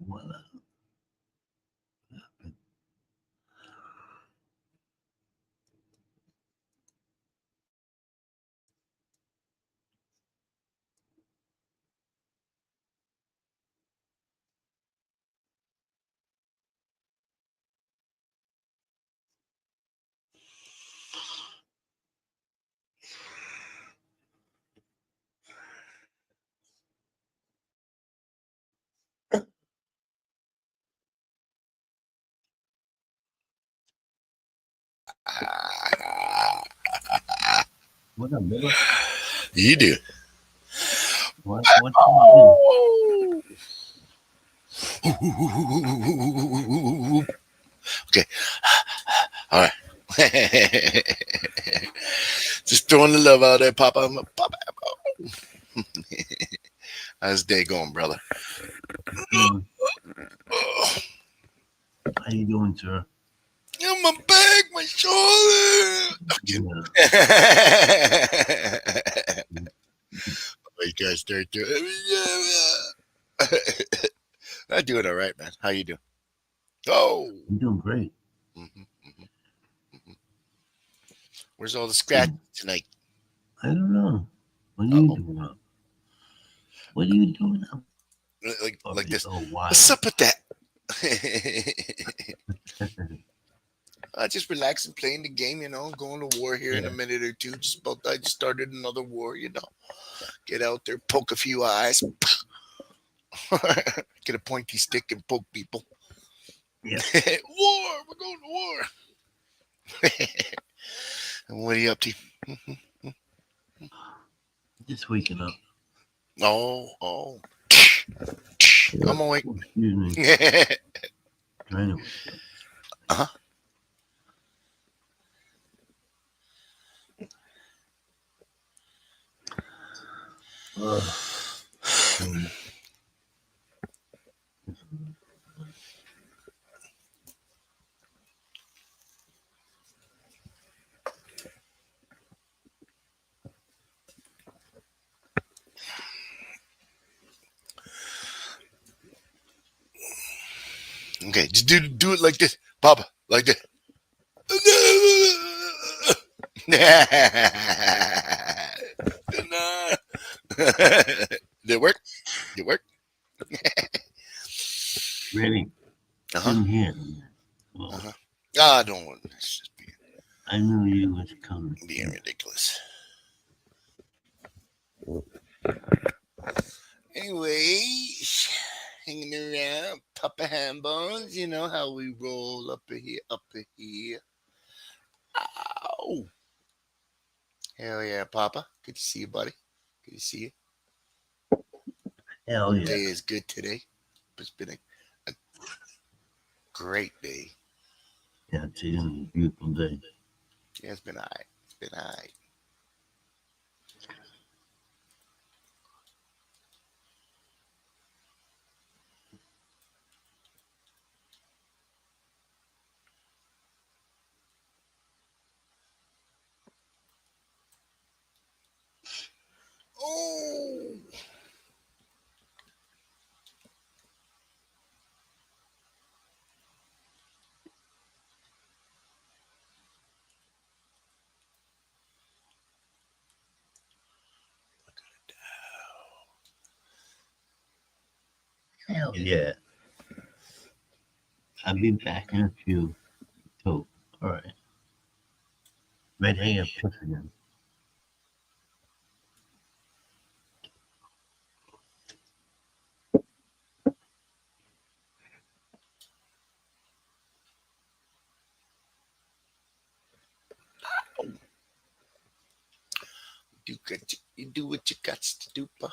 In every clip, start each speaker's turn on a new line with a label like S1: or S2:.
S1: What what up, brother?
S2: You do.
S1: What can you do?
S2: Okay. All right. Just throwing the love out there, Papa. Papa. How's the day going, brother?
S1: Mm, how you doing, sir?
S2: Oh, my back, my shoulder. I'm kidding.
S1: Yeah.
S2: You guys start doing. I'm doing all right, man. How you doing? Oh.
S1: I'm doing great.
S2: hmm hmm Where's all the scratch
S1: Mm,
S2: tonight?
S1: I don't know. What are you
S2: Uh-oh.
S1: doing up? What are you doing up?
S2: Like
S1: Puppy
S2: this.
S1: so
S2: What's
S1: wild.
S2: up with that? Just relaxing, playing the game, going to war here in a
S1: Yeah.
S2: minute or two. I just started another war. Get out there, poke a few eyes, get a pointy stick and poke people.
S1: Yeah.
S2: War, we're going to war. And what are you up to?
S1: Just waking up.
S2: Oh, I'm awake.
S1: Oh, excuse me.
S2: uh
S1: Trying to wake up.
S2: huh.
S1: Uh, um,
S2: Okay, just do it like this, Papa, like this. Did it work? Did it work?
S1: really
S2: Uh huh.
S1: couldn't hear.
S2: Uh
S1: Well,
S2: huh. Ah, don't. It's just
S1: I knew you was coming.
S2: being ridiculous. Anyways, hanging around, Papa Hambones. You know how we roll up in here, up in here. Ow! Hell yeah, Papa. Good to see you, buddy. Good to see you.
S1: Hell yeah.
S2: Day is good today. It's been a great day.
S1: Yeah, today's a beautiful day.
S2: Yeah, it's been alright. It's been alright. Oh,
S1: Hell yeah. I'll be back in a few. So, all right. Red hair push again.
S2: you do what you got to do, pa.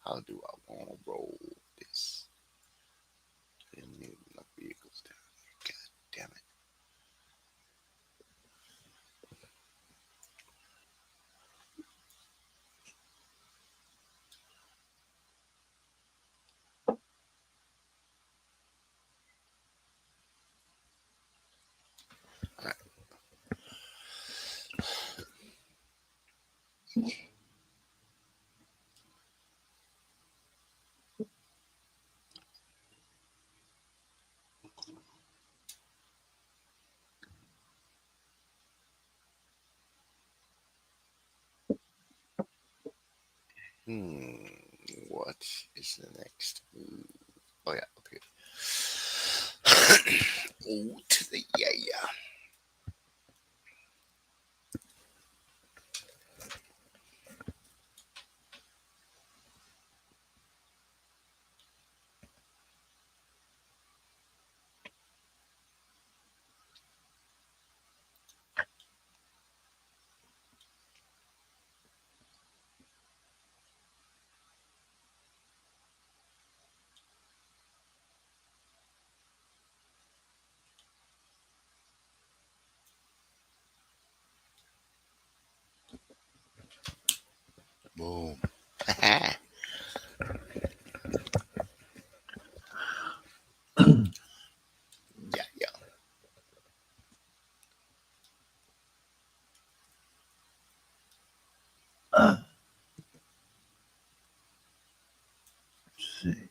S2: How do I want to roll this? Didn't need enough vehicles down here. God damn it. All right. What is the next move? Oh yeah, up here. Oh, to the yeah. Boom. Yeah, yeah.
S1: Let's see.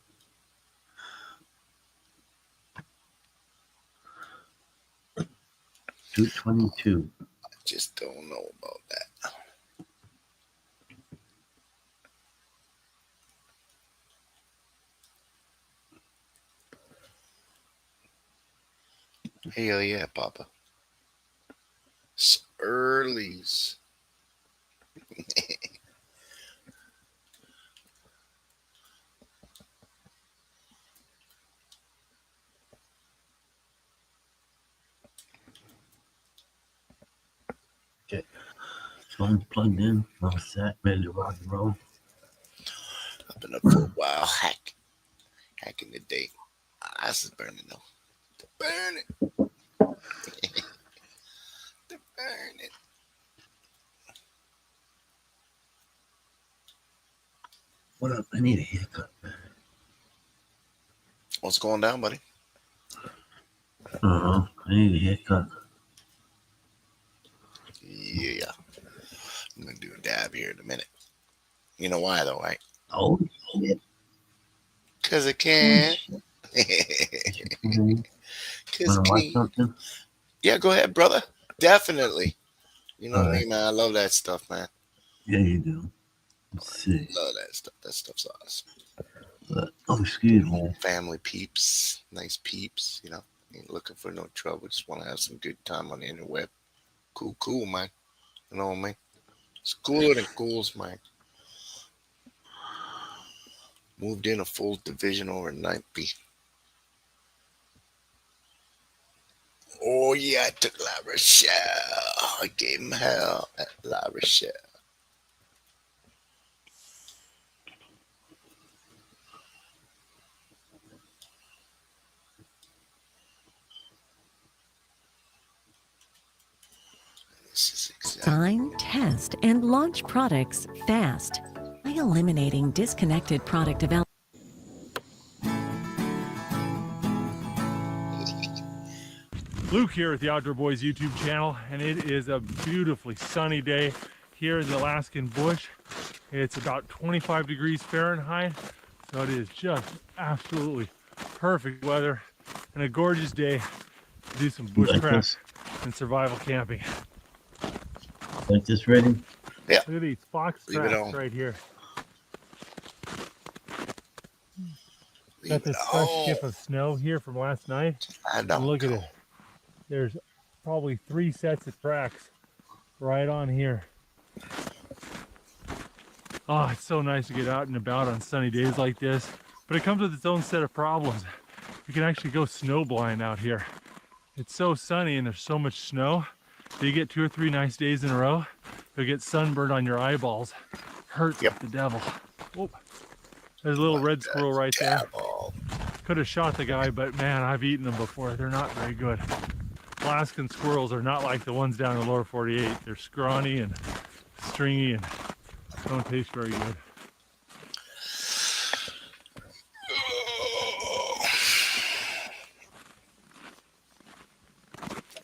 S1: $222.
S2: I just don't know about that. Hell yeah, Papa. It's earlies.
S1: Phone's plugged in. All set. Ready to rock and roll.
S2: I've been up for a while. Hacking the day. Eyes is burning though. To burn it. To burn it.
S1: What up? I need a haircut.
S2: What's going down, buddy?
S1: I need a haircut.
S2: Yeah. I'm gonna do a dab here in a minute. You know why though, right?
S1: Oh shit.
S2: Cause I can.
S1: Mhm.
S2: Cause
S1: Wanna
S2: I
S1: watch
S2: can.
S1: something?
S2: Yeah, go ahead, brother. Definitely. You know
S1: All
S2: me,
S1: right.
S2: man. I love that stuff, man.
S1: Yeah, you do. Let's see.
S2: Love that stuff. That stuff's awesome.
S1: Oh, excuse me.
S2: Family peeps, nice peeps. You know, ain't looking for no trouble. Just want to have some good time on the interweb. Cool, man. You know what I mean? It's cooler than cools, man. Moved in a full division overnight. Oh yeah, I took La Rochelle. I gave him hell at La Rochelle. This is exactly.
S3: Find, test, and launch products fast by eliminating disconnected product development.
S4: Luke here at the Outdoor Boys YouTube channel, and it is a beautifully sunny day here in the Alaskan bush. It's about 25 degrees Fahrenheit, so it is just absolutely perfect weather and a gorgeous day to do some
S1: You like
S4: bushcraft
S1: this?
S4: and survival camping.
S1: Like this ready?
S4: Look at these fox
S2: Leave it
S4: tracks
S2: on.
S4: right here.
S2: Leave
S4: Got
S2: it
S4: this fresh skip
S2: on.
S4: of snow here from last night.
S2: I
S4: And
S2: don't
S4: look at
S2: know.
S4: it. There's probably 3 sets of tracks right on here. Oh, it's so nice to get out and about on sunny days like this, but it comes with its own set of problems. You can actually go snow blind out here. It's so sunny and there's so much snow that you get 2 or 3 nice days in a row, you'll get sunburned on your eyeballs. Hurts
S2: Yep.
S4: like the devil. Whoop. There's a little red squirrel right there.
S2: Ball.
S4: Could have shot the guy, but man, I've eaten them before. They're not very good. Alaskan squirrels are not like the ones down in the lower 48. They're scrawny and stringy and don't taste very good.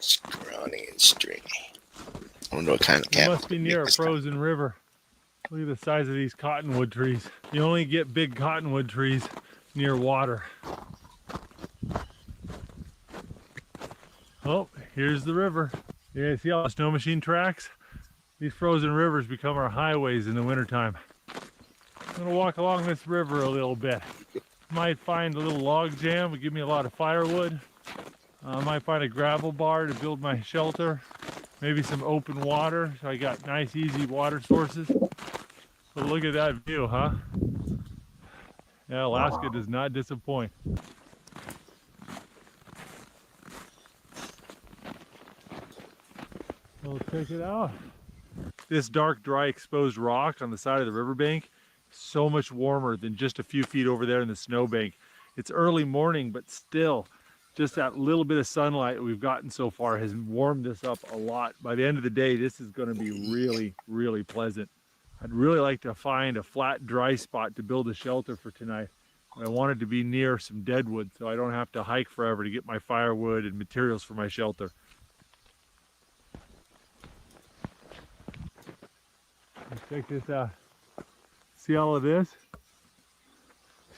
S2: Scrawny and stringy. I wonder what kind of
S4: It
S2: cat.
S4: must be near a frozen river. Look at the size of these cottonwood trees. You only get big cottonwood trees near water. Oh, here's the river. Yeah, see all the snow machine tracks? These frozen rivers become our highways in the wintertime. I'm gonna walk along this river a little bit. Might find a little log jam, would give me a lot of firewood. I might find a gravel bar to build my shelter. Maybe some open water, so I got nice, easy water sources. But look at that view, huh? Yeah, Alaska does not disappoint. Well, check it out. This dark, dry, exposed rock on the side of the riverbank is so much warmer than just a few feet over there in the snowbank. It's early morning, but still, just that little bit of sunlight we've gotten so far has warmed this up a lot. By the end of the day, this is going to be really, really pleasant. I'd really like to find a flat, dry spot to build a shelter for tonight. I wanted to be near some deadwood so I don't have to hike forever to get my firewood and materials for my shelter. Check this out. See all of this?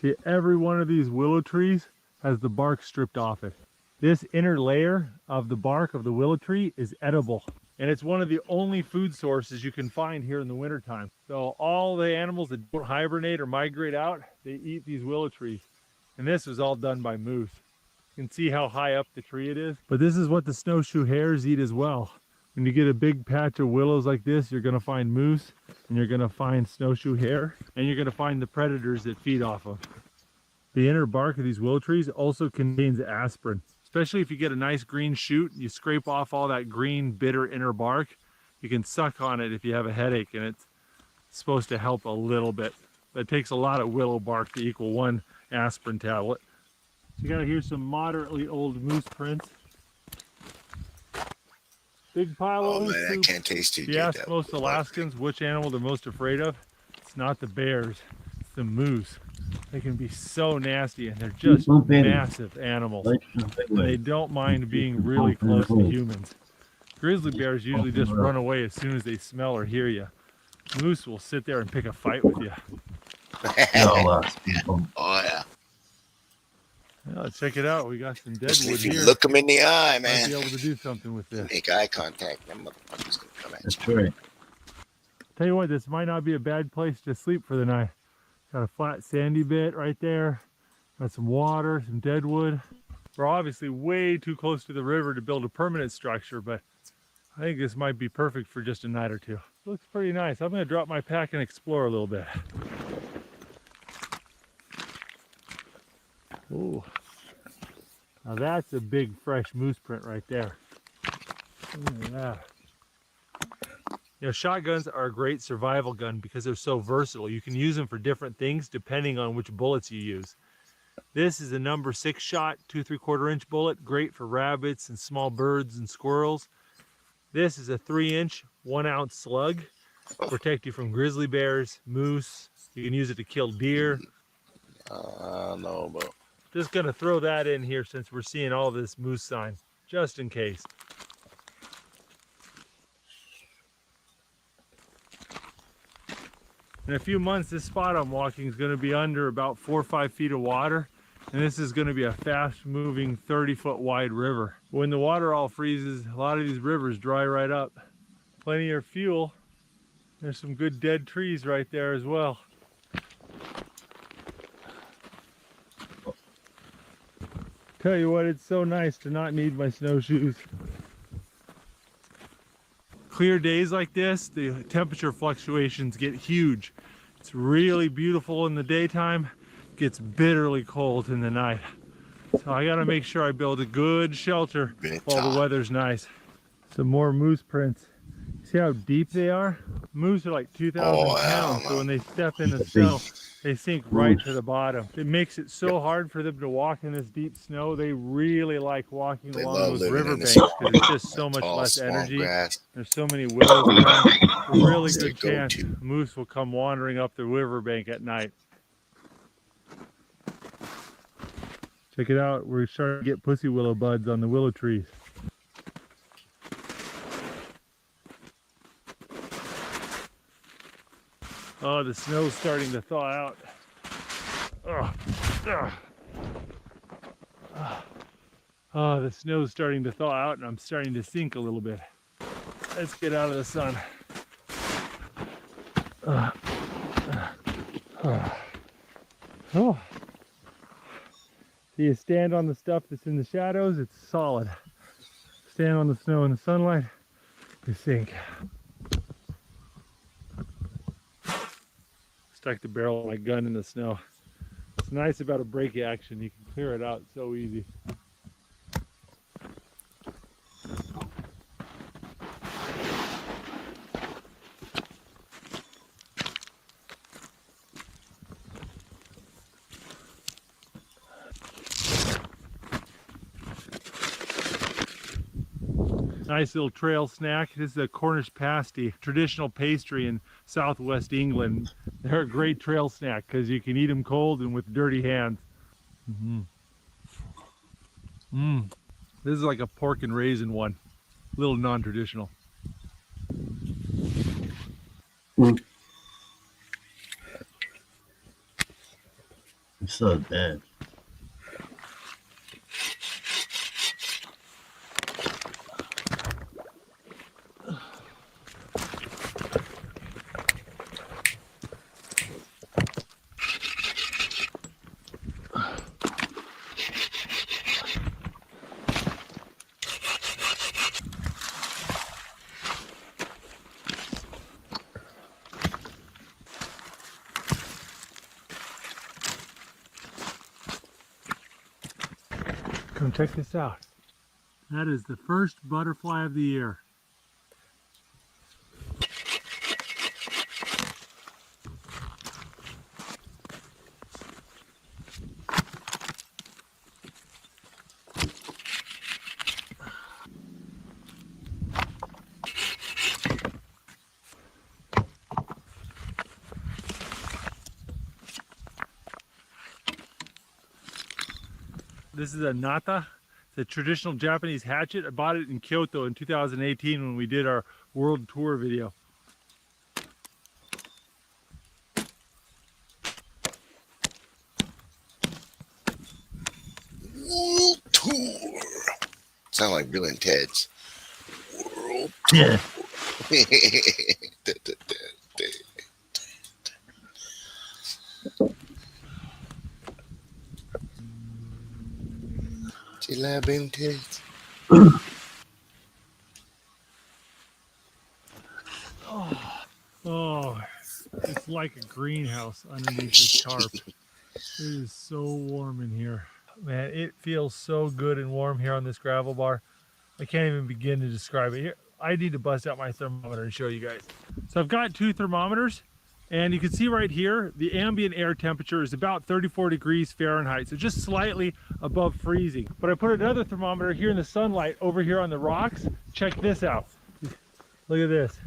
S4: See, every one of these willow trees has the bark stripped off it. This inner layer of the bark of the willow tree is edible. And it's one of the only food sources you can find here in the wintertime. So all the animals that don't hibernate or migrate out, they eat these willow trees. And this was all done by moose. You can see how high up the tree it is. But this is what the snowshoe hares eat as well. When you get a big patch of willows like this, you're gonna find moose, and you're gonna find snowshoe hare, and you're gonna find the predators that feed off of. The inner bark of these willow trees also contains aspirin. Especially if you get a nice green shoot, you scrape off all that green, bitter inner bark, you can suck on it if you have a headache, and it's supposed to help a little bit. But it takes a lot of willow bark to equal one aspirin tablet. You got here some moderately old moose prints. Big pile of
S2: Oh
S4: moose
S2: man, I
S4: poop.
S2: can't taste too
S4: If
S2: good.
S4: you ask
S2: That
S4: most
S2: was
S4: Alaskans which animal they're most afraid of, it's not the bears, it's the moose. They can be so nasty, and they're just massive animals. They don't mind being really close to humans. Grizzly bears usually just run away as soon as they smell or hear you. Moose will sit there and pick a fight with you.
S2: Oh yeah.
S4: Yeah, let's check it out. We got some
S2: Just
S4: deadwood
S2: if you
S4: here.
S2: look them in the eye,
S4: Might
S2: man.
S4: be able to do something with this.
S2: Make eye contact. Them motherfuckers gonna come at you.
S1: That's right.
S4: Tell you what, this might not be a bad place to sleep for the night. Got a flat sandy bit right there. Got some water, some deadwood. We're obviously way too close to the river to build a permanent structure, but I think this might be perfect for just a night or two. Looks pretty nice. I'm gonna drop my pack and explore a little bit. Ooh. Now that's a big fresh moose print right there. Look at that. You know, shotguns are a great survival gun because they're so versatile. You can use them for different things depending on which bullets you use. This is a number 6 shot, 2 3/4 inch bullet, great for rabbits and small birds and squirrels. This is a 3-inch, 1 ounce slug, protect you from grizzly bears, moose. You can use it to kill deer.
S2: No, but
S4: Just gonna throw that in here since we're seeing all this moose sign, just in case. In a few months, this spot I'm walking is gonna be under about 4 or 5 feet of water. And this is gonna be a fast moving 30-foot wide river. When the water all freezes, a lot of these rivers dry right up. Plenty of fuel. There's some good dead trees right there as well. Tell you what, it's so nice to not need my snowshoes. Clear days like this, the temperature fluctuations get huge. It's really beautiful in the daytime, gets bitterly cold in the night. So I gotta make sure I build a good shelter while the weather's nice. Some more moose prints. See see how deep they are? Moose are like 2,000
S2: Oh, hell
S4: pounds, so
S2: no.
S4: when they step in the
S1: Big
S4: snow, they sink right
S1: moose.
S4: to the bottom. It makes it so hard for them to walk in this deep snow. They really like walking
S2: They
S4: along
S2: love
S4: those
S2: living in
S4: riverbanks
S2: this
S4: because it's just so much
S2: tall,
S4: less
S2: swamp
S4: energy.
S2: grass.
S4: There's so many willows around. A really
S2: It's their
S4: good chance
S2: go-to.
S4: moose will come wandering up the riverbank at night. Check it out. We're starting to get pussy willow buds on the willow trees. Oh, the snow's starting to thaw out. Oh, the snow's starting to thaw out and I'm starting to sink a little bit. Let's get out of the sun. Oh. So you stand on the stuff that's in the shadows, it's solid. Stand on the snow in the sunlight, you sink. Stuck the barrel of my gun in the snow. What's nice about a brake action, you can clear it out so easy. Nice little trail snack. This is a Cornish pasty, traditional pastry in southwest England. They're a great trail snack because you can eat them cold and with dirty hands. This is like a pork and raisin one, a little non-traditional.
S1: It's so bad.
S4: Come check this out. That is the first butterfly of the year. This is a nata. It's a traditional Japanese hatchet. I bought it in Kyoto in 2018 when we did our world tour video.
S2: World Tour. Sound like Bill and Ted's. World
S1: Yeah.
S2: Do you like Bill and Ted's?
S4: Oh, it's like a greenhouse underneath this tarp. It is so warm in here. Man, it feels so good and warm here on this gravel bar. I can't even begin to describe it. Here, I need to bust out my thermometer and show you guys. So I've got two thermometers, and you can see right here, the ambient air temperature is about 34 degrees Fahrenheit, so just slightly above freezing. But I put another thermometer here in the sunlight over here on the rocks. Check this out. Look at this.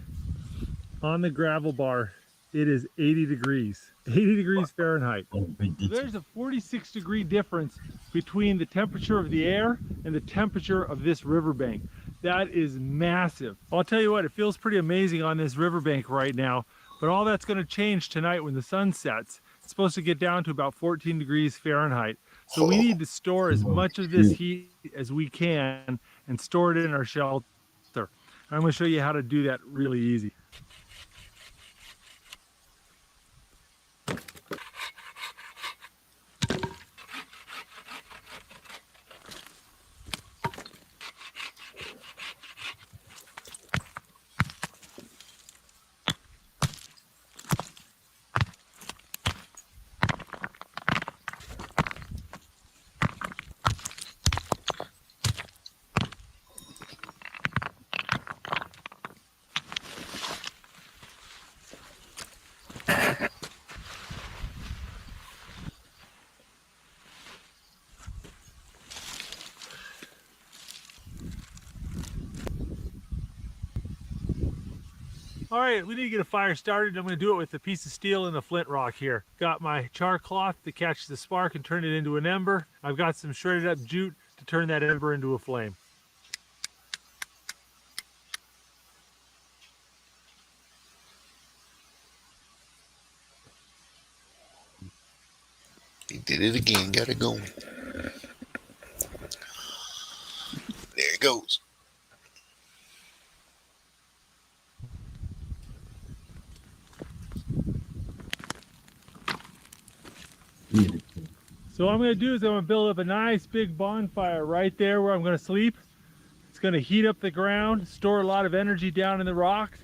S4: On the gravel bar, it is 80 degrees. 80 degrees Fahrenheit. There's a 46 degree difference between the temperature of the air and the temperature of this riverbank. That is massive. I'll tell you what, it feels pretty amazing on this riverbank right now, but all that's going to change tonight when the sun sets. It's supposed to get down to about 14 degrees Fahrenheit. So we need to store as much of this heat as we can and store it in our shelter. I'm going to show you how to do that really easy. All right, we need to get a fire started. I'm going to do it with a piece of steel and a flint rock here. Got my char cloth to catch the spark and turn it into an ember. I've got some shredded up jute to turn that ember into a flame.
S2: He did it again. Got it going. There it goes.
S4: So what I'm going to do is I'm going to build up a nice big bonfire right there where I'm going to sleep. It's going to heat up the ground, store a lot of energy down in the rocks.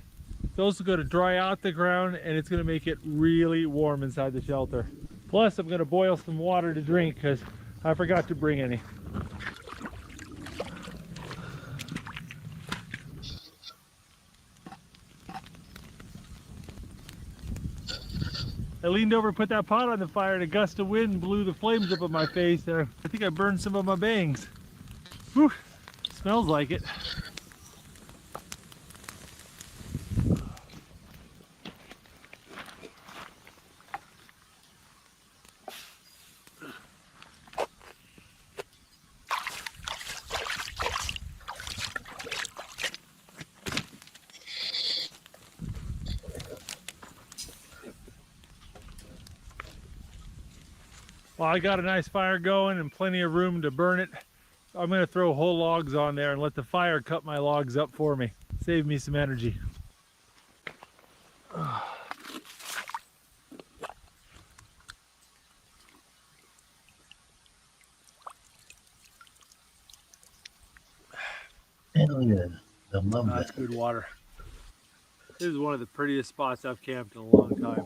S4: It's also going to dry out the ground, and it's going to make it really warm inside the shelter. Plus, I'm going to boil some water to drink because I forgot to bring any. I leaned over and put that pot on the fire, and a gust of wind blew the flames up in my face. I think I burned some of my bangs. Whew, smells like it. Well, I got a nice fire going and plenty of room to burn it. I'm going to throw whole logs on there and let the fire cut my logs up for me. Save me some energy.
S1: Hell yeah. I love
S4: That's
S1: that.
S4: good water. This is one of the prettiest spots I've camped in a long time.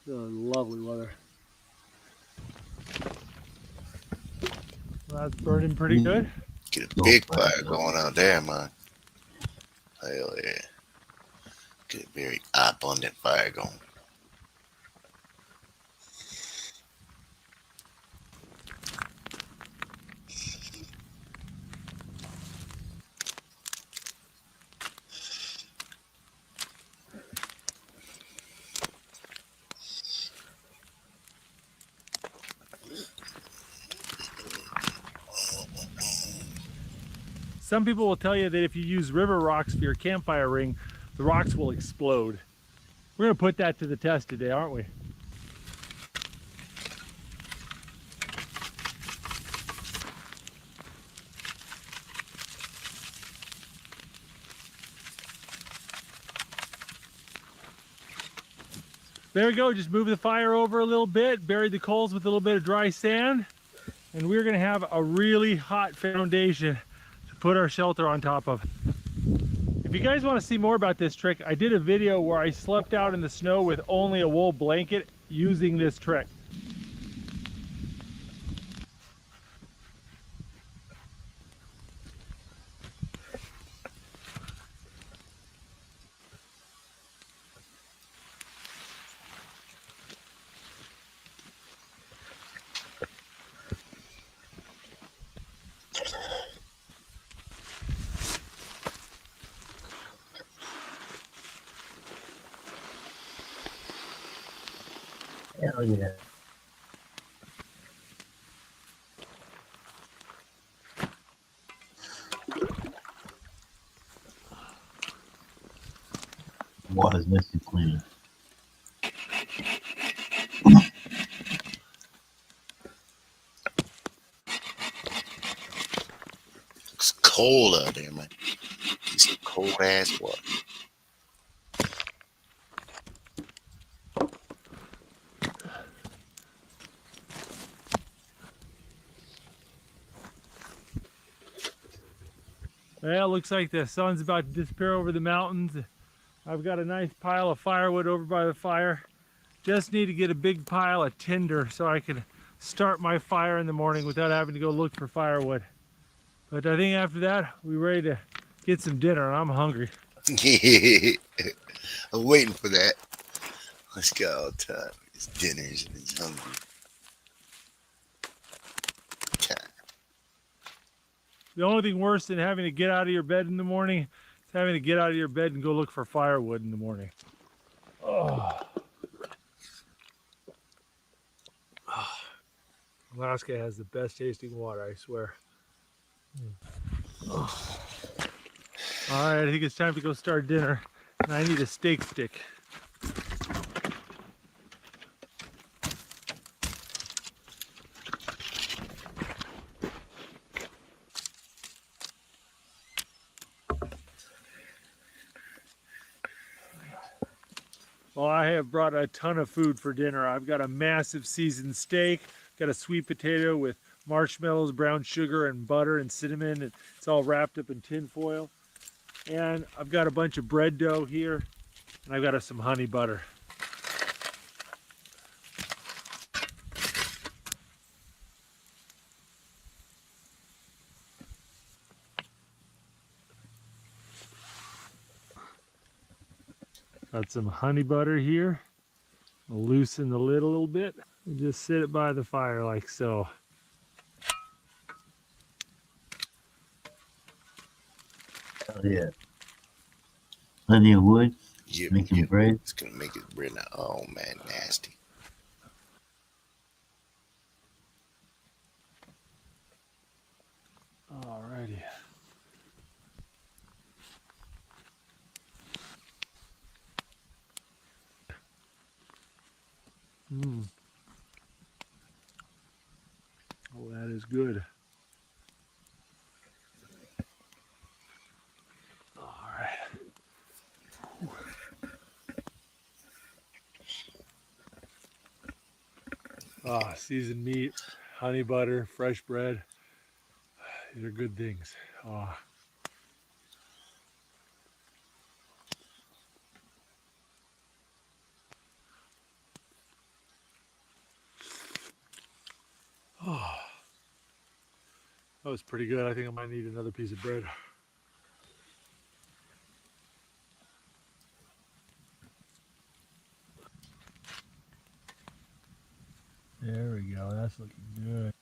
S4: Lovely weather. Well, that's burning pretty good.
S2: Get a big fire going out there, man. Hell yeah. Get a very abundant fire going.
S4: Some people will tell you that if you use river rocks for your campfire ring, the rocks will explode. We're going to put that to the test today, aren't we? There we go, just move the fire over a little bit, buried the coals with a little bit of dry sand, and we're going to have a really hot foundation to put our shelter on top of. If you guys want to see more about this trick, I did a video where I slept out in the snow with only a wool blanket using this trick.
S1: Hell yeah. Water's nice and clean.
S2: It's cold out there, man. It's cold ass water.
S4: Well, looks like the sun's about to disappear over the mountains. I've got a nice pile of firewood over by the fire. Just need to get a big pile of tinder so I can start my fire in the morning without having to go look for firewood. But I think after that, we're ready to get some dinner, and I'm hungry.
S2: I'm waiting for that. Let's go all the time. It's dinners and it's hungry.
S4: The only thing worse than having to get out of your bed in the morning It's having to get out of your bed and go look for firewood in the morning. Oh. Alaska has the best tasting water, I swear. Oh. All right, I think it's time to go start dinner. And I need a steak stick. Well, I have brought a ton of food for dinner. I've got a massive seasoned steak, got a sweet potato with marshmallows, brown sugar, and butter and cinnamon. And it's all wrapped up in tin foil. And I've got a bunch of bread dough here, and I've got some honey butter. Got some honey butter here. I'll loosen the lid a little bit and just sit it by the fire like so.
S1: Oh, yeah. Plenty of wood.
S2: Yep,
S1: Making
S2: yep.
S1: bread.
S2: It's gonna make it bread now. Oh man, nasty.
S4: Alrighty. Oh, that is good. All right. Ah, seasoned meat, honey butter, fresh bread. These are good things. Ah. Oh, that was pretty good. I think I might need another piece of bread. There we go. That's looking good.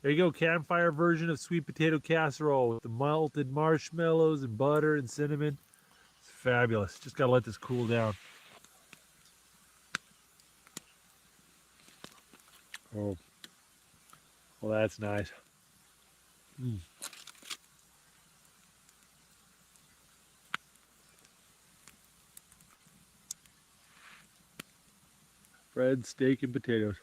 S4: There you go, campfire version of sweet potato casserole with the melted marshmallows and butter and cinnamon. It's fabulous. Just gotta let this cool down. Oh, well, that's nice. Bread, steak, and potatoes.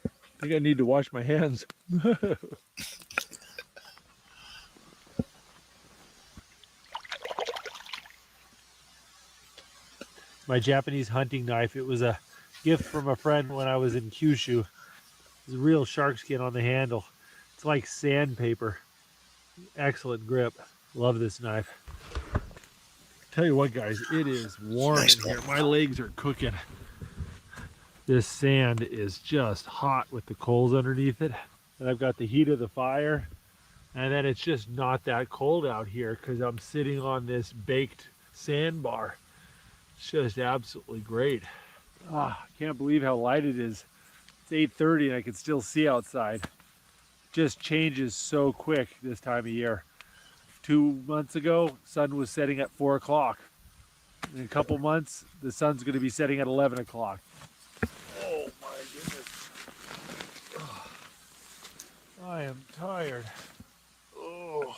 S4: I think I need to wash my hands. My Japanese hunting knife. It was a gift from a friend when I was in Kyushu. There's a real shark skin on the handle. It's like sandpaper. Excellent grip. Love this knife. Tell you what, guys, it is warm in here. My legs are cooking. This sand is just hot with the coals underneath it. And I've got the heat of the fire. And then it's just not that cold out here because I'm sitting on this baked sandbar. It's just absolutely great. I can't believe how light it is. It's 8:30 and I can still see outside. Just changes so quick this time of year. 2 months ago, sun was setting at 4 o'clock. In a couple months, the sun's going to be setting at 11 o'clock. Oh my goodness. I am tired. Oh.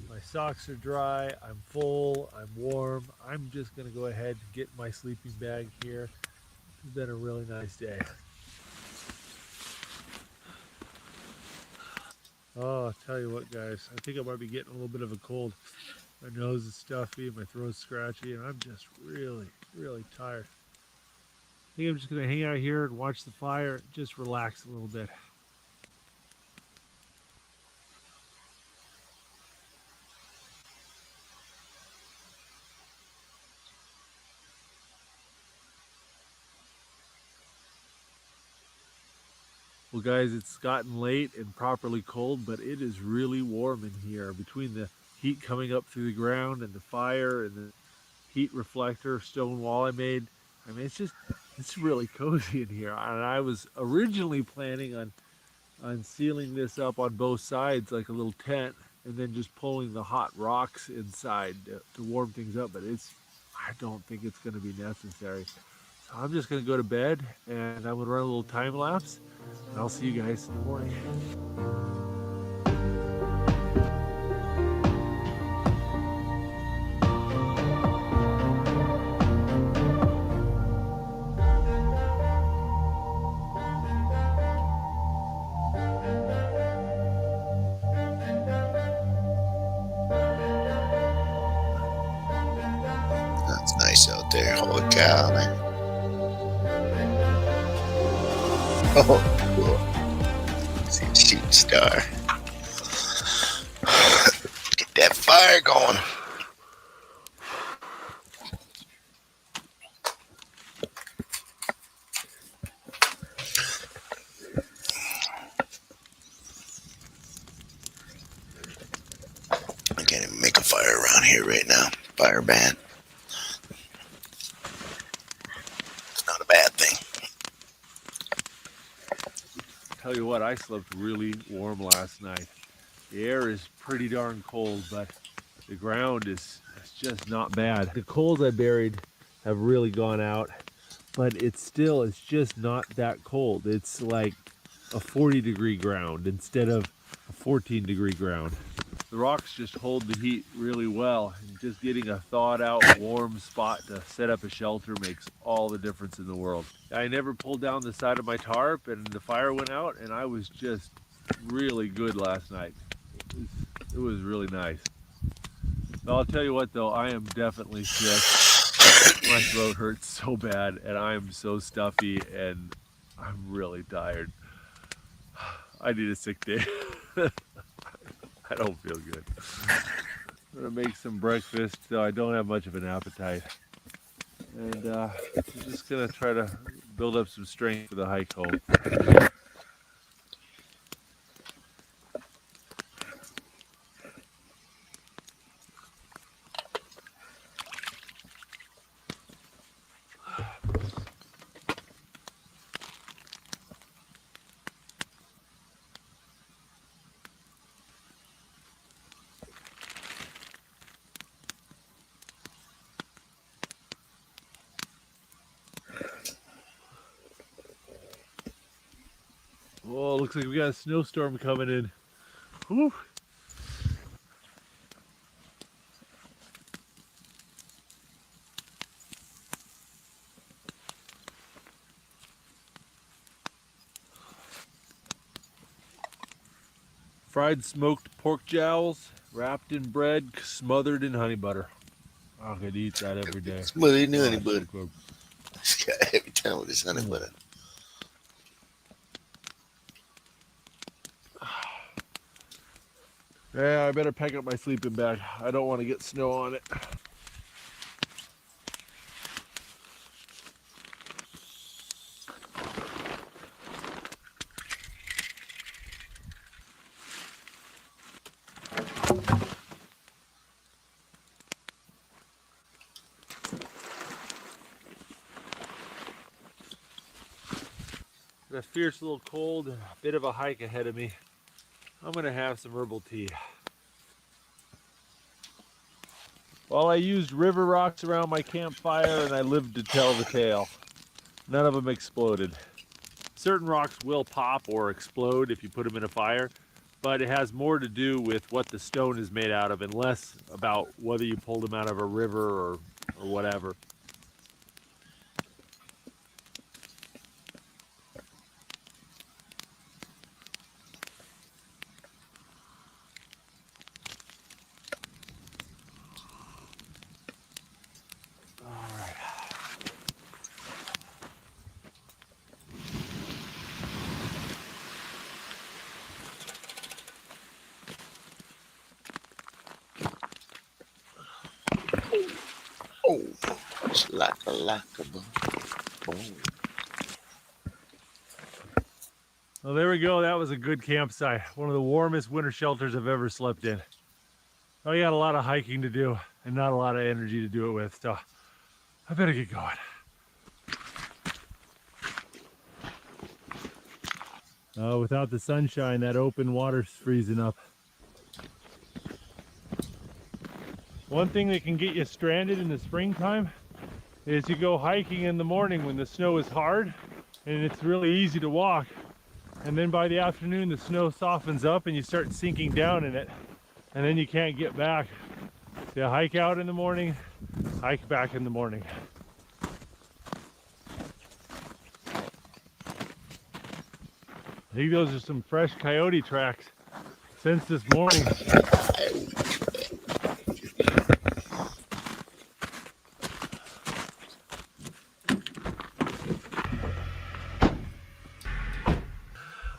S4: My socks are dry, I'm full, I'm warm. I'm just gonna go ahead and get my sleeping bag here. It's been a really nice day. Oh, I'll tell you what, guys, I think I might be getting a little bit of a cold. My nose is stuffy, my throat's scratchy, and I'm just really, really tired. I think I'm just gonna hang out here and watch the fire, just relax a little bit. Well, guys, it's gotten late and properly cold, but it is really warm in here between the heat coming up through the ground and the fire and the heat reflector stone wall I made. I mean, it's really cozy in here. And I was originally planning on sealing this up on both sides like a little tent and then just pulling the hot rocks inside to warm things up, but I don't think it's going to be necessary. So I'm just going to go to bed and I'm going to run a little time lapse and I'll see you guys in the morning.
S2: That's nice out there. Holy cow, man. Oh, cool. See a shooting star. Get that fire going. I can't even make a fire around here right now. Fire ban. It's not a bad thing.
S4: Tell you what, I slept really warm last night. The air is pretty darn cold, but the ground is just not bad. The coals I buried have really gone out, but it's just not that cold. It's like a 40-degree ground instead of a 14-degree ground. The rocks just hold the heat really well, and just getting a thawed out warm spot to set up a shelter makes all the difference in the world. I never pulled down the side of my tarp and the fire went out, and I was just really good last night. It was really nice. But I'll tell you what though, I am definitely sick. My throat hurts so bad and I am so stuffy and I'm really tired. I need a sick day. I don't feel good. I'm gonna make some breakfast, though I don't have much of an appetite. And I'm just gonna try to build up some strength for the hike home. Oh, looks like we got a snowstorm coming in. Whew. Fried smoked pork jowls, wrapped in bread, smothered in honey butter. I could eat that every day.
S2: Smothered in honey butter.
S4: So good.
S2: This guy every time with his honey butter.
S4: Yeah, I better pack up my sleeping bag. I don't want to get snow on it. A fierce little cold, a bit of a hike ahead of me. I'm gonna have some herbal tea. Well, I used river rocks around my campfire and I lived to tell the tale. None of them exploded. Certain rocks will pop or explode if you put them in a fire, but it has more to do with what the stone is made out of and less about whether you pulled them out of a river or whatever.
S2: Oh, it's like a boom.
S4: Well, there we go. That was a good campsite. One of the warmest winter shelters I've ever slept in. I got a lot of hiking to do and not a lot of energy to do it with, so I better get going. Without the sunshine, that open water's freezing up. One thing that can get you stranded in the springtime is you go hiking in the morning when the snow is hard and it's really easy to walk. And then by the afternoon, the snow softens up and you start sinking down in it. And then you can't get back. So you hike out in the morning, hike back in the morning. I think those are some fresh coyote tracks since this morning.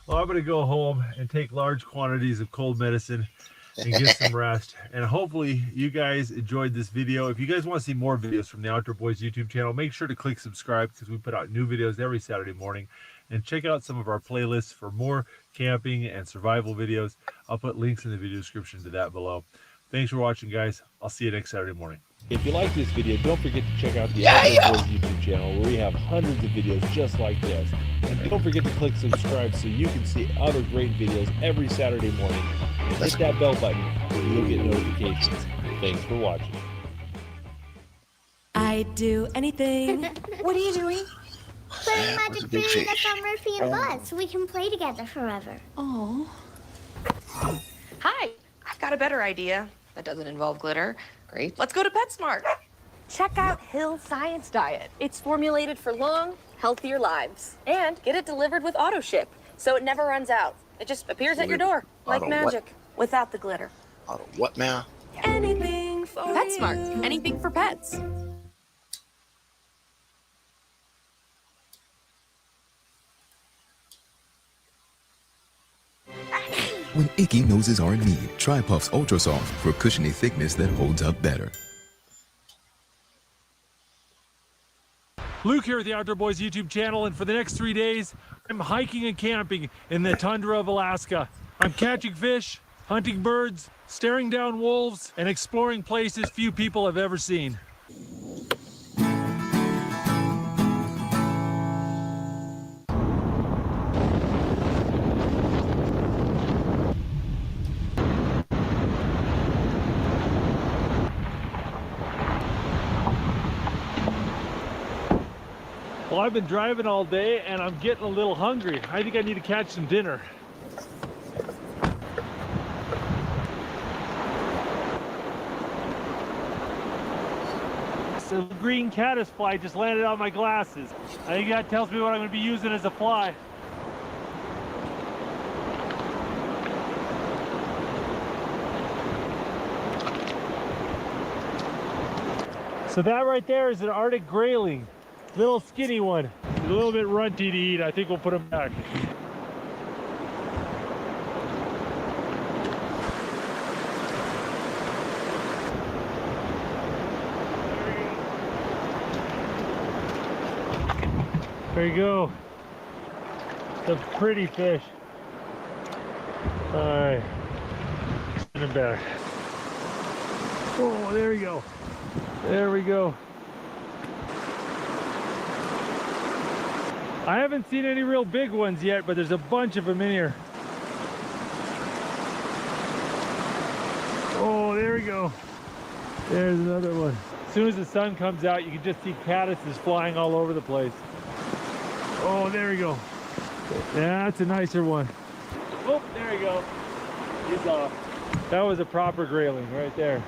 S4: Well, I'm gonna go home and take large quantities of cold medicine and get some rest. And hopefully you guys enjoyed this video. If you guys want to see more videos from the Outdoor Boys YouTube channel, make sure to click subscribe because we put out new videos every Saturday morning. And check out some of our playlists for more camping and survival videos. I'll put links in the video description to that below. Thanks for watching, guys. I'll see you next Saturday morning. If you like this video, don't forget to check out the Outdoor Boys YouTube channel where we have hundreds of videos just like this. And don't forget to click subscribe so you can see other great videos every Saturday morning. And hit that bell button so you'll get notifications. Thanks for watching.
S3: I'd do anything.
S5: What are you doing?
S2: What's
S5: Playing Magic
S2: a big
S5: Tree that's
S2: fish?
S5: on Murphy and Buzz so we can play together forever.
S3: Oh.
S6: Hi, I've got a better idea that doesn't involve glitter. Great. Let's go to PetSmart. Check out Hill Science Diet. It's formulated for long, healthier lives. And get it delivered with auto ship, so it never runs out. It just appears at your door, like
S2: Auto what?
S6: magic, without the glitter.
S2: Auto what now?
S3: Anything for
S6: PetSmart,
S3: you.
S6: anything for pets.
S7: When icky noses are in need, try Puffs Ultra Soft for cushiony thickness that holds up better.
S4: Luke here with the Outdoor Boys YouTube channel, and for the next 3 days, I'm hiking and camping in the tundra of Alaska. I'm catching fish, hunting birds, staring down wolves, and exploring places few people have ever seen. Well, I've been driving all day and I'm getting a little hungry. I think I need to catch some dinner. So the green caddisfly just landed on my glasses. I think that tells me what I'm going to be using as a fly. So that right there is an Arctic grayling. Little skinny one. He's a little bit runty to eat. I think we'll put him back. There you go. It's a pretty fish. All right. Send him back. Oh, there we go. There we go. I haven't seen any real big ones yet, but there's a bunch of them in here. Oh, there we go. There's another one. As soon as the sun comes out, you can just see caddises flying all over the place. Oh, there we go. That's a nicer one. Oh, there we go. He's off. That was a proper grayling right there.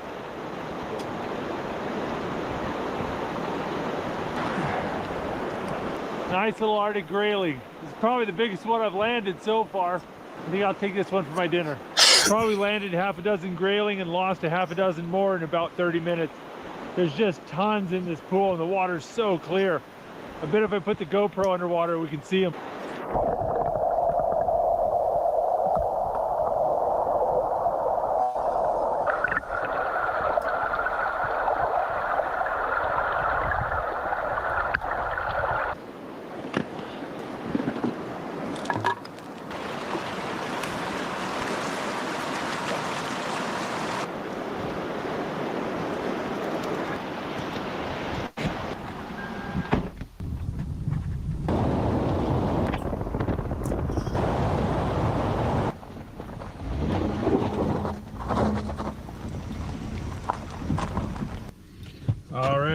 S4: Nice little Arctic grayling. This is probably the biggest one I've landed so far. I think I'll take this one for my dinner. Probably landed half a dozen grayling and lost a half a dozen more in about 30 minutes. There's just tons in this pool and the water's so clear. I bet if I put the GoPro underwater, we can see them.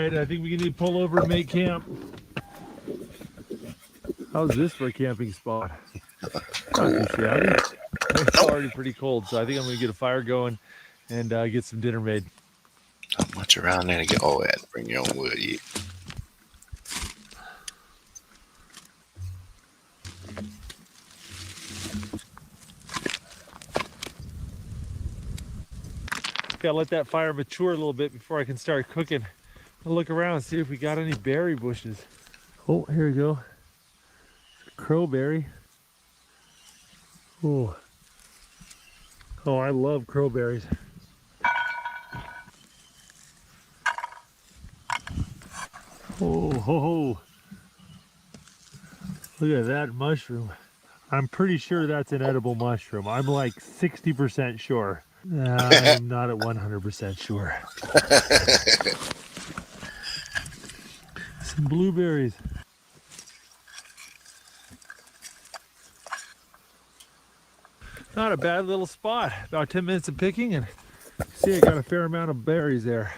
S4: right, I think we need to pull over and make camp. How's this for a camping spot? Not too shabby. It's already pretty cold, so I think I'm gonna get a fire going and get some dinner made.
S2: Not much around there to get all that. Bring your own wood. Yeah.
S4: Gotta let that fire mature a little bit before I can start cooking. I'll look around and see if we got any berry bushes. Oh, here we go. Crowberry. Oh, I love crowberries. Oh, ho, ho. Look at that mushroom. I'm pretty sure that's an edible mushroom. I'm like 60% sure. I'm not at 100% sure. Some blueberries. Not a bad little spot. About 10 minutes of picking, and see, I got a fair amount of berries there.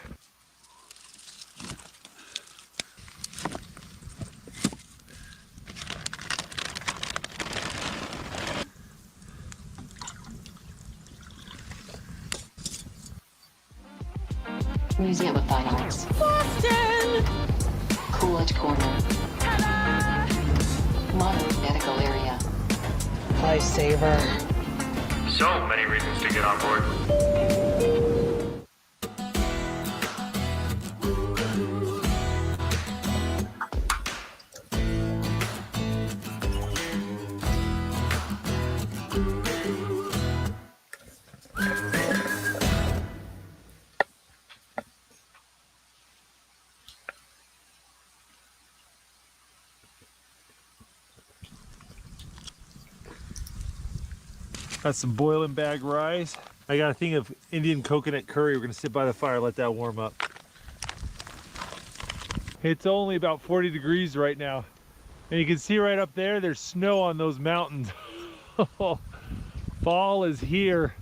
S8: Museum of Fine Arts. Boston! Coolidge Corner. Ta-da! Modern medical area.
S9: Lifesaver.
S10: So many reasons to get on board.
S4: Got some boiling bag rice. I got a thing of Indian coconut curry. We're gonna sit by the fire, let that warm up. It's only about 40 degrees right now. And you can see right up there, there's snow on those mountains. Fall is here.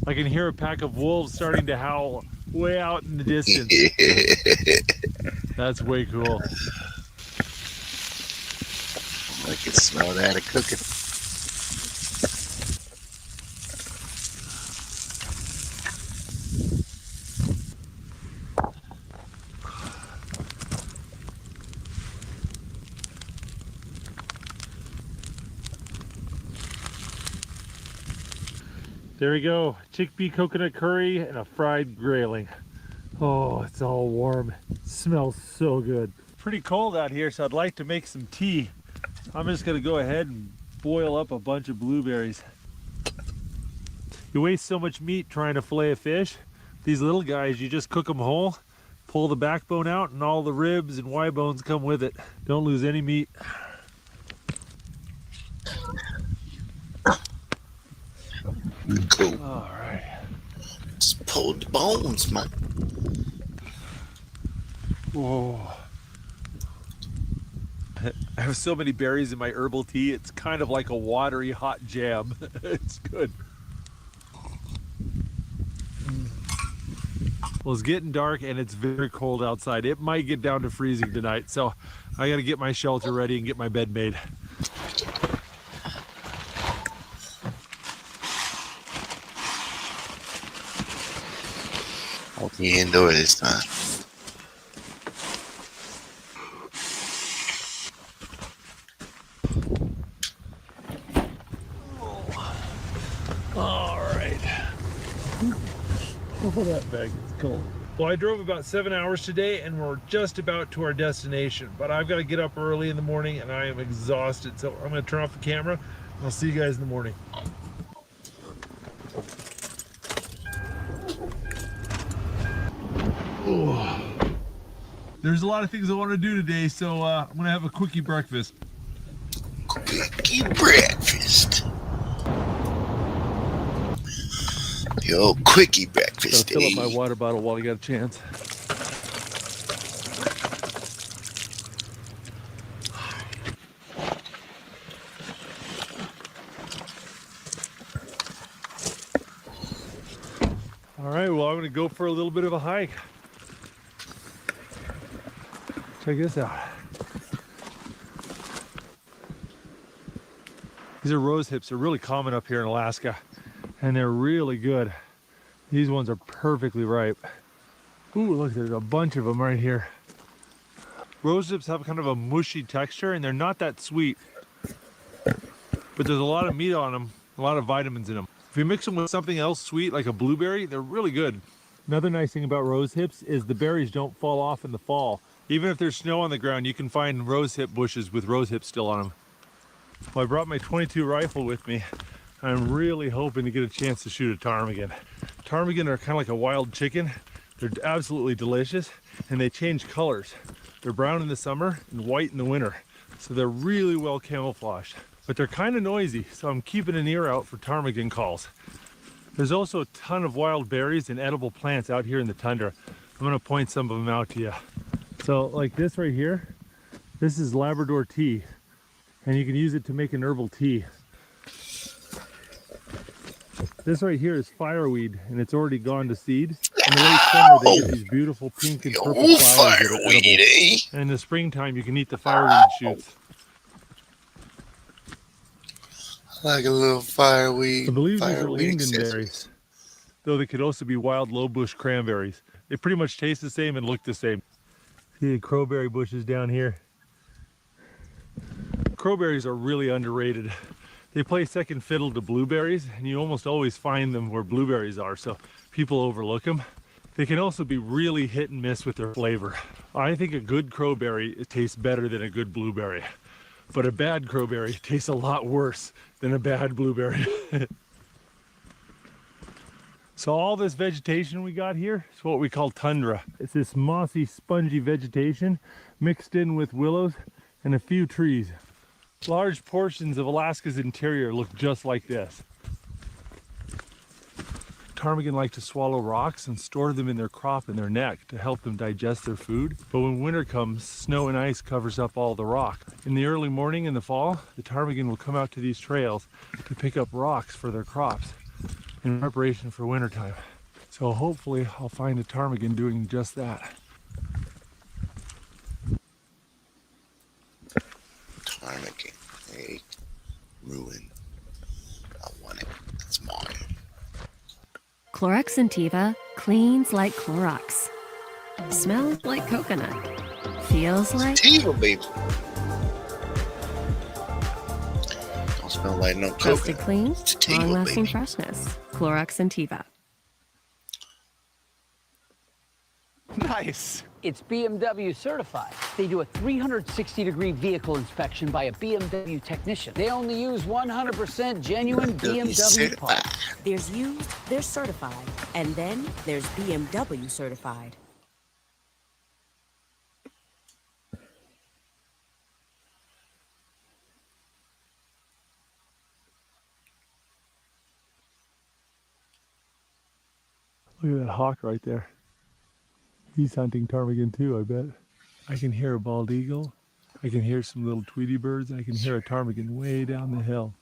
S4: I can hear a pack of wolves starting to howl way out in the distance. That's way cool.
S2: I can smell that cooking.
S4: There we go, chickpea coconut curry and a fried grayling. Oh, it's all warm. It smells so good. Pretty cold out here, so I'd like to make some tea. I'm just gonna go ahead and boil up a bunch of blueberries. You waste so much meat trying to fillet a fish. These little guys, you just cook them whole, pull the backbone out, and all the ribs and Y bones come with it. Don't lose any meat.
S2: Cool.
S4: All right.
S2: Just pull the bones, man.
S4: Whoa. I have so many berries in my herbal tea, it's kind of like a watery hot jam. It's good. Well, it's getting dark and it's very cold outside. It might get down to freezing tonight, so I gotta get my shelter ready and get my bed made.
S2: Hope you endure this time.
S4: All right. Oh, that bag is cold. Well, I drove about 7 hours today and we're just about to our destination, but I've got to get up early in the morning and I am exhausted. So I'm going to turn off the camera. I'll see you guys in the morning. Oh. There's a lot of things I want to do today, so I'm going to have a quickie breakfast.
S2: Quickie breakfast. Yo, quickie
S4: Gotta
S2: breakfast.
S4: fill up my
S2: Eh?
S4: water bottle while I got a chance. All right, well, I'm gonna go for a little bit of a hike. Check this out. These are rose hips. They're really common up here in Alaska, and they're really good. These ones are perfectly ripe. Ooh, look, there's a bunch of them right here. Rose hips have kind of a mushy texture, and they're not that sweet, but there's a lot of meat on them, a lot of vitamins in them. If you mix them with something else sweet, like a blueberry, they're really good. Another nice thing about rose hips is the berries don't fall off in the fall. Even if there's snow on the ground, you can find rose hip bushes with rose hips still on them. Well, I brought my .22 rifle with me. I'm really hoping to get a chance to shoot a ptarmigan. Ptarmigan are kind of like a wild chicken. They're absolutely delicious, and they change colors. They're brown in the summer and white in the winter, so they're really well camouflaged. But they're kind of noisy, so I'm keeping an ear out for ptarmigan calls. There's also a ton of wild berries and edible plants out here in the tundra. I'm gonna point some of them out to you. So like this right here, this is Labrador tea, and you can use it to make an herbal tea. This right here is fireweed, and it's already gone to seed. In the late summer, they get these beautiful pink and purple
S2: Yo,
S4: flowers that are
S2: fireweed,
S4: edible.
S2: eh?
S4: And in the springtime, you can eat the fireweed shoots.
S2: Like a little fireweed.
S4: I believe these are
S2: fireweed
S4: lingonberries, though they could also be wild low bush cranberries. They pretty much taste the same and look the same. See the crowberry bushes down here? Crowberries are really underrated. They play second fiddle to blueberries, and you almost always find them where blueberries are, so people overlook them. They can also be really hit and miss with their flavor. I think a good crowberry tastes better than a good blueberry, but a bad crowberry tastes a lot worse than a bad blueberry. So all this vegetation we got here is what we call tundra. It's this mossy, spongy vegetation mixed in with willows and a few trees. Large portions of Alaska's interior look just like this. Ptarmigan like to swallow rocks and store them in their crop and their neck to help them digest their food. But when winter comes, snow and ice covers up all the rock. In the early morning in the fall, the ptarmigan will come out to these trails to pick up rocks for their crops in preparation for wintertime. So hopefully I'll find a ptarmigan doing just that.
S2: Ptarmigan, hey, ruin. I want it. It's mine.
S3: Clorox Sentiva cleans like Clorox. Smells like coconut. Feels like...
S2: Sativa, baby. Don't smell like no
S3: Trusted
S2: coconut.
S3: clean,
S2: Sativa,
S3: long-lasting
S2: baby.
S3: freshness. Clorox Sentiva.
S11: Nice. It's BMW certified. They do a 360-degree vehicle inspection by a BMW technician. They only use 100% genuine BMW parts.
S12: There's used, there's certified, and then there's BMW certified.
S4: Look at that hawk right there. He's hunting ptarmigan too, I bet. I can hear a bald eagle. I can hear some little Tweety birds. I can hear a ptarmigan way down the hill.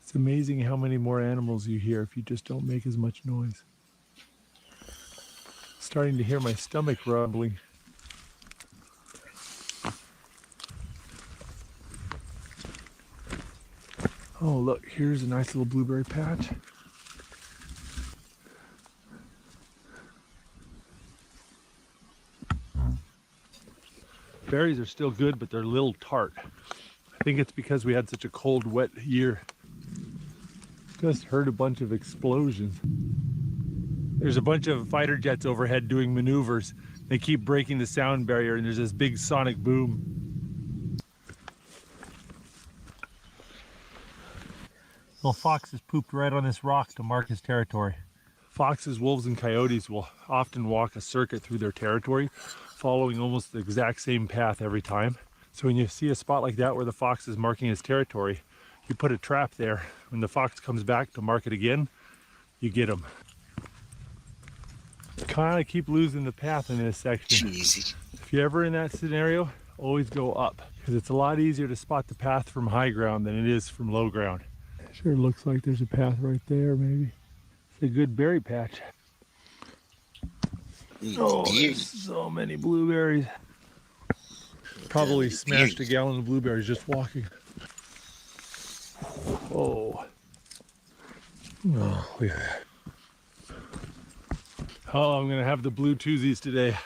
S4: It's amazing how many more animals you hear if you just don't make as much noise. Starting to hear my stomach rumbling. Oh, look, here's a nice little blueberry patch. Berries are still good, but they're a little tart. I think it's because we had such a cold, wet year. Just heard a bunch of explosions. There's a bunch of fighter jets overhead doing maneuvers. They keep breaking the sound barrier, and there's this big sonic boom. Well, fox has pooped right on this rock to mark his territory. Foxes, wolves, and coyotes will often walk a circuit through their territory, following almost the exact same path every time. So when you see a spot like that where the fox is marking his territory, you put a trap there. When the fox comes back to mark it again, you get them. Kind of keep losing the path in this section.
S2: Cheesy.
S4: If you're ever in that scenario, always go up, because it's a lot easier to spot the path from high ground than it is from low ground. Sure looks like there's a path right there, maybe. It's a good berry patch. Oh, there's so many blueberries. Probably smashed a gallon of blueberries just walking. Oh. Oh, look at that. Oh, I'm gonna have the blue twosies today.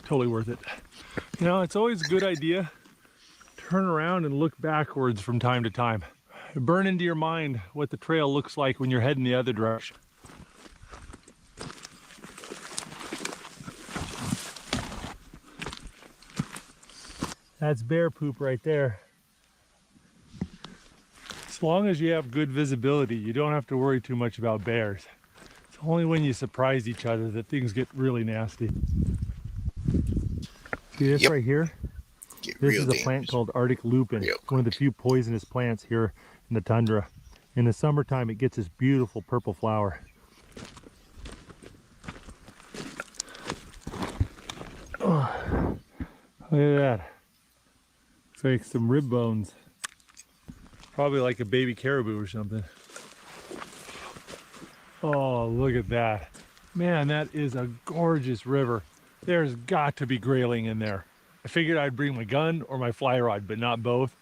S4: Totally worth it. You know, it's always a good idea to turn around and look backwards from time to time. Burn into your mind what the trail looks like when you're heading the other direction. That's bear poop right there. As long as you have good visibility, you don't have to worry too much about bears. It's only when you surprise each other that things get really nasty. See this right here? This is a plant called Arctic lupin. It's one of the few poisonous plants here in the tundra. In the summertime, it gets this beautiful purple flower. Oh, look at that. Looks like some rib bones. Probably like a baby caribou or something. Oh, look at that. Man, that is a gorgeous river. There's got to be grayling in there. I figured I'd bring my gun or my fly rod, but not both.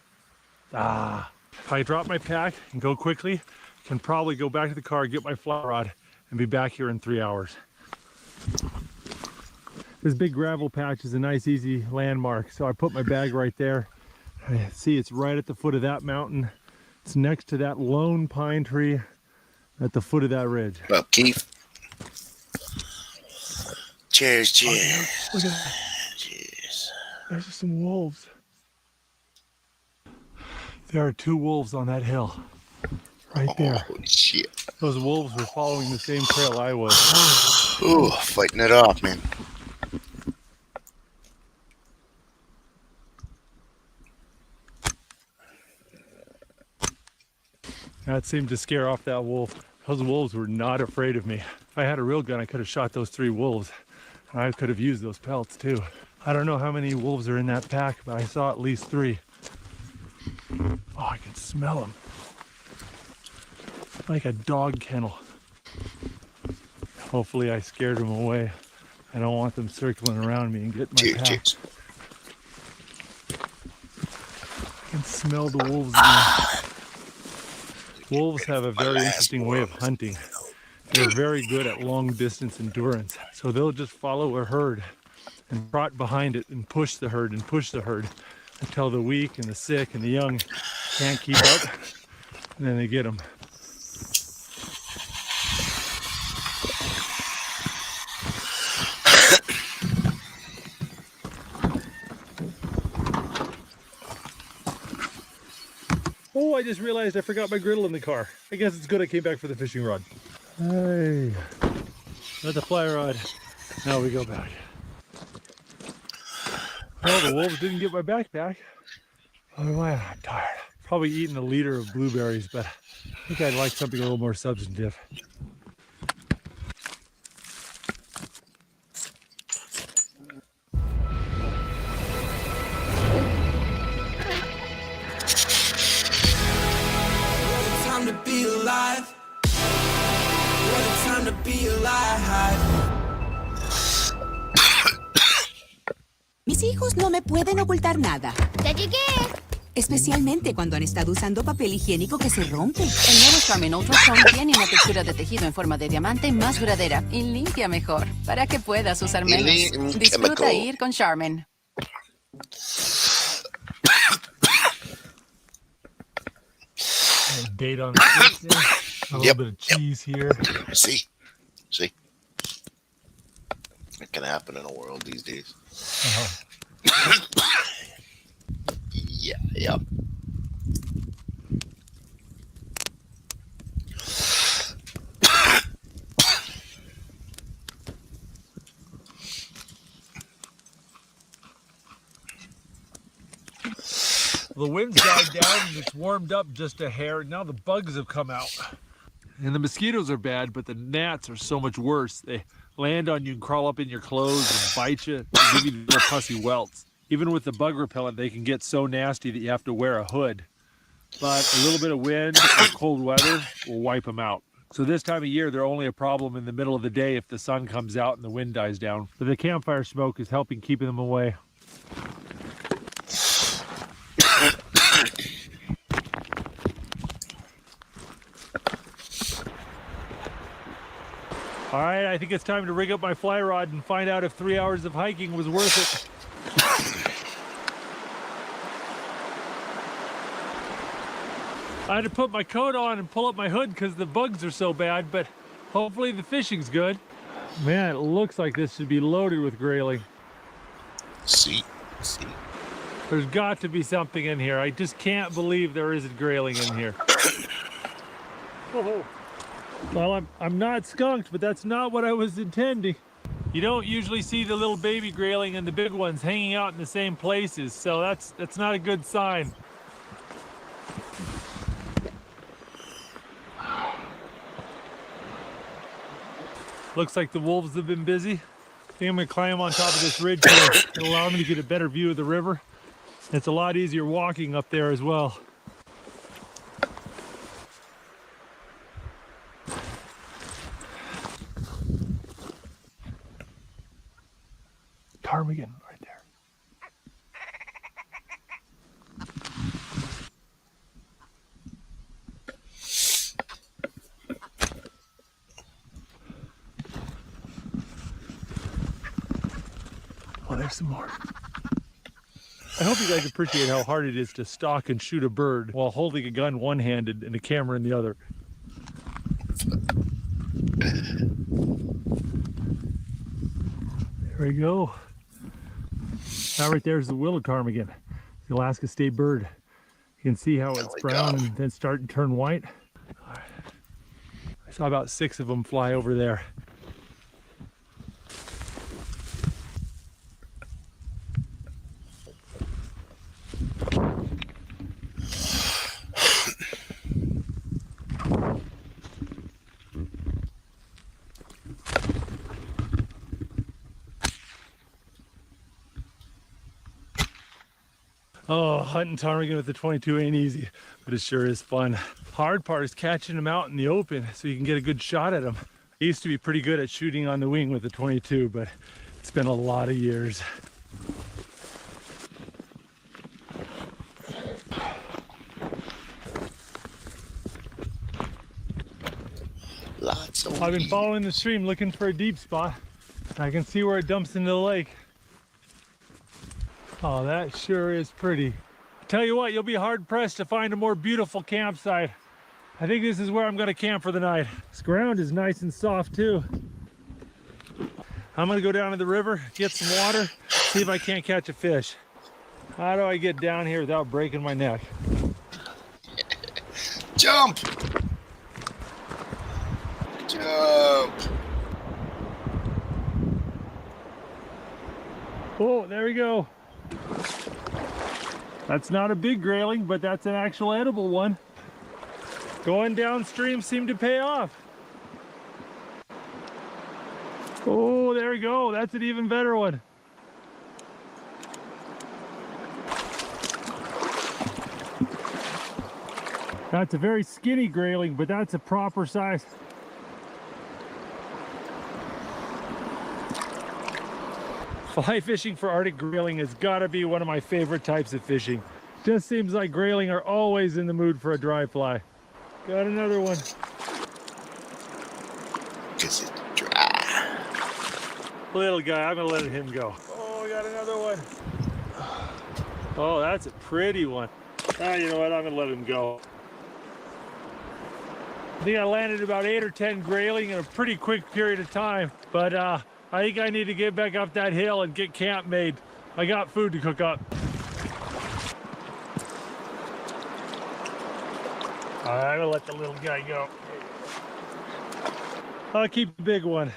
S4: If I drop my pack and go quickly, I can probably go back to the car, get my fly rod, and be back here in 3 hours. This big gravel patch is a nice, easy landmark. So I put my bag right there. I see it's right at the foot of that mountain. It's next to that lone pine tree at the foot of that ridge.
S2: Well, Keith. Cheers, cheers.
S4: Look at that.
S2: Cheers.
S4: There's some wolves. There are 2 wolves on that hill. Right there.
S2: Holy shit.
S4: Those wolves were following the same trail I was.
S2: Ooh, fighting it off, man.
S4: That seemed to scare off that wolf. Those wolves were not afraid of me. If I had a real gun, I could have shot those 3 wolves. I could have used those pelts too. I don't know how many wolves are in that pack, but I saw at least 3. Oh, I can smell them. Like a dog kennel. Hopefully I scared them away. I don't want them circling around me and getting my pack.
S2: Cheers.
S4: I can smell the wolves again. Wolves have a very interesting way of hunting. They're very good at long distance endurance. So they'll just follow a herd and trot behind it and push the herd until the weak and the sick and the young can't keep up, and then they get them. Oh, I just realized I forgot my griddle in the car. I guess it's good I came back for the fishing rod. Hey, got the fly rod. Now we go back. Well, the wolves didn't get my backpack. Oh, I'm tired. Probably eaten a liter of blueberries, but I think I'd like something a little more substantive.
S12: Mis hijos no me pueden ocultar nada.
S5: Ya llegué.
S12: Especialmente cuando han estado usando papel higiénico que se rompe. El nuevo Charmin Ultra Strong tiene una textura de tejido en forma de diamante más duradera y limpia mejor, para que puedas usar menos. Disfruta ir con Charmin.
S4: Date on the stick there. A little bit of cheese here.
S2: See? It can happen in the world these days. Yeah.
S4: The wind's died down and it's warmed up just a hair. Now the bugs have come out. And the mosquitoes are bad, but the gnats are so much worse. They land on you and crawl up in your clothes and bite you and give you little pussy welts. Even with the bug repellent, they can get so nasty that you have to wear a hood. But a little bit of wind or cold weather will wipe them out. So this time of year, they're only a problem in the middle of the day if the sun comes out and the wind dies down. But the campfire smoke is helping keep them away. All right, I think it's time to rig up my fly rod and find out if 3 hours of hiking was worth it. I had to put my coat on and pull up my hood because the bugs are so bad, but hopefully the fishing's good. Man, it looks like this should be loaded with grayling.
S2: See.
S4: There's got to be something in here. I just can't believe there isn't grayling in here. Oh. Well, I'm not skunked, but that's not what I was intending. You don't usually see the little baby grayling and the big ones hanging out in the same places, so that's not a good sign. Looks like the wolves have been busy. I think I'm gonna climb on top of this ridge here. It'll allow me to get a better view of the river. It's a lot easier walking up there as well. Ptarmigan right there. Oh, there's some more. I hope you guys appreciate how hard it is to stalk and shoot a bird while holding a gun one-handed and a camera in the other. There we go. Now right there's the willow ptarmigan, the Alaska state bird. You can see how it's brown and then start to turn white. I saw about 6 of them fly over there. Oh, hunting ptarmigan with the 22 ain't easy, but it sure is fun. Hard part is catching them out in the open so you can get a good shot at them. I used to be pretty good at shooting on the wing with the 22, but it's been a lot of years. I've been following the stream looking for a deep spot. I can see where it dumps into the lake. Oh, that sure is pretty. Tell you what, you'll be hard pressed to find a more beautiful campsite. I think this is where I'm gonna camp for the night. This ground is nice and soft too. I'm gonna go down to the river, get some water, see if I can't catch a fish. How do I get down here without breaking my neck?
S2: Jump! Jump!
S4: Oh, there we go. That's not a big grayling, but that's an actual edible one. Going downstream seemed to pay off. Oh, there we go. That's an even better one. That's a very skinny grayling, but that's a proper size. Fly fishing for Arctic grayling has got to be one of my favorite types of fishing. Just seems like grayling are always in the mood for a dry fly. Got another one.
S2: 'Cause it's dry.
S4: Little guy, I'm gonna let him go. Oh, we got another one. Oh, that's a pretty one. Ah, you know what? I'm gonna let him go. I think I landed about 8 or 10 grayling in a pretty quick period of time, but I think I need to get back up that hill and get camp made. I got food to cook up. All right, I'm gonna let the little guy go. I'll keep the big one.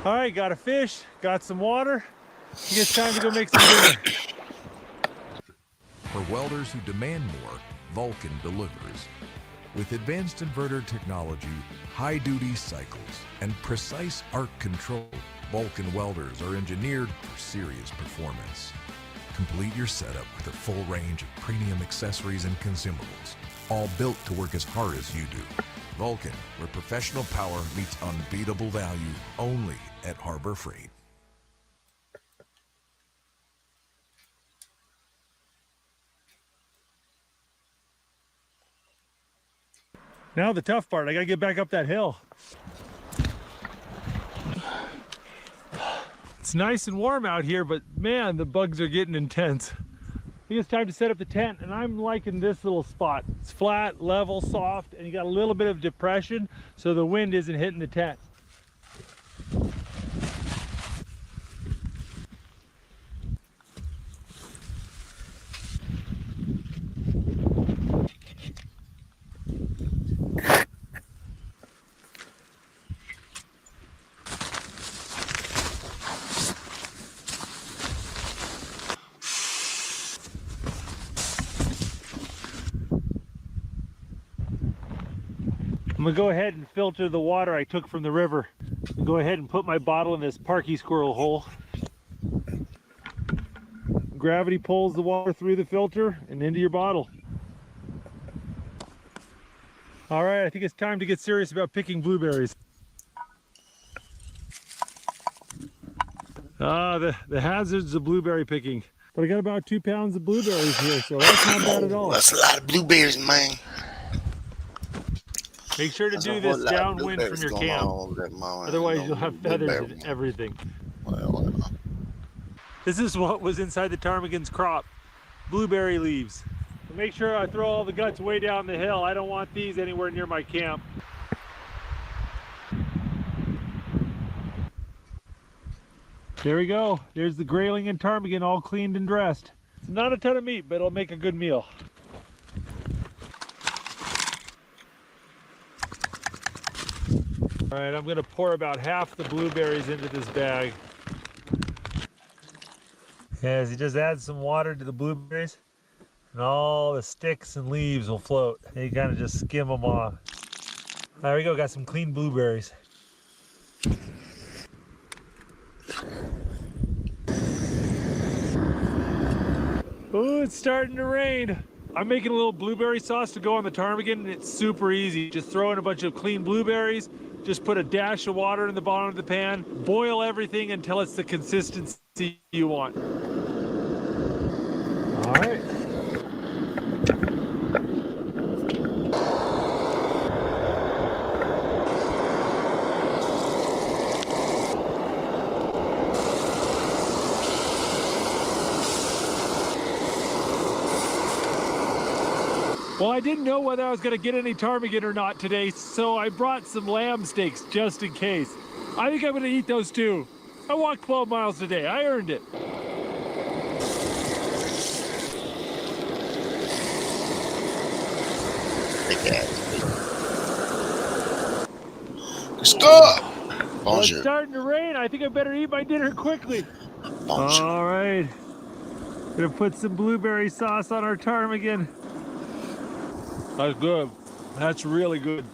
S4: All right, got a fish, got some water. I think it's time to go make some dinner.
S13: For welders who demand more, Vulcan delivers. With advanced inverter technology, high-duty cycles, and precise arc control, Vulcan welders are engineered for serious performance. Complete your setup with a full range of premium accessories and consumables, all built to work as hard as you do. Vulcan, where professional power meets unbeatable value, only at Harbor Freight.
S4: Now the tough part, I gotta get back up that hill. It's nice and warm out here, but man, the bugs are getting intense. I think it's time to set up the tent, and I'm liking this little spot. It's flat, level, soft, and you got a little bit of depression, so the wind isn't hitting the tent. I'm gonna go ahead and filter the water I took from the river. Go ahead and put my bottle in this Parky Squirrel hole. Gravity pulls the water through the filter and into your bottle. All right, I think it's time to get serious about picking blueberries. The hazards of blueberry picking. But I got about 2 pounds of blueberries here, so that's not bad at all.
S2: That's a lot of blueberries, man.
S4: Make sure to do this downwind from your camp. Otherwise you'll have feathers and everything.
S2: Well.
S4: This is what was inside the ptarmigan's crop. Blueberry leaves. So make sure I throw all the guts way down the hill. I don't want these anywhere near my camp. There we go. There's the grayling and ptarmigan all cleaned and dressed. It's not a ton of meat, but it'll make a good meal. All right, I'm gonna pour about half the blueberries into this bag. As you just add some water to the blueberries, and all the sticks and leaves will float. And you kind of just skim them off. There we go, got some clean blueberries. Oh, it's starting to rain. I'm making a little blueberry sauce to go on the ptarmigan, and it's super easy. Just throw in a bunch of clean blueberries, just put a dash of water in the bottom of the pan, boil everything until it's the consistency you want. All right. Well, I didn't know whether I was going to get any ptarmigan or not today, so I brought some lamb steaks just in case. I think I'm going to eat those too. I walked 12 miles today. I earned it.
S2: Stop!
S4: Well, it's starting to rain. I think I better eat my dinner quickly. All right. Gonna put some blueberry sauce on our ptarmigan. That's good. That's really good.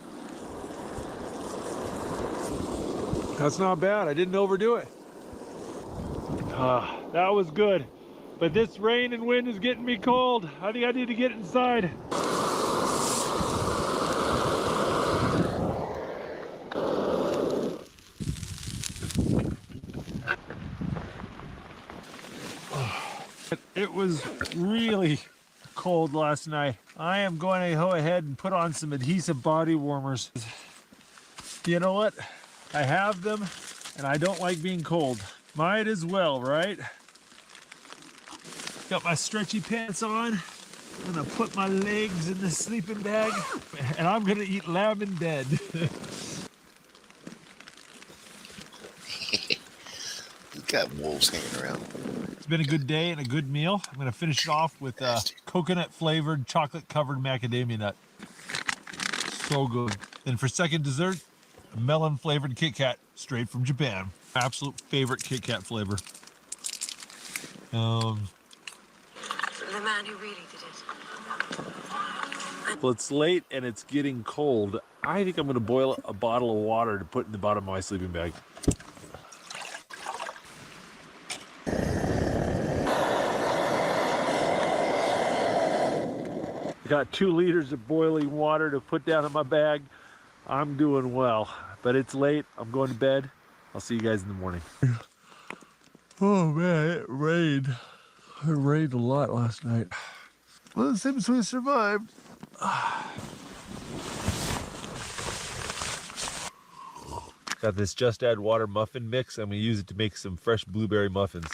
S4: That's not bad. I didn't overdo it. That was good. But this rain and wind is getting me cold. I think I need to get inside. It was really cold last night. I am going to go ahead and put on some adhesive body warmers. You know what? I have them and I don't like being cold. Might as well, right? Got my stretchy pants on. I'm gonna put my legs in the sleeping bag and I'm gonna eat lamb in bed.
S2: You got wolves hanging around.
S4: It's been a good day and a good meal. I'm gonna finish it off with coconut flavored, chocolate covered macadamia nut. So good. And for second dessert, a melon flavored Kit Kat straight from Japan. Absolute favorite Kit Kat flavor.
S14: The man who really did it.
S4: Well, it's late and it's getting cold. I think I'm going to boil a bottle of water to put in the bottom of my sleeping bag. I got 2 liters of boiling water to put down in my bag. I'm doing well, but it's late. I'm going to bed. I'll see you guys in the morning. Oh man, it rained. It rained a lot last night. Well, it seems we survived. Got this Just Add Water muffin mix. I'm gonna use it to make some fresh blueberry muffins.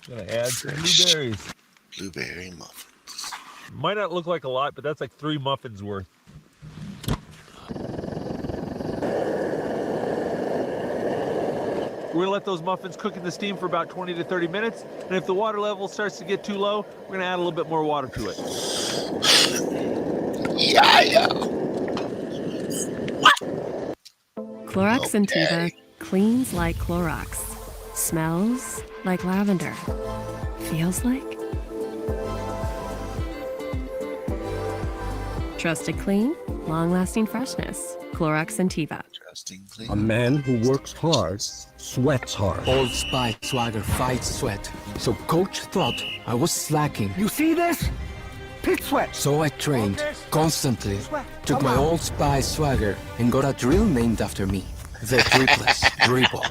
S4: Gonna add some blueberries.
S2: Blueberry muffins.
S4: Might not look like a lot, but that's like 3 muffins worth. We're gonna let those muffins cook in the steam for about 20 to 30 minutes. And if the water level starts to get too low, we're gonna add a little bit more water to it.
S2: Yeah.
S3: Clorox Sentiva cleans like Clorox. Smells like lavender. Feels like trusted clean, long-lasting freshness. Clorox Sentiva.
S14: A man who works hard sweats hard.
S15: Old Spice Swagger fights sweat. So coach thought I was slacking.
S14: You see this? Pit sweat.
S15: So I trained constantly. Took my Old Spice Swagger and got a drill named after me. The Triplets Dribble.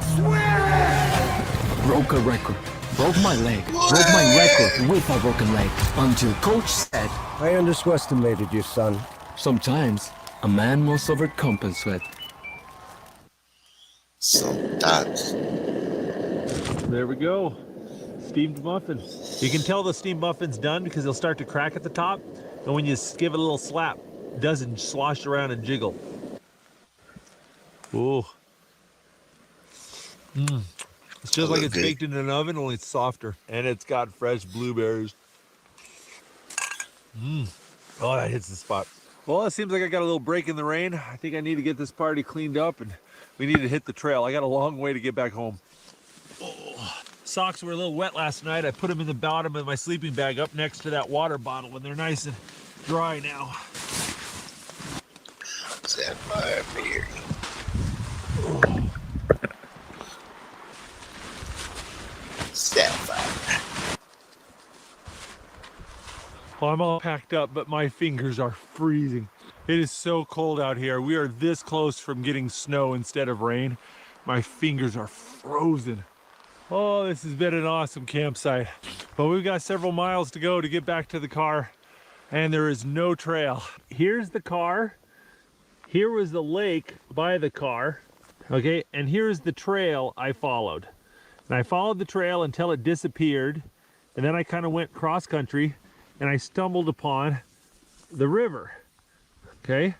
S15: Broke a record. Broke my leg. Broke my record with a broken leg. Until coach said,
S14: I underestimated you, son.
S15: Sometimes a man must overcome sweat.
S2: Sometimes.
S4: There we go. Steamed muffin. You can tell the steamed muffin's done because they'll start to crack at the top. And when you give it a little slap, it doesn't slosh around and jiggle. Ooh. It's just like it's baked in an oven, only it's softer. And it's got fresh blueberries. Oh, that hits the spot. Well, it seems like I got a little break in the rain. I think I need to get this party cleaned up and we need to hit the trail. I got a long way to get back home. Oh. Socks were a little wet last night. I put them in the bottom of my sleeping bag up next to that water bottle and they're nice and dry now.
S2: Sapphire beer. Sapphire.
S4: Well, I'm all packed up, but my fingers are freezing. It is so cold out here. We are this close from getting snow instead of rain. My fingers are frozen. Oh, this has been an awesome campsite. But we've got several miles to go to get back to the car, and there is no trail. Here's the car. Here was the lake by the car. Okay, and here's the trail I followed. And I followed the trail until it disappeared, and then I kind of went cross country, and I stumbled upon the river. Okay,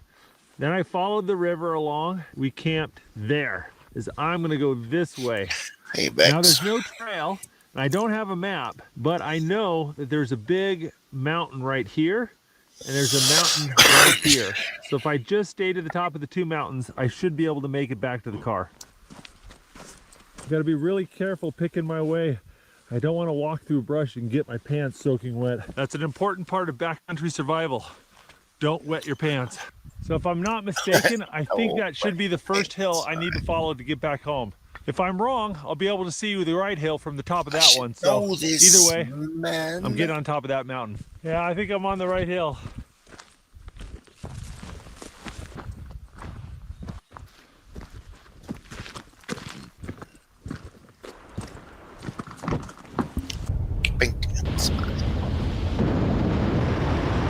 S4: then I followed the river along. We camped there. I'm gonna go this way.
S2: Hey, Bex.
S4: Now there's no trail, and I don't have a map, but I know that there's a big mountain right here, and there's a mountain right here. So if I just stay to the top of the 2 mountains, I should be able to make it back to the car. I've got to be really careful picking my way. I don't want to walk through brush and get my pants soaking wet. That's an important part of backcountry survival. Don't wet your pants. So if I'm not mistaken, I think that should be the first hill I need to follow to get back home. If I'm wrong, I'll be able to see the right hill from the top of that one. So either way, I'm getting on top of that mountain. Yeah, I think I'm on the right hill.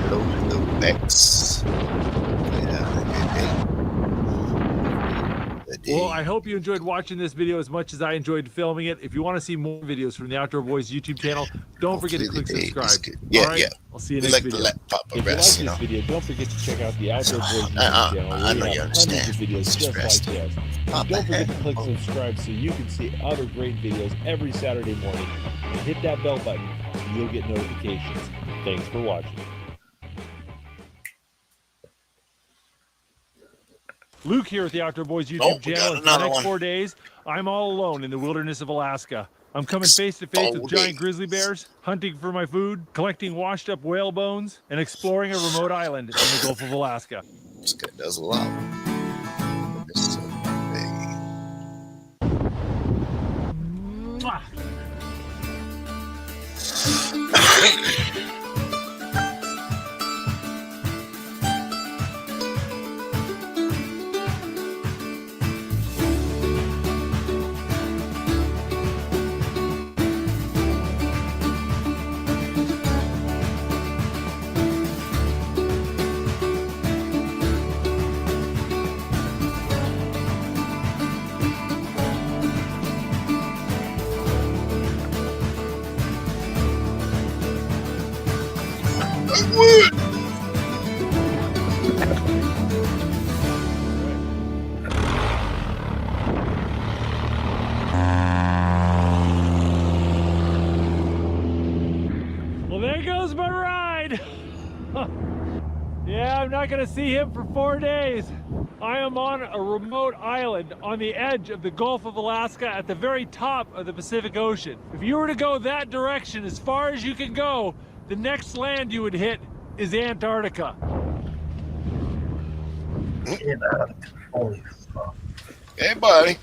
S2: Hello, Bex.
S4: Well, I hope you enjoyed watching this video as much as I enjoyed filming it. If you want to see more videos from the Outdoor Boys YouTube channel, don't forget to click subscribe.
S2: Yeah,
S4: all right?
S2: yeah.
S4: I'll see you next video.
S2: If you like
S4: this video, don't forget to check out the Outdoor Boys YouTube channel.
S2: I know you understand.
S4: Hundreds of videos just like this. And don't forget to click subscribe so you can see other great videos every Saturday morning. And hit that bell button and you'll get notifications. Thanks for watching. Luke here with the Outdoor Boys YouTube channel. For the next 4 days, I'm all alone in the wilderness of Alaska. I'm coming face to face with
S2: Exploding.
S4: giant grizzly bears, hunting for my food, collecting washed up whale bones, and exploring a remote island in the Gulf of Alaska.
S2: This guy does a lot. This is so big.
S4: Mwah. Well, there goes my ride. Yeah, I'm not gonna see him for 4 days. I am on a remote island on the edge of the Gulf of Alaska at the very top of the Pacific Ocean. If you were to go that direction as far as you can go, the next land you would hit is Antarctica.
S2: Hey, buddy.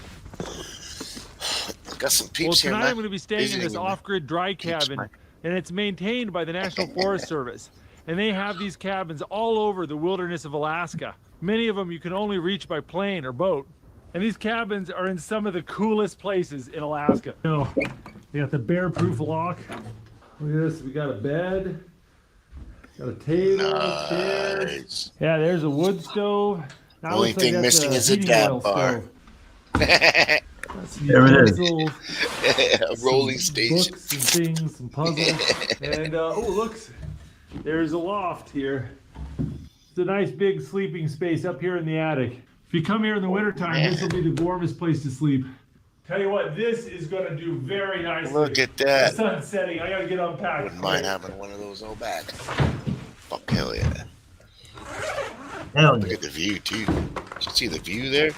S2: Got some peeps
S4: Well,
S2: here.
S4: tonight
S2: man.
S4: I'm going to be staying in
S2: Visiting
S4: this
S2: you, man.
S4: off-grid dry cabin, and it's maintained by the National Forest Service. And they have these cabins all over the wilderness of Alaska. Many of them you can only reach by plane or boat. And these cabins are in some of the coolest places in Alaska. You know, they got the bear-proof lock. Look at this, we got a bed, got a table, chairs.
S2: Nice.
S4: Yeah, there's a wood stove. That
S2: Only
S4: looks
S2: thing
S4: that's
S2: missing is a
S4: heating
S2: dab
S4: oil
S2: bar.
S4: stove. That's some
S1: There it is.
S4: utensils,
S2: A rolling
S4: some
S2: station.
S4: books and things, some puzzles. And oh, look, there's a loft here. It's a nice big sleeping space up here in the attic. If you come here in the wintertime, this will be the warmest place to sleep. Tell you what, this is gonna do very nicely.
S2: Look at
S4: The
S2: that.
S4: sun's setting. I gotta get unpacked.
S2: Wouldn't mind having one of those out back. Fuck, hell yeah.
S1: Hell
S2: Look
S1: yeah.
S2: at the view, too. Did you see the view there?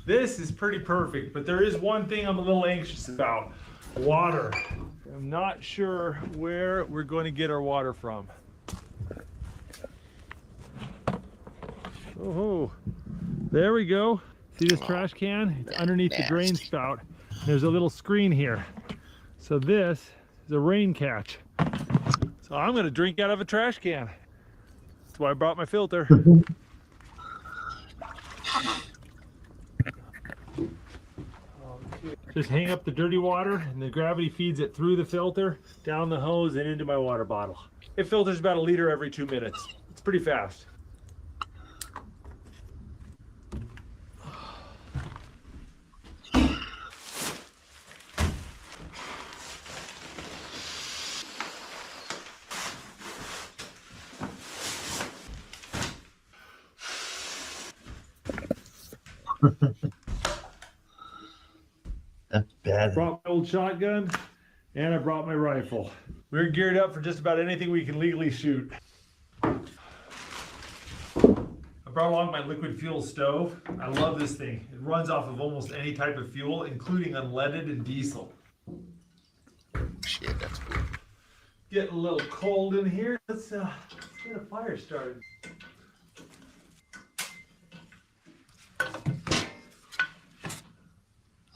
S4: This is pretty perfect, but there is one thing I'm a little anxious about. Water. I'm not sure where we're going to get our water from. Oh, there we go. See this trash can? It's underneath the drain
S2: Nasty.
S4: spout. There's a little screen here. So this is a rain catch. So I'm going to drink out of a trash can. That's why I brought my filter. Just hang up the dirty water and the gravity feeds it through the filter, down the hose and into my water bottle. It filters about 1 liter every 2 minutes. It's pretty fast.
S1: That's bad.
S4: Brought my old shotgun and I brought my rifle. We're geared up for just about anything we can legally shoot. I brought along my liquid fuel stove. I love this thing. It runs off of almost any type of fuel, including unleaded and diesel.
S2: Shit, that's cool.
S4: Getting a little cold in here. Let's get a fire started.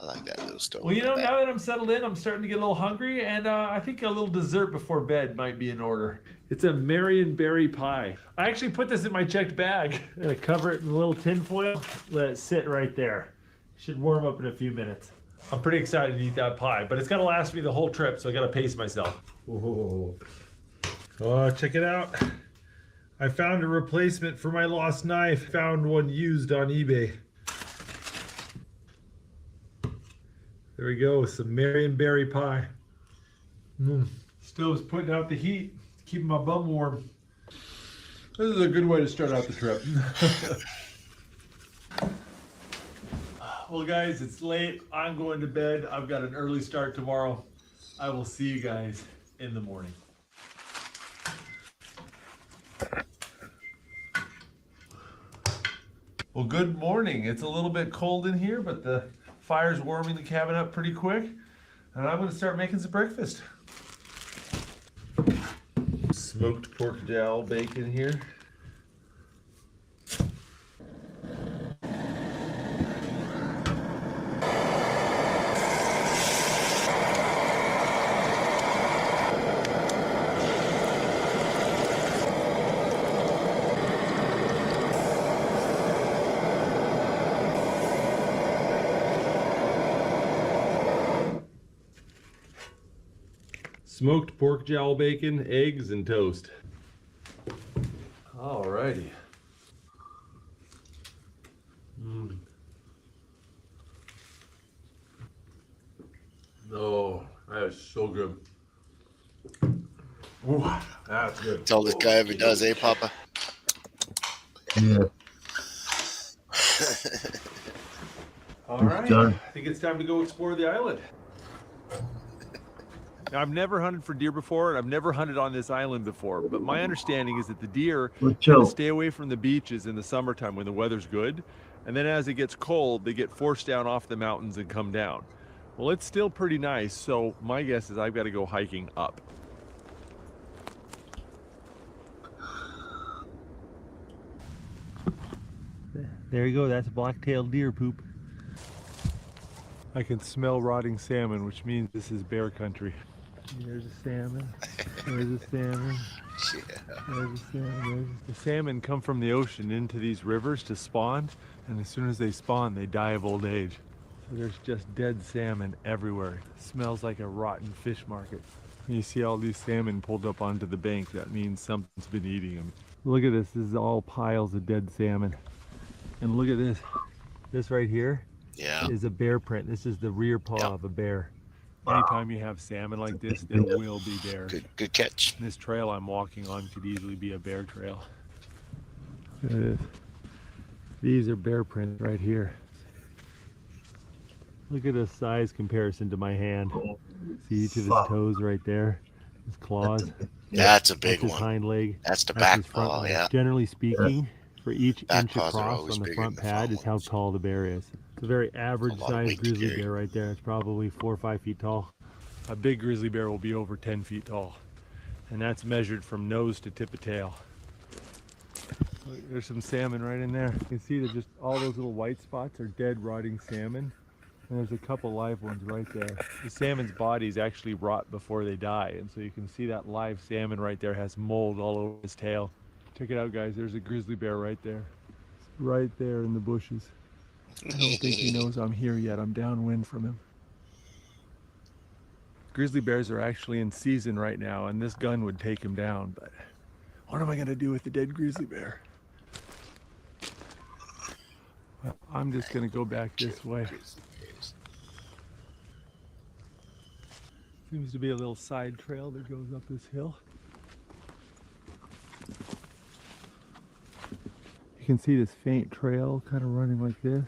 S2: I like that little stove.
S4: Well, you know, now that I'm settled in, I'm starting to get a little hungry, and I think a little dessert before bed might be in order. It's a Marionberry pie. I actually put this in my checked bag. I'm gonna cover it in a little tin foil, let it sit right there. Should warm up in a few minutes. I'm pretty excited to eat that pie, but it's gonna last me the whole trip, so I gotta pace myself. Oh, check it out. I found a replacement for my lost knife. Found one used on eBay. There we go, some Marionberry pie. Stove's putting out the heat, keeping my bum warm. This is a good way to start out the trip. Well, guys, it's late. I'm going to bed. I've got an early start tomorrow. I will see you guys in the morning. Well, good morning. It's a little bit cold in here, but the Fire's warming the cabin up pretty quick, and I'm gonna start making some breakfast. Smoked pork jowl bacon here. Smoked pork jowl bacon, eggs, and toast. Alrighty. Oh, that is so good. Ooh, that's good.
S2: That's all this guy ever does, eh, Papa?
S1: Yeah.
S4: All right, I think it's time to go explore the island. Now, I've never hunted for deer before, and I've never hunted on this island before, but my understanding is that the deer tend to stay away from the beaches in the summertime when the weather's good, and then as it gets cold, they get forced down off the mountains and come down. Well, it's still pretty nice, so my guess is I've got to go hiking up. There you go, that's black-tailed deer poop. I can smell rotting salmon, which means this is bear country. There's a salmon. There's a salmon. There's a salmon. The salmon come from the ocean into these rivers to spawn, and as soon as they spawn, they die of old age. So there's just dead salmon everywhere. It smells like a rotten fish market. When you see all these salmon pulled up onto the bank, that means something's been eating them. Look at this. This is all piles of dead salmon. And look at this. This right here is a bear print. This is the rear paw of a bear. Anytime you have salmon like this, there will be bears.
S2: Good catch.
S4: This trail I'm walking on could easily be a bear trail. Look at this. These are bear prints right here. Look at the size comparison to my hand. See each of his toes right there? His claws.
S2: That's a big
S4: his
S2: one.
S4: hind leg.
S2: That's the
S4: his
S2: back
S4: front
S2: paw,
S4: leg.
S2: yeah.
S4: Generally speaking, for each
S2: Back
S4: inch
S2: paws are
S4: across
S2: always
S4: on the
S2: bigger
S4: front
S2: than the
S4: pad
S2: front
S4: is how tall the bear is. It's a very average
S2: lot of
S4: sized
S2: weight to
S4: grizzly
S2: carry.
S4: bear right there. It's probably 4 or 5 feet tall. A big grizzly bear will be over 10 feet tall. And that's measured from nose to tip of tail. Look, there's some salmon right in there. You can see that just all those little white spots are dead rotting salmon. And there's a couple live ones right there. The salmon's bodies actually rot before they die. And so you can see that live salmon right there has mold all over his tail. Check it out, guys. There's a grizzly bear right there. It's right there in the bushes. I don't think he knows I'm here yet. I'm downwind from him. Grizzly bears are actually in season right now, and this gun would take him down, but what am I going to do with the dead grizzly bear? Well, I'm just going to go back this way. Seems to be a little side trail that goes up this hill. You can see this faint trail kind of running like this.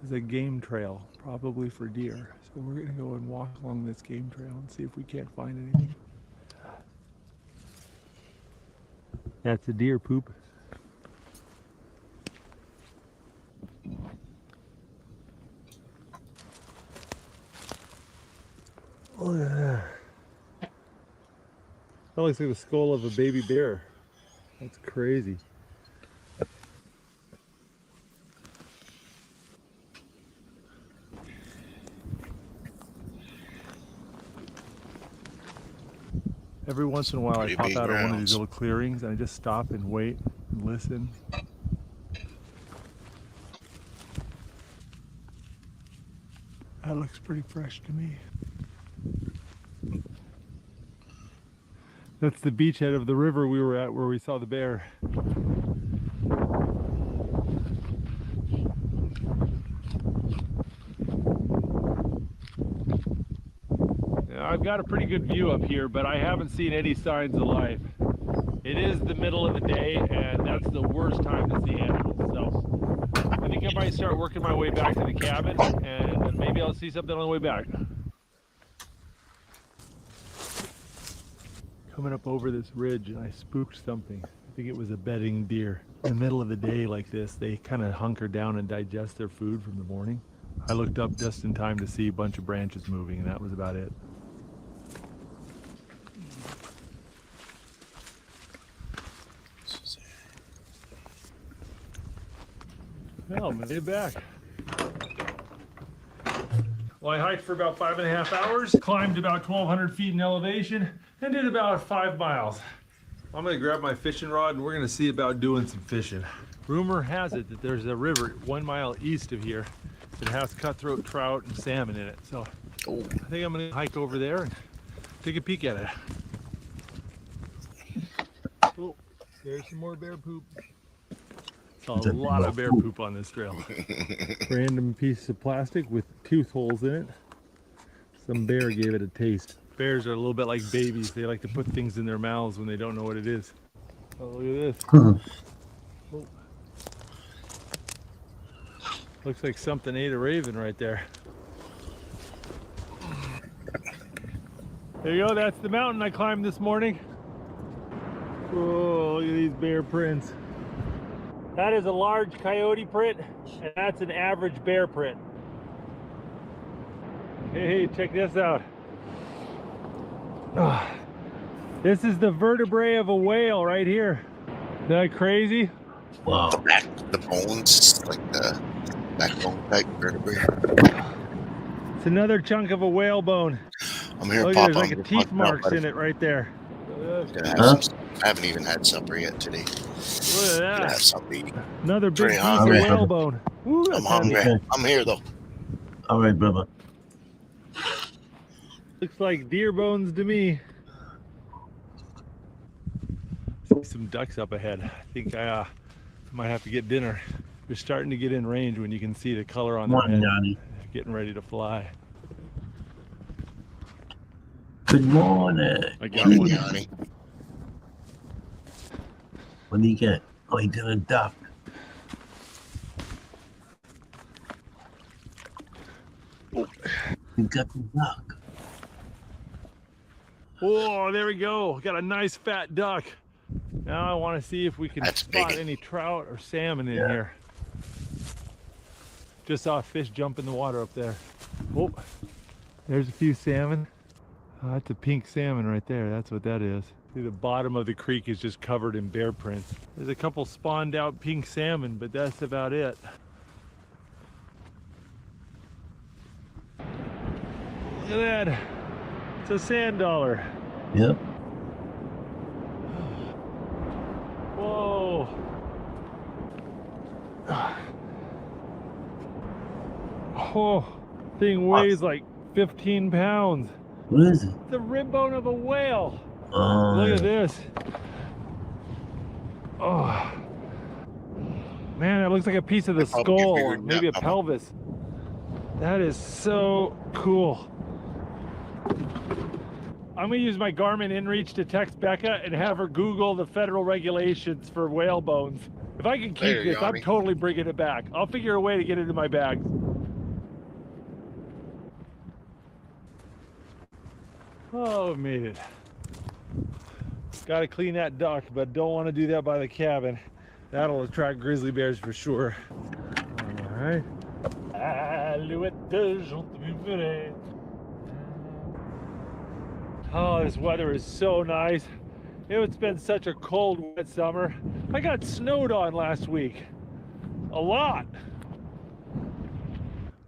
S4: It's a game trail, probably for deer. So we're gonna go and walk along this game trail and see if we can't find anything. That's a deer poop. Look at that. That looks like the skull of a baby bear. That's crazy. Every once in a while I pop out of one of these little clearings and I just stop and wait and listen. That looks pretty fresh to me. That's the beachhead of the river we were at where we saw the bear. I've got a pretty good view up here, but I haven't seen any signs of life. It is the middle of the day, and that's the worst time to see animals. So I think I might start working my way back to the cabin, and maybe I'll see something on the way back. Coming up over this ridge, and I spooked something. I think it was a bedding deer. In the middle of the day like this, they kind of hunker down and digest their food from the morning. I looked up just in time to see a bunch of branches moving, and that was about it. Well, made it back. Well, I hiked for about 5.5 hours, climbed about 1,200 feet in elevation, and did about 5 miles. I'm gonna grab my fishing rod and we're gonna see about doing some fishing. Rumor has it that there's a river 1 mile east of here that has cutthroat trout and salmon in it. So I think I'm gonna hike over there and take a peek at it. Oh, there's some more bear poop. A lot of bear poop on this trail. Random piece of plastic with tooth holes in it. Some bear gave it a taste. Bears are a little bit like babies. They like to put things in their mouths when they don't know what it is. Oh, look at this. Oh. Looks like something ate a raven right there. There you go, that's the mountain I climbed this morning. Oh, look at these bear prints. That is a large coyote print, and that's an average bear print. Hey, check this out. Oh, this is the vertebrae of a whale right here. Isn't that crazy?
S1: Wow.
S2: The bones, like the backbone type vertebrae.
S4: It's another chunk of a whale bone.
S2: I'm here,
S4: look,
S2: Papa.
S4: there's like a teeth marks in it right there.
S2: I haven't even had supper yet today.
S4: Look at that.
S2: Have something to eat.
S4: Another big piece of whale bone. Ooh,
S2: I'm hungry. I'm here though.
S1: All right, brother.
S4: Looks like deer bones to me. See some ducks up ahead. I think I might have to get dinner. They're starting to get in range when you can see the color on their head.
S1: Johnny.
S4: Getting ready to fly.
S1: Good morning.
S4: I got one.
S2: Johnny.
S1: What do you get? Oh, he did a duck.
S4: Oh.
S1: He got the duck.
S4: Oh, there we go. Got a nice fat duck. Now I want to see if we can spot any trout or salmon in here. Just saw a fish jump in the water up there. Oh, there's a few salmon. Oh, that's a pink salmon right there. That's what that is. See, the bottom of the creek is just covered in bear prints. There's a couple spawned out pink salmon, but that's about it. Look at that. It's a sand dollar.
S1: Yep.
S4: Whoa. Oh, thing weighs like 15 pounds.
S1: What is it?
S4: The rib bone of a whale.
S1: Oh,
S4: look at this. Oh. Man, that looks like a piece of the skull, or maybe a pelvis. That is so cool. I'm gonna use my Garmin InReach to text Becca and have her Google the federal regulations for whale bones. If I can keep this, I'm totally bringing it back. I'll figure a way to get it into my bag. Oh, made it. Got to clean that duck, but don't want to do that by the cabin. That'll attract grizzly bears for sure. All right. Oh, this weather is so nice. It's been such a cold, wet summer. I got snowed on last week. A lot.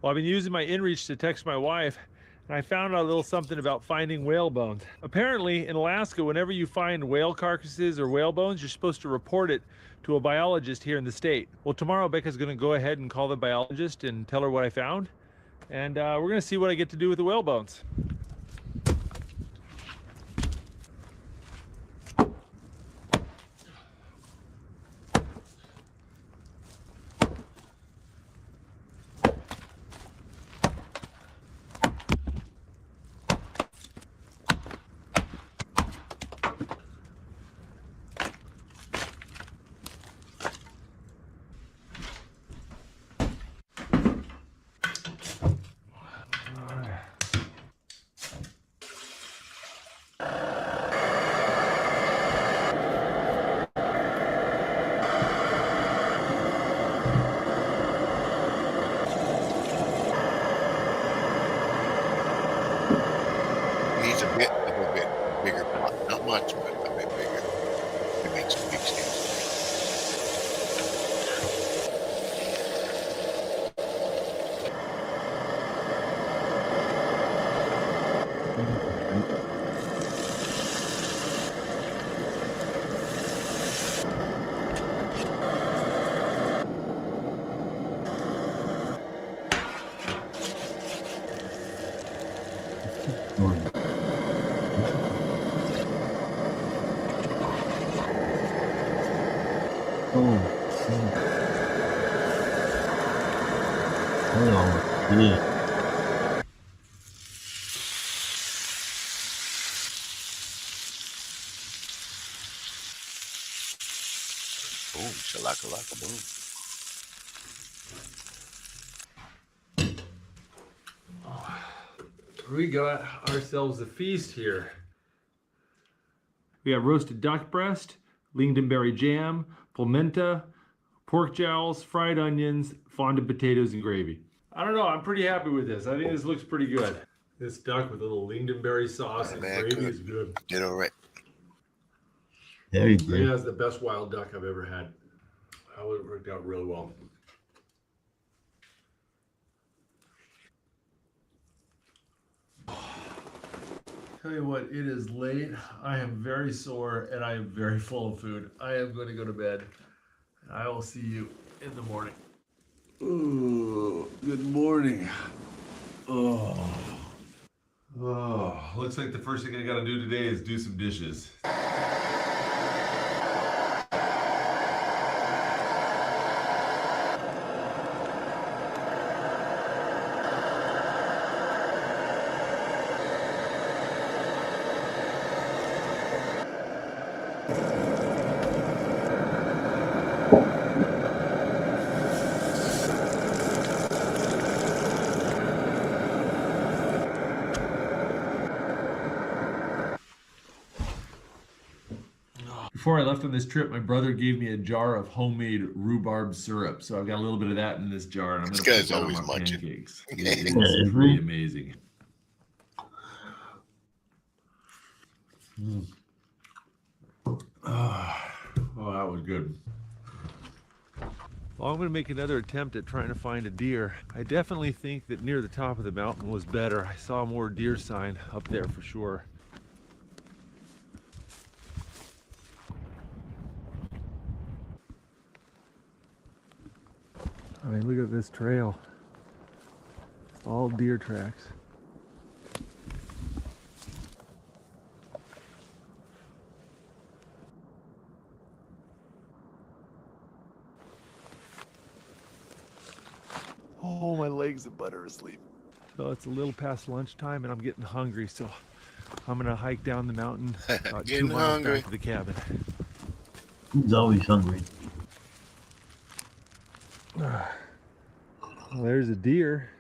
S4: Well, I've been using my InReach to text my wife, and I found out a little something about finding whale bones. Apparently, in Alaska, whenever you find whale carcasses or whale bones, you're supposed to report it to a biologist here in the state. Well, tomorrow, Becca's gonna go ahead and call the biologist and tell her what I found. And we're gonna see what I get to do with the whale bones.
S1: Oh, yeah.
S2: Boom, shalaka-laka, boom.
S4: We got ourselves a feast here. We got roasted duck breast, lingonberry jam, polenta, pork jowls, fried onions, fondant potatoes, and gravy. I don't know, I'm pretty happy with this. I think this looks pretty good. This duck with a little lingonberry sauce and gravy is good.
S2: Did all right.
S1: Very good.
S4: Yeah, that's the best wild duck I've ever had. That worked out really well. Tell you what, it is late. I am very sore and I am very full of food. I am going to go to bed. I will see you in the morning. Ooh, good morning. Oh, looks like the first thing I got to do today is do some dishes. Before I left on this trip, my brother gave me a jar of homemade rhubarb syrup. So I've got a little bit of that in this jar, and I'm going to put that on my pancakes. It's pretty amazing. Oh, that was good. Well, I'm going to make another attempt at trying to find a deer. I definitely think that near the top of the mountain was better. I saw more deer sign up there for sure. I mean, look at this trail. All deer tracks. Oh, my legs and butt are asleep. So it's a little past lunchtime and I'm getting hungry, so I'm gonna hike down the mountain about 2 miles back to the cabin.
S1: He's always hungry.
S4: Well, there's a deer.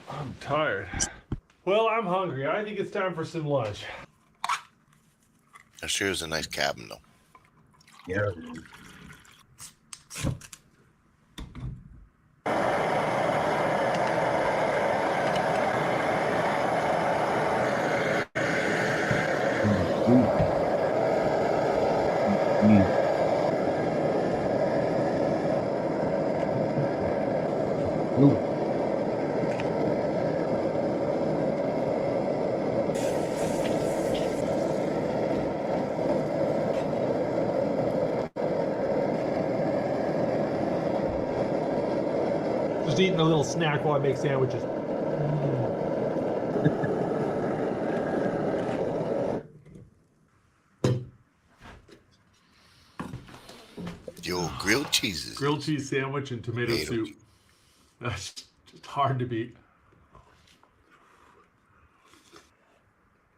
S4: I'm tired. Well, I'm hungry. I think it's time for some lunch.
S2: That sure is a nice cabin, though.
S1: Yeah.
S4: Just eating a little snack while I make sandwiches.
S2: Yo, grilled cheeses.
S4: Grilled cheese sandwich and tomato soup. That's just hard to beat.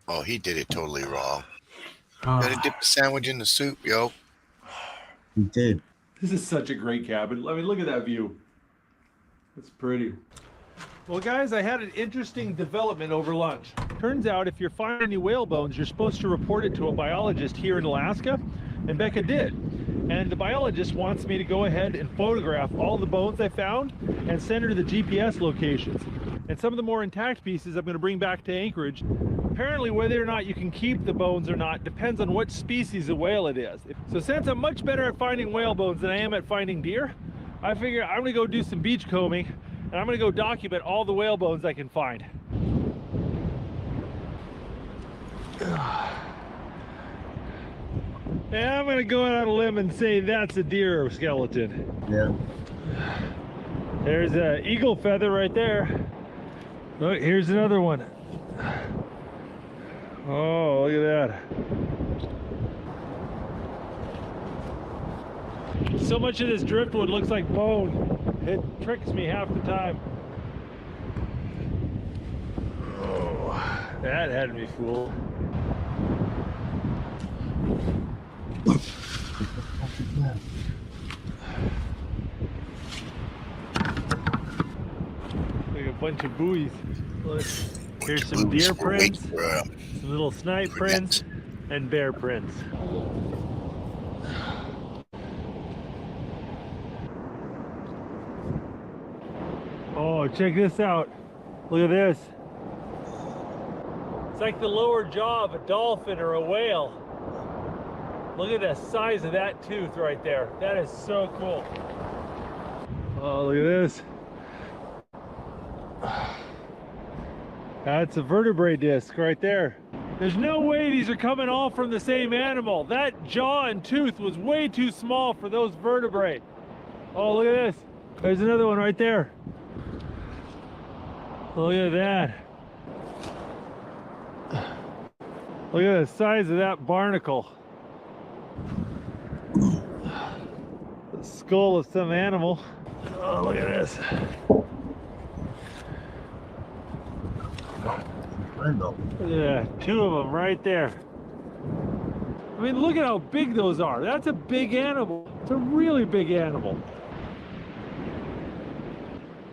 S2: Oh, he did it totally wrong. Gotta dip the sandwich in the soup, yo.
S1: He did.
S4: This is such a great cabin. I mean, look at that view. It's pretty. Well, guys, I had an interesting development over lunch. Turns out if you're finding any whale bones, you're supposed to report it to a biologist here in Alaska, and Becca did. And the biologist wants me to go ahead and photograph all the bones I found and send her to the GPS locations. And some of the more intact pieces I'm going to bring back to Anchorage. Apparently, whether or not you can keep the bones or not depends on what species of whale it is. So since I'm much better at finding whale bones than I am at finding deer, I figure I'm going to go do some beach combing and I'm going to go document all the whale bones I can find. And I'm going to go out on a limb and say that's a deer skeleton.
S1: Yeah.
S4: There's an eagle feather right there. Look, here's another one. Oh, look at that. So much of this driftwood looks like bone. It tricks me half the time. Oh, that had me fooled. Like a bunch of buoys. Look, here's some deer prints, some little snipe prints, and bear prints. Oh, check this out. Look at this. It's like the lower jaw of a dolphin or a whale. Look at the size of that tooth right there. That is so cool. Oh, look at this. That's a vertebrae disc right there. There's no way these are coming all from the same animal. That jaw and tooth was way too small for those vertebrae. Oh, look at this. There's another one right there. Look at that. Look at the size of that barnacle. The skull of some animal. Oh, look at this. Yeah, two of them right there. I mean, look at how big those are. That's a big animal. It's a really big animal.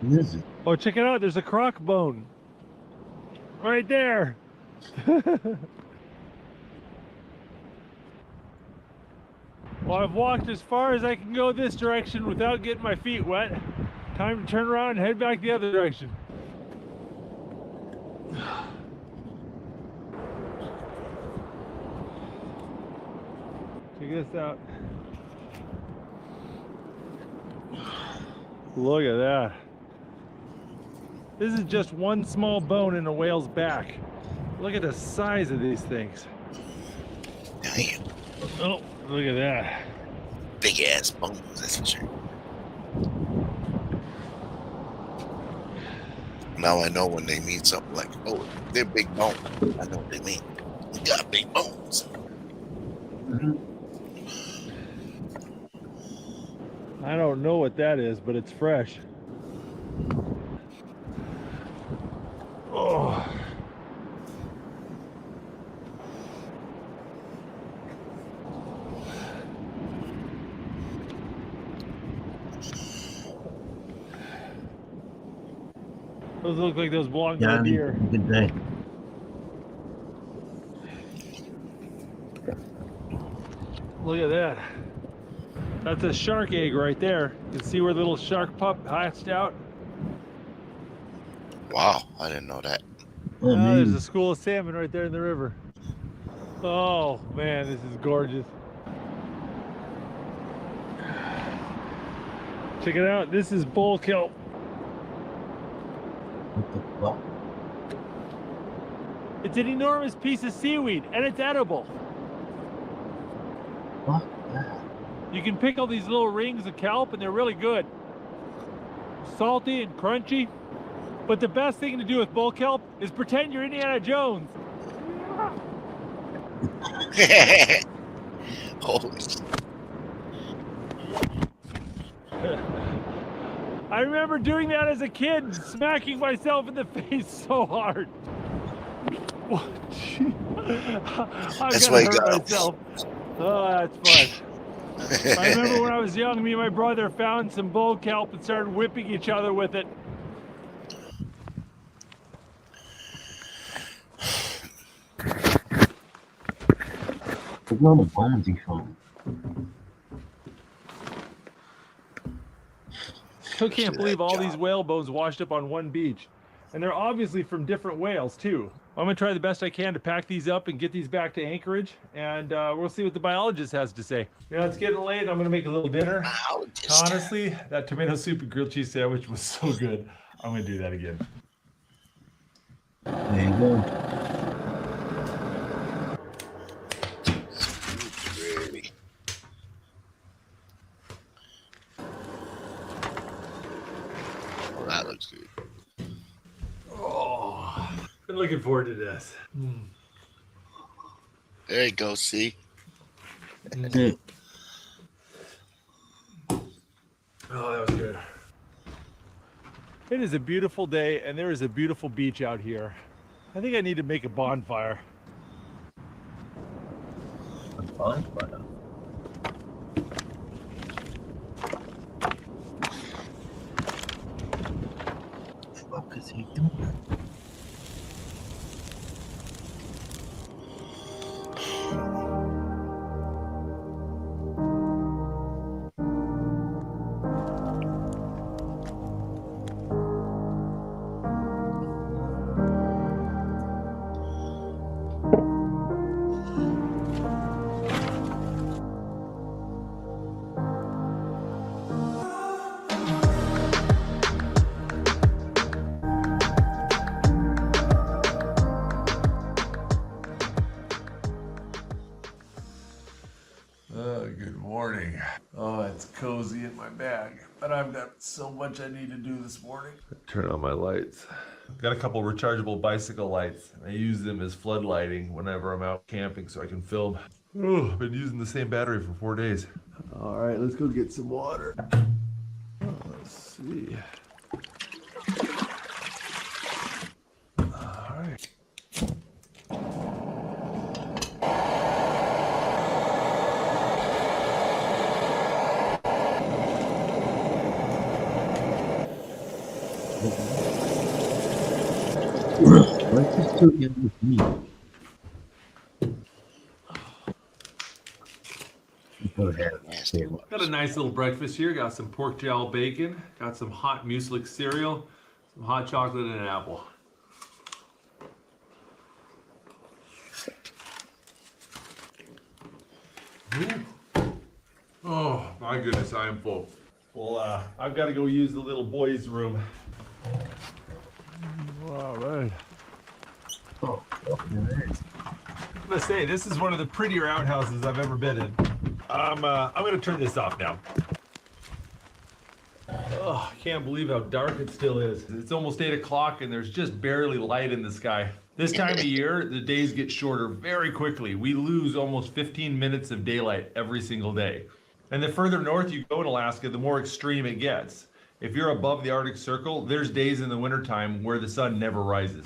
S1: What is it?
S4: Oh, check it out. There's a croc bone. Right there. Well, I've walked as far as I can go this direction without getting my feet wet. Time to turn around and head back the other direction. Check this out. Look at that. This is just one small bone in a whale's back. Look at the size of these things.
S2: Damn.
S4: Oh, look at that.
S2: Big ass bones, that's for sure. Now I know when they mean something like, oh, they're big bones. I know what they mean. You got big bones.
S4: I don't know what that is, but it's fresh. Oh. Those look like those belong to a deer.
S1: Good day.
S4: Look at that. That's a shark egg right there. You can see where the little shark pup hatched out.
S2: Wow, I didn't know that.
S4: Oh, there's a school of salmon right there in the river. Oh man, this is gorgeous. Check it out. This is bull kelp.
S1: What?
S4: It's an enormous piece of seaweed, and it's edible.
S1: What?
S4: You can pick all these little rings of kelp, and they're really good. Salty and crunchy. But the best thing to do with bull kelp is pretend you're Indiana Jones.
S2: Holy shit.
S4: I remember doing that as a kid, smacking myself in the face so hard.
S2: That's why you got
S4: myself. Oh, that's fun. I remember when I was young, me and my brother found some bull kelp and started whipping each other with it.
S1: Where's all the bones he found?
S4: Still can't believe all these whale bones washed up on one beach. And they're obviously from different whales too. I'm gonna try the best I can to pack these up and get these back to Anchorage, and we'll see what the biologist has to say. You know, it's getting late. I'm gonna make a little dinner. Honestly, that tomato soup and grilled cheese sandwich was so good. I'm gonna do that again.
S1: There you go.
S2: Really? Well, that looks good.
S4: Oh, been looking forward to this.
S2: There you go. See.
S1: Okay.
S4: Oh, that was good. It is a beautiful day, and there is a beautiful beach out here. I think I need to make a bonfire.
S1: A bonfire? What the fuck is he doing?
S16: Good morning. Oh, it's cozy in my bag, but I've got so much I need to do this morning. Turn on my lights. I've got a couple rechargeable bicycle lights. I use them as flood lighting whenever I'm out camping so I can film. Oh, I've been using the same battery for 4 days. All right, let's go get some water. Let's see. All right.
S1: What's this still in with me? Go ahead.
S16: Got a nice little breakfast here. Got some pork jowl bacon. Got some hot muesli cereal. Some hot chocolate and an apple. Ooh. Oh my goodness, I am full.
S4: Well, I've got to go use the little boys' room. All right.
S1: Oh,
S4: I'm gonna say this is one of the prettier outhouses I've ever been in. I'm gonna turn this off now. Oh, I can't believe how dark it still is. It's almost 8 o'clock and there's just barely light in the sky. This time of year, the days get shorter very quickly. We lose almost 15 minutes of daylight every single day. And the further north you go in Alaska, the more extreme it gets. If you're above the Arctic Circle, there's days in the wintertime where the sun never rises.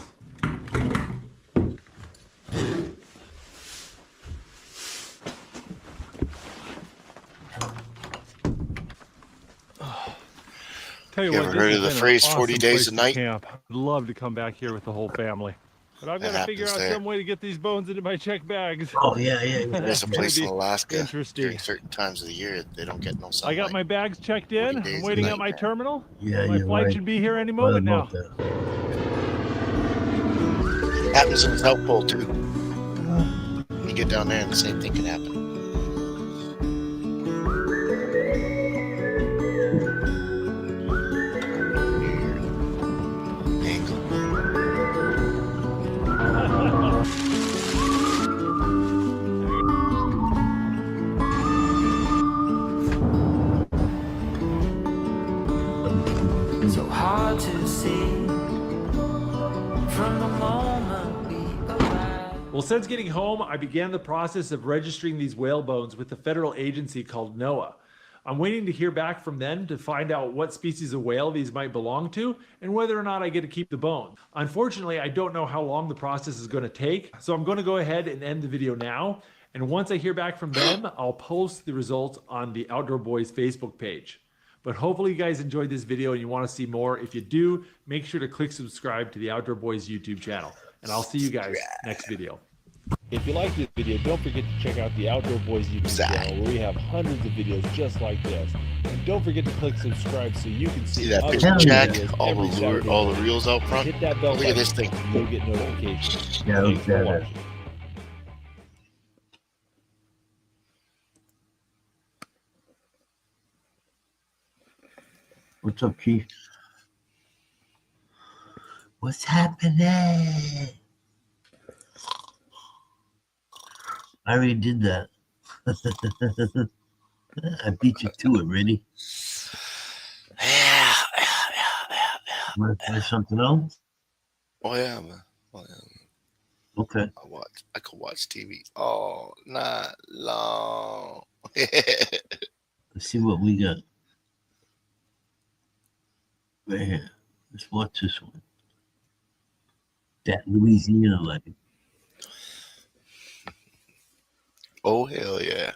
S4: Tell you,
S2: You
S4: what,
S2: ever heard of the phrase 40 days a night?
S4: Camp. I'd love to come back here with the whole family. But I've got to figure out some way to get these bones into my check bags.
S1: Oh, yeah.
S2: There's a place in Alaska
S4: interesting.
S2: during certain times of the year they don't get no sunlight.
S4: I got my bags checked in. I'm waiting at my terminal.
S1: Yeah,
S4: my flight should be here any moment now.
S2: Happens in the South Pole too. When you get down there and the same thing can happen.
S17: So hard to see from the moment we arrived.
S4: Well, since getting home, I began the process of registering these whale bones with the federal agency called NOAA. I'm waiting to hear back from them to find out what species of whale these might belong to and whether or not I get to keep the bone. Unfortunately, I don't know how long the process is going to take, so I'm going to go ahead and end the video now. And once I hear back from them, I'll post the results on the Outdoor Boys Facebook page. But hopefully you guys enjoyed this video and you want to see more. If you do, make sure to click subscribe to the Outdoor Boys YouTube channel. And I'll see you guys next video. If you like this video, don't forget to check out the Outdoor Boys YouTube channel where we have hundreds of videos just like this. And don't forget to click subscribe so you can see
S2: that
S4: other
S2: picture, Jack?
S4: videos
S2: All the reels out front.
S4: Hit that bell
S2: Look at this
S4: button
S2: thing.
S4: and you'll get notifications.
S1: Yeah,
S4: Thanks for
S1: look at it.
S4: watching.
S1: What's up, Keith? What's happening? I already did that. I beat you to it, ready? Want to play something else?
S2: Oh yeah, man. Oh, yeah.
S1: Okay.
S2: I could watch TV all night long.
S1: Let's see what we got. Right here. Let's watch this one. That Louisiana life.
S2: Oh hell yeah.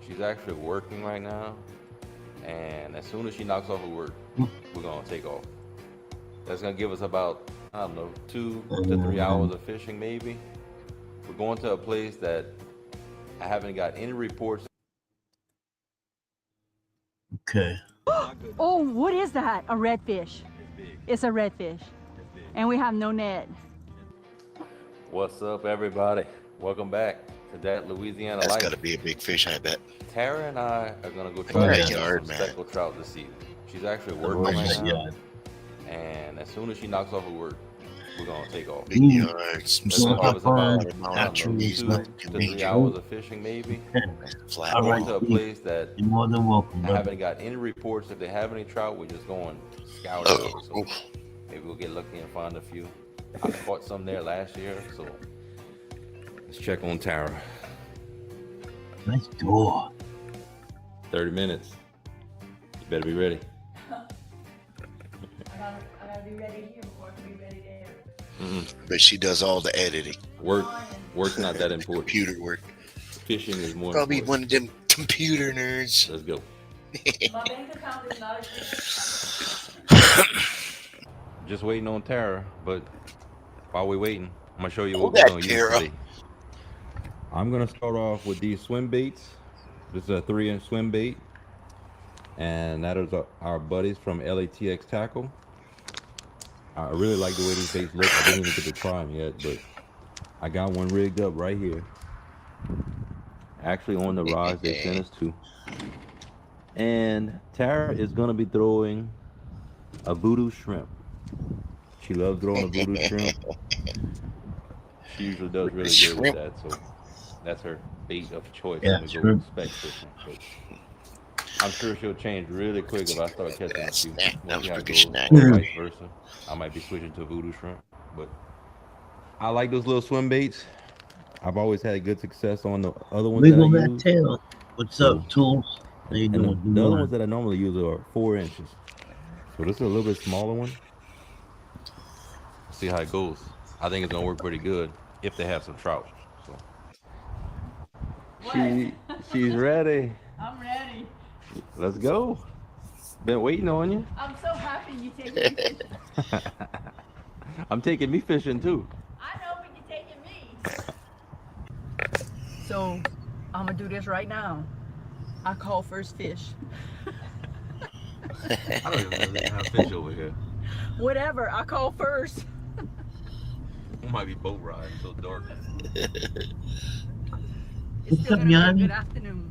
S18: She's actually working right now, and as soon as she knocks off of work, we're gonna take off. That's gonna give us about, I don't know, 2 to 3 hours of fishing maybe. We're going to a place that I haven't got any reports.
S1: Okay.
S19: Oh, what is that? A redfish. It's a redfish. And we have no net.
S18: What's up, everybody? Welcome back to That Louisiana
S2: That's
S18: Life.
S2: gotta be a big fish, I bet.
S18: Tara and I are gonna go try to get
S2: Backyard,
S18: some
S2: man.
S18: speckled trout this evening. She's actually working right now, and as soon as she knocks off of work, we're gonna take off.
S2: Big yard, some
S18: That's gonna give us about,
S2: natural
S18: 2 to 3 hours of fishing maybe.
S2: Flat
S18: We're going to a place that
S1: You're more than welcome,
S18: I
S1: brother.
S18: haven't got any reports if they have any trout. We're just going scouting. So maybe we'll get lucky and find a few. I caught some there last year, so let's check on Tara.
S1: Nice door.
S18: 30 minutes. You better be ready.
S19: I gotta be ready here before I can be ready there.
S2: But she does all the editing.
S18: Work's not that important.
S2: Computer work.
S18: Fishing is more
S2: Probably
S18: important.
S2: one of them computer nerds.
S18: Let's go.
S19: My bank account is not
S18: Just waiting on Tara, but while we're waiting, I'm gonna show you
S2: Who
S18: what we're
S2: that
S18: gonna use
S2: Tara?
S18: today. I'm gonna start off with these swim baits. This is a 3-inch swim bait, and that is our buddies from LATX Tackle. I really like the way these baits look. I didn't even get to try them yet, but I got one rigged up right here. Actually on the rods they sent us to. And Tara is gonna be throwing a voodoo shrimp. She loves throwing a voodoo shrimp. She usually does really good with that, so that's her bait of choice
S1: Yeah,
S18: when we go
S1: shrimp.
S18: spec fishing. But I'm sure she'll change really quick if I start catching a few. We'll see how it goes, or vice versa. I might be switching to voodoo shrimp, but I like those little swim baits. I've always had good success on the other ones
S1: Wiggle
S18: that I
S1: that
S18: use.
S1: tail. What's up, Tools? How you
S18: And
S1: doing?
S18: the
S1: Good
S18: other
S1: morning.
S18: ones that I normally use are 4 inches. So this is a little bit smaller one. See how it goes. I think it's gonna work pretty good if they have some trout. So she's ready.
S19: I'm ready.
S18: Let's go. Been waiting on you.
S19: I'm so happy you take me fishing.
S18: I'm taking me fishing too.
S19: I know, but you're taking me. So, I'm gonna do this right now. I call first fish.
S18: I don't even know how to fish over here.
S19: Whatever, I call first.
S18: It might be boat riding so dark.
S19: It's still gonna be a good afternoon.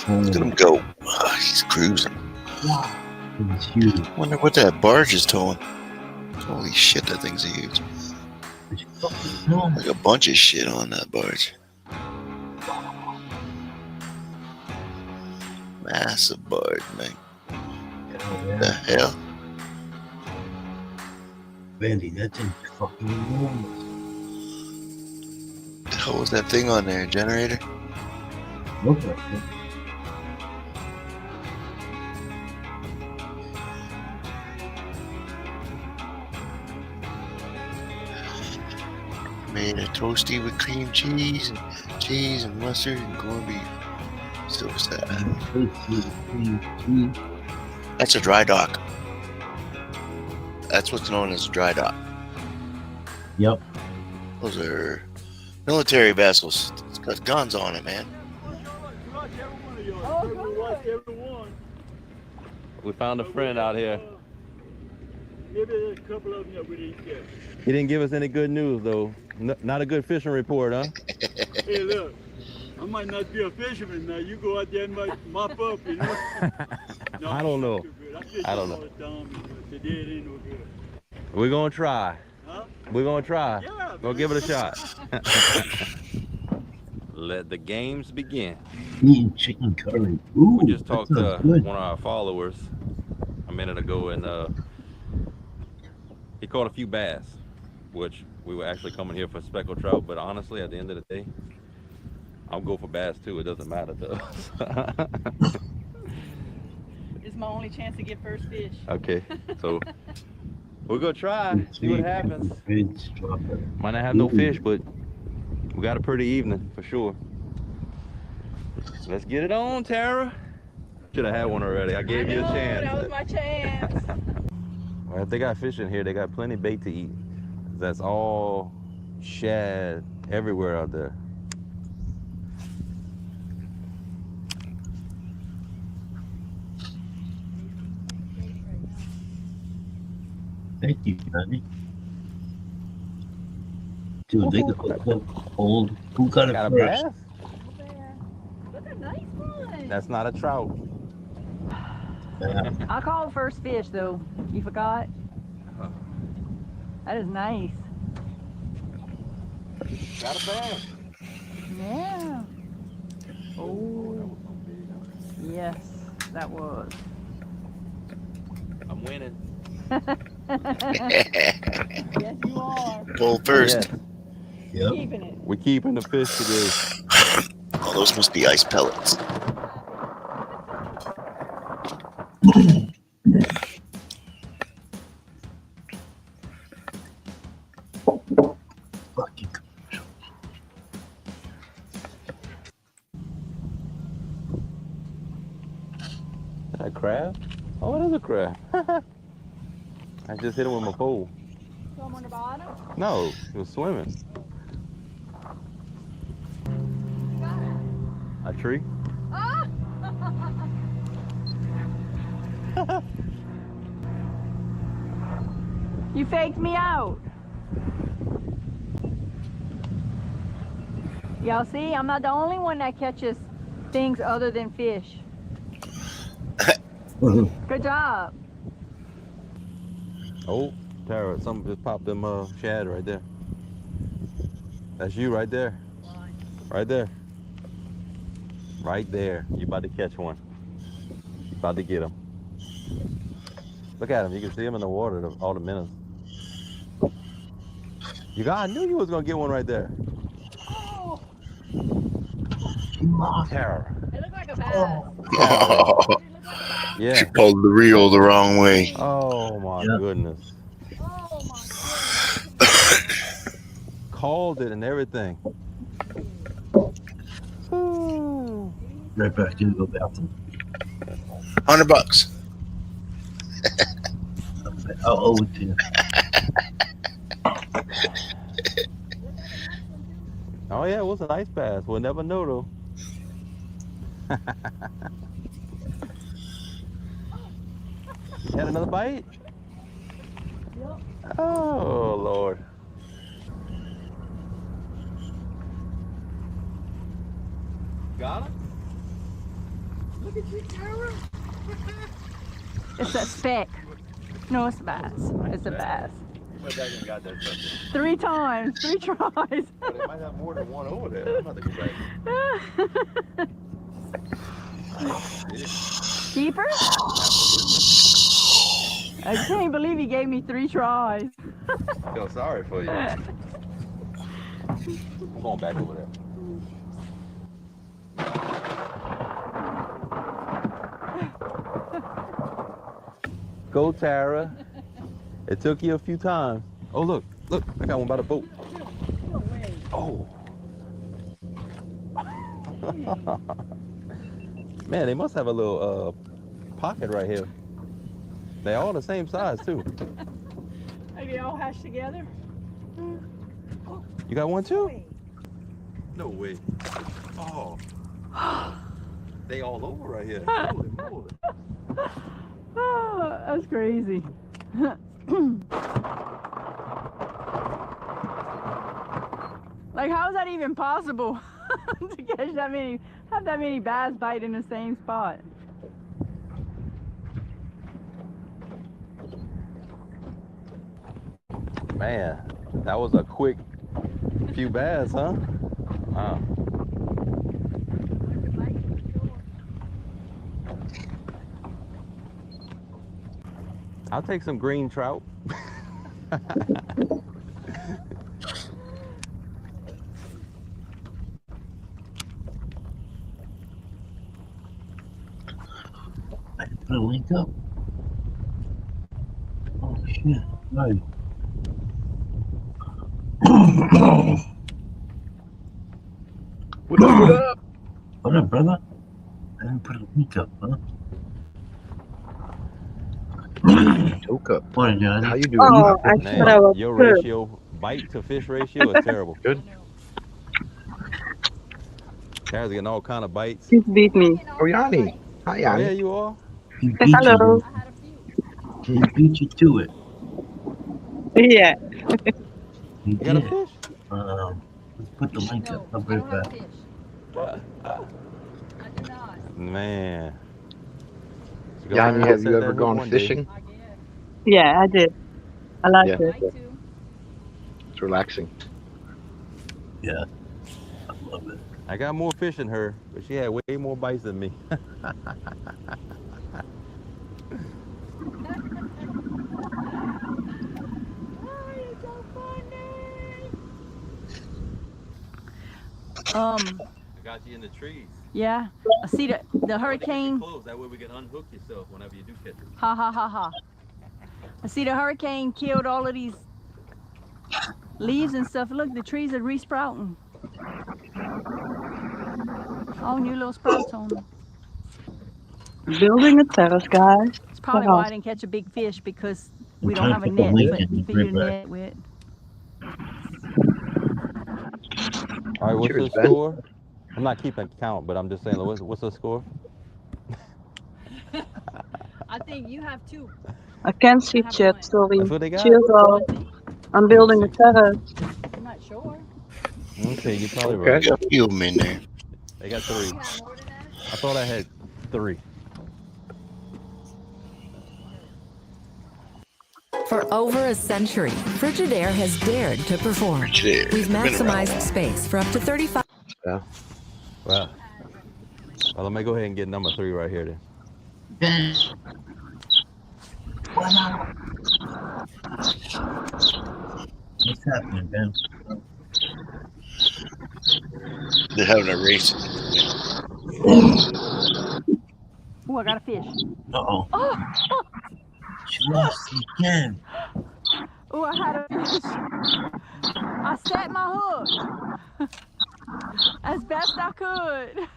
S2: Look at him go. He's cruising.
S1: It's huge.
S2: Wonder what that barge is towing. Holy shit, that thing's huge. Like a bunch of shit on that barge. Massive barge, man. What the hell?
S1: Randy, that thing's fucking enormous.
S2: The hell was that thing on there? Generator?
S1: Look like it.
S2: Made a toasty with cream cheese and mustard and corned beef. So sad. That's a dry dock. That's what's known as a dry dock.
S1: Yep.
S2: Those are military vessels. It's got guns on it, man.
S18: We found a friend out here.
S20: Maybe there's a couple of them that we didn't get.
S18: He didn't give us any good news though. Not a good fishing report, huh?
S20: Hey, look, I might not be a fisherman now. You go out there and might mop up, you know? No,
S18: I don't know. I don't know.
S20: all the time, but today it ain't no good.
S18: We're gonna try.
S20: Huh?
S18: We're gonna try.
S20: Yeah,
S18: Go give it a shot. Let the games begin.
S1: Eating chicken curry. Ooh,
S18: We just talked to
S1: that sounds good.
S18: one of our followers a minute ago, and he caught a few bass, which we were actually coming here for speckled trout. But honestly, at the end of the day, I'll go for bass too. It doesn't matter to us.
S19: It's my only chance to get first fish.
S18: Okay, so we're gonna try, see what happens.
S1: Red strawberry.
S18: Might not have no fish, but we got a pretty evening for sure. Let's get it on, Tara. Should have had one already. I gave you a chance.
S19: That was my chance.
S18: Well, if they got fish in here, they got plenty of bait to eat. That's all shad everywhere out there.
S1: Thank you, honey. Dude, they got so cold. Who got it
S18: Got a
S1: first?
S18: bass?
S19: Look at a nice one.
S18: That's not a trout.
S19: I called first fish though. You forgot? That is nice.
S18: Got a bass.
S19: Yeah. Oh. Yes, that was.
S18: I'm winning.
S19: Yes, you are.
S2: Pull first.
S1: Yep.
S19: Keeping it.
S18: We're keeping the fish today.
S2: Oh, those must be ice pellets.
S1: Fucking
S18: Is that a crab? Oh, it is a crab. I just hit him with my pole.
S19: Come on the bottom.
S18: No, he was swimming. A tree?
S19: Ah! You faked me out. Y'all see, I'm not the only one that catches things other than fish. Good job.
S18: Oh, Tara, something just popped them shad right there. That's you right there. Right there. Right there. You about to catch one. You about to get him. Look at him. You can see him in the water, all the minnows. I knew you was going to get one right there.
S19: Oh,
S18: Tara.
S19: it looked like a bass.
S2: Oh,
S18: Yeah.
S2: she pulled the reel the wrong way.
S18: Oh my goodness.
S19: Oh my God.
S18: Called it and everything.
S1: right back to the bathroom.
S2: $100.
S1: I'll owe it to you.
S18: Oh yeah, it was a nice bass. We'll never know though. Had another bite?
S19: Yep.
S18: Oh Lord. Got him?
S19: Look at you, Tara. It's a speck. No, it's a bass. It's a bass.
S18: Went back and got that sucker.
S19: 3 times, 3 tries.
S18: But they might have more than one over there. I'm about to go back.
S19: Keeper? I can't believe he gave me 3 tries.
S18: I feel sorry for you. I'm going back over there. Go, Tara. It took you a few times. Oh, look, look, I got one by the boat.
S19: No way.
S18: Oh. Man, they must have a little pocket right here. They all the same size, too.
S19: Are they all hashed together?
S18: You got one, too? No way. Oh. They all over right here. Holy moly.
S19: That's crazy. Like, how is that even possible to catch that many, have that many bass bite in the same spot?
S18: Man, that was a quick few bass, huh? Wow. I'll take some green trout.
S1: Put a link up. Oh shit! Right.
S21: What up? What up?
S1: What up, brother? I didn't put a link up, huh?
S21: Toka.
S1: Morning, Johnny.
S21: How you doing?
S12: Oh, I
S18: Man,
S12: thought I was
S18: your
S12: good.
S18: ratio, bite to fish ratio is terrible.
S21: Good.
S18: Kara's getting all kind of bites.
S12: He's beat me.
S21: Oh, Yanni. Hi,
S18: Oh,
S21: Yanni.
S18: yeah, you are.
S1: He beat
S12: Hello.
S1: you. He beat you to it.
S12: Yeah.
S1: He
S18: You got a
S1: did.
S18: fish?
S1: Let's put the link up. I'll be right back.
S18: Man.
S21: Yanni, have you ever gone fishing?
S12: Yeah, I did. I like
S21: Yeah.
S12: it.
S21: It's relaxing.
S1: Yeah. I love it.
S18: I got more fish than her, but she had way more bites than me.
S19: Um,
S18: I got you in the trees.
S19: yeah. I see the hurricane.
S18: Close. That way we can unhook yourself whenever you do catch it.
S19: Ha ha ha ha. I see the hurricane killed all of these leaves and stuff. Look, the trees are resprouting. All new little sprouts on them.
S12: Building a terrace, guys.
S19: It's probably why I didn't catch a big fish, because we don't have a net for you to net with.
S18: All right, what's
S21: Cheers,
S18: the
S21: Ben.
S18: score? I'm not keeping count, but I'm just saying, what's the score?
S19: I think you have two.
S12: I can't see chat, sorry.
S18: That's what they got?
S12: Cheers all. I'm building a terrace.
S19: I'm not sure.
S18: Okay, you're probably
S21: Okay.
S18: right.
S2: Got a few of them in there.
S18: They got 3. I thought I had 3.
S3: For over a century, Frigidaire has dared to perform.
S2: Frigidaire.
S3: We've
S2: Been around.
S3: maximized space for up to 35.
S21: Yeah.
S18: Well, let me go ahead and get number 3 right here then.
S1: What's happening, Ben?
S2: They're having a race.
S19: Oh, I got a fish.
S1: Uh-oh.
S19: Oh,
S1: She lost again.
S19: oh, I had a fish. I set my hook as best I could.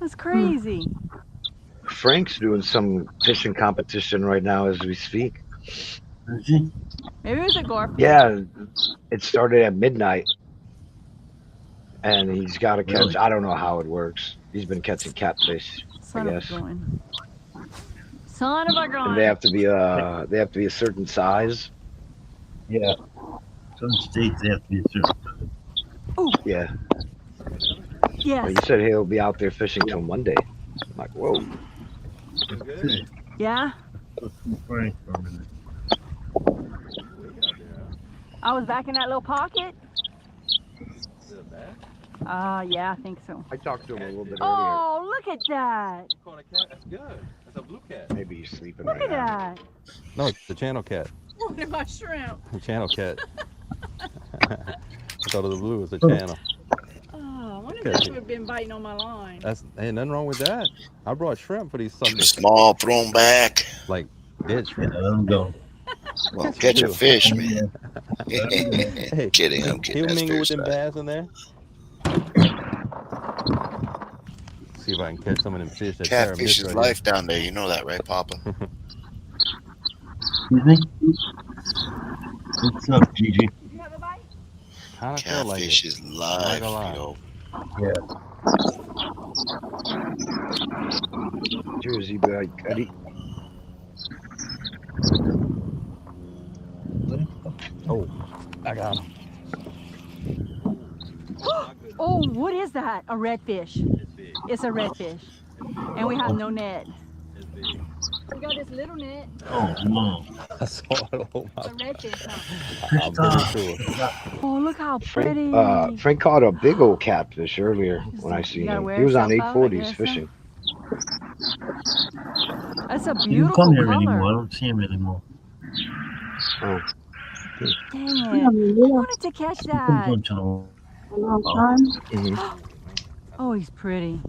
S19: That's crazy.
S21: Frank's doing some fishing competition right now as we speak.
S1: Is he?
S19: Maybe it was a gore.
S21: Yeah, it started at midnight. And he's got to catch,
S1: Really?
S21: I don't know how it works. He's been catching catfish,
S19: Son
S21: I
S19: of a
S21: guess.
S19: gun. Son of a gun.
S21: And they have to be a certain size.
S1: Yeah. Some states they have to be a certain.
S19: Ooh,
S21: Yeah.
S19: yes.
S21: But he said he'll be out there fishing till Monday. I'm like, whoa.
S19: Yeah.
S1: Frank for a minute.
S19: I was back in that little pocket. Yeah, I think so.
S21: I talked to him a little bit earlier.
S19: Oh, look at that.
S18: You caught a cat? That's good. That's a blue cat.
S21: Maybe he's sleeping
S19: Look
S21: right
S19: at
S21: now.
S19: that.
S18: No, it's the channel cat.
S19: What am I shrimp?
S18: The channel cat. I thought it was blue. It's a channel.
S19: Oh, I wonder if
S18: Okay.
S19: that would have been biting on my line.
S18: Ain't nothing wrong with that. I brought shrimp for these Sundays.
S2: Small, thrown back.
S18: Like dead
S1: Yeah,
S18: shrimp.
S1: let him go.
S2: Well, catch a fish, man.
S18: Hey,
S2: Kidding, I'm kidding.
S18: He'll
S2: That's
S18: mingle
S2: very
S18: with them
S2: sad.
S18: bass in there. See if I can catch some of them fish that Tara
S2: Catfish
S18: missed
S2: is
S18: right
S2: life down there. You know that, right, Papa?
S1: Excuse me? What's up, Gigi?
S18: Kinda felt like
S2: Catfish
S18: it.
S2: is
S18: I'm
S2: life,
S18: not gonna lie.
S2: yo.
S1: Yeah.
S21: Jersey bite, Eddie.
S18: Oh, I got him.
S19: Oh, what is that? A redfish. It's a redfish. And we have no net. We got this little net.
S1: Oh, no.
S18: I saw it on
S19: It's a redfish, huh?
S18: I'm pretty sure.
S19: Oh, look how pretty.
S21: Frank caught a big old catfish earlier when I seen
S19: gotta
S21: him.
S19: wear
S21: He was on
S19: yourself out, I
S21: 840s
S19: guess, huh?
S21: fishing.
S19: That's a
S1: He don't
S19: beautiful
S1: come here
S19: color.
S1: anymore. I don't see him anymore.
S21: Oh.
S19: Dang it. I wanted to catch that. Oh, he's pretty.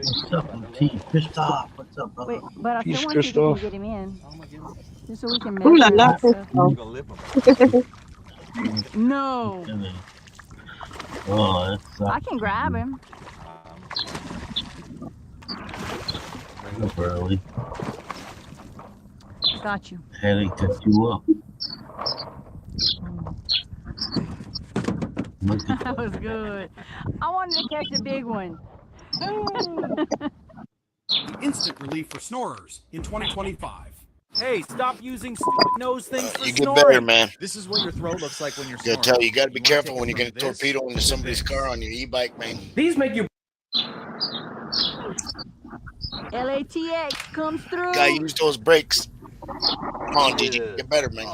S1: What's up, T? Pissed off. What's up, brother?
S19: Wait, but I
S21: Peace,
S19: still want to see if we
S21: Christoph.
S19: can get him in. Just so we can
S9: Ooh la
S19: measure
S9: la,
S19: and stuff.
S9: Christoph.
S19: No.
S1: Oh, that
S19: I
S1: sucks.
S19: can grab him.
S1: Up early.
S19: Got you.
S1: Had to cut you up. Look at
S19: That was good. I wanted to catch the big one.
S6: Instant relief for snorers in 2025. Hey, stop using stupid nose things for
S2: You get
S6: snoring.
S2: better, man.
S6: This is what your throat looks like when you're
S2: Gotta
S6: snoring.
S2: tell you, you gotta be
S6: wanna
S2: careful
S6: take
S2: when
S6: it
S2: you're gonna
S6: from this
S2: torpedo into somebody's car on your e-bike, man.
S6: These make you.
S19: LATX comes through.
S2: Gotta use those brakes. Come on, DJ, get better, man.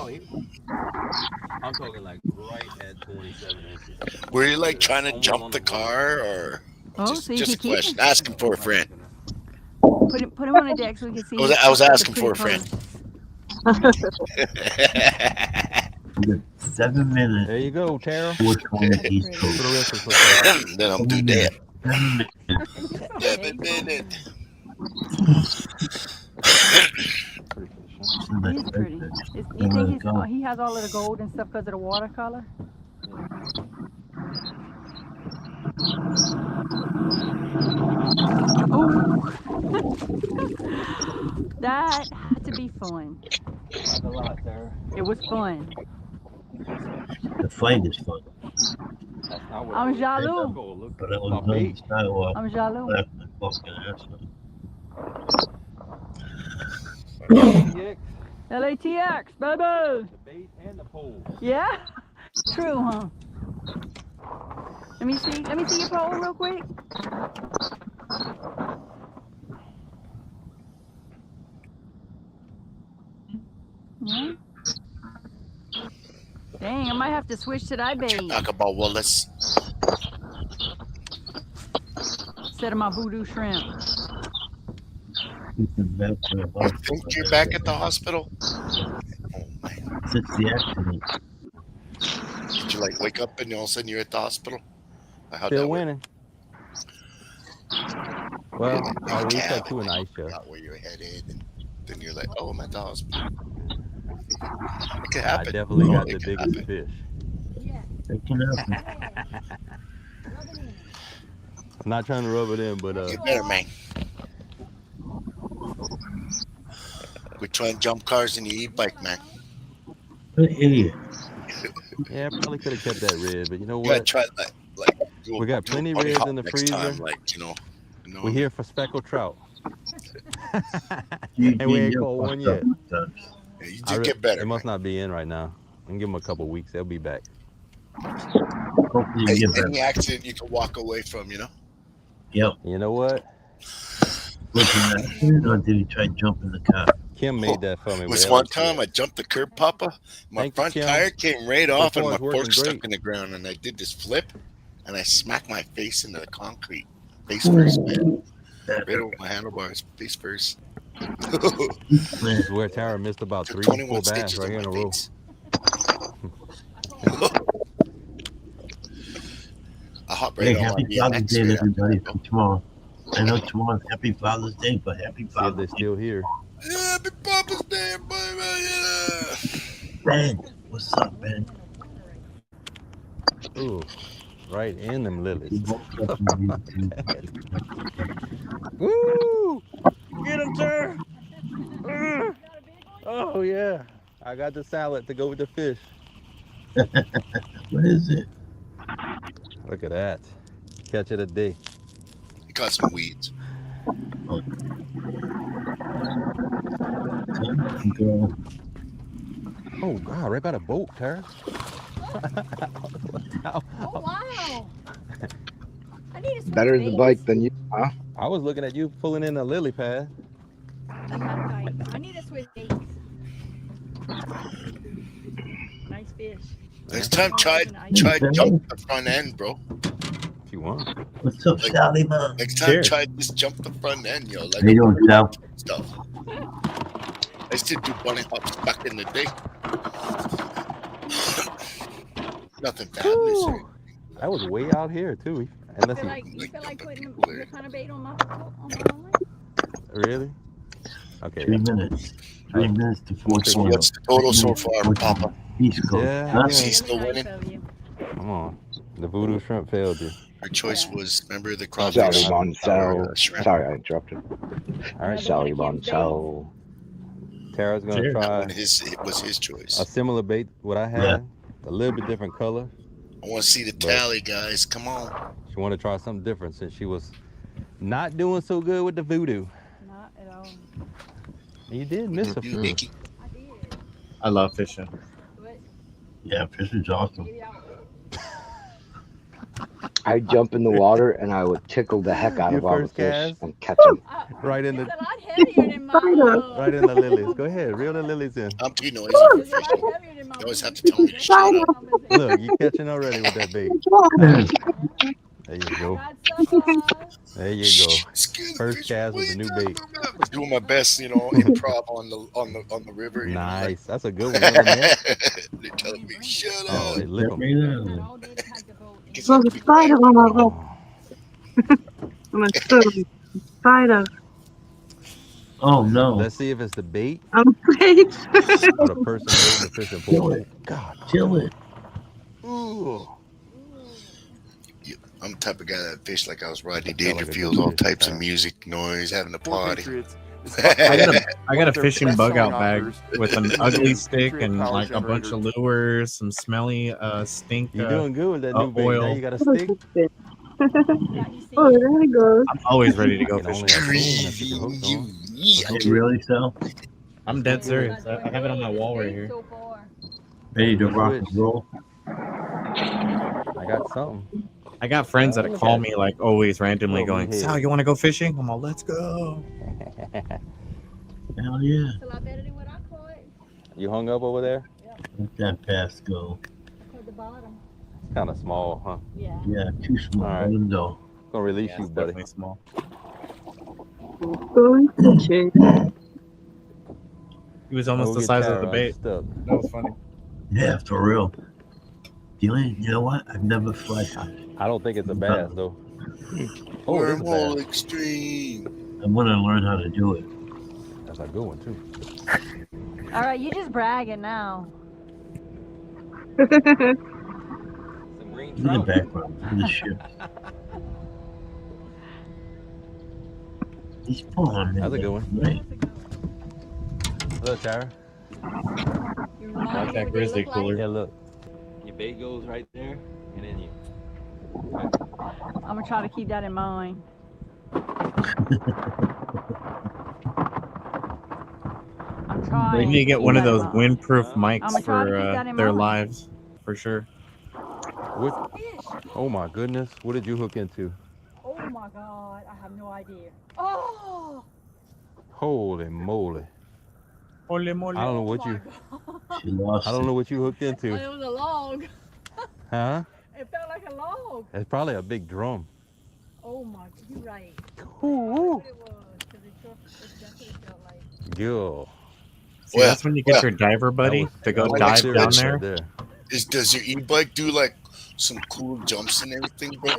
S18: I'm talking like right at 27 inches.
S2: Were you like trying to jump the car, or
S19: Oh, so you
S2: just a
S19: can keep
S2: question?
S19: him.
S2: Ask him for a friend.
S19: Put him on the deck so we can see.
S2: I was
S19: the
S2: asking for a
S19: pretty
S2: friend.
S19: colors.
S1: 7 minutes.
S18: There you go, Tara.
S1: 420 East
S18: For the
S1: Coast.
S18: rest of us.
S2: Then I'm due dead.
S1: 7 minutes.
S2: 7 minutes.
S19: He's pretty. You think he has all of the gold and stuff because of the watercolor? Oh, that had to be fun.
S18: That's a lot, Tara.
S19: It was fun.
S1: The fight is fun.
S18: That's not what
S19: I'm
S18: it is.
S19: jaloux.
S1: But I was on the sidewalk.
S19: I'm jaloux.
S1: Left my fucking ass up.
S19: LATX, baby.
S18: The bait and the pole.
S19: Yeah? True, huh? Let me see your pole real quick. Yeah. Dang, I might have to switch to that bait
S2: Talk about Wallace.
S19: instead of my voodoo shrimp.
S2: I think you're back at the hospital.
S1: Since the accident.
S2: Did you like wake up and all of a sudden you're at the hospital? How'd
S18: Still
S2: that work?
S18: winning. Well, I reached
S2: Cab,
S18: out to an ice show.
S2: forgot where you're headed, and then you're like, "Oh, I'm at the hospital." It could
S18: I
S2: happen.
S18: definitely got
S2: It
S18: the
S2: could
S18: biggest
S2: happen.
S18: fish.
S1: It can happen.
S18: I'm not trying to rub it in, but
S2: Get better, man. Quit trying to jump cars in your e-bike, man.
S1: What an idiot.
S18: yeah, I probably could have kept that red, but you know
S2: You gotta
S18: what?
S2: try do
S18: We got
S2: do
S18: plenty
S2: bunny
S18: reds
S2: hop
S18: in the
S2: next time,
S18: freezer.
S2: like, you know.
S18: We're here for speckled trout.
S1: You
S18: And we ain't
S1: get
S18: caught one
S1: fucked
S18: yet.
S1: up.
S2: Yeah, you
S18: I
S2: just
S18: re-
S2: get better.
S18: It must not be in right now. I can give them a couple weeks. They'll be back.
S1: Hopefully you
S2: Hey,
S1: get
S2: any
S1: better.
S2: accident you can walk away from, you know.
S1: Yep.
S18: You know what?
S1: Was he an accident or did he try to jump in the car?
S18: Kim made that for me.
S2: It was
S18: with
S2: one
S18: LSU.
S2: time I jumped the curb, Papa. My
S18: Thank you,
S2: front
S18: Kim.
S2: tire came right off, and
S18: car's
S2: my
S18: working
S2: fork stuck
S18: great.
S2: in the ground, and I did this flip, and I smacked my face into the concrete, face first, man. Right over my handlebars, face first.
S18: This is where Tara missed about
S2: Took
S18: 3
S2: 21
S18: full baths
S2: stitches
S18: right
S2: in
S18: here in a
S2: my
S18: row.
S2: face. I hop
S1: Hey,
S2: right on
S1: happy
S2: my
S1: Father's
S2: BMX
S1: Day to
S2: right
S1: everybody
S2: after.
S1: for tomorrow. I know tomorrow's Happy Father's Day, but Happy
S18: See if
S1: Father's
S18: they're
S1: Day.
S18: still here.
S2: Yeah, happy Papa's Day, baby.
S1: Ben, what's up, Ben?
S18: Ooh, right in them lilies.
S1: You woke up and
S18: Woo! Get him, Tara! Oh, yeah. I got the salad to go with the fish.
S1: What is it?
S18: Look at that. Catch it a day.
S2: You caught some weeds.
S1: Girl.
S18: Oh God, right by the boat, Tara.
S19: Oh, wow. I need a swim
S21: Better the
S19: bait.
S21: bike than you, huh?
S18: I was looking at you pulling in a lily pad.
S19: I need a swim bait. Nice fish.
S2: Next time, try jump the front end, bro.
S18: If you want.
S1: What's up, Sally, man?
S2: Next time, try just jump the front end, yo. Like
S1: How you doing, Sal?
S2: stuff. I used to do bunny hops back in the day. Nothing fabulous.
S18: That was way out here too. Unless
S19: You feel like putting your kind of bait on my line?
S18: really? Okay.
S1: 3 minutes. 3 minutes to 4
S2: So what's the total so far, Papa?
S1: East Coast.
S18: Yeah,
S1: Huh?
S18: yeah.
S2: She's still winning.
S18: Come on. The voodoo shrimp failed you.
S2: Her choice was, remember the crawfish?
S21: Sally Monsell.
S2: Shrimp.
S21: Sorry, I interrupted.
S18: All right.
S21: Sally Monsell.
S18: Tara's gonna try
S2: It was his choice.
S18: a similar bait what I had.
S1: Yeah.
S18: A little bit different color.
S2: I want to see the tally, guys. Come on.
S18: She wanted to try something different since she was not doing so good with the voodoo.
S19: Not at all.
S18: You did miss a few.
S7: I love fishing.
S1: Yeah, fishing's awesome.
S21: I'd jump in the water and I would tickle the heck out
S18: Your
S21: of all the
S18: first
S21: fish
S18: cast?
S21: and catch them.
S18: Right in the
S19: It's a lot heavier than my
S18: right in the lilies. Go ahead, reel the lilies in.
S2: I'm too noisy for fishing. You always have to tell me to shut up.
S18: Look, you catching already with that bait. There you go. There you go. First cast with a new bait.
S2: I was doing my best, improv on the river.
S18: Nice. That's a good one. Wasn't it?
S2: They're telling me, shut
S18: Oh,
S2: up.
S18: they lick 'em.
S22: There's a spider on my rope. I'm a spider.
S1: Oh no.
S18: Let's see if it's the bait
S22: I'm afraid.
S18: or the person holding the fishing
S1: Kill
S18: pole.
S1: it.
S18: God.
S1: Kill it.
S18: Ooh.
S2: I'm the type of guy that fish like I was Rodney Dangerfield, all types of music, noise, having a party.
S7: I got a fishing bug out bag with an ugly stick and like a bunch of lures, some smelly stink.
S18: You're doing good with that new bait.
S7: oil.
S18: Now you got a stick.
S22: Oh, there it goes.
S7: I'm always ready to go
S18: You can only
S7: fishing.
S18: have two when I put your hooks on.
S1: You really, Sal?
S7: I'm dead serious. I have it on my wall right here.
S1: Ready to rock and roll?
S18: I got something.
S7: I got friends that call me like always randomly
S18: Over
S7: going,
S18: here.
S7: Sal, you want to go fishing? I'm all, let's go.
S1: Hell yeah.
S19: It's a lot better than what I caught
S18: You hung up over there?
S1: Let that pass go.
S19: at the bottom.
S18: It's kind of small, huh?
S19: Yeah.
S1: Yeah, too small.
S18: All right.
S1: Let him go.
S18: Gonna release you,
S7: It's
S18: buddy.
S7: definitely small.
S22: Going fishing.
S7: He was almost
S18: Go
S7: the
S18: get
S7: size of
S18: Tara
S7: the bait.
S18: unstuck.
S7: That was funny.
S1: Yeah, for real. You know what? I've never fly fished.
S18: I don't think it's a bass though. Oh, it is a
S2: Wormhole
S18: bass.
S2: extreme.
S1: I want to learn how to do it.
S18: That's a good one too.
S19: All right, you just bragging now.
S18: Some green
S1: In the background for the ship. He's pulling.
S18: That's a good one.
S1: Right.
S18: Look, Tara.
S7: Like that grizzly cooler.
S18: Yeah, look. Your bait goes right there, and then you.
S19: I'm gonna try to keep that in mind. I'm trying.
S7: We need to get one of those windproof
S19: I'ma
S7: mics
S19: try to
S7: for
S19: keep that in
S7: their
S19: mind.
S7: lives, for sure.
S18: What? Oh my goodness! What did you hook into?
S19: Oh my god, I have no idea. Oh!
S18: Holy moly!
S7: Holy moly!
S18: I don't know what you.
S1: She lost
S18: I don't know what you hooked
S19: It
S18: into.
S19: was a log.
S18: Huh?
S19: It felt like a log.
S18: It's probably a big drum.
S19: Oh my, you're right.
S18: Ooh.
S19: It was, 'cause that's what it felt like.
S18: Girl.
S7: See, that's when you get your diver buddy to go dive down there.
S2: Does your e-bike do like some cool jumps and everything, bro?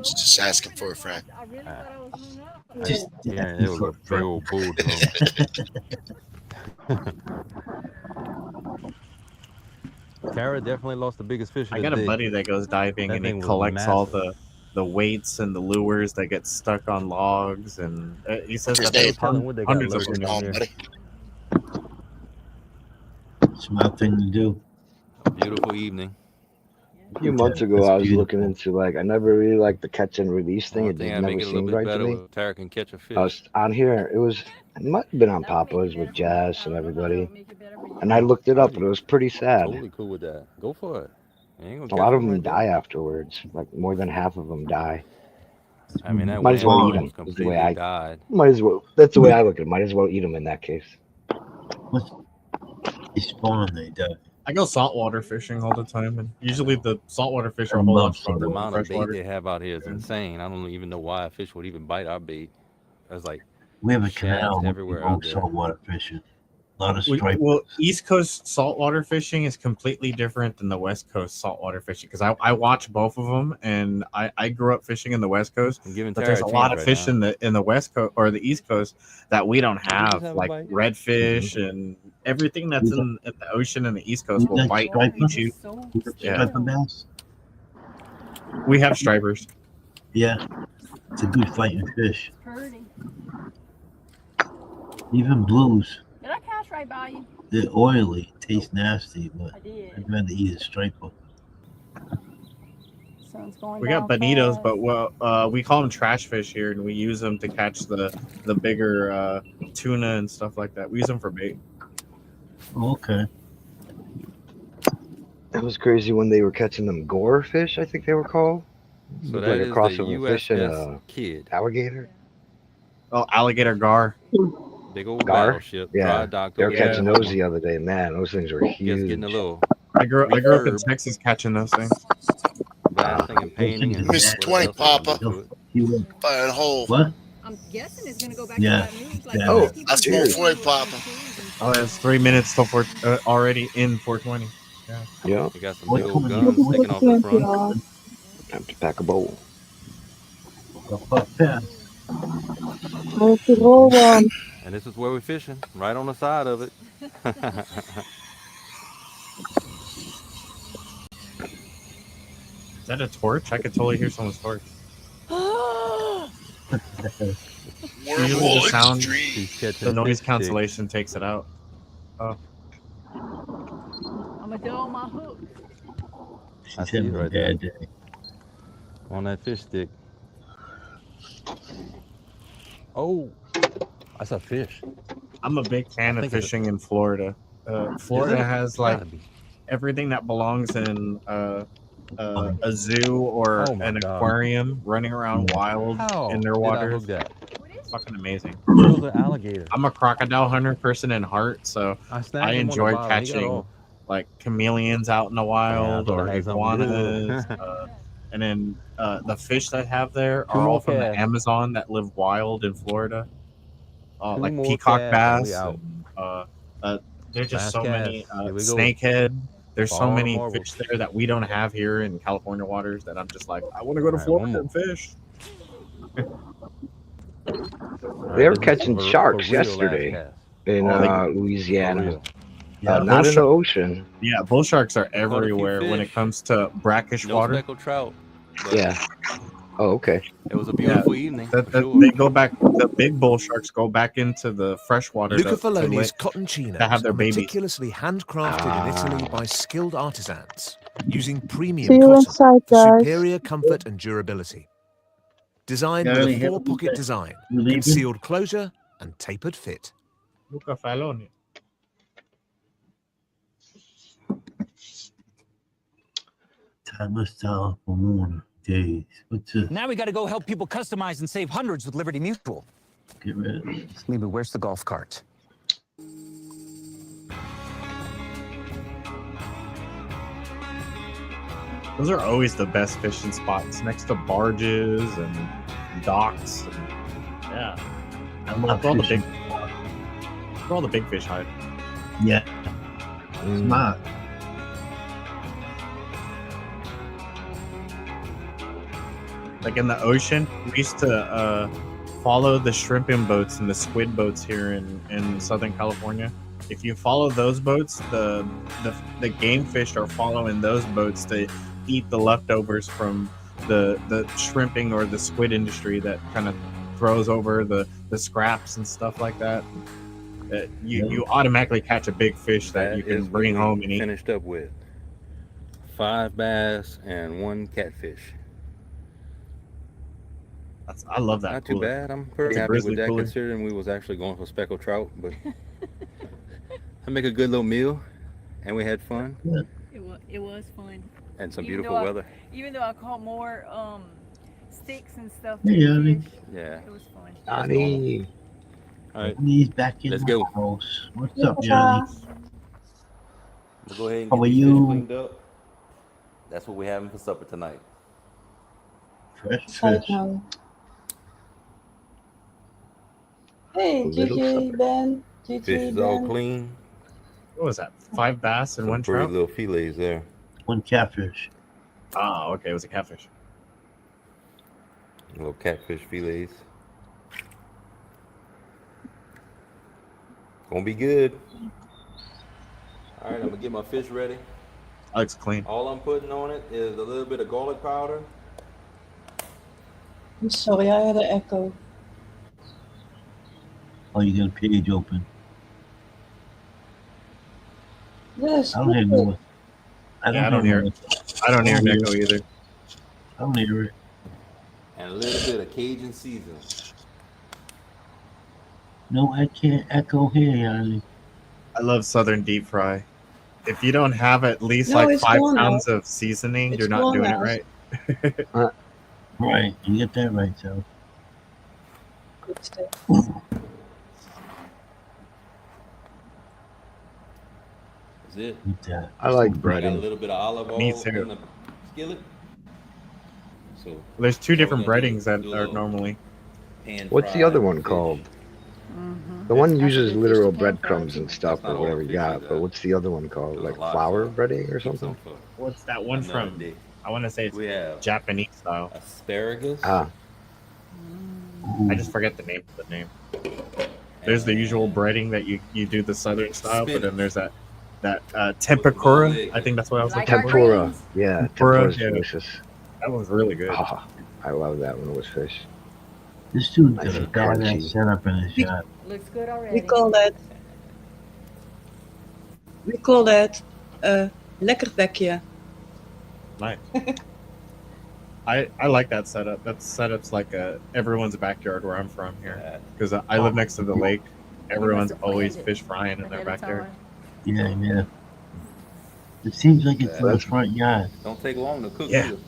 S2: Just asking for a friend.
S19: I really thought I was hung up.
S18: Yeah, it was a big old bull drum. Tara definitely lost the biggest fish of
S7: I
S18: the
S7: got
S18: day.
S7: a buddy that goes diving
S18: That
S7: and he
S18: thing was
S7: collects all
S18: massive.
S7: the weights and the lures that get stuck on logs, and he says
S2: What's
S7: that
S2: his
S7: there's
S2: name?
S18: What they got
S7: hundreds of
S18: lurking
S7: them.
S18: down there.
S2: buddy.
S1: It's my thing to do.
S18: Beautiful evening.
S21: A few months ago, I was looking into like I never really liked the catch and release thing.
S18: I
S21: It
S18: think
S21: just
S18: I
S21: never
S18: make it a little
S21: seemed
S18: bit
S21: right to
S18: better
S21: me.
S18: with Tara can catch a fish.
S21: I was on here. It might have been on Papa's with Jess and everybody, and I looked it up, and it was pretty sad.
S18: Totally cool with that. Go for it. You ain't
S21: A
S18: gonna
S21: lot
S18: catch
S21: of
S18: one
S21: them
S18: right there.
S21: die afterwards. Like more than half of them die.
S18: I mean, that
S21: Might as well
S18: one
S21: eat them.
S18: almost
S21: Is the
S18: completely
S21: way I
S18: died.
S21: might as well. That's the way I look at it. Might as well eat them in that case.
S1: They spawn, they die.
S7: I go saltwater fishing all the time, and usually the saltwater fish are a
S1: I
S7: whole lot
S1: love
S7: stronger
S18: The
S7: than
S18: amount of bait
S7: freshwater.
S18: they have out here is insane. I don't even know why a fish would even bite our bait. There's like
S1: We have a
S18: shafts
S1: canal. We
S18: everywhere
S1: go
S18: out there.
S1: saltwater fishing. A lot of
S7: Well,
S1: stripers.
S7: East Coast saltwater fishing is completely different than the West Coast saltwater fishing because I watch both of them, and I grew up fishing in the West Coast,
S18: I'm giving
S7: but
S18: Tara
S7: there's
S18: a
S7: a lot
S18: chance
S7: of
S18: right
S7: fish
S18: now.
S7: in the West Coast or the East Coast that we don't
S18: Did you
S7: have,
S18: just have a
S7: like
S18: bite?
S7: redfish and everything that's in the ocean in the East Coast
S1: You
S7: will
S1: got
S7: bite
S1: striper?
S7: eat you.
S1: You got
S7: Yeah.
S1: striper bass?
S7: We have stripers.
S1: Yeah. It's a good fighting fish. Even blues.
S19: Did I cast right by you?
S1: They're oily, taste nasty, but
S19: I did.
S1: I'd rather eat a striper.
S19: Sun's going
S7: We got
S19: down
S7: bonitos,
S19: fast.
S7: but we call them trash fish here, and we use them to catch the bigger tuna and stuff like that. We use them for bait.
S1: Okay.
S21: It was crazy when they were catching them gore fish. I think they were called.
S18: So
S21: Looked
S18: that
S21: like a
S18: is
S21: cross
S18: the
S21: of a fish and
S18: USS
S21: a
S18: Kid.
S21: alligator.
S7: Oh, alligator gar.
S18: Big old
S21: Gar?
S18: battleship.
S21: Yeah,
S18: Dry docked
S21: they were
S18: over there.
S21: catching those the other day. Man, those things were
S18: Just
S21: huge.
S18: getting a little
S7: I grew up in
S18: refurb,
S7: Texas catching those things.
S18: blasting and painting and
S2: Mr.
S18: what
S2: 20
S18: else they gonna
S2: Papa.
S18: do to it.
S1: You went,
S2: Fire and hole.
S1: what?
S19: I'm guessing it's gonna go back
S1: Yeah.
S19: to that news. Like,
S1: Yeah.
S21: Oh,
S2: That's
S21: cheers.
S2: 440 Papa.
S7: Oh, it's 3 minutes till already in 420. Yeah.
S21: Yeah,
S18: They got some
S1: What
S18: big old
S1: color
S18: guns
S1: you
S18: sticking off the front.
S21: time to pack a bowl.
S18: And this is where we're fishing, right on the side of it.
S7: Is that a torch? I could totally hear someone's torch. Usually the sound,
S18: He's catching
S7: the noise
S18: fish
S7: cancellation takes it out. Oh,
S19: I'm gonna do on my hook.
S18: I
S1: She's
S18: see it
S1: having a
S18: right there.
S1: bad day.
S18: on that fish stick. Oh, that's a fish.
S7: I'm a big fan
S18: I
S7: of
S18: think it's a-
S7: fishing in Florida. Florida
S18: it?
S7: has like
S18: Gotta be.
S7: everything that belongs in a zoo or
S18: Oh my
S7: an
S18: God.
S7: aquarium running around wild
S18: How
S7: in their
S18: did I
S7: waters.
S18: hook that?
S7: Fucking amazing.
S18: It was an alligator.
S7: I'm a crocodile hunter person in heart, so
S18: I snagged
S7: I
S18: him on the
S7: enjoy
S18: bottom. He got
S7: catching
S18: off.
S7: like chameleons out in the wild
S18: thought
S7: or
S18: I had something to do
S7: iguanas.
S18: with it.
S7: And then the fish that I have there
S18: Two
S7: are all
S18: more
S7: from the
S18: casts.
S7: Amazon that live wild in Florida.
S18: Two
S7: Like
S18: more
S7: peacock
S18: casts and we
S7: bass.
S18: out.
S7: And, there's just
S18: Last
S7: so many
S18: cast. Here we go.
S7: snakehead. There's so
S18: Bar
S7: many
S18: marbles.
S7: fish there that we don't have here in California waters that I'm just like, I want to go to
S18: All right, one
S7: Florida and fish.
S21: They were catching sharks yesterday in
S7: Oh,
S21: Louisiana.
S7: Yeah,
S21: Not
S7: bull
S21: in the ocean.
S7: Yeah, bull sharks are
S18: Caught a few
S7: everywhere when it
S18: fish.
S7: comes to brackish
S18: No
S7: water.
S18: speckled trout. But
S21: Yeah. Oh, okay.
S18: It was a beautiful evening. For sure.
S7: They go back. The big bull sharks go back into the freshwater.
S8: Luca
S7: to
S8: Faloni's
S7: lay-
S8: cottonchinos
S7: to have their
S8: are
S7: babies.
S8: meticulously handcrafted in Italy by skilled artisans, using premium
S22: See you
S8: cotton
S22: inside,
S8: for
S22: guys.
S8: superior comfort and durability. Designed
S1: Yeah,
S8: with
S1: only
S8: a
S1: have-
S8: four-pocket design,
S1: You leaving?
S8: concealed closure, and tapered fit.
S7: Luca Faloni.
S1: Time must tell for more days. What's this?
S11: Now we got to go help people customize and save hundreds with Liberty Mutual.
S1: Get rid of this.
S11: Maybe where's the golf cart?
S7: Those are always the best fishing spots, next to barges and docks. And, yeah,
S1: I love
S7: That's where all the
S1: fishing.
S7: where all the big fish hide.
S1: Yeah. Smart.
S7: Like in the ocean, we used to follow the shrimping boats and the squid boats here in Southern California. If you follow those boats, the game fish are following those boats to eat the leftovers from the shrimping or the squid industry that kind of throws over the scraps and stuff like that. You automatically catch a big fish that you can
S18: is
S7: bring
S18: what we
S7: home and eat.
S18: Finished up with 5 bass and 1 catfish.
S7: I love that.
S18: Not too
S7: cooler.
S18: bad. I'm pretty
S7: It's a
S18: happy
S7: grizzly
S18: with that,
S7: cooler.
S18: considering we was actually going for speckled trout. But I make a good little meal, and we had fun
S19: It was fun.
S18: and some
S19: Even
S18: beautiful
S19: though
S18: weather.
S19: Even though I caught more sticks and stuff.
S1: Hey,
S19: than
S1: honey.
S19: fish,
S18: Yeah.
S19: It was fun.
S2: Johnny.
S18: All right,
S1: He's back in
S18: let's
S1: the
S18: go.
S1: house. What's up, Johnny?
S18: We'll go ahead and
S1: How
S18: get
S1: are
S18: these fish
S1: you?
S18: cleaned up. That's what we're having for supper tonight.
S1: Fresh
S22: Hi,
S1: fish.
S22: Johnny. Hey,
S2: Little
S22: Gigi,
S2: supper.
S22: Ben,
S18: Fish
S22: Gigi,
S18: is all
S22: Ben.
S18: clean.
S7: What was that? 5 bass and
S18: Some
S7: 1
S18: pretty
S7: trout?
S18: little fillets there.
S1: 1 catfish.
S7: Oh, okay. It was a catfish.
S18: Little catfish fillets. Gonna be good. All right, I'm gonna get my fish ready.
S7: That looks clean.
S18: All I'm putting on it is a little bit of garlic powder.
S22: I'm sorry, I had an echo.
S1: Oh, you got a page open.
S22: Yes.
S1: I don't hear
S22: good.
S1: no.
S7: Yeah, I don't hear it. I don't hear an echo either.
S1: I don't hear it.
S18: And a little bit of Cajun seasoning.
S1: No, I can't echo here, Johnny.
S7: I love Southern deep fry. If you don't have at least
S22: No,
S7: like
S22: it's
S7: 5
S22: gone now.
S7: pounds of seasoning,
S22: It's
S7: you're not
S22: gone
S7: doing
S22: now.
S7: it right.
S1: Right, you get that right, so.
S22: Good stuff.
S18: That's it.
S1: Eat that.
S21: I like
S18: Got a
S21: breading.
S18: little bit of olive oil
S7: Me too.
S18: in the skillet. So
S7: Well, there's 2 different
S18: we're gonna
S7: breadings that
S18: do a
S7: are
S18: little
S7: normally.
S18: pan
S21: What's the
S18: fried
S21: other one
S18: fish.
S21: called?
S19: Mm-hmm.
S21: The one
S19: That's
S21: uses
S19: the fish
S21: literal
S19: to pan fried
S21: breadcrumbs
S19: too.
S21: and stuff
S18: That's
S21: or
S18: not all
S21: whatever
S18: the
S21: you
S18: fish
S21: got,
S18: is
S21: but
S18: that.
S21: what's the other one called?
S18: There's a
S21: Like
S18: lot of
S21: flour
S18: stuff.
S21: breading or
S18: That's
S21: something?
S18: something for
S7: What's that one
S18: another
S7: from?
S18: day.
S7: I want to say it's
S18: We have
S7: Japanese style.
S18: asparagus.
S21: Ah,
S7: I just forget the name of the name. There's the usual breading that you do the southern style, but then there's that tempura. I think that's what I was looking for.
S21: tempura. Yeah,
S7: Tempura,
S21: tempura's
S7: yeah.
S21: delicious.
S7: That was really good.
S21: Ah, I love that when it was fish.
S1: This dude
S21: Nice
S1: got a
S21: and
S1: badass
S21: crunchy.
S1: setup in his shop.
S19: Looks good
S22: We
S19: already.
S22: call that lekker bekje.
S7: Nice. I like that setup. That setup's like everyone's backyard where I'm from here, because I live next to the lake. Everyone's always fish frying in their backyard.
S1: Yeah, yeah. It seems like it's in the
S21: that's-
S1: front yard.
S18: Don't take long to cook.
S7: Yeah.
S18: either.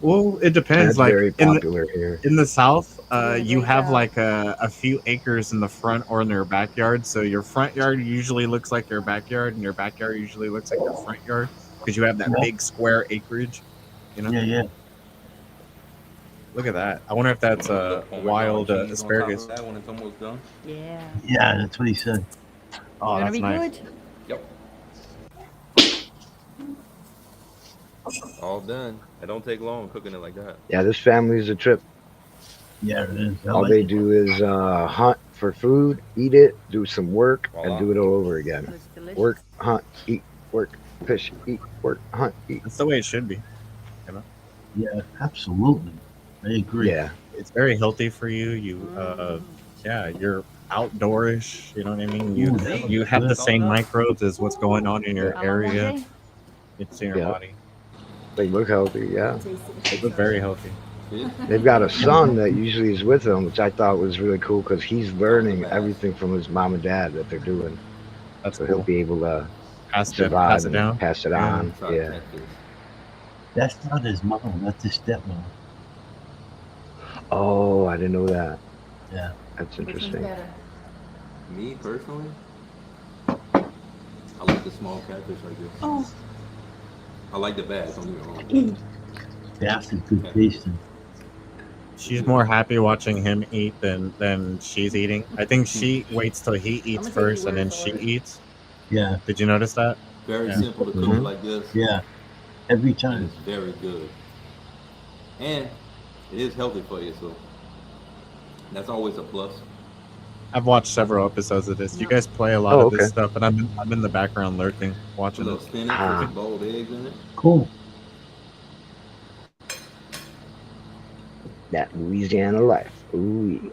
S7: Well, it depends.
S21: That's
S7: Like
S21: very
S7: in
S21: popular here.
S7: the south,
S19: Doing a
S7: you
S19: great
S7: have
S19: job.
S7: like a few acres in the front or in your backyard. So your front yard usually looks like your backyard, and your backyard usually looks like your front yard because you have that
S1: Yeah.
S7: big square acreage. You know.
S1: Yeah, yeah.
S7: Look at that. I wonder if that's a
S18: Put
S7: wild
S18: macaroni and cheese on top of
S7: asparagus.
S18: that when it's almost done.
S19: Yeah.
S1: Yeah, that's what he said.
S7: Oh,
S19: Gonna
S7: that's
S19: be
S7: nice.
S19: good.
S18: Yep. All done. It don't take long cooking it like that.
S21: Yeah, this family is a trip.
S1: Yeah, it is. I
S21: All
S1: like
S21: they
S1: it.
S21: do is hunt for food, eat it, do some work,
S18: Voila.
S21: and do it all over again.
S19: Looks delicious.
S21: Work, hunt, eat, work, fish, eat, work, hunt, eat.
S7: That's the way it should be.
S1: Yeah, absolutely. I agree.
S21: Yeah,
S7: It's very healthy for you. Yeah, you're outdoorish. You know what I mean. You
S1: Ooh,
S7: you have the
S1: good.
S7: same microbes as what's going on in your area.
S19: Almonte?
S7: It's in your
S21: Yeah.
S7: body.
S21: they look healthy. Yeah,
S7: They look very healthy.
S21: they've got a son that usually is with them, which I thought was really cool because he's learning everything from his mom and dad that they're doing.
S7: That's
S21: So
S7: cool.
S21: he'll be able to
S7: Pass
S21: survive
S7: it
S21: and
S7: down.
S21: pass it
S7: Yeah.
S21: on.
S18: Try
S21: Yeah.
S18: catfish.
S1: That's not his mom. That's his stepmom.
S21: Oh, I didn't know that.
S1: Yeah.
S21: That's
S19: Which one's
S21: interesting.
S19: better?
S18: Me personally, I like the small catfish like this.
S22: Oh,
S18: I like the bass. Don't get me wrong.
S1: That's a good tasting.
S7: She's more happy watching him eat than she's eating. I think she waits till he eats
S19: take
S7: first
S19: your
S7: and then
S19: word
S7: she
S19: for it.
S7: eats.
S1: Yeah,
S7: Did you notice that?
S18: Very
S7: Yeah.
S18: simple to cook
S21: Mhm.
S18: like this.
S1: yeah. Every
S18: And
S1: time.
S18: it's very good. And it is healthy for you, so that's always a plus.
S7: I've watched several episodes of this. You guys play a lot
S21: Oh,
S7: of this
S21: okay.
S7: stuff, and I'm in the background lurking,
S18: A
S7: watching
S18: little
S7: it.
S18: spinach
S21: Ah.
S18: with some boiled eggs in it.
S1: Cool.
S21: That Louisiana life. Ooh.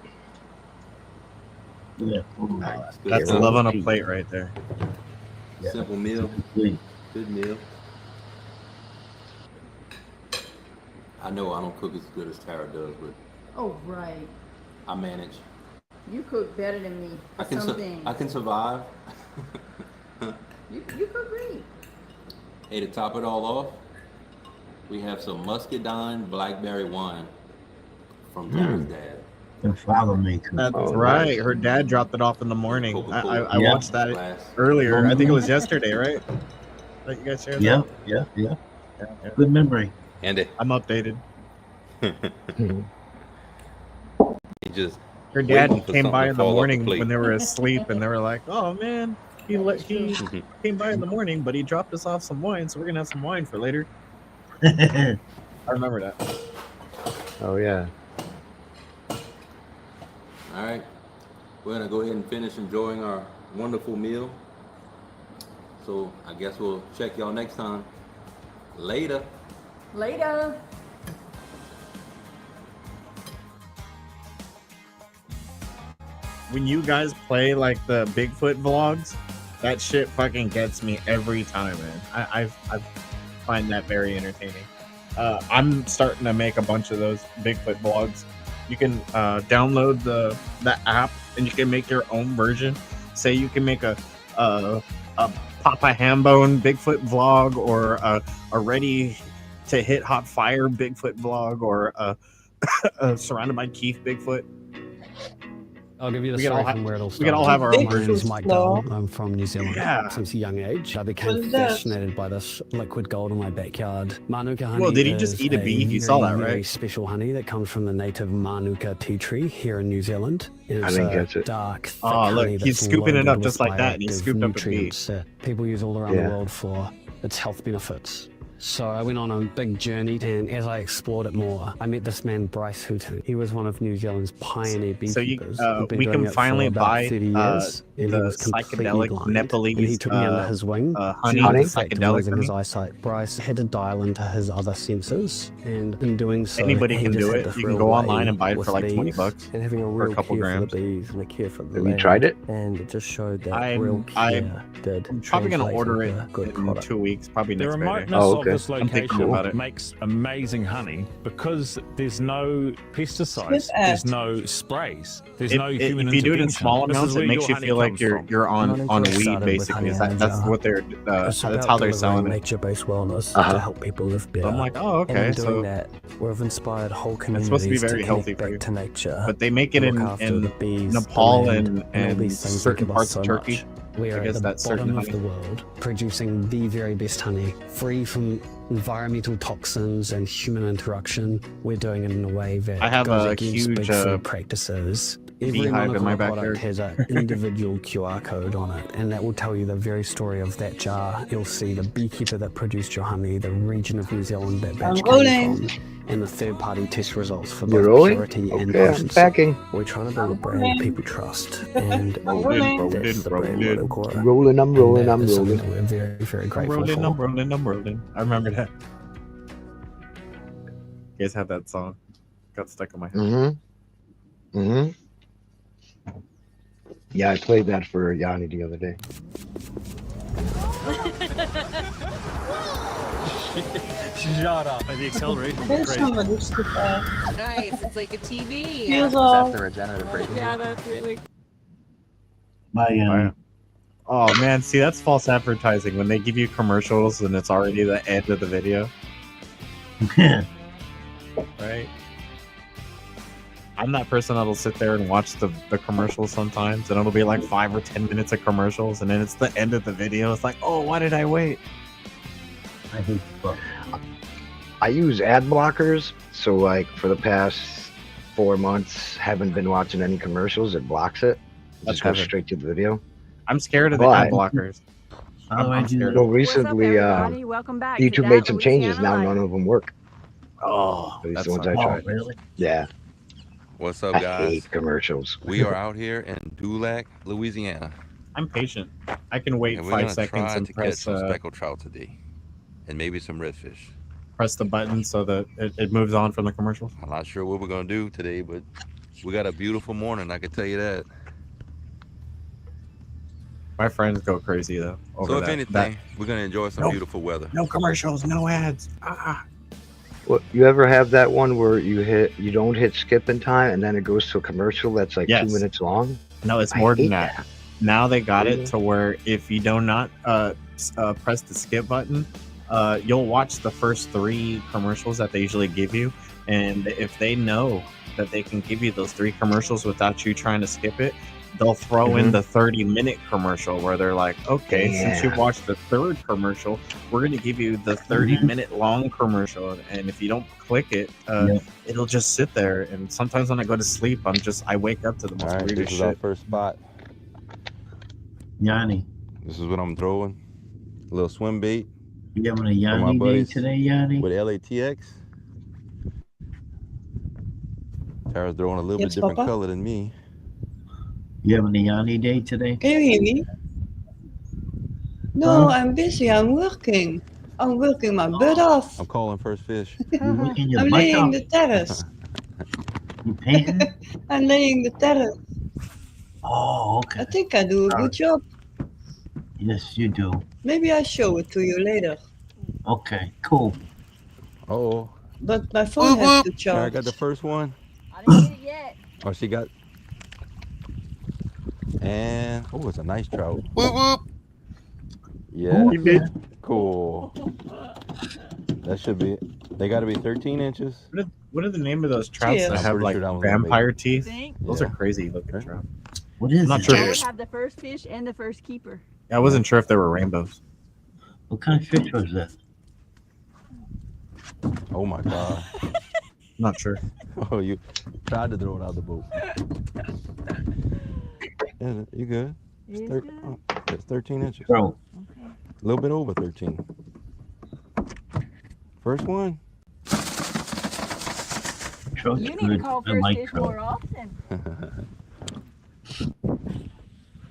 S1: Yeah.
S18: It's good.
S7: That's
S21: Yeah.
S7: love on a plate right there.
S1: Yeah.
S18: Simple meal.
S1: Complete.
S18: Good meal. I know I don't cook as good as Tara does, but
S19: Oh, right.
S18: I manage.
S19: You cook better than me.
S18: I can I can survive.
S19: You cook great.
S18: Hey, to top it all off, we have some muscadine blackberry wine from Tara's dad.
S1: The flower maker.
S7: That's
S1: Oh,
S7: right.
S1: nice.
S7: Her dad dropped it off in the morning. I
S1: Yeah.
S7: watched that earlier. I think it was yesterday, right? That you guys shared
S1: Yeah,
S7: that?
S1: yeah. Good memory.
S18: And it.
S7: I'm updated.
S18: He just.
S7: Her dad
S18: waiting for
S7: came by
S18: something
S7: in
S18: to
S7: the
S18: fall off
S7: morning
S18: plate.
S7: when they were asleep, and they were like, "Oh man, he came by in the morning, but he dropped us off some wine, so we're gonna have some wine for later." I remember that.
S21: Oh yeah.
S18: All right, we're gonna go ahead and finish enjoying our wonderful meal. So I guess we'll check y'all next time. Later.
S19: Later.
S7: When you guys play like the Bigfoot vlogs, that shit fucking gets me every time, man. I find that very entertaining. I'm starting to make a bunch of those Bigfoot vlogs. You can download the app and you can make your own version. Say you can make a Papa Hambone Bigfoot vlog, or a ready to hit hot fire Bigfoot vlog, or a surrounded by Keith Bigfoot.
S5: I'll give you the
S7: We can
S5: story
S7: all
S5: from
S7: have-
S5: where it all
S7: we
S5: started.
S7: can all have our own
S5: My name is
S7: versions.
S5: Mike Dole. I'm from New Zealand.
S7: Yeah.
S5: Since a young age, I
S22: What
S5: became
S22: is that?
S5: fascinated by this liquid gold in my backyard. Manuka honey.
S7: Well, did he just
S5: is
S7: eat a bee? You saw that,
S5: very
S7: right?
S5: special honey that comes from the native Manuka tea tree here in New Zealand. And
S21: I
S5: it's
S21: didn't
S5: a
S21: catch it.
S5: dark, thick
S7: Oh, look,
S5: honey
S7: he's
S5: that's
S7: scooping it
S5: loaded
S7: up
S5: with
S7: just like that, and he
S5: bioactive
S7: scooped up a bee.
S5: nutrients that people use all around
S21: Yeah.
S5: the world for its health benefits. So I went on a big journey, and as I explored it more, I met this man, Bryce Hooton. He was one of New Zealand's pioneer
S7: So you,
S5: beekeepers. He'd been
S7: we
S5: doing
S7: can
S5: it for
S7: finally
S5: about
S7: buy
S5: 30 years, and he
S7: the
S5: was completely
S7: psychedelic
S5: blind.
S7: Nepalese
S5: And he took me under his wing,
S7: honey,
S5: due to
S7: the
S5: the fact of
S7: psychedelic
S5: losing his
S7: honey.
S5: eyesight. Bryce had to dial into his other senses, and in doing so,
S7: Anybody
S5: he
S7: can
S5: just
S7: do
S5: had
S7: it.
S5: this
S7: You can
S5: real
S7: go
S5: way
S7: online and buy it
S5: with
S7: for like $20
S5: bees, and having a
S7: for a
S5: real
S7: couple
S5: care
S7: grams.
S5: for the bees and a care for the
S21: Have you
S5: land.
S21: tried it?
S5: And it just showed that
S7: I'm-
S5: real care did
S7: I'm probably gonna
S5: translate
S7: order it
S5: into good
S7: in
S5: product.
S7: 2 weeks, probably
S6: The
S7: next Friday.
S6: remoteness
S21: Oh,
S6: of
S21: okay.
S6: this
S7: I'm thinking
S6: location
S7: about it.
S6: makes amazing honey because there's no pesticides,
S22: Swift
S6: there's
S22: ad.
S6: no sprays, there's
S7: If,
S6: no human
S7: if you do it in
S6: intervention.
S7: small
S6: This is
S7: amounts, it
S6: where
S7: makes
S6: your
S7: you
S6: honey
S7: feel like
S6: comes
S7: you're
S6: from.
S7: you're on
S5: Manuka
S7: weed,
S5: started with
S7: basically.
S5: honey
S7: That's
S5: jar.
S7: what they're
S5: It's
S7: that's
S5: about
S7: how they're
S5: delivering
S7: selling it.
S5: nature-based wellness
S21: Uh-huh.
S5: to help people live better.
S7: So I'm like, oh,
S5: And
S7: okay.
S5: in doing
S7: So
S5: that, we've inspired whole
S7: it's
S5: communities
S7: supposed to be very
S5: to
S7: healthy
S5: connect
S7: for
S5: back
S7: you.
S5: to nature.
S7: But they make it
S5: look
S7: in
S5: after the bees, the
S7: Nepal
S5: land,
S7: and
S5: all these things that
S7: certain
S5: give us
S7: parts
S5: so
S7: of Turkey.
S5: much. We are
S7: I guess
S5: at the
S7: that's certain
S5: bottom of
S7: honey.
S5: the world, producing the very best honey, free from environmental toxins and human interruption. We're doing it in a way that
S7: I have
S5: goes
S7: a
S5: against
S7: huge,
S5: big food practices. Every
S7: beehive in my
S5: Manuka product
S7: backyard.
S5: has an individual QR code on it, and that will tell you the very story of that jar. You'll see the beekeeper that produced your honey, the region of New Zealand that batch
S22: I'm
S5: came
S22: rolling.
S5: from, and the third-party test results for
S21: You're
S5: both
S21: rolling?
S5: purity and
S21: Okay, I'm
S5: potency.
S21: packing.
S5: We're trying to build a brand people trust, and
S21: Rolling,
S5: that's the brand Modern Cora.
S21: Rolling, I'm rolling,
S5: And that
S21: I'm
S5: is something
S21: rolling.
S5: that we're very, very
S7: I'm
S5: grateful
S7: rolling,
S5: for.
S7: I'm rolling. I remember that. You guys have that song? Got stuck in my head.
S21: Mm-hmm. Mm-hmm. Yeah, I played that for Yanni the other day.
S6: Shut up. The acceleration is
S22: This
S6: crazy.
S22: one was too fast.
S12: Nice. It's like a TV.
S22: Heels off.
S15: regenerative braking.
S12: Yeah, that's really
S1: My
S7: Oh man, see that's false advertising when they give you commercials and it's already the end of the video, right? I'm that person that'll sit there and watch the commercials sometimes, and it'll be like 5 or 10 minutes of commercials, and then it's the end of the video. It's like, oh, why did I wait?
S1: I hate
S21: I use ad blockers, so like for the past 4 months, haven't been watching any commercials. It blocks it.
S7: That's
S21: Just goes
S7: heaven.
S21: straight to the video.
S7: I'm scared of the
S21: But-
S7: ad blockers. I'm scared.
S21: Well, recently,
S19: Welcome back to
S21: YouTube
S19: That
S21: made some changes.
S19: Louisiana
S21: Now
S19: Life.
S21: none of them work.
S7: Oh,
S21: At least
S7: that's
S21: the ones I
S7: not-
S21: tried.
S1: really?
S21: Yeah,
S2: What's up,
S21: I
S2: guys?
S21: hate commercials.
S2: We are out here in Dulac, Louisiana.
S7: I'm patient. I can wait
S2: And we're
S7: 5
S2: gonna
S7: seconds
S2: try
S7: and
S2: to catch
S7: press
S2: some speckled trout today. And maybe some redfish.
S7: press the button so that it moves on from the commercials.
S2: I'm not sure what we're gonna do today, but we got a beautiful morning, I can tell you that.
S7: My friends go crazy though. Over
S2: So if
S7: that.
S2: anything, we're gonna enjoy some
S7: No.
S2: beautiful weather.
S7: No commercials, no ads. Ah.
S21: Well, you ever have that one where you don't hit skip in time and then it goes to a commercial that's like 2 minutes long?
S7: No, it's more than that. Now they got it to where if you do not press the skip button, you'll watch the first 3 commercials that they usually give you, and if they know that they can give you those 3 commercials without you trying to skip it, they'll throw in the 30-minute commercial where they're like, okay, since you watched the 3rd commercial, we're going to give you the 30-minute long commercial, and if you don't click it, it'll just sit there. And sometimes when I go to sleep, I wake up to the most weirdest
S18: this is
S7: shit.
S18: our first spot.
S1: Yanni.
S18: This is what I'm throwing. A little swim bait.
S1: You having a Yanni day today, Yanni?
S18: With LATX. Tara's throwing a little
S22: Yes,
S18: bit different
S22: Papa?
S18: color than me.
S1: You having a Yanni day today?
S22: Can you hear me? No, I'm busy. I'm working. I'm working my butt off.
S18: I'm calling first fish.
S22: I'm laying the terrace.
S1: You painting?
S22: I'm laying the terrace.
S1: Oh, okay.
S22: I think I do a good job.
S1: Yes, you do.
S22: Maybe I'll show it to you later.
S1: Okay, cool.
S18: Oh.
S22: But my phone has to
S18: Tara
S22: charge.
S18: got the first one.
S19: I didn't get it yet.
S18: Oh, she got. And oh, it's a nice trout.
S2: Whoop whoop.
S18: Yeah.
S7: Okay.
S18: Cool. That should be. They got to be 13 inches.
S7: What are the name of those trouts
S22: Yeah.
S7: that
S18: I'm
S7: have
S18: pretty
S7: like
S18: sure that one's gonna
S7: vampire
S18: make
S7: teeth?
S19: Think?
S7: Those
S18: Yeah.
S7: are crazy looking trout.
S1: What is
S7: I'm not
S1: it?
S7: sure.
S19: I have the first fish and the first keeper.
S7: I wasn't sure if they were rainbows.
S1: What kind of fish was that?
S18: Oh my God.
S7: Not sure.
S18: Oh, you tried to throw it out the boat. Yeah, you good?
S19: It's
S18: Thir-
S19: good.
S18: oh, it's 13 inches.
S1: Bro,
S18: A little bit over 13. First one.
S1: trout's
S19: You need
S1: good.
S19: to call
S1: I
S19: first
S1: like
S19: fish
S1: trout.
S19: more often.
S18: Where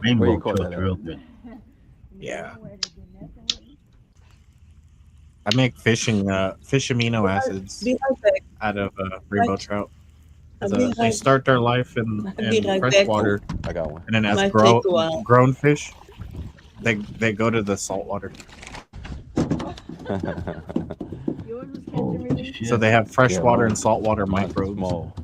S1: Rainbow
S18: you caught
S1: trout's
S18: that at?
S1: real good.
S7: Yeah. I make fish amino acids
S22: Be right back.
S7: out of rainbow trout.
S22: I'll
S7: So
S22: be
S7: they
S22: right-
S7: start their life in
S22: I'll be right back.
S7: freshwater,
S18: I got one.
S7: and then as
S22: Might take a while.
S7: grown fish, they go to the saltwater.
S19: Yours was
S1: Oh,
S19: catching really.
S1: shit.
S7: So they have freshwater
S18: mine-
S7: and saltwater
S18: Mine's
S7: microbes.
S18: small.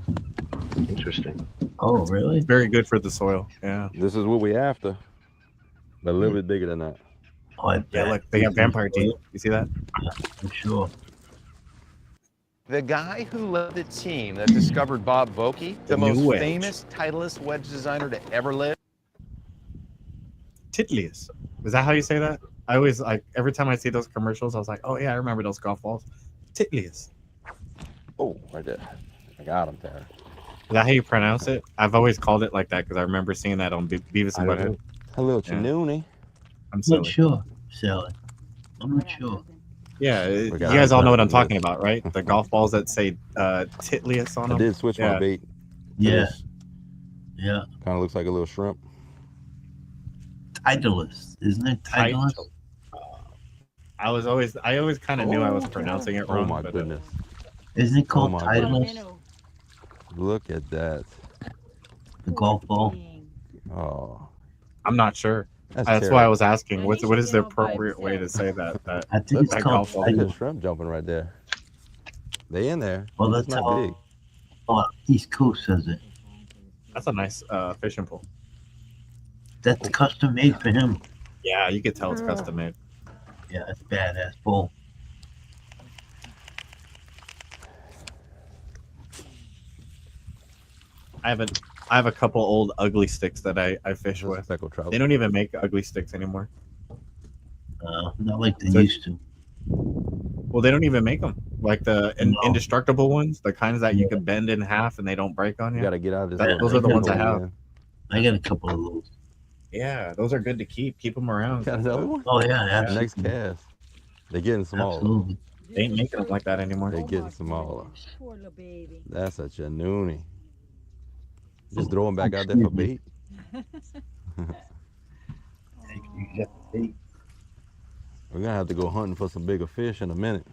S21: Interesting.
S1: Oh, really?
S7: Very good for the soil. Yeah.
S18: This is what we after. But a little bit bigger than that.
S1: Oh, I
S7: Yeah,
S1: bet.
S7: look, they have vampire teeth. You see that?
S1: For sure.
S6: The guy who led the team that discovered Bob Vokey, the
S7: The new
S6: most
S7: wedge.
S6: famous Titleist wedge designer to ever live.
S7: Titlius. Is that how you say that? I always like every time I see those commercials, I was like, oh yeah, I remember those golf balls. Titlius.
S18: Oh, right there. I got him, Tara.
S7: Is that how you pronounce it? I've always called it like that because I remember seeing that on Beavis and Butthead.
S18: A little
S7: Yeah.
S18: chinoonie.
S7: I'm
S1: I'm
S7: silly.
S1: not sure, Sally. I'm not sure.
S7: Yeah, you
S18: We got
S7: guys all know what I'm
S18: it.
S7: talking about, right? The golf balls that say Titlius on
S18: I
S7: them.
S18: did switch
S7: Yeah.
S18: my bait.
S1: Yeah. Yeah.
S18: Kind of looks like a little shrimp.
S1: Titleist, isn't it? Titleist?
S7: I always kind of knew I was pronouncing it
S18: Oh
S7: wrong.
S18: my
S7: but,
S18: goodness.
S1: Isn't it called
S18: my
S1: Titleist?
S18: Look at that.
S1: The golf ball?
S18: Oh.
S7: I'm not sure.
S18: That's
S7: That's why I
S18: terrible.
S7: was asking. What is the appropriate way to say that? That
S1: I think
S18: Look,
S1: it's
S7: that
S1: called
S7: golf ball.
S18: Look at
S1: Titleist.
S18: shrimp jumping right there. They in there.
S1: Well,
S18: It's
S1: that's
S18: not
S1: how
S18: big.
S1: East Coast says it.
S7: That's a nice fishing pole.
S1: That's custom made for him.
S7: Yeah, you could tell it's custom made.
S1: Yeah, that's badass pole.
S7: I have a couple old ugly sticks that I fish
S18: That's a
S7: with.
S18: speckled trout.
S7: They don't even make ugly sticks anymore.
S1: Not like they
S7: So-
S1: used to.
S7: Well, they don't even make them like the indestructible ones, the kinds that you can bend in half and they don't break on
S18: You
S7: you.
S18: got to get out of this.
S7: That-
S18: little
S7: those are the ones I
S18: hole,
S7: have.
S18: man.
S1: I got a couple of those.
S7: Yeah, those are good to keep. Keep them around.
S18: Got another one?
S1: Oh yeah, absolutely.
S18: Next cast. They're getting smaller.
S1: Absolutely.
S7: They ain't making them like that anymore.
S18: They're getting smaller.
S19: Poor little baby.
S18: That's a chanoonie. Just throw them back out there for bait. We're gonna have to go hunting for some bigger fish in a minute.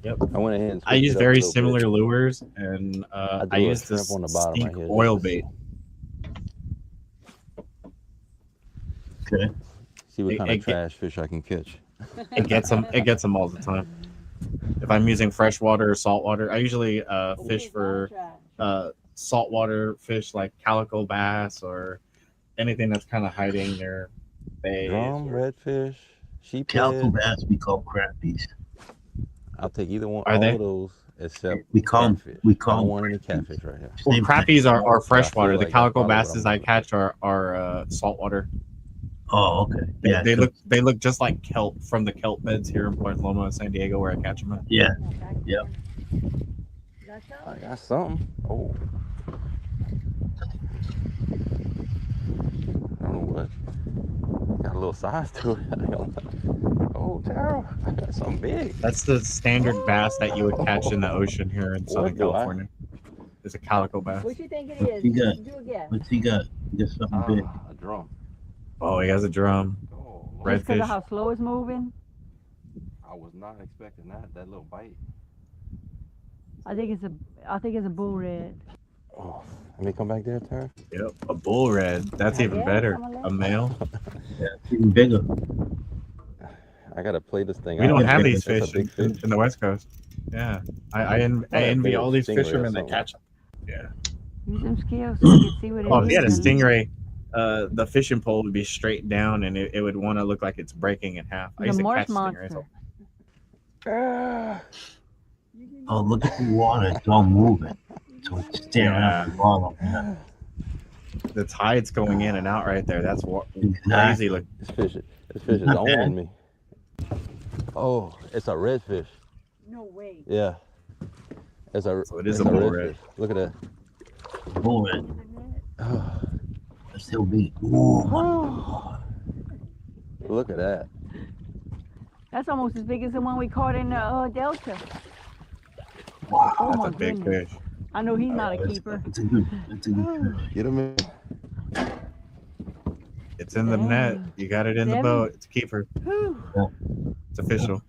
S7: Yep.
S18: I went ahead and
S7: I
S18: switched
S7: use
S18: it up a
S7: very
S18: little
S7: similar
S18: bit.
S7: lures, and I
S18: threw a
S7: use this
S18: shrimp on the bottom right
S7: steak
S18: here.
S7: oil
S18: Just-
S7: bait.
S1: Okay.
S18: See what
S7: It-
S18: kind
S7: it
S18: of
S7: get-
S18: trash fish I can catch.
S7: It gets them. It gets them all the time. if I'm using freshwater or saltwater. I usually fish for saltwater fish like calico bass or anything that's kind of hiding near bays.
S18: Drum, redfish, sheephead.
S1: Calico bass we call crappies.
S18: I'll take either one.
S7: Are
S18: all
S7: they?
S18: of those except
S1: We call them.
S18: catfish.
S1: We
S18: I
S1: call
S18: don't
S1: them
S18: want any catfish right here.
S7: Well, crappies are freshwater.
S18: like
S7: The
S18: that's
S7: calico
S18: probably what
S7: basses
S18: I'm
S7: I
S18: doing.
S7: catch are saltwater.
S1: Oh, okay.
S7: They,
S1: Yeah,
S7: they look just like kelp from the kelp beds here in Point Loma and San Diego where I catch them at.
S1: Yeah. Yep.
S18: I got something. Oh. I don't know what. Got a little size to it. Oh, Tara. I got something big.
S7: That's the standard bass that you would catch in the ocean here in Southern
S18: do I-
S7: California. It's a calico bass.
S19: What you think it
S1: What
S19: is?
S1: you got?
S19: Do a guess.
S1: What's he got? He got something big.
S18: A drum.
S7: Oh, he has a drum.
S19: Just because
S7: Redfish.
S19: of how slow it's moving.
S18: I was not expecting that little bite.
S19: I think it's a bull red.
S18: Oh, let me come back there, Tara.
S7: Yep, a bull red. That's even
S19: Yeah,
S7: better.
S19: I'm gonna let
S7: A male.
S1: Yeah, it's even bigger.
S18: I gotta play this thing
S7: We
S18: out.
S7: don't have these
S18: It's a
S7: fish
S18: big
S7: in the West Coast. Yeah, I envy all these fishermen that catch them. Yeah.
S19: Use them scales so you can see what it is.
S7: Oh, if you had a stingray, the fishing pole would be straight down and it would want to look like it's breaking in half. I
S19: The
S7: used to
S19: marsh
S7: catch stingrays.
S19: monster.
S1: Oh, look at the water. It's all moving. So it's staring at the bottom. Yeah.
S7: The tide's going in and out right there. That's what
S1: Exactly.
S7: crazy. Look,
S18: This fish is owning me. Oh, it's a redfish.
S19: No way.
S18: Yeah. It's a.
S7: So it is
S18: it's
S7: a bull
S18: redfish.
S7: red.
S18: Look at that.
S1: Bull red. That's still big. Oh my God.
S18: Look at that.
S19: That's almost as big as the one we caught in the Delta.
S1: Wow.
S19: Oh
S7: That's
S19: my
S7: a big
S19: goodness.
S7: fish.
S19: I know he's not a
S1: That's-
S19: keeper.
S1: That's a good fish.
S18: Get him in.
S7: It's in the net. You got it in the
S19: Seven.
S7: boat. It's a keeper.
S19: Whew.
S7: It's official.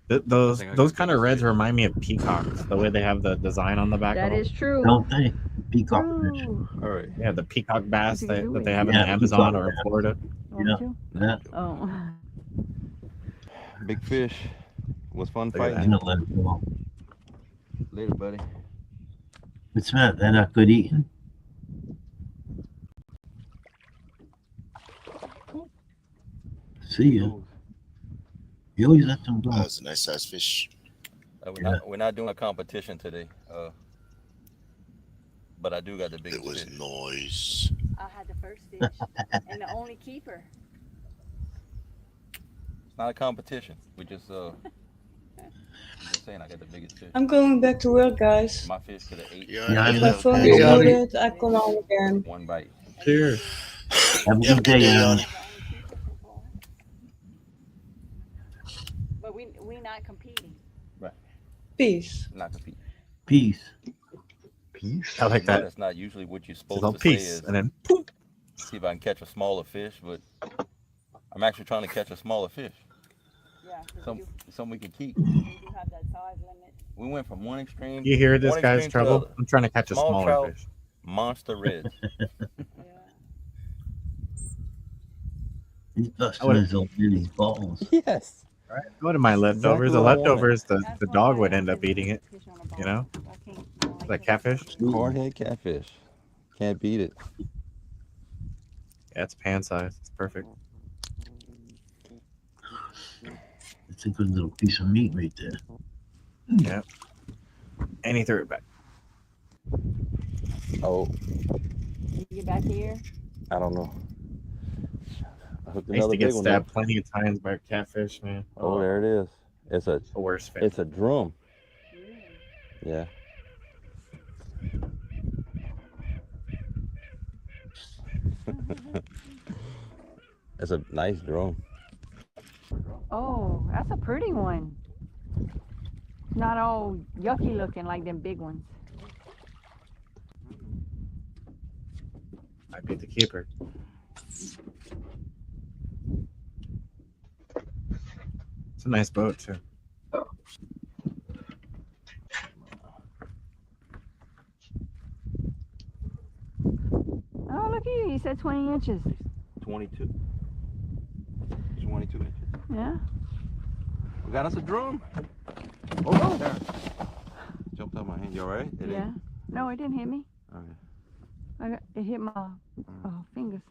S7: Those kind of reds remind me of peacocks. The way they have the design on the back
S19: That
S7: of them.
S19: is true.
S1: Don't they? Peacock fish.
S19: Ooh.
S18: All right.
S7: Yeah, the peacock bass
S19: What are you
S7: that they have in
S1: doing?
S7: the
S1: Yeah,
S7: Amazon
S1: peacock
S7: or in
S1: bass.
S7: Florida.
S19: Want
S1: Yeah.
S19: to?
S1: Yeah.
S19: Oh.
S18: Big fish. Was fun
S7: Look at
S18: fighting.
S1: You know, let it go.
S18: Later, buddy.
S1: What's that? They're not good eating. See ya. You always let them go.
S2: That's a nice size fish.
S18: We're not doing a competition today. But I do got the biggest
S2: It was
S18: fish.
S2: noise.
S19: I had the first fish and the only keeper.
S18: It's not a competition. We just saying I got the biggest fish.
S22: I'm going back to work, guys.
S18: My fish could have ate
S1: Yeah, I
S22: If my
S1: know.
S22: phone
S1: Hey,
S22: is
S1: Yanni.
S22: loaded, I come on again.
S18: one bite.
S7: Cheers.
S1: Have a good day, Yanni.
S19: But we not competing.
S22: Peace.
S18: Not compete.
S1: Peace.
S7: Peace. I like that.
S18: That's not usually what you're
S7: It's
S18: supposed
S7: all
S18: to say.
S7: peace,
S18: Is
S7: and then poof.
S18: see if I can catch a smaller fish, but I'm actually trying to catch a smaller fish.
S19: Yeah.
S18: Some we can keep.
S19: You have that size limit.
S18: We went from one extreme.
S7: You hear this
S18: one
S7: guy's
S18: extreme to
S7: trouble?
S18: the other.
S7: I'm trying to catch a
S18: Small
S7: smaller
S18: trout,
S7: fish.
S18: Monster reds.
S1: He's busting his own in his balls.
S18: Yes.
S7: Right? What are my leftovers?
S18: Exactly
S7: The
S18: what I wanted.
S7: leftovers, the dog would end up eating it. You know? Like catfish?
S18: Hardhead catfish. Can't beat it.
S7: Yeah, it's pan size. It's perfect.
S1: It's a good little piece of meat right there.
S7: Yeah. And he threw it back.
S18: Oh,
S19: You get back here.
S18: I don't know. I hooked
S7: I used
S18: another
S7: to get
S18: big one
S7: stabbed
S18: up.
S7: plenty of times by catfish, man.
S18: Oh, there it is. It's a
S7: The worst fish.
S18: it's a drum. Yeah. It's a nice drum.
S19: Oh, that's a pretty one. Not all yucky looking like them big ones.
S7: I beat the keeper. It's a nice boat too.
S19: Oh, look at you. You said 20 inches.
S18: 22. 22 inches.
S19: Yeah.
S18: We got us a drum. Oh, there. Jumped out my hand. You all right? It
S19: Yeah.
S18: didn't-
S19: No, it didn't hit me.
S18: Okay.
S19: It hit my fingers.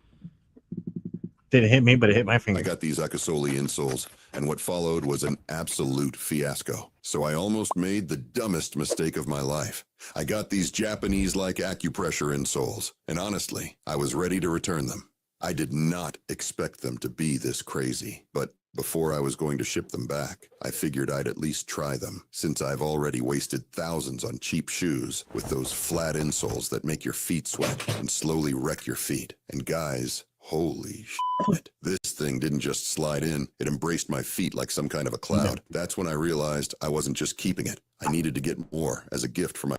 S7: Didn't hit me, but it hit my finger.
S10: I got these Akasoli insoles, and what followed was an absolute fiasco. So I almost made the dumbest mistake of my life. I got these Japanese-like acupressure insoles, and honestly, I was ready to return them. I did not expect them to be this crazy, but before I was going to ship them back, I figured I'd at least try them, since I've already wasted thousands on cheap shoes with those flat insoles that make your feet sweat and slowly wreck your feet. And guys, holy shit. This thing didn't just slide in, it embraced my feet like some kind of a cloud. That's when I realized I wasn't just keeping it. I needed to get more as a gift for my...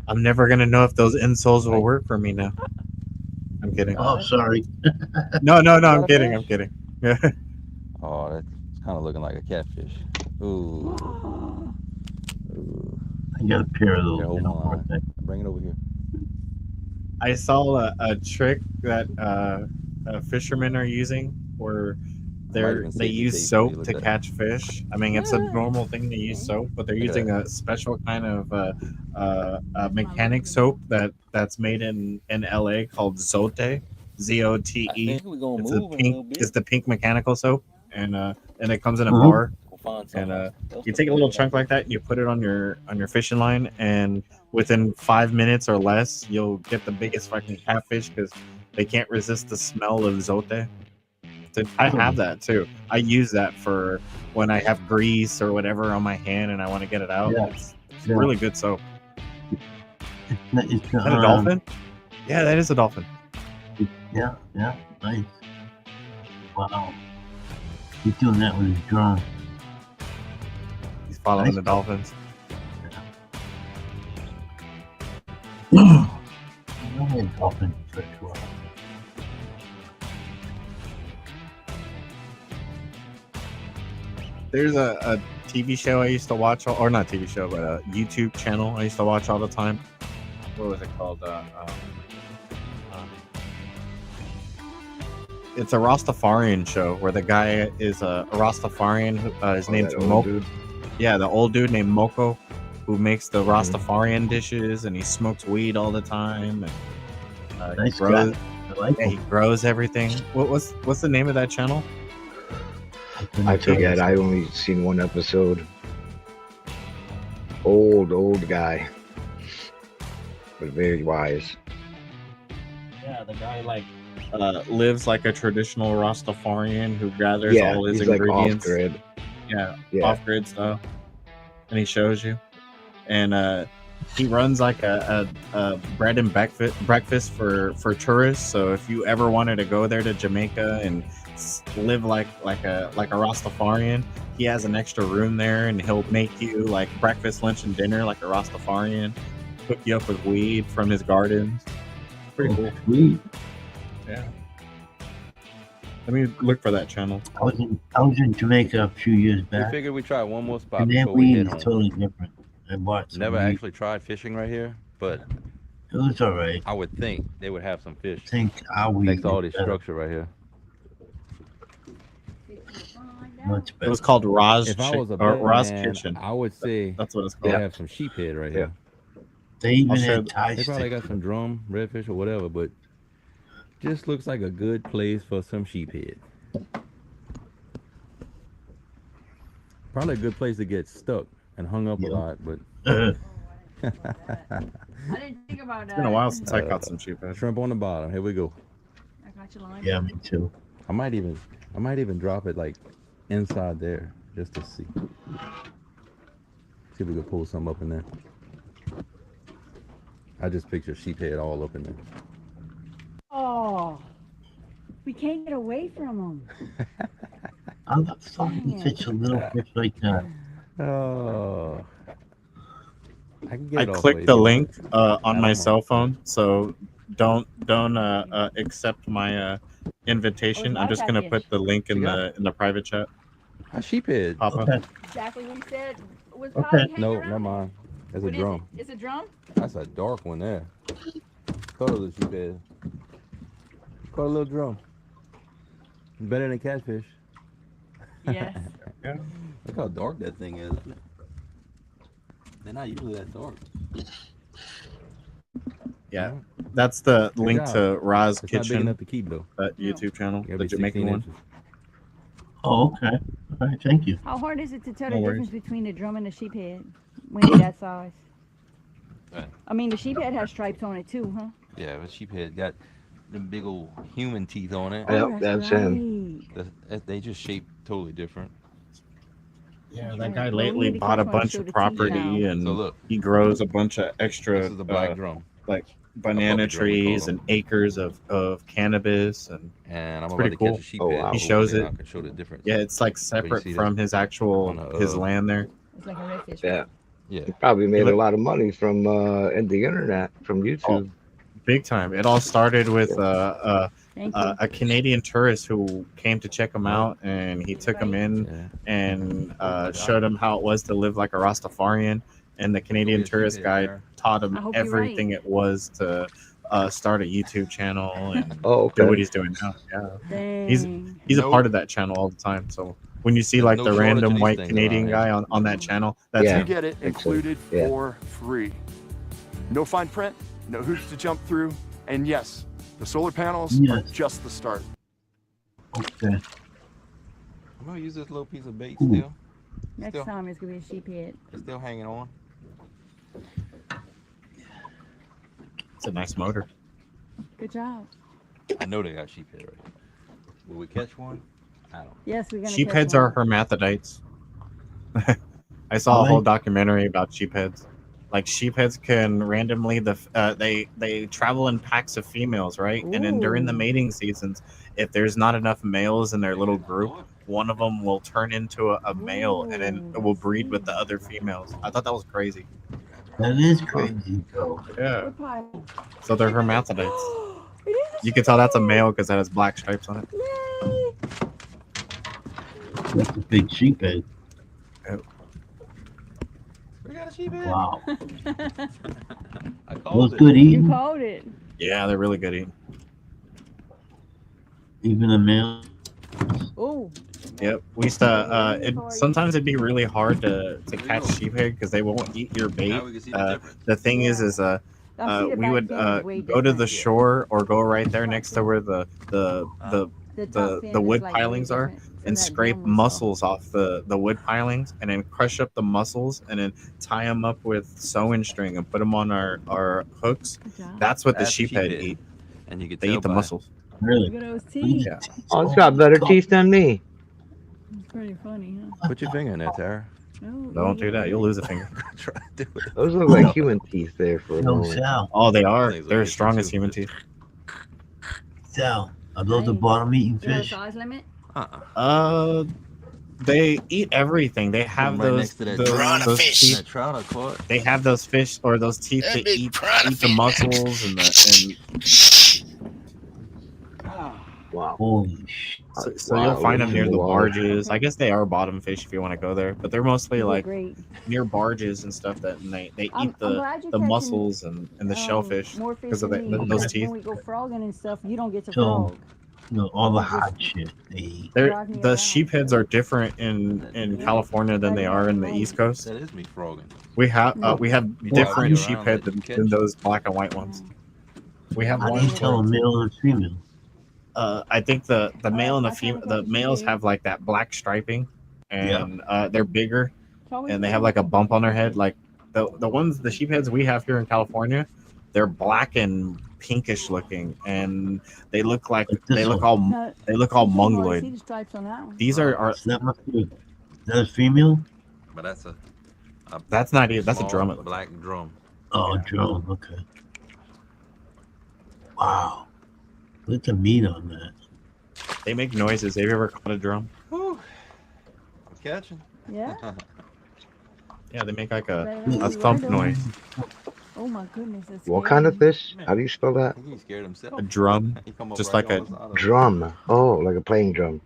S7: I'm never gonna know if those insoles will work for me now. I'm kidding.
S1: Oh, sorry.
S7: No, I'm kidding. I'm kidding. Yeah.
S18: Oh, that's kind of looking like a catfish. Ooh. Ooh.
S1: I got a pair of those.
S18: Okay, hold on. Bring it over here.
S7: I saw a trick that fishermen are using where they use soap to catch fish. I mean, it's a normal thing to use soap, but they're using a special kind of mechanic soap that's made in LA called Zote, Zote. It's the pink mechanical soap, and it comes in a bar. And you take a little chunk like that and you put it on your fishing line, and within 5 minutes or less, you'll get the biggest fucking catfish because they can't resist the smell of Zote. I have that too. I use that for when I have grease or whatever on my hand and I want to get it out.
S1: Yeah.
S7: It's really good soap.
S1: Is
S7: that a dolphin? Yeah, that is a dolphin.
S1: Yeah, nice. Wow. He's doing that with his drone.
S7: He's following the dolphins.
S1: Dolphin for sure.
S7: There's a TV show I used to watch, or not TV show, but a YouTube channel I used to watch all the time. What was it called? It's a Rastafarian show where the guy is a Rastafarian. His name's Moko. Yeah, the old dude named Moko, who makes the Rastafarian dishes, and he smokes weed all the time. And,
S1: Nice
S7: he grows,
S1: guy. I like him.
S7: he grows everything. What's the name of that channel?
S21: I forget. I only seen one episode. Old guy, but very wise.
S7: Yeah, the guy lives like a traditional Rastafarian who gathers
S21: Yeah,
S7: all his
S21: he's like
S7: ingredients.
S21: off-grid.
S7: Yeah,
S21: Yeah.
S7: off-grid stuff, and he shows you. And he runs like a bread and breakfast for tourists. So if you ever wanted to go there to Jamaica and live like a Rastafarian, he has an extra room there, and he'll make you like breakfast, lunch, and dinner like a Rastafarian. Hook you up with weed from his gardens. Pretty cool.
S1: Sweet.
S7: Yeah. Let me look for that channel.
S1: I was in Jamaica a few years
S18: We
S1: back.
S18: figured we'd try one more spot
S1: And that
S18: before we
S1: weed
S18: head
S1: is
S18: home.
S1: totally different. I bought some
S18: Never
S1: weed.
S18: actually tried fishing right here, but
S1: It was all right.
S18: I would think they would have some fish.
S1: I think our weed
S18: Next to all
S1: is
S18: this
S1: better.
S18: structure right here.
S1: Much
S7: It
S1: better.
S7: was called Roz
S18: If I
S7: Chick-
S18: was a
S7: or
S18: bed
S7: Roz
S18: man,
S7: Kitchen.
S18: I would say
S7: That's what it's
S18: they
S7: called.
S18: have some sheephead right here.
S1: They even
S7: I'll
S1: had
S7: show-
S1: Thai
S18: They probably
S1: stick.
S18: got some drum, redfish, or whatever, but just looks like a good place for some sheephead. Probably a good place to get stuck and hung up a lot, but
S19: I didn't think about
S7: It's been a while since I caught some sheephead.
S18: shrimp on the bottom. Here we go.
S19: I got you line.
S1: Yeah, me too.
S18: I might even drop it like inside there just to see. See if we can pull some up in there. I just picture sheephead all up in there.
S19: Oh, we can't get away from them.
S1: I'm not fucking such a little fish like that.
S18: Oh. I can get
S7: I
S18: it off
S7: clicked
S18: way
S7: the
S18: too.
S7: link on
S18: I
S7: my
S18: don't know.
S7: cell phone, so don't accept my invitation. I'm just gonna put the link in the private chat.
S18: A sheephead.
S7: Papa.
S1: Okay.
S19: Exactly what he said. Was
S1: Okay.
S19: probably hanging
S18: No,
S19: around
S18: never mind. That's a
S19: What is
S18: drum.
S19: it? It's a drum?
S18: That's a dark one there. Thought it was a sheephead. Caught a little drum. Better than catfish.
S19: Yes.
S18: Look how dark that thing is. Isn't it? They're not usually that dark.
S7: Yeah, that's the
S18: Good
S7: link
S18: job.
S7: to Ra's
S18: It's not big
S7: Kitchen,
S18: enough to keep though.
S7: that YouTube channel,
S18: Gotta
S7: the
S18: be
S7: Jamaican
S18: 16
S7: one.
S18: inches.
S1: Oh, okay. All right, thank you.
S19: How hard is it to tell
S7: No
S19: the
S7: worries.
S19: difference between a drum and a sheephead when you're that size?
S18: Right.
S19: I mean, the sheephead has stripes on it too, huh?
S18: Yeah, but sheephead got them big old human teeth on it.
S21: Yep, that's him.
S18: They just shape totally different.
S7: Yeah, that guy
S19: Well, we
S7: lately
S19: need to
S7: bought a
S19: come for
S7: bunch
S19: show
S7: of
S19: the teeth
S7: property
S19: now.
S7: and
S18: So look.
S7: he grows a bunch of extra
S18: This is the black drum.
S7: like banana
S18: puppy drum, we call
S7: trees
S18: them.
S7: and acres of cannabis and
S18: And I'm
S7: it's
S18: about
S7: pretty
S18: to
S7: cool.
S18: catch a sheephead.
S7: He shows it.
S18: I can show the difference.
S7: Yeah, it's like
S18: But you
S7: separate
S18: see
S7: from
S18: that
S7: his actual
S18: on the,
S7: his land there.
S19: It's like a redfish.
S21: Yeah.
S18: Yeah.
S21: He probably made
S7: look-
S21: a lot of money from in the internet from YouTube.
S7: Big time. It all started with
S19: Thank you.
S7: a Canadian tourist who came to check him out, and he took him in
S18: Yeah.
S7: and showed him how it was to live like a Rastafarian. And the Canadian
S18: Yes,
S7: tourist
S18: you did,
S7: guide
S18: sir.
S7: taught him
S19: I hope you're
S7: everything it was to start a YouTube channel and
S21: Oh,
S7: do
S21: okay.
S7: what he's doing now. Yeah,
S19: Dang.
S7: he's a
S18: No-
S7: part of that channel all the time. So when you see
S18: There's
S7: like
S18: no
S7: the
S18: shortage of
S7: random
S18: these
S7: white
S18: things
S7: Canadian
S18: around
S7: guy on that channel, that's
S21: Yeah.
S6: You
S7: him.
S6: get it
S21: Makes sense.
S6: included
S21: Yeah.
S6: for free. No fine print, no hoops to jump through, and yes, the solar panels are
S1: Yes.
S6: just the start.
S1: Okay.
S18: I'm gonna use this little piece of bait still.
S19: Next
S18: Still.
S19: time it's gonna be a sheephead.
S18: It's still hanging on.
S7: It's a nice motor.
S19: Good job.
S18: I know they got sheephead right here. Will we catch one? I don't.
S19: Yes, we're gonna.
S7: Sheepheads
S19: catch
S7: are
S19: one.
S7: hermaphrodites. I saw a
S1: Really?
S7: whole documentary about sheepheads. Like sheepheads can randomly they travel in packs of females, right? And then during the
S19: Ooh.
S7: mating seasons, if there's not enough males in their little group, one of them will turn into a male and then it will breed with the other females. I thought that was crazy.
S1: That is crazy, though.
S7: Yeah.
S19: What pie?
S7: So they're hermaphrodites.
S19: It is a
S7: You can tell that's a male because it has black stripes on it.
S19: Yay!
S1: That's a big sheephead.
S18: We got a sheephead.
S1: Wow.
S18: I
S1: Those
S18: called it.
S1: good
S19: You
S1: eating.
S19: called it.
S7: Yeah, they're really good eating.
S1: Even a male.
S19: Oh.
S7: Yep. We used to sometimes it'd be really hard to catch sheephead because they won't eat your bait.
S18: Now we can see the difference.
S7: The thing is
S19: Now, see, the
S7: we
S19: back
S7: would
S19: fin is way
S7: go to the
S19: different.
S7: shore or go right there next to where the
S19: top fin is,
S7: wood
S19: like, way
S7: pilings are
S19: different from
S7: and
S19: that
S7: scrape
S19: drum we saw.
S7: mussels off the wood pilings and then crush up the mussels and then tie them up with sewing string and put them on our hooks.
S19: Good job.
S7: That's what the
S18: That's the
S7: sheephead
S18: sheephead.
S7: eat.
S18: And you can
S7: They
S18: tell
S7: eat the
S18: by-
S7: mussels.
S1: Really?
S19: Look at those teeth.
S7: Yeah.
S21: Oh, it's got better teeth than me.
S19: It's pretty funny, huh?
S18: Put your finger in there, Tara.
S19: No,
S7: Don't do that. You'll lose a finger.
S18: Try to do it.
S21: Those look like human teeth there for a
S1: No,
S21: moment.
S1: Sal.
S7: Oh, they are.
S18: Things
S7: They're
S18: like
S7: as
S18: this
S7: strong
S18: too.
S7: as human teeth.
S1: Sal, are those the
S19: Nice.
S1: bottom eating
S19: Is there a
S1: fish?
S19: size limit?
S7: They eat everything. They have
S18: Right
S7: those
S18: next to that
S7: those,
S2: piranha
S7: those
S2: fish.
S7: teeth.
S18: That trout I caught.
S7: They have those fish or those teeth
S2: That
S7: to
S2: big
S7: eat
S2: piranha
S7: the
S2: fish.
S7: mussels and
S21: Wow.
S1: Holy shit.
S7: so
S21: Wow,
S7: you'll find them near the
S21: water.
S7: barges. I guess they are bottom fish if you want to go there, but they're mostly
S19: They're
S7: like
S19: great.
S7: near barges and stuff that and they
S19: I'm
S7: eat the
S19: glad you're
S7: the
S19: catching,
S7: mussels and the shellfish
S19: more fish
S7: because of
S19: than me,
S7: those
S19: because
S7: teeth.
S19: When we go frogging and stuff, you don't get to
S1: So,
S19: frog.
S1: you know, all the hot shit they eat.
S7: They're,
S19: Drive me
S7: the
S19: around.
S7: sheepheads are different in California than they are in the East Coast.
S18: That is me frogging.
S7: We have different
S18: you
S7: sheephead
S18: around,
S7: than,
S18: let you
S7: than
S18: catch.
S7: those black and white ones. We have
S1: How do
S7: one.
S1: you tell a male and a female?
S7: I think the male and the
S19: I kinda
S7: female,
S19: thought
S7: the
S19: you
S7: males
S19: did.
S7: have like that black striping, and they're bigger, and they have like a bump on their head. Like the sheepheads we have here in California, they're black and pinkish looking, and they look like they look all
S19: No,
S7: they look all
S19: see
S7: mongoloid.
S19: the stripes on that one.
S7: These are
S1: That must be. Is that a female?
S18: But that's a
S7: that's not even that's a
S18: small
S7: drum. It looks
S18: black drum.
S1: Oh, drone. Okay. Wow. Look at the meat on that.
S7: like. They make noises. Have you ever caught a drum?
S18: I'm catching.
S19: Yeah.
S7: Yeah, they make like a
S19: Better
S7: thump
S19: than
S7: noise.
S19: Oh my goodness, that's
S21: What kind of
S19: scary.
S21: fish? How do you spell that?
S18: I think he scared himself.
S7: A drum,
S18: He come up
S7: just
S18: right
S7: like
S18: on
S7: a
S18: the side of it.
S21: Drum. Oh, like a playing drum.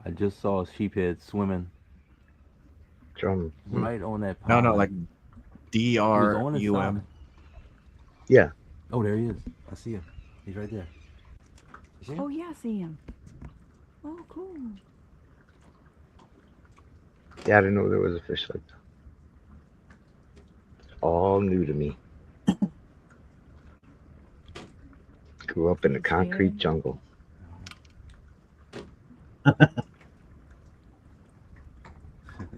S18: I just saw a sheephead swimming
S21: Drum.
S18: right on that
S7: no,
S18: pond.
S7: like
S18: He was on his
S7: DRUM.
S18: side.
S21: Yeah.
S18: Oh, there he is. I see him. He's right there. You see him?
S19: Oh yeah, I see him. Oh cool.
S21: Yeah, I didn't know there was a fish like that. All new to me. Grew up in the concrete jungle.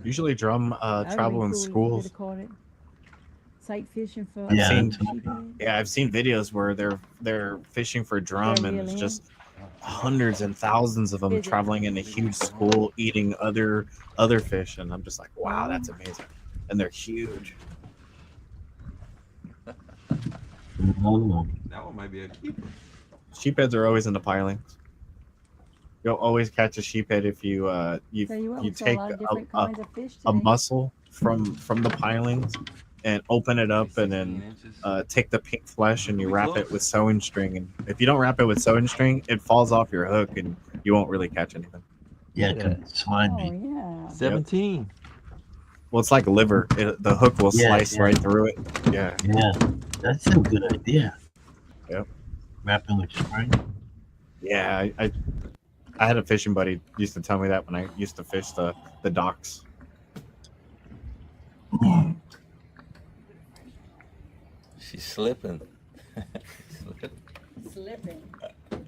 S7: Usually drum travel in schools.
S19: Sight fishing for
S7: I've seen videos where they're fishing for drum and it's just hundreds and thousands of them traveling in a huge school eating other fish, and I'm just like, wow, that's amazing. And they're huge.
S18: That one might be a keeper.
S7: Sheepheads are always in the pilings. You'll always catch a sheephead if you take a mussel from the pilings and open it up and then take the pink flesh and you wrap it with sewing string. And if you don't wrap it with sewing string, it falls off your hook and you won't really catch anything.
S1: Yeah, it's slimy.
S19: yeah.
S16: 17.
S7: Well, it's like liver. The hook will
S1: Yeah,
S7: slice
S1: yeah.
S7: right through it. Yeah.
S1: Yeah, that's a good idea.
S7: Yep.
S1: Wrapping with string.
S7: Yeah, I had a fishing buddy used to tell me that when I used to fish the docks.
S16: She's slipping.
S19: Slipping.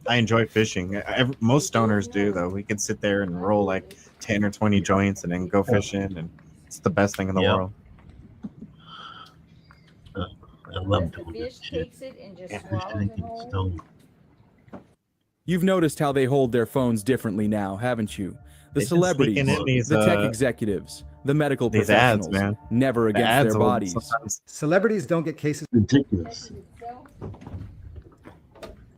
S7: I enjoy fishing. Most stoners do, though. We can sit there and roll like 10 or 20 joints and then go fishing, and it's the best thing in the
S1: Yep.
S7: world.
S1: I love
S19: The
S1: doing
S19: fish
S1: that shit.
S19: takes it and just
S1: Fish
S19: swallows it
S1: drinking
S19: whole.
S1: stone.
S13: You've noticed how they hold their phones differently now, haven't you? The
S7: They've been
S13: celebrities,
S7: sneaking in these,
S13: the tech executives, the medical
S7: these ads,
S13: professionals,
S7: man.
S13: never
S7: The
S13: against
S7: ads
S13: their
S7: will
S13: bodies.
S7: sometimes-
S14: Celebrities don't get cases.
S1: Ridiculous.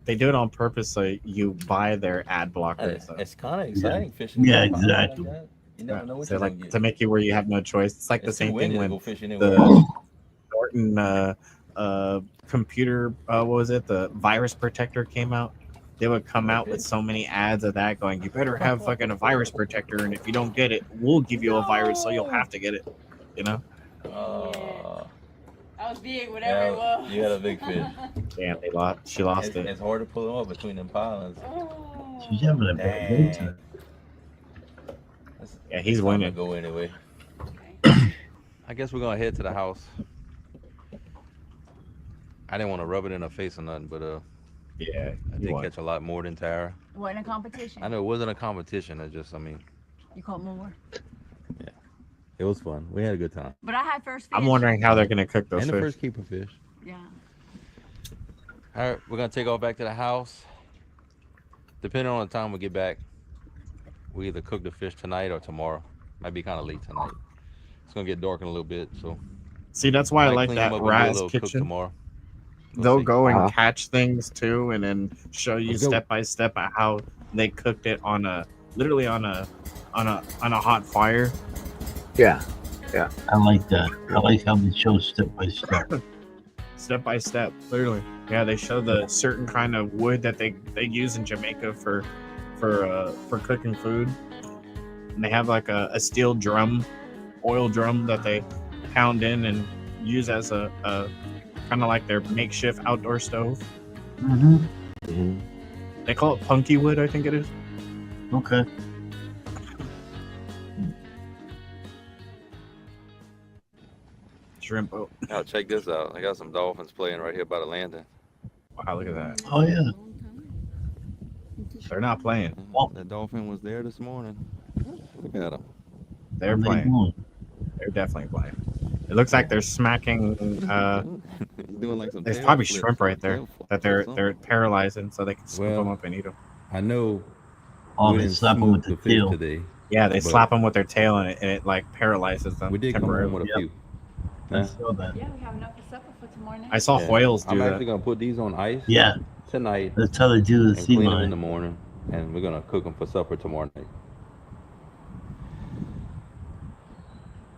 S7: They do it on purpose so you buy their ad blockers. though.
S16: It's kind of exciting fishing.
S1: Yeah,
S16: in the pond like
S1: exactly.
S16: that. You never know what
S7: So
S16: you're
S7: like
S16: gonna get.
S7: to make you where you have no choice. It's like the
S16: It's too
S7: same
S16: windy
S7: thing
S16: to
S7: when
S16: go fishing anywhere.
S7: the Norton computer what was it, the virus protector came out. They would come out with so many ads of that going, you better have fucking a virus protector, and if you don't get it, we'll give you a virus, so you'll have to get it. You know?
S19: That was big, whatever it was.
S16: You had a big fish.
S7: Damn, she lost it.
S16: It's hard to pull them up between them pilings.
S1: She's having a bad day tonight.
S7: Yeah, he's
S16: I'm gonna
S7: winning.
S16: go anyway. I guess we're gonna head to the house. I didn't want to rub it in her face or nothing, but
S7: yeah,
S16: I did catch a lot more than Tara.
S19: What, in a competition?
S16: I know it wasn't a competition. It just, I mean,
S19: You caught more.
S16: it was fun. We had a good time.
S19: But I had first fish.
S7: I'm wondering how they're gonna cook those
S16: And the
S7: fish.
S16: first keeper fish.
S19: Yeah.
S16: All right, we're gonna take off back to the house. Depending on the time we get back, we either cook the fish tonight or tomorrow. Might be kind of late tonight. It's gonna get dark in a little bit, so.
S7: See, that's why I
S16: Might
S7: like
S16: clean
S7: that
S16: them up and do a
S7: Raz
S16: little cook
S7: kitchen.
S16: tomorrow.
S7: They'll go and
S21: Uh-huh.
S7: catch things too, and then show you
S21: Let's go.
S7: step by step at how they cooked it on a literally on a hot fire.
S21: Yeah, yeah.
S1: I like that. I like how they show step by step.
S7: Step by step, literally. Yeah, they show the certain kind of wood that they use in Jamaica for cooking food. And they have like a steel drum, oil drum that they pound in and use as a kind of like their makeshift outdoor stove.
S1: Mm-hmm.
S7: They call it punky wood, I think it is.
S1: Okay.
S7: Shrimp boat.
S16: Now check this out. I got some dolphins playing right here by the landing.
S7: Wow, look at that.
S1: Oh yeah.
S7: They're not playing.
S16: The dolphin was there this morning. Look at them.
S7: They're
S1: What are they
S7: playing.
S1: doing?
S7: They're definitely playing. It looks like they're smacking.
S16: Doing like some
S7: There's
S16: tail
S7: probably
S16: flips,
S7: shrimp right there
S16: tail flips
S7: that
S16: or something.
S7: they're paralyzing, so they can scoop
S18: Well,
S7: them up and eat them.
S18: I know.
S1: Oh,
S18: we
S1: they
S18: didn't
S1: slap 'em with
S18: smoke
S1: the
S18: fish
S1: tail.
S18: today.
S7: Yeah, they
S18: but
S7: slap them with their tail and it like paralyzes them
S18: We did come home
S7: temporarily.
S18: with a few.
S1: I
S18: Huh?
S1: saw that.
S19: Yeah, we have enough for supper for tomorrow night.
S7: I saw
S18: Yeah.
S7: Hoyles do
S18: I'm
S7: that.
S18: actually gonna put these on ice.
S1: Yeah.
S18: Tonight.
S1: That's how they do the
S18: and
S1: sea
S18: clean them in the
S1: line.
S18: morning, and we're gonna cook them for supper tomorrow night.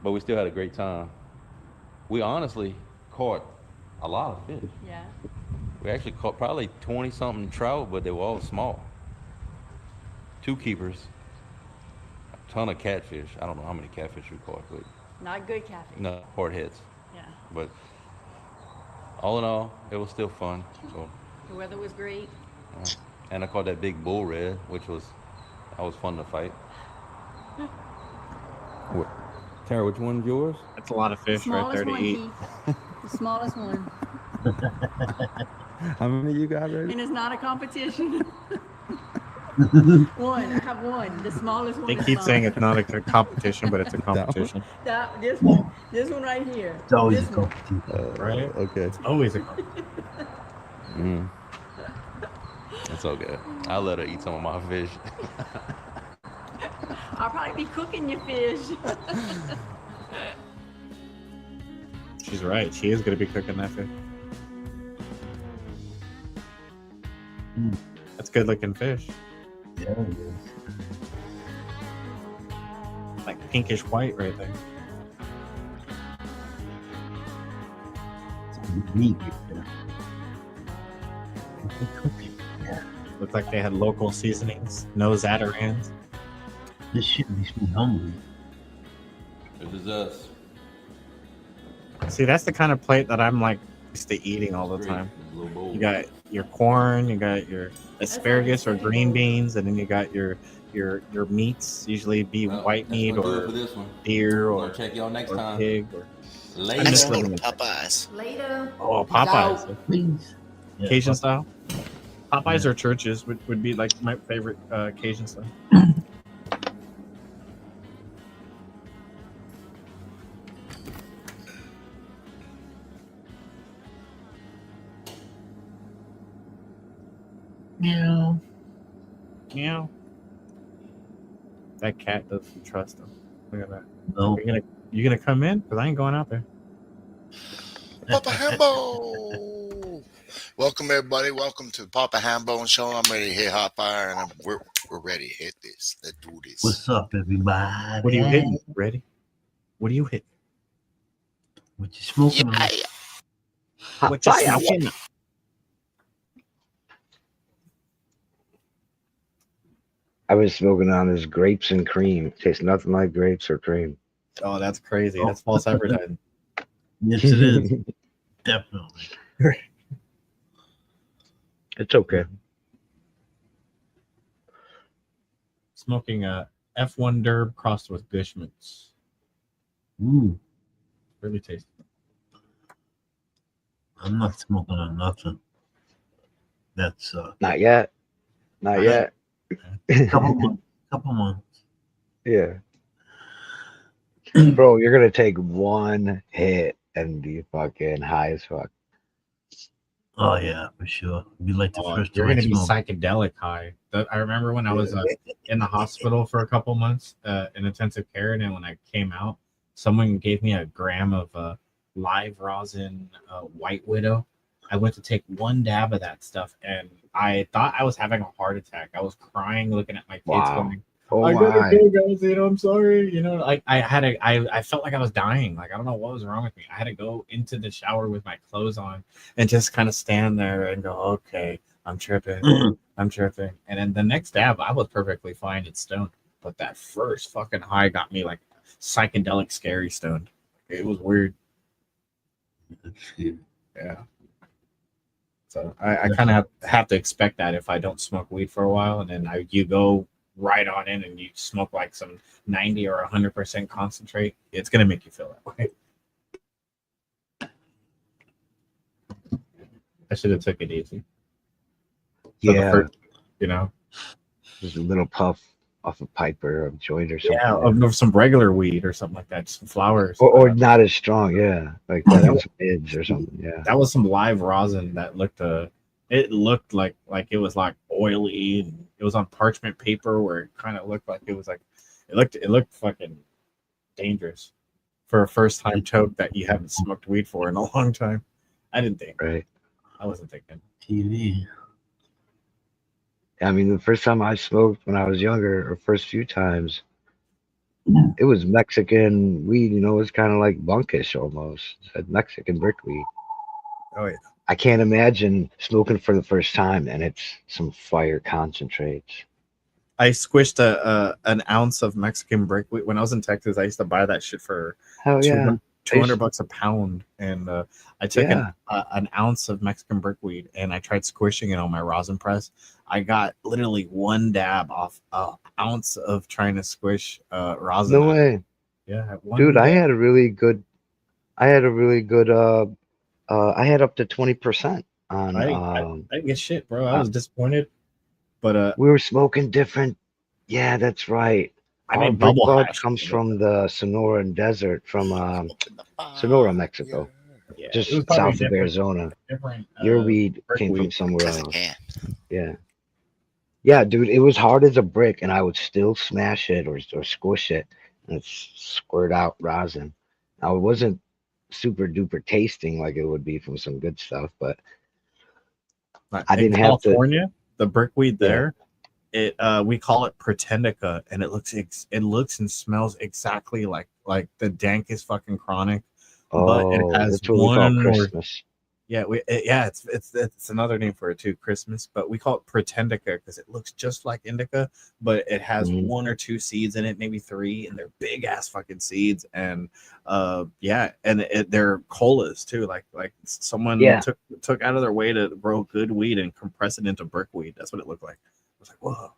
S18: But we still had a great time. We honestly caught a lot of fish.
S19: Yeah.
S16: We actually caught probably 20 something trout, but they were all small. 2 keepers, a ton of catfish. I don't know how many catfish we caught, but
S19: Not good catfish.
S16: no, hard heads.
S19: Yeah.
S16: But all in all, it was still fun. So,
S19: The weather was great.
S16: and I caught that big bull red, that was fun to fight.
S18: Tara, which one's yours?
S7: That's a lot of fish right there
S19: Smallest
S7: to
S19: one,
S7: eat.
S19: Keith. The smallest one.
S18: How many you got ready?
S19: And it's not a competition. One. I have one. The smallest one.
S7: They
S19: is
S7: keep
S19: mine.
S7: saying it's not a competition, but it's a competition.
S19: This one. This one right here.
S1: It's always
S19: This
S1: a
S19: one.
S1: competition.
S7: Right?
S18: Okay.
S7: It's always a competition.
S18: Mm. That's okay. I'll let her eat some of my fish.
S19: I'll probably be cooking your fish.
S7: She's right. She is going to be cooking that fish. That's good looking fish.
S1: Yeah, it is.
S7: Like pinkish white right there.
S1: It's good meat right there. They cook it. Yeah.
S7: Looked like they had local seasonings. No Zatarans.
S1: This shit makes me hungry.
S18: This is us.
S7: See, that's the kind of plate that I'm like used to eating all the time. You got your corn, you got your asparagus or green beans, and then you got your meats. Usually be white meat or deer or
S18: check y'all next
S7: or
S18: time.
S7: pig or
S2: I just go to Popeyes.
S19: Later.
S7: oh Popeyes,
S1: Please. Yeah,
S7: Cajun style. Popeyes or churches would be like my favorite Cajun style. Meow. Meow. That cat doesn't trust him. Look at that.
S1: No.
S7: You gonna come in? Because I ain't going out there.
S2: Papa Hambo. Welcome everybody. Welcome to Papa Hambo Show. I'm ready to hit hot fire, and we're ready to hit this. Let's do this.
S1: What's up, everybody?
S7: What are you hitting? Ready? What are you hitting?
S1: What you smoking on?
S7: What you smoking?
S21: I was smoking on this grapes and cream. Tastes nothing like grapes or cream.
S7: Oh, that's crazy. That's false advertising.
S1: Yes, it is. Definitely.
S21: It's okay.
S7: Smoking a F1 Derb crossed with Bushmans.
S1: Ooh.
S7: Really tasty.
S1: I'm not smoking on nothing. That's
S21: Not yet. Not yet.
S1: couple months.
S21: Yeah. Bro, you're gonna take one hit and be fucking high as fuck.
S1: Oh yeah, for sure. Be like the first
S7: You're
S1: time I
S7: gonna be
S1: smoked.
S7: psychedelic high. I remember when I was in the hospital for a couple months in intensive care, and then when I came out, someone gave me a gram of live rosin White Widow. I went to take one dab of that stuff, and I thought I was having a heart attack. I was crying, looking at my kids, going,
S21: Oh
S7: "I
S21: my.
S7: gotta go, guys. I'm sorry." Like I felt like I was dying. Like I don't know what was wrong with me. I had to go into the shower with my clothes on and just kind of stand there and go, "Okay, I'm tripping. I'm tripping." And then the next dab, I was perfectly fine and stoned. But that first fucking high got me like psychedelic, scary stoned. It was weird. Yeah. So I kind of have to expect that if I don't smoke weed for a while, and then you go right on in and you smoke like some 90 or 100% concentrate, it's gonna make you feel that way. I should have took it easy. So
S21: Yeah. Just a little puff off a pipe or a joint or something.
S7: Yeah, of some regular weed or something like that, some flowers.
S21: Or not as strong, yeah. Like that was mids or something, yeah.
S7: That was some live rosin that looked it looked like it was like oily, and it was on parchment paper where it kind of looked like it was like it looked fucking dangerous for a first time choke that you haven't smoked weed for in a long time. I didn't think.
S21: Right.
S7: I wasn't thinking.
S1: TV.
S21: I mean, the first time I smoked when I was younger, or first few times, it was Mexican weed, it was kind of like bunkish almost. It said Mexican brickweed.
S7: Oh yeah.
S21: I can't imagine smoking for the first time and it's some fire concentrates.
S7: I squished an ounce of Mexican brickweed when I was in Texas. I used to buy that shit for
S21: Hell yeah.
S7: $200 a pound, and I took an ounce of Mexican brickweed and I tried squishing it on my rosin press. I got literally one dab off an ounce of trying to squish rosin.
S21: No way.
S7: Yeah,
S21: Dude, I had a really good. I had up to 20% on.
S7: I didn't get shit, bro. I was disappointed, but
S21: we were smoking different. Yeah, that's right.
S7: I
S21: Our
S7: made
S21: brick
S7: bubble
S21: bud
S7: hash
S21: comes
S7: with it.
S21: from the Sonoran Desert, from Sonora, Mexico,
S7: Yeah, it
S21: just
S7: was probably
S21: south of
S7: different.
S21: Arizona.
S7: Different.
S21: Your weed
S7: brick
S21: came from
S7: weed.
S21: somewhere else. Yeah. Yeah, dude, it was hard as a brick, and I would still smash it or squish it and squirt out rosin. Now, it wasn't super duper tasting like it would be from some good stuff, but I
S7: In
S21: didn't have to.
S7: California, the brickweed
S21: Yeah.
S7: there, it we call it Pretendica, and it looks and smells exactly like the dankest fucking chronic, but it
S21: Oh,
S7: has
S21: that's what we call
S7: one or
S21: Christmas.
S7: yeah, it's another name for it too, Christmas. But we call it Pretendica because it looks just like indica, but it has
S21: Mhm.
S7: 1 or 2 seeds in it, maybe 3, and they're big ass fucking seeds. And they're colas too. Like someone
S21: Yeah.
S7: took out of their way to grow good weed and compress it into brickweed. That's what it looked like. I was like, whoa.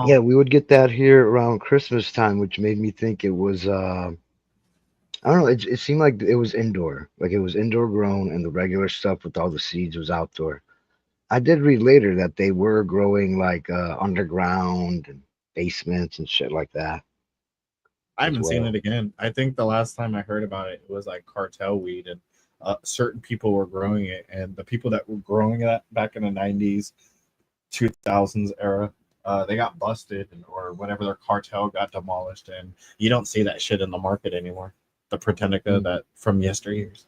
S21: Yeah, we would get that here around Christmas time, which made me think it was I don't know, it seemed like it was indoor. Like it was indoor grown, and the regular stuff with all the seeds was outdoor. I did read later that they were growing like underground and basements and shit like that.
S7: I haven't
S21: as
S7: seen
S21: well.
S7: it again. I think the last time I heard about it, it was like cartel weed, and certain people were growing it, and the people that were growing that back in the 90s, 2000s era, they got busted, or whenever their cartel got demolished, and you don't see that shit in the market anymore. The Pretendica that from yesteryears.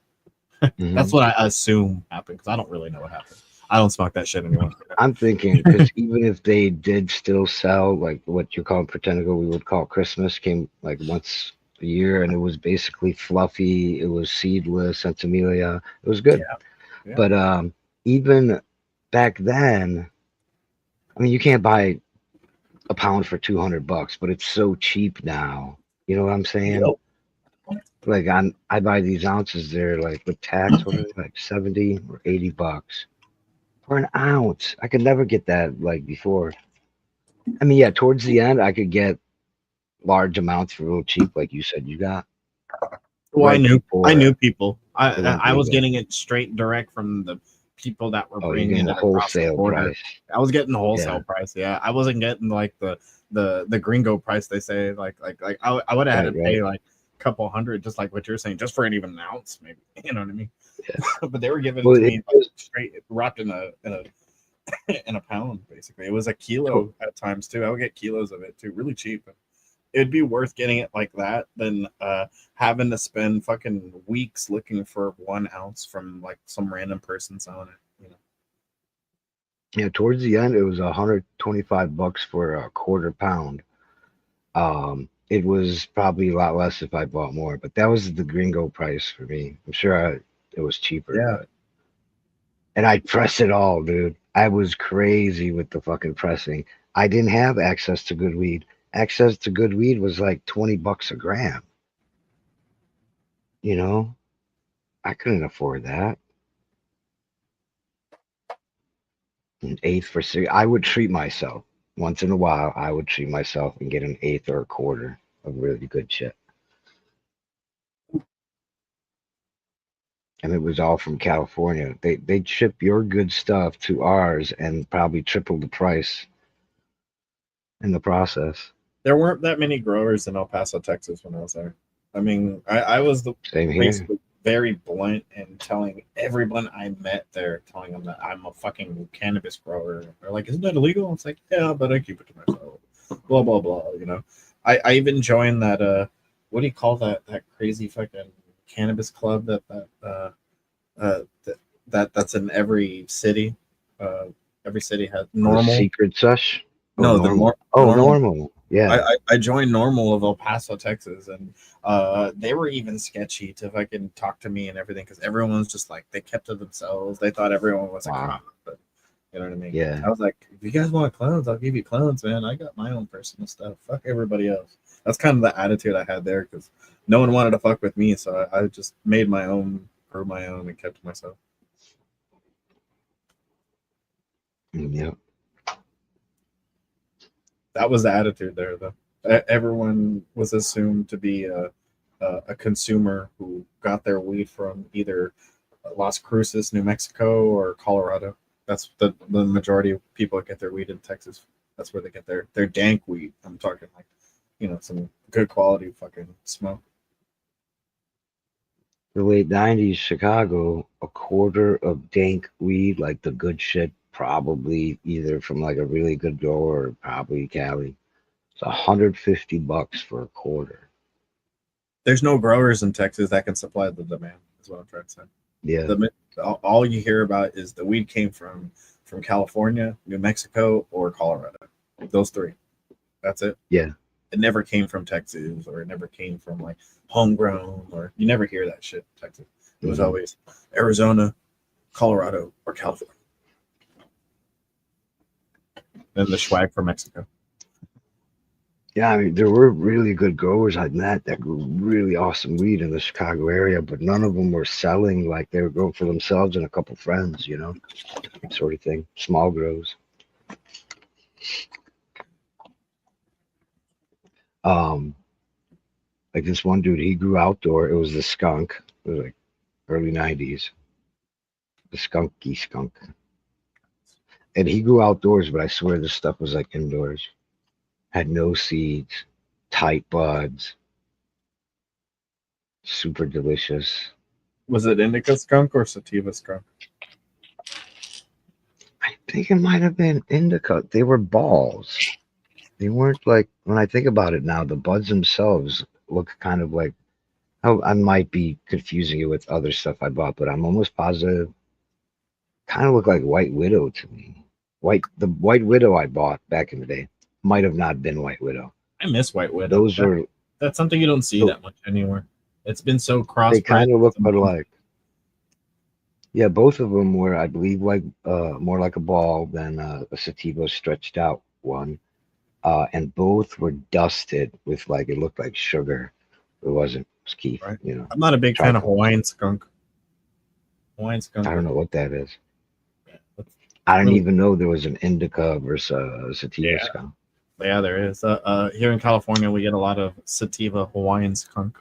S7: That's what I assume happened, because I don't really know what happened. I don't smoke that shit anymore.
S21: I'm thinking because even if they did still sell like what you call Pretendica, we would call Christmas, came like once a year, and it was basically fluffy. It was seedless, Sensimilia. It was good.
S7: Yeah.
S21: But even back then, I mean, you can't buy a pound for $200, but it's so cheap now. You know what I'm saying?
S7: Yep.
S21: Like I buy these ounces there, like with tax, what are they, like $70 or $80 for an ounce? I could never get that like before. I mean, yeah, towards the end, I could get large amounts for real cheap, like you said you got.
S7: Well,
S21: Right
S7: I knew
S21: before
S7: people.
S21: it went
S7: I was
S21: legal.
S7: getting it straight direct from the people that were
S21: Oh, you're
S7: bringing
S21: getting
S7: it
S21: the
S7: across the
S21: wholesale
S7: border.
S21: price.
S7: I was getting the wholesale
S21: Yeah.
S7: price. Yeah, I wasn't getting like the gringo price. They say like I would have had to
S21: Right,
S7: pay
S21: right.
S7: like a couple hundred, just like what you're saying, just for an even ounce, maybe. You know what I mean? But they were giving it
S21: Well,
S7: to
S21: it
S7: me like,
S21: was
S7: straight wrapped in a in a pound, basically. It was a kilo at times too. I would get kilos of it too, really cheap. It'd be worth getting it like that than having to spend fucking weeks looking for 1 ounce from like some random person selling it. You know,
S21: yeah, towards the end, it was $125 for a quarter pound. It was probably a lot less if I bought more, but that was the gringo price for me. I'm sure it was cheaper.
S7: Yeah.
S21: But, and I'd press it all, dude. I was crazy with the fucking pressing. I didn't have access to good weed. Access to good weed was like $20 a gram. You know, I couldn't afford that. An eighth for six. I would treat myself once in a while. I would treat myself and get an eighth or a quarter of really good shit. And it was all from California. They'd ship your good stuff to ours and probably triple the price in the process.
S7: there weren't that many growers in El Paso, Texas when I was there. I mean, I was
S21: Same here.
S7: basically very blunt and telling everyone I met there, telling them that I'm a fucking cannabis grower. They're like, "Isn't that illegal?" It's like, yeah, but I keep it to myself. Blah blah blah. You know, I even joined that. What do you call that crazy fucking cannabis club that's in every city. Every city has normal.
S21: The secret sush?
S7: No, the
S21: normal. Normal. Yeah.
S7: I joined Normal of El Paso, Texas, and they were even sketchy to fucking talk to me and everything because everyone was just like they kept to themselves. They thought everyone was a cop, but you know what I mean?
S21: Yeah.
S7: I was like, if you guys want clones, I'll give you clones, man. I got my own personal stuff. Fuck everybody else. That's kind of the attitude I had there because no one wanted to fuck with me, so I just made my own, grew my own, and kept to myself.
S21: Yep.
S7: That was the attitude there, though. everyone was assumed to be a consumer who got their weed from either Las Cruces, New Mexico, or Colorado. That's the majority of people that get their weed in Texas. That's where they get their dank weed. I'm talking like, some good quality fucking smoke.
S21: The late 90s Chicago, a quarter of dank weed, like the good shit, probably either from like a really good grower or probably Cali. It's $150 for a quarter.
S7: There's no growers in Texas that can supply the demand, is what I'm trying to say.
S21: Yeah.
S7: All you hear about is the weed came from California, New Mexico, or Colorado. Those three. That's it.
S21: Yeah.
S7: It never came from Texas, or it never came from like homegrown, or you never hear that shit in Texas. It was always Arizona, Colorado, or California. And the swag from Mexico.
S21: Yeah, I mean, there were really good growers like that grew really awesome weed in the Chicago area, but none of them were selling. Like, they were growing for themselves and a couple friends, sort of thing. Small grows. Like this one dude, he grew outdoor. It was the skunk. It was like early 90s. The skunky skunk. And he grew outdoors, but I swear this stuff was like indoors. Had no seeds, tight buds, super delicious.
S7: Was it indica skunk or sativa skunk?
S21: I think it might have been indica. They were balls. They weren't like, when I think about it now, the buds themselves look kind of like, I might be confusing it with other stuff I bought, but I'm almost positive. Kind of look like White Widow to me. The White Widow I bought back in the day might have not been White Widow.
S7: I miss White Widow. That's something you don't see that much anymore. It's been so crossbred.
S21: They kind of look alike. Yeah, both of them were, I believe, like more like a ball than a sativa stretched out one. And both were dusted with like, it looked like sugar. It wasn't Keith,
S7: right. I'm not a big fan of Hawaiian skunk. Hawaiian skunk.
S21: I don't know what that is. I didn't even know there was an indica versus a sativa skunk.
S7: Yeah, there is. Here in California, we get a lot of sativa Hawaiian skunk.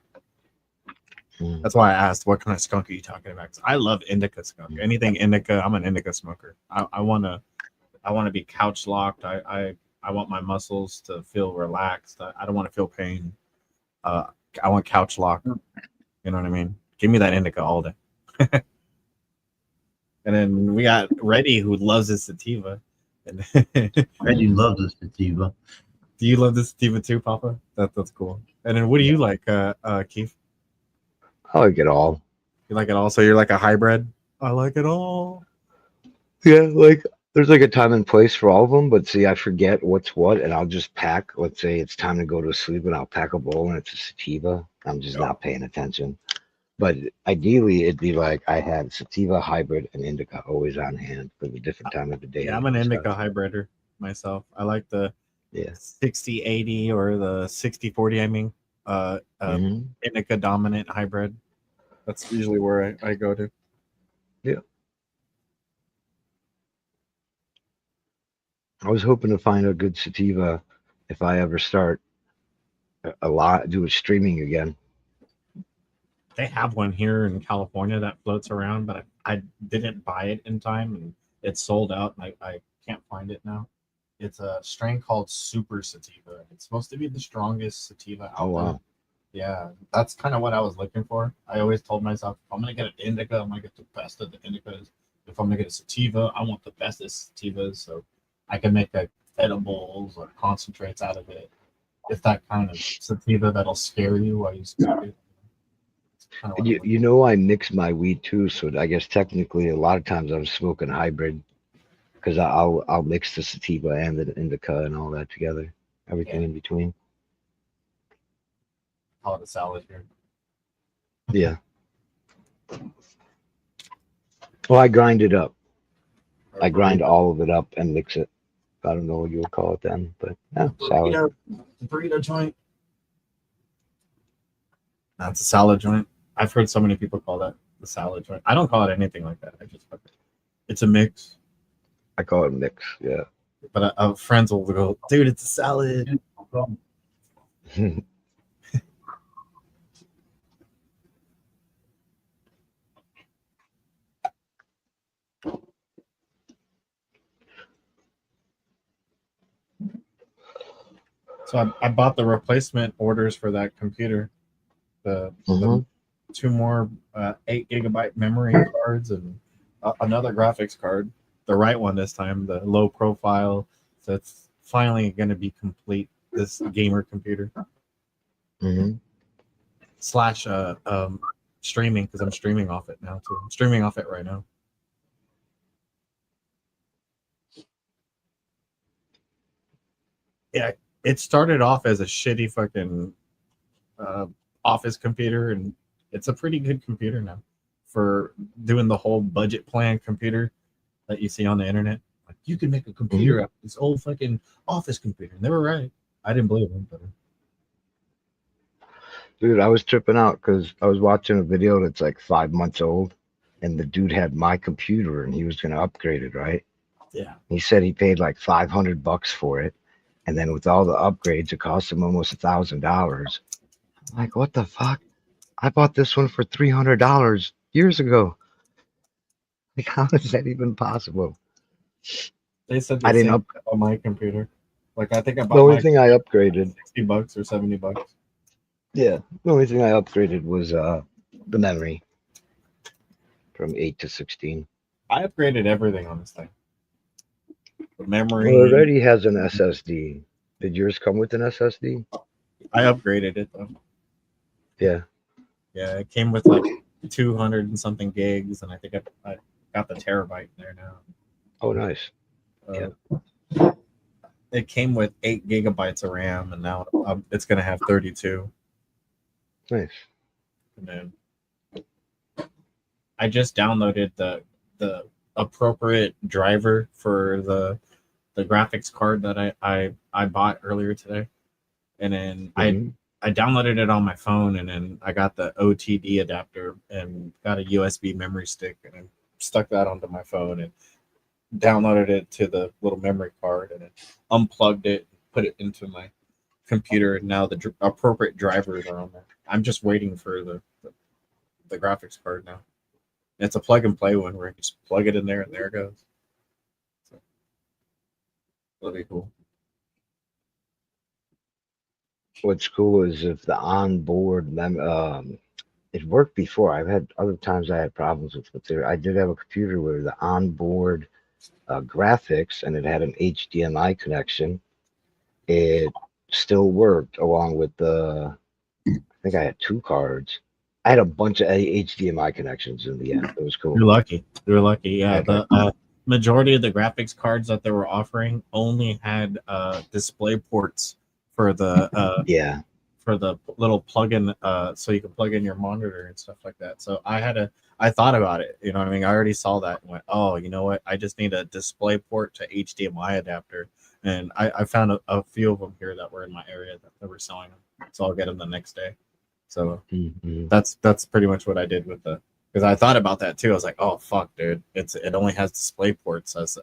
S7: That's why I asked, what kind of skunk are you talking about? 'Cause I love indica skunk. Anything indica, I'm an indica smoker. I wanna be couch locked. I want my muscles to feel relaxed. I don't want to feel pain. I want couch lock. You know what I mean? Give me that indica all day. And then we got Reddy, who loves his sativa.
S1: Reddy loves his sativa.
S7: Do you love the sativa too, Papa? That's cool. And then what do you like, Keith?
S21: I like it all.
S7: You like it all? So you're like a hybrid? I like it all.
S21: Yeah, like there's like a time and place for all of them, but see, I forget what's what, and I'll just pack. Let's say it's time to go to sleep, and I'll pack a bowl, and it's a sativa. I'm just not paying attention. But ideally, it'd be like I had sativa, hybrid, and indica always on hand for the different time of the day.
S7: Yeah, I'm an indica hybrider myself. I like the 60-80 or the 60-40. I mean, indica dominant hybrid. That's usually where I go to.
S21: Yeah. I was hoping to find a good sativa if I ever start do streaming again.
S7: They have one here in California that floats around, but I didn't buy it in time, and it's sold out. And I can't find it now. It's a strain called Super Sativa. It's supposed to be the strongest sativa out there. Yeah, that's kind of what I was looking for. I always told myself, if I'm going to get an indica, I'm going to get the best of the indicas. If I'm going to get a sativa, I want the bestest sativas so I can make like edibles or concentrates out of it. It's that kind of sativa that'll scare you while you smoke it.
S21: I mix my weed too, so I guess technically a lot of times I'm smoking hybrid because I'll mix the sativa and the indica and all that together, everything in between.
S7: Call it a salad here.
S21: Yeah. Well, I grind it up. I grind all of it up and mix it. I don't know what you would call it then, but yeah, salad.
S7: Burrito joint. That's a salad joint. I've heard so many people call that the salad joint. I don't call it anything like that. It's a mix.
S21: I call it mix, yeah.
S7: But friends will go, dude, it's a salad. So I bought the replacement orders for that computer. The 2 more 8 gigabyte memory cards and another graphics card. The right one this time, the low profile. So it's finally going to be complete. This gamer computer. Slash streaming, because I'm streaming off it now too. I'm streaming off it right now. Yeah, it started off as a shitty fucking office computer, and it's a pretty good computer now for doing the whole budget plan computer that you see on the internet. Like, you can make a computer out of this old fucking office computer. And they were right. I didn't believe them, but
S21: Dude, I was tripping out because I was watching a video that's like 5 months old, and the dude had my computer and he was going to upgrade it, right?
S7: Yeah.
S21: He said he paid like $500 for it, and then with all the upgrades, it cost him almost $1,000. Like, what the fuck? I bought this one for $300 years ago. Like, how is that even possible?
S7: they said
S21: I didn't
S7: up on my computer. Like, I think I bought
S21: The only thing I upgraded,
S7: $60 or $70.
S21: yeah, the only thing I upgraded was the memory from 8 to 16.
S7: I upgraded everything on this thing. The memory.
S21: Well, it already has an SSD. Did yours come with an SSD?
S7: I upgraded it though.
S21: Yeah.
S7: Yeah, it came with like 200 and something gigs, and I think I got the terabyte in there now.
S21: Oh, nice.
S7: It came with 8 gigabytes of RAM, and now it's going to have 32.
S21: Nice.
S7: And then I just downloaded the appropriate driver for the graphics card that I bought earlier today, and then I downloaded it on my phone, and then I got the OTD adapter and got a USB memory stick, and I stuck that onto my phone and downloaded it to the little memory card, and then unplugged it, put it into my computer, and now the appropriate drivers are on there. I'm just waiting for the graphics card now. It's a plug and play one where you just plug it in there and there it goes. So, that'll be cool.
S21: What's cool is if the onboard it worked before. I've had other times I had problems with it. I did have a computer where the onboard graphics, and it had an HDMI connection. It still worked along with the, I think I had 2 cards. I had a bunch of HDMI connections in the end. It was cool.
S7: You're lucky. You're lucky. Yeah. The majority of the graphics cards that they were offering only had display ports for the for the little plug-in, so you can plug in your monitor and stuff like that. So I thought about it. You know what I mean? I already saw that and went, oh, you know what? I just need a display port to HDMI adapter. And I found a few of them here that were in my area that were selling them. So I'll get them the next day. So that's pretty much what I did with because I thought about that too. I was like, oh fuck, dude, it only has display ports as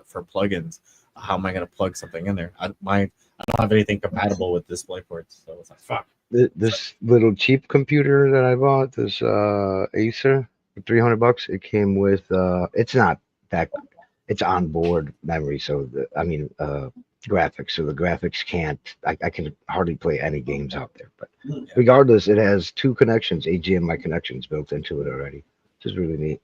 S7: for plugins. How am I gonna plug something in there? I don't have anything compatible with display ports, so it's like fuck.
S21: This little cheap computer that I bought, this Acer for $300, it came with it's not that, it's onboard memory, so graphics, so the graphics can't, I can hardly play any games out there, but regardless, it has 2 connections, HDMI connections built into it already, which is really neat.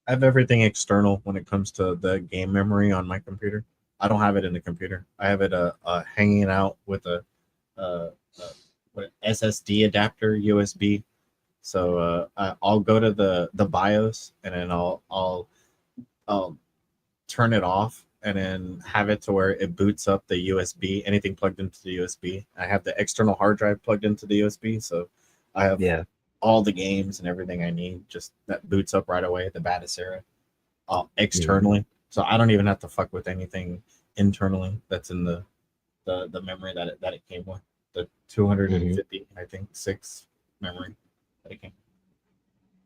S7: I have everything external when it comes to the game memory on my computer. I don't have it in the computer. I have it hanging out with a SSD adapter USB. So I'll go to the BIOS, and then I'll turn it off, and then have it to where it boots up the USB, anything plugged into the USB. I have the external hard drive plugged into the USB, so I have all the games and everything I need, just that boots up right away, the Batacera, externally. So I don't even have to fuck with anything internally that's in the memory that it came with. The 250, I think, 6 memory that it came.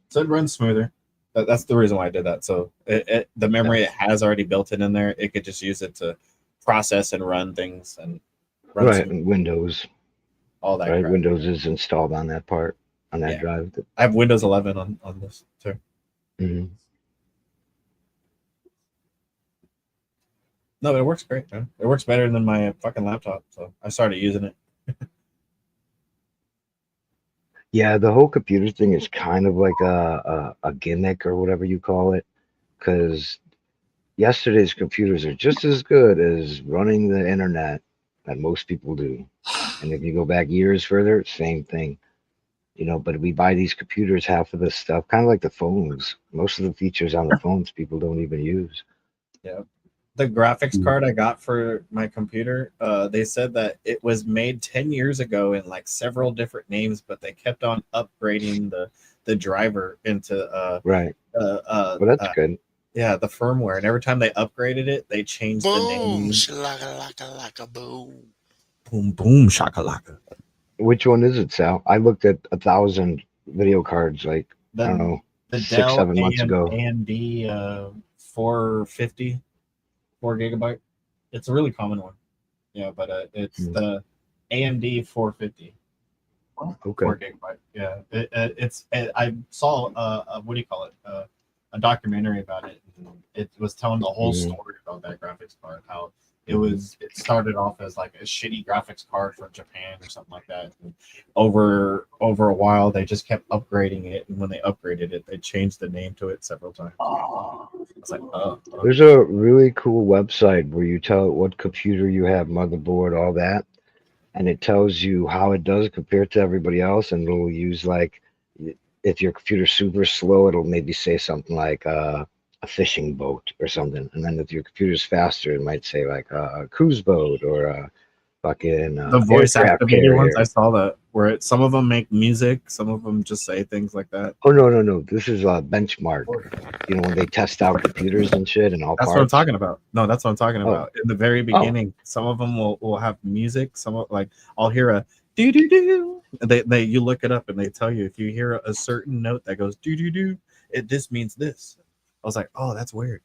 S7: So it runs smoother. That's the reason why I did that. So the memory it has already built it in there. It could just use it to process and run things, and
S21: Right, and Windows.
S7: All that.
S21: Right,
S7: crap.
S21: Windows is installed on that part, on that drive.
S7: I have Windows 11 on this too.
S21: Mhm.
S7: No, but it works great, man. It works better than my fucking laptop, so I started using it.
S21: Yeah, the whole computer thing is kind of like a gimmick or whatever you call it, because yesterday's computers are just as good as running the internet that most people do. And if you go back years further, same thing. You know, but we buy these computers, half of this stuff, kind of like the phones. Most of the features on the phones people don't even use.
S7: Yeah. The graphics card I got for my computer, they said that it was made 10 years ago in like several different names, but they kept on upgrading the driver into
S21: Right. Well, that's good.
S7: Yeah, the firmware. And every time they upgraded it, they changed the name.
S2: Boom.
S7: Boom, boom, shakalaka.
S21: Which one is it, Sal? I looked at 1,000 video cards like I don't know,
S7: The
S21: 6-7 months ago.
S7: AMD 450, 4 gigabyte. It's a really common one. Yeah, but it's the AMD 450.
S21: Okay.
S7: 4 gigabyte. Yeah, I saw what do you call it? A documentary about it. It was telling the whole story about that graphics card. How it started off as like a shitty graphics card from Japan or something like that. And over a while, they just kept upgrading it, and when they upgraded it, they changed the name to it several times. It's like,
S21: There's a really cool website where you tell it what computer you have, motherboard, all that, and it tells you how it does compared to everybody else, and it'll use like, if your computer's super slow, it'll maybe say something like a fishing boat or something, and then if your computer's faster, it might say like a cruise boat or a fucking
S7: the voice
S21: aircraft
S7: activated ones.
S21: carrier.
S7: I saw that where some of them make music, some of them just say things like that.
S21: Oh no! This is a benchmark. You know, when they test out computers and shit and all
S7: That's
S21: parts.
S7: what I'm talking about. No, that's what I'm talking
S21: Oh.
S7: about. In the very beginning, some of them will have music. Some of, like I'll hear a do do do. They you look it up and they tell you if you hear a certain note that goes do do do, this means this. I was like, oh, that's weird.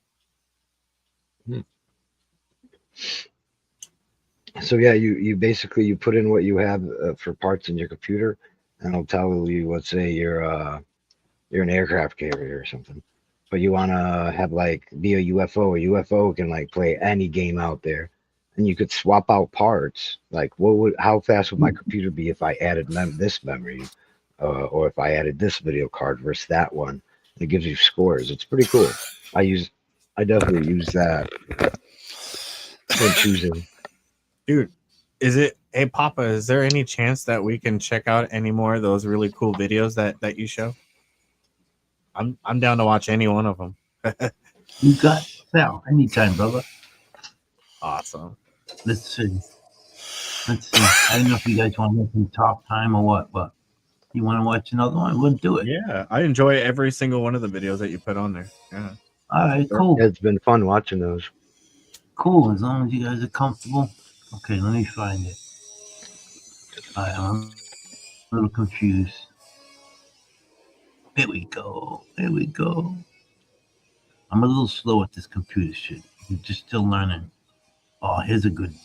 S21: So yeah, you basically you put in what you have for parts in your computer, and it'll tell you, let's say you're an aircraft carrier or something, but you want to have like be a UFO. A UFO can like play any game out there, and you could swap out parts. Like how fast would my computer be if I added this memory, or if I added this video card versus that one? It gives you scores. It's pretty cool. I definitely use that when choosing.
S7: Dude, hey Papa, is there any chance that we can check out any more of those really cool videos that you show? I'm down to watch any one of them.
S1: You got Sal anytime, brother.
S7: Awesome.
S1: Let's see. I don't know if you guys want to make some talk time or what, but you want to watch another one? We'll do it.
S7: Yeah, I enjoy every single one of the videos that you put on there. Yeah.
S1: All right, cool.
S21: It's been fun watching those.
S1: Cool, as long as you guys are comfortable. Okay, let me find it. I'm a little confused. There we go. I'm a little slow at this computer shit. I'm just still learning. Oh, here's a good one.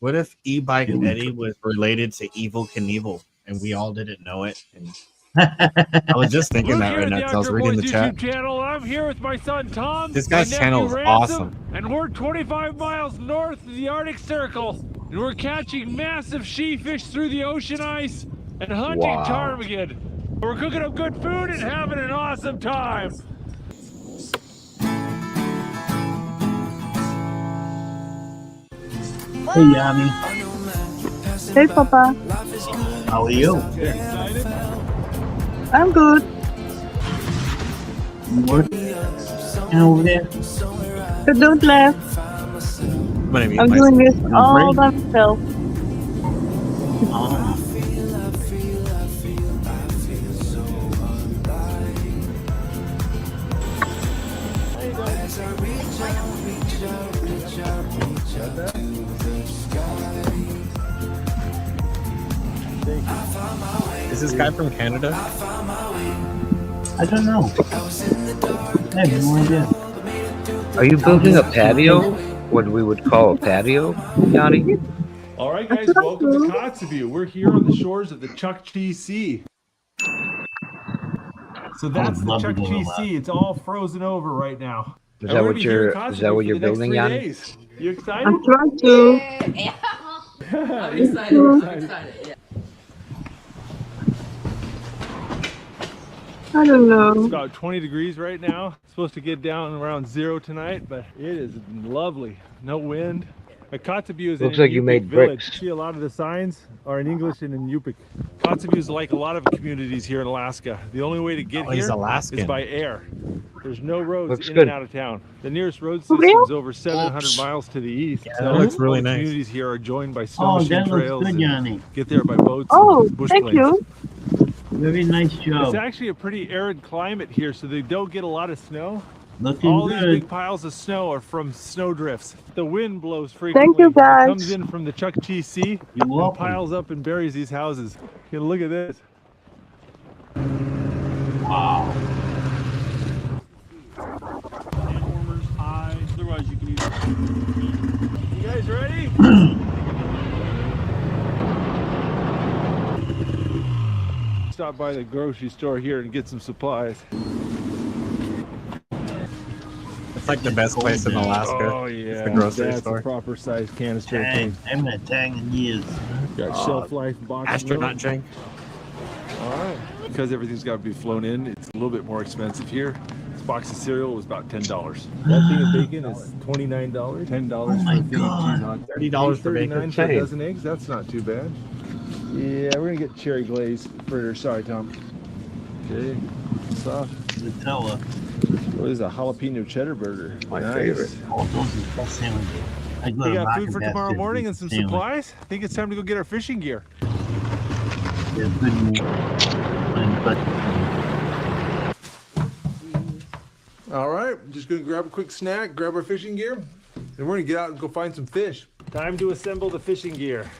S7: What if E-Bike Eddie was related to Evil Knievel and we all didn't know it? And I was just thinking that right now because I was reading the chat.
S4: Channel. I'm here with my son Tom.
S7: This guy's
S4: my
S7: channel
S4: nephew
S7: is
S4: Ransom,
S7: awesome.
S4: And we're 25 miles north of the Arctic Circle. And we're catching massive sheefish through the ocean ice and hunting ptarmigan. We're cooking up good food and having an awesome time.
S1: Hey, Yami.
S22: Hey, Papa.
S1: How are you?
S22: I'm good.
S1: You working over there?
S22: But don't laugh. I'm doing this all by myself.
S7: Is this guy from Canada?
S1: I don't know. I have no idea.
S21: Are you building a patio? What we would call a patio, Yanni?
S4: All right, guys, welcome to Kotzebue. We're here on the shores of the Chukchi Sea. So that's the Chukchi Sea. It's all frozen over right now.
S21: Is that what you're building, Yanni?
S4: You excited?
S22: I'm trying to.
S4: I'm excited. I'm excited. Yeah.
S22: I don't know.
S4: It's about 20 degrees right now. It's supposed to get down around 0 tonight, but it is lovely. No wind. Kotzebue is
S21: Looks
S4: in a
S21: like you
S4: Yupik
S21: made
S4: village.
S21: bricks.
S4: See, a lot of the signs are in English and in Yupik. Kotzebue is like a lot of communities here in Alaska. The only way to get here is by air. There's no roads
S7: Looks
S4: in
S7: good.
S4: and out of town. The nearest road system is over 700 miles to the east.
S7: Yeah, that looks really
S4: all the
S7: nice.
S4: communities here are joined by
S1: Oh,
S4: snowmobile
S1: that
S4: trails.
S1: looks good,
S4: and
S1: Yanni.
S4: get there by boats
S22: Oh,
S4: and bush
S22: thank
S4: planes.
S22: you.
S1: Very nice job.
S4: It's actually a pretty arid climate here, so they don't get a lot of snow.
S1: Looking
S4: All
S1: good.
S4: these big piles of snow are from snow drifts. The wind blows frequently.
S22: Thank you, guys.
S4: It comes in from the Chukchi Sea and piles up and buries these houses. Okay, look at this.
S1: Wow.
S4: Warmers high. Otherwise, you can use. You guys ready? Stop by the grocery store here and get some supplies.
S7: It's like the best place in Alaska.
S4: Oh yeah,
S7: It's the grocery
S4: that's
S7: store.
S4: a proper size canister of
S1: Tang.
S4: thing.
S1: I haven't had Tang in years.
S4: Got shelf life box.
S7: Astronaut Jake.
S4: All right. Because everything's got to be flown in, it's a little bit more expensive here. This box of cereal was about $10. That thing of bacon is $29. $10 for a thing of cheese on.
S7: $30 for bacon.
S4: $39 for a dozen eggs. That's not too bad. Yeah, we're gonna get cherry glaze for. Sorry, Tom. Okay. Soft.
S1: Nutella.
S4: What is a jalapeno cheddar burger?
S21: My
S4: Nice.
S21: favorite.
S1: Oh, those are the best sandwiches. I go
S4: You
S1: to
S4: got
S1: Market
S4: food for tomorrow
S1: Basket
S4: morning
S1: for
S4: and some
S1: sandwich.
S4: supplies? I think it's time to go get our fishing gear.
S1: Yeah, good meat. But
S4: All right, just gonna grab a quick snack, grab our fishing gear, and we're gonna get out and go find some fish. Time to assemble the fishing gear.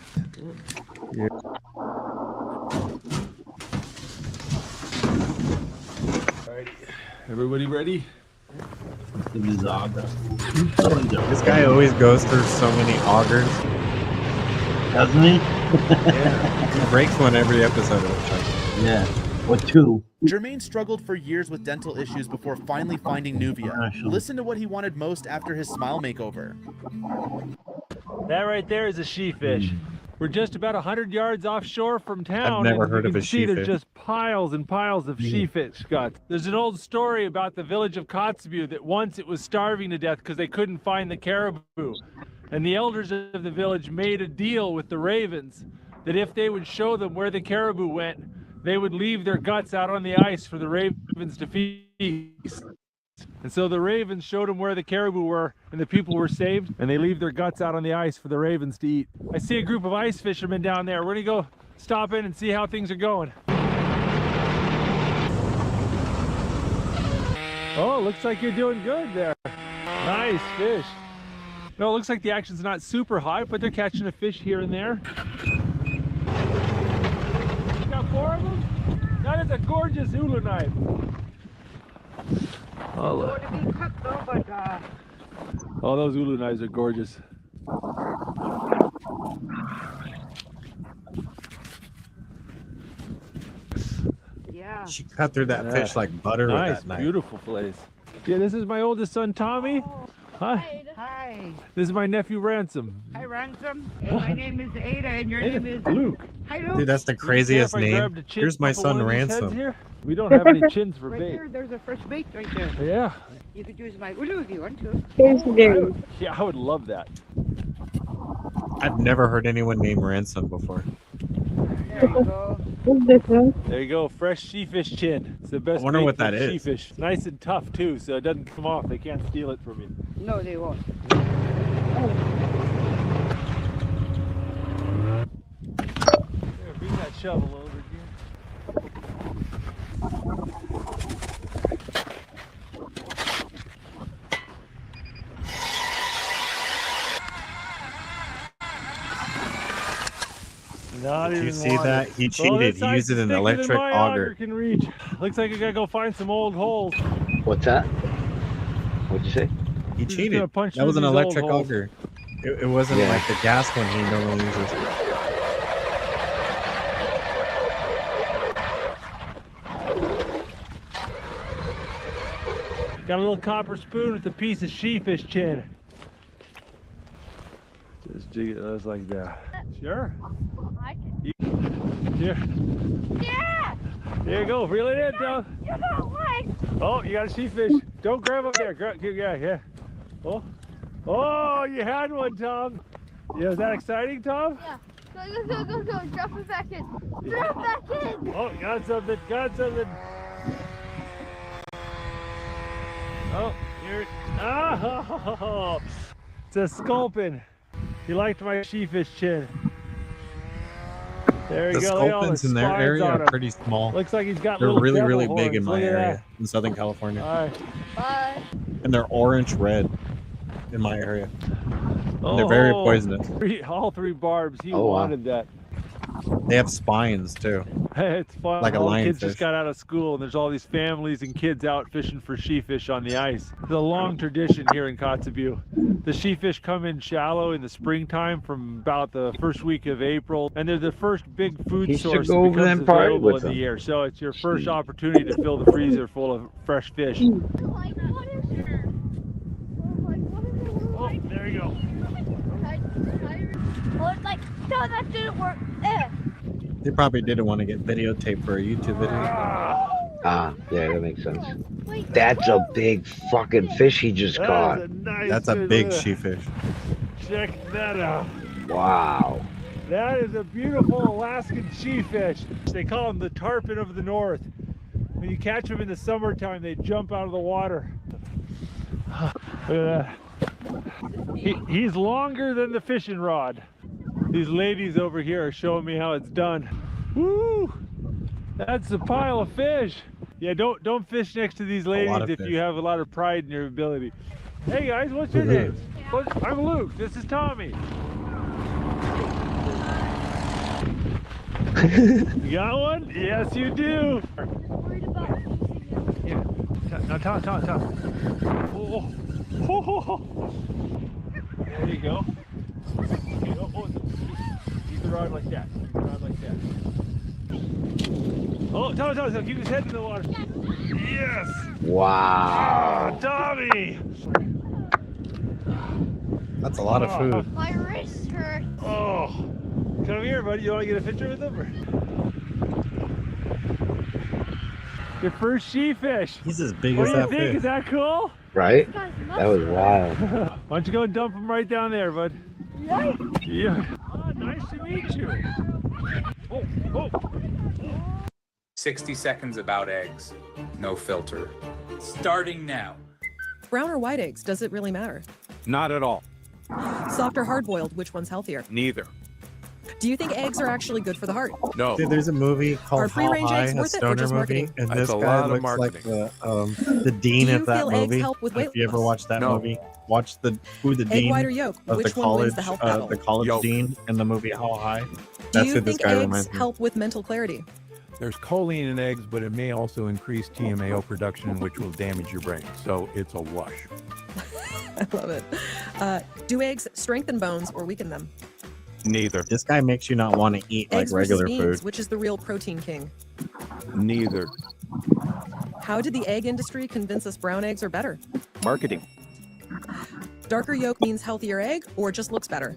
S4: Yeah. Alright, everybody ready?
S1: this is auger.
S7: This guy always goes through so many augers.
S1: Doesn't he?
S7: Yeah. He breaks one every episode.
S1: Yeah. Or two.
S14: Jermaine struggled for years with dental issues before finally finding Nuvia. Listen to what he wanted most after his smile makeover.
S4: That right there is a she-fish. We're just about 100 yards offshore from town.
S7: I've never
S4: and
S7: heard
S4: you
S7: of a
S4: can see there's
S7: she-fish.
S4: just piles and piles of she-fish guts. There's an old story about the village of Kotzebue that once it was starving to death because they couldn't find the caribou. And the elders of the village made a deal with the ravens that if they would show them where the caribou went, they would leave their guts out on the ice for the ravens to feast. And so the ravens showed them where the caribou were, and the people were saved, and they leave their guts out on the ice for the ravens to eat. I see a group of ice fishermen down there. We're gonna go stop in and see how things are going. Oh, looks like you're doing good there. Nice fish. No, it looks like the action's not super high, but they're catching a fish here and there. You got 4 of them? That is a gorgeous hula knife. Oh, oh, those ulu knives are gorgeous.
S22: Yeah.
S7: She cut through that fish like butter with
S4: Nice,
S7: that knife.
S4: beautiful place. Yeah, this is my oldest son, Tommy. Hi.
S17: Hi.
S4: This is my nephew, Ransom.
S17: Hi, Ransom. My name is Ada, and your name is
S4: Luke.
S17: Hi, Luke.
S7: Dude, that's the craziest name. Here's my son Ransom.
S4: Here. We don't have any chins for
S17: Right
S4: bait.
S17: there, there's a fresh bait right there.
S4: Yeah.
S17: You could use my ulu if you want to.
S4: Yeah, I would love that.
S7: I've never heard anyone name Ransom before.
S17: There you go.
S4: There you go, fresh she-fish chin. It's the best.
S7: I wonder
S4: bait
S7: what
S4: for
S7: that is.
S4: she-fish. It's nice and tough too, so it doesn't come off. They can't steal it from you.
S17: No, they won't.
S4: Here, bring that shovel over here. Not
S7: Did you
S4: even
S7: see
S4: water.
S7: that? He
S4: Oh,
S7: cheated.
S4: this
S7: He
S4: ice
S7: used
S4: is
S7: an
S4: thicker than
S7: electric
S4: my
S7: auger.
S4: can reach. looks like I gotta go find some old holes.
S21: What's that? What'd you say?
S7: He
S4: He's
S7: cheated.
S4: gonna punch
S7: That was
S4: through
S7: an
S4: these old
S7: electric
S4: holes.
S7: auger. It wasn't
S21: Yeah.
S7: like the gas one he normally uses.
S4: Got a little copper spoon with a piece of sheefish chin. Just jig it just like that. Sure. Here.
S3: Yeah!
S4: There you go. Reel it in, Tom.
S3: You don't like.
S4: Oh, you got a sheefish. Don't grab up there. Yeah. Oh. Oh, you had one, Tom. Yeah, is that exciting, Tom?
S3: Yeah. Go. Drop it back in. Drop back in.
S4: Oh, got something. Oh, here it. Oh, it's a sculpin. He liked my sheefish chin. There you
S7: The
S4: go. Look at all the
S7: sculpins in their
S4: spines
S7: area
S4: on
S7: are
S4: him.
S7: pretty small.
S4: Looks like he's got
S7: They're
S4: little
S7: really,
S4: devil
S7: really big in
S4: horns.
S7: my
S4: Look at
S7: area,
S4: that.
S7: in Southern California.
S4: All right.
S3: Bye.
S7: And they're orange-red in my area. And they're very poisonous.
S4: All three barbs. He
S7: Oh, wow.
S4: wanted that.
S7: They have spines, too.
S4: It's fun.
S7: Like a
S4: all the kids
S7: lionfish.
S4: just got out of school, and there's all these families and kids out fishing for sheefish on the ice. It's a long tradition here in Kotzebue. The sheefish come in shallow in the springtime from about the first week of April, and they're the first big food
S21: He should
S4: source
S21: go
S4: that
S21: over there
S4: becomes
S21: and party
S4: available
S21: with
S4: in the
S21: them.
S4: year. So it's your first opportunity to fill the freezer full of fresh fish. Oh, there you go.
S3: Oh, it's like, no, that didn't work.
S7: They probably didn't want to get videotaped for a YouTube video.
S21: Ah, yeah, that makes sense. That's a big fucking fish he just caught.
S7: That's a big sheefish.
S4: Check that out.
S21: Wow.
S4: That is a beautiful Alaskan sheefish. They call them the tarpon of the north. When you catch them in the summertime, they jump out of the water. Look at that. He's longer than the fishing rod. These ladies over here are showing me how it's done. Woo! That's a pile of fish. Yeah, don't fish next to these ladies if you have a lot of pride in your ability. Hey guys, what's your names? I'm Luke. This is Tommy. You got one? Yes, you do. Yeah. Now, Tom. Oh. There you go. Okay, keep the rod like that. Oh, Tom, keep his head in the water. Yes.
S21: Wow.
S4: Ah, Tommy.
S7: That's a lot of food.
S3: My wrist hurts.
S4: Oh, come here, buddy. You want to get a picture with him? Or? Your first sheefish.
S7: He's as big
S4: What
S7: as
S4: do you
S7: that
S4: think?
S7: fish.
S4: Is that cool?
S21: Right? That was wild.
S4: Why don't you go and dump him right down there, bud? Yeah. Oh, nice to meet you. Oh.
S20: 60 seconds about eggs. No filter. Starting now.
S23: Brown or white eggs, does it really matter?
S20: Not at all.
S23: Soft or hard-boiled, which one's healthier?
S20: Neither.
S23: Do you think eggs are actually good for the heart?
S20: No.
S7: Dude, there's a movie called
S23: Are
S7: How
S23: free-range
S7: High,
S23: eggs
S7: a
S23: worth it or
S7: stoner
S23: just
S7: movie,
S23: marketing?
S7: and
S20: That's
S7: this
S20: a
S7: guy
S20: lot of
S7: looks like the dean
S23: Do you
S7: of that
S23: feel eggs
S7: movie.
S23: help with weight
S7: If you ever
S23: loss?
S7: watched that
S20: No.
S7: movie, watch the
S23: Egg
S7: dean
S23: white or yolk?
S7: of
S23: Which
S7: the
S23: one
S7: college,
S23: wins the health battle?
S7: the college
S20: Yolk.
S7: dean in the movie How High.
S23: Do
S7: That's
S23: you
S7: who this
S23: think
S7: guy
S23: eggs
S7: reminds me.
S23: help with mental clarity?
S24: There's choline in eggs, but it may also increase TMAO production, which will damage your brain. So it's a wash.
S23: I love it. Do eggs strengthen bones or weaken them?
S24: Neither.
S7: This guy makes you not want to eat like
S23: Eggs
S7: regular
S23: versus beans,
S7: food.
S23: which is the real protein king?
S24: Neither.
S23: How did the egg industry convince us brown eggs are better?
S24: Marketing.
S23: Darker yolk means healthier egg or just looks better?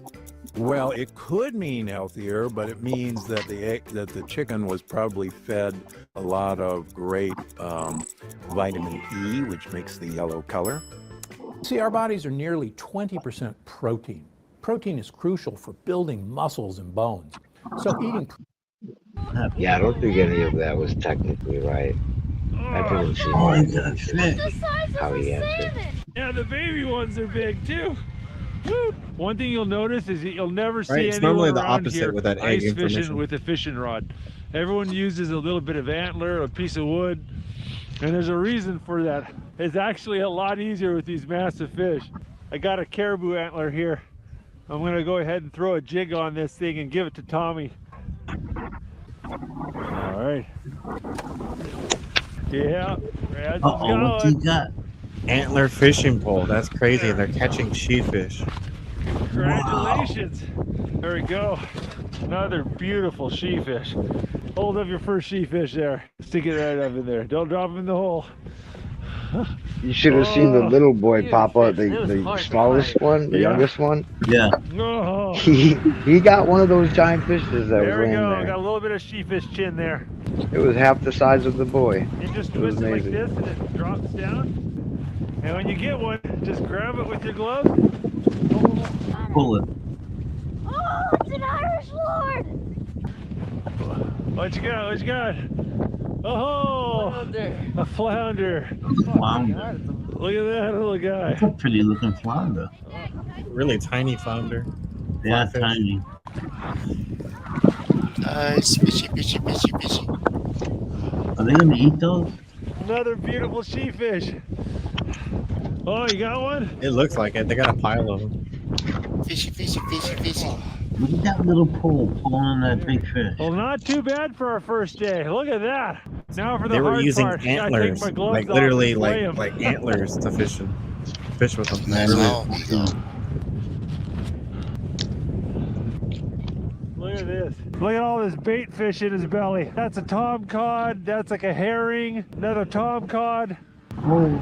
S24: Well, it could mean healthier, but it means that the chicken was probably fed a lot of great vitamin E, which makes the yellow color. See, our bodies are nearly 20% protein. Protein is crucial for building muscles and bones. So eating.
S21: Yeah, I don't think any of that was technically right. I didn't see how he answered.
S4: Yeah, the baby ones are big too. Woo. One thing you'll notice is that you'll never see
S7: Right, it's
S4: anyone
S7: normally the
S4: around
S7: opposite
S4: here
S7: with that egg
S4: ice
S7: information.
S4: fishing with a fishing rod. Everyone uses a little bit of antler, a piece of wood, and there's a reason for that. It's actually a lot easier with these massive fish. I got a caribou antler here. I'm gonna go ahead and throw a jig on this thing and give it to Tommy. All right. Yeah, Bradson's
S1: Uh-oh, what's he got?
S7: Antler fishing pole. That's crazy. They're catching sheefish.
S4: Congratulations. Wow. There we go. Another beautiful sheefish. Hold up your first sheefish there. Stick it right up in there. Don't drop him in the hole.
S21: You should have seen the little boy pop up, the smallest one, the youngest one.
S1: Yeah.
S4: No.
S21: He got one of those giant fishes that was
S4: There we
S21: laying
S4: go.
S21: there.
S4: Got a little bit of sheefish chin there.
S21: It was half the size of the boy.
S4: You just
S21: It was
S4: twist it like
S21: amazing.
S4: this and it drops down. And when you get one, just grab it with your glove.
S1: Pull it.
S3: Oh, it's an Irish Lord!
S4: What you got? What you got? Oh, a flounder.
S1: Flounder.
S4: Look at that little guy.
S1: That's a pretty looking flounder.
S7: Really tiny flounder.
S1: Yeah,
S7: Flatfish.
S1: tiny.
S2: Nice, fishy, fishy, fishy, fishy.
S1: Are they gonna eat those?
S4: Another beautiful sheefish. Oh, you got one?
S7: It looks like it. They got a pile of them.
S2: Fishy, fishy, fishy, fishy.
S1: Look at that little pole pulling that big fish.
S4: Well, not too bad for our first day. Look at that. Now for the
S7: They were
S4: hard
S7: using
S4: part. Gotta take
S7: antlers,
S4: my gloves
S7: like
S4: off
S7: literally
S4: and weigh 'em.
S7: like antlers to fish with them.
S1: Man,
S4: Look at this. Look at all this bait fish in his belly. That's a tom cod. That's like a herring. Another tom cod.
S1: Holy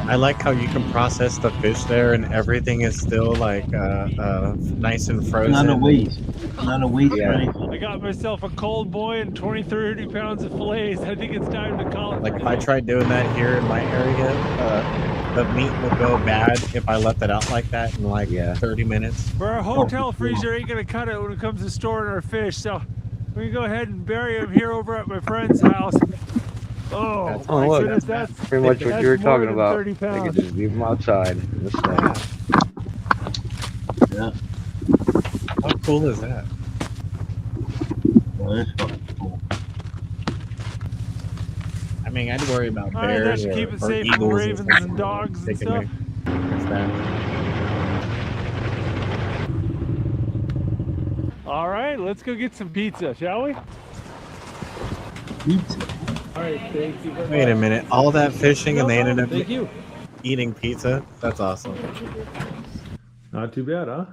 S7: I like how you can process the fish there and everything is still like nice and frozen.
S1: Not a waste. Not a waste or
S7: Yeah.
S1: anything.
S4: I got myself a cold boy and 20-30 pounds of fillets. I think it's time to call it.
S7: Like if I tried doing that here in my area, the meat would go bad if I left it out like that in like 30 minutes.
S4: For our hotel freezer ain't gonna cut it when it comes to storing our fish, so we can go ahead and bury them here over at my friend's house. Oh,
S21: Oh,
S4: my
S21: look,
S4: goodness, that's
S21: pretty much what
S4: that's
S21: you were
S4: more
S21: talking
S4: than
S21: about.
S4: 30
S21: They could
S4: pounds.
S21: just leave them outside in the snow.
S1: Yeah.
S7: How cool is that?
S1: Well, that's fucking cool.
S7: I mean, I'd worry about
S4: All right, that
S7: bears
S4: should
S7: or,
S4: keep it
S7: or
S4: safe from
S7: eagles
S4: ravens
S7: stuff.
S4: and dogs and
S7: Taking
S4: stuff.
S7: There's that.
S4: All right, let's go get some pizza, shall we?
S1: Pizza.
S4: All right, thank you very
S7: Wait a
S4: much.
S7: minute, all that fishing and they ended up
S4: Thank you.
S7: eating pizza? That's awesome.
S16: Not too bad, huh?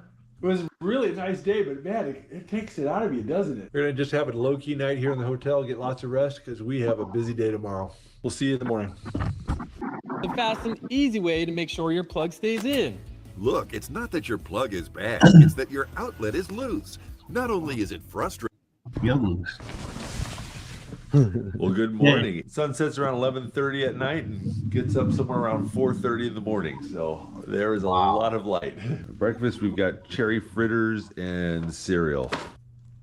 S4: It was really a nice day, but man, it takes it out of you, doesn't it?
S16: We're gonna just have a low-key night here in the hotel, get lots of rest because we have a busy day tomorrow. We'll see you in the morning.
S5: The fast and easy way to make sure your plug stays in.
S10: Look, it's not that your plug is bad, it's that your outlet is loose. Not only is it frustrating,
S1: You're loose.
S16: Well, good morning. Sun sets around 11:30 at night and gets up somewhere around 4:30 in the morning. So there is a lot of light. For breakfast, we've got cherry fritters and cereal.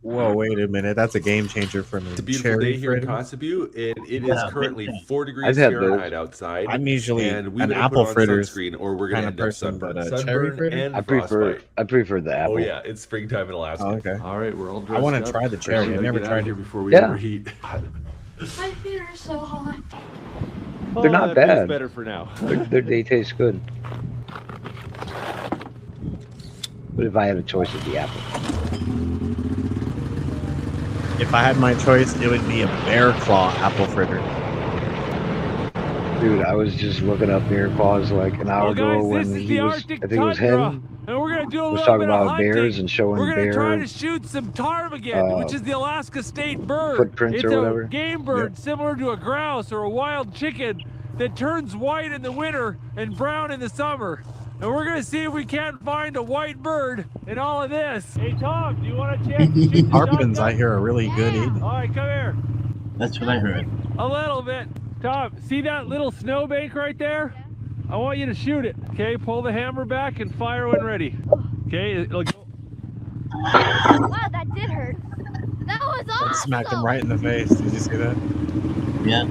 S7: Whoa, wait a minute. That's a game changer for me.
S16: It's a beautiful day here in Kotzebue, and it is currently 4 degrees
S21: I've had those.
S16: Fahrenheit outside.
S7: I'm usually
S16: and we
S7: an
S16: better
S7: apple
S16: put on
S7: fritters
S16: sunscreen, or we're gonna
S7: kind of
S16: end up
S7: person, but
S16: sunburned.
S7: a cherry
S16: Sunburn
S7: fritter?
S16: and
S21: I prefer the apple.
S16: Oh yeah, it's springtime in Alaska.
S7: Oh, okay.
S16: All right, we're all dressed
S7: I want
S16: up.
S7: to try the cherry.
S16: Gotta
S7: I've never
S16: get out
S7: tried
S16: of here
S7: it.
S16: before we
S21: Yeah.
S16: overheat.
S3: My feet are so hot.
S21: They're not
S16: that feels
S21: bad.
S16: better for now.
S21: They taste good. But if I had a choice, it'd be apple.
S7: If I had my choice, it would be a bear claw apple fritter.
S21: Dude, I was just looking up bear claws like an hour
S4: Well, guys,
S21: ago when
S4: this is
S21: he
S4: the
S21: was,
S4: Arctic
S21: I think it was
S4: tundra,
S21: him,
S4: and we're gonna do a
S21: was
S4: little
S21: talking
S4: bit of
S21: about
S4: hunting.
S21: bears and showing
S4: We're gonna try to
S21: bear
S4: shoot some ptarmigan, which is the Alaska state bird.
S21: footprints
S4: it's
S21: or whatever.
S4: a game bird similar to a grouse or a wild chicken that turns white in the winter and brown in the summer. And we're gonna see if we can't find a white bird in all of this. Hey Tom, do you want a chance to shoot the
S7: Tarpons,
S4: shotgun?
S7: I hear, are really good eating.
S4: All right, come here.
S1: That's what I heard.
S4: A little bit. Tom, see that little snowbank right there? I want you to shoot it. Okay, pull the hammer back and fire when ready. Okay, it'll go.
S3: Wow, that did hurt. That was awesome.
S7: That smacked him right in the face. Did you see that?
S1: Yeah.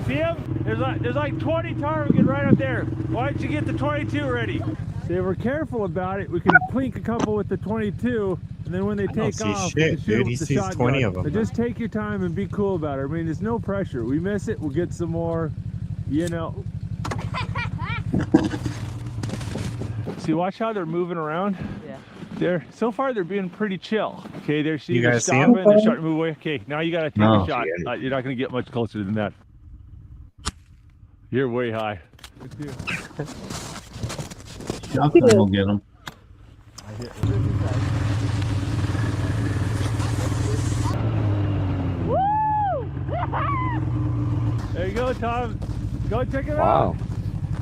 S4: See him? There's like 20 ptarmigan right up there. Why don't you get the 22 ready? See, if we're careful about it, we can clink a couple with the 22, and then when they
S7: don't
S4: take
S7: see
S4: off,
S7: shit,
S4: we can shoot
S7: dude.
S4: them
S7: He
S4: with the
S7: sees
S4: shotgun.
S7: 20 of them.
S4: But just take your time and be cool about it. I mean, there's no pressure. We miss it, we'll get some more. You know. See, watch how they're moving around.
S19: Yeah.
S4: So far they're being pretty chill. Okay, they're
S7: You
S4: they're
S7: guys see
S4: stopping,
S7: 'em?
S4: they're starting to move away. Okay, now you gotta take
S1: No.
S4: a shot. You're not gonna get much closer than that. You're way high.
S1: Shotgun will get them.
S4: There you go, Tom. Go check it
S21: Wow.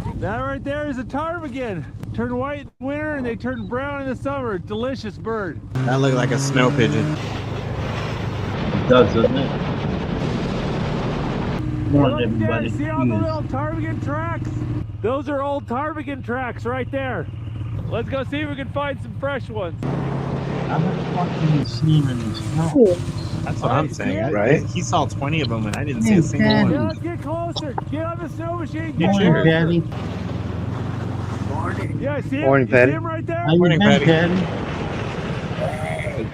S4: out. That right there is a ptarmigan. Turn white in winter and they turn brown in the summer. Delicious bird.
S7: That looked like a snow pigeon.
S1: It does, doesn't it? Come on,
S4: Look there,
S1: everybody.
S4: see all the little ptarmigan tracks? Those are old ptarmigan tracks right there. Let's go see if we can find some fresh ones.
S1: How much fucking you seen in the snow?
S7: That's what I'm saying.
S21: Right?
S7: He saw 20 of them and I didn't see a single
S1: Daddy.
S4: Yeah,
S7: one.
S4: let's get closer. Get on the snow machine.
S7: Get
S4: Get
S7: yours.
S1: Daddy.
S4: Yeah, see him?
S21: Morning,
S4: You see
S21: Patty.
S4: him right there?
S1: How you
S7: Morning,
S1: been,
S7: Patty.
S1: Patty?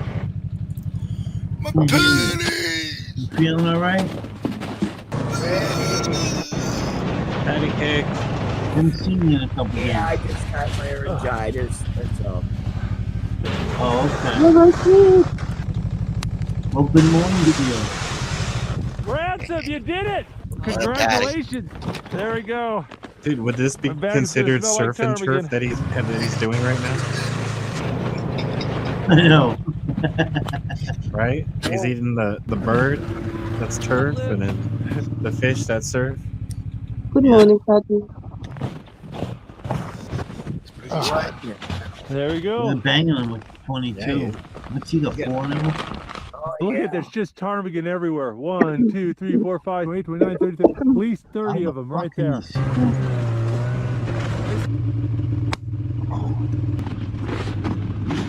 S1: You feeling all right?
S7: Patty cake.
S1: Didn't see you in a couple days.
S8: I just got my laryngitis. That's all.
S1: Oh, okay. Well, good morning to you.
S4: Ransom, you did it! Congratulations. There we go.
S7: Dude, would this be
S4: I'm bad, it's gonna
S7: considered
S4: smell like
S7: surf and
S4: ptarmigan.
S7: turf that he's doing right now?
S1: I know.
S7: Right? He's eating the bird, that's turf, and then the fish, that's surf.
S22: Good morning, Patty.
S4: There we go.
S1: We're banging them with 22.
S7: Yeah.
S1: What's he got, 4 now?
S4: Look at there's just ptarmigan everywhere. 1, 2, 3, 4, 5, 28, 29, 30, at least 30 of them right there.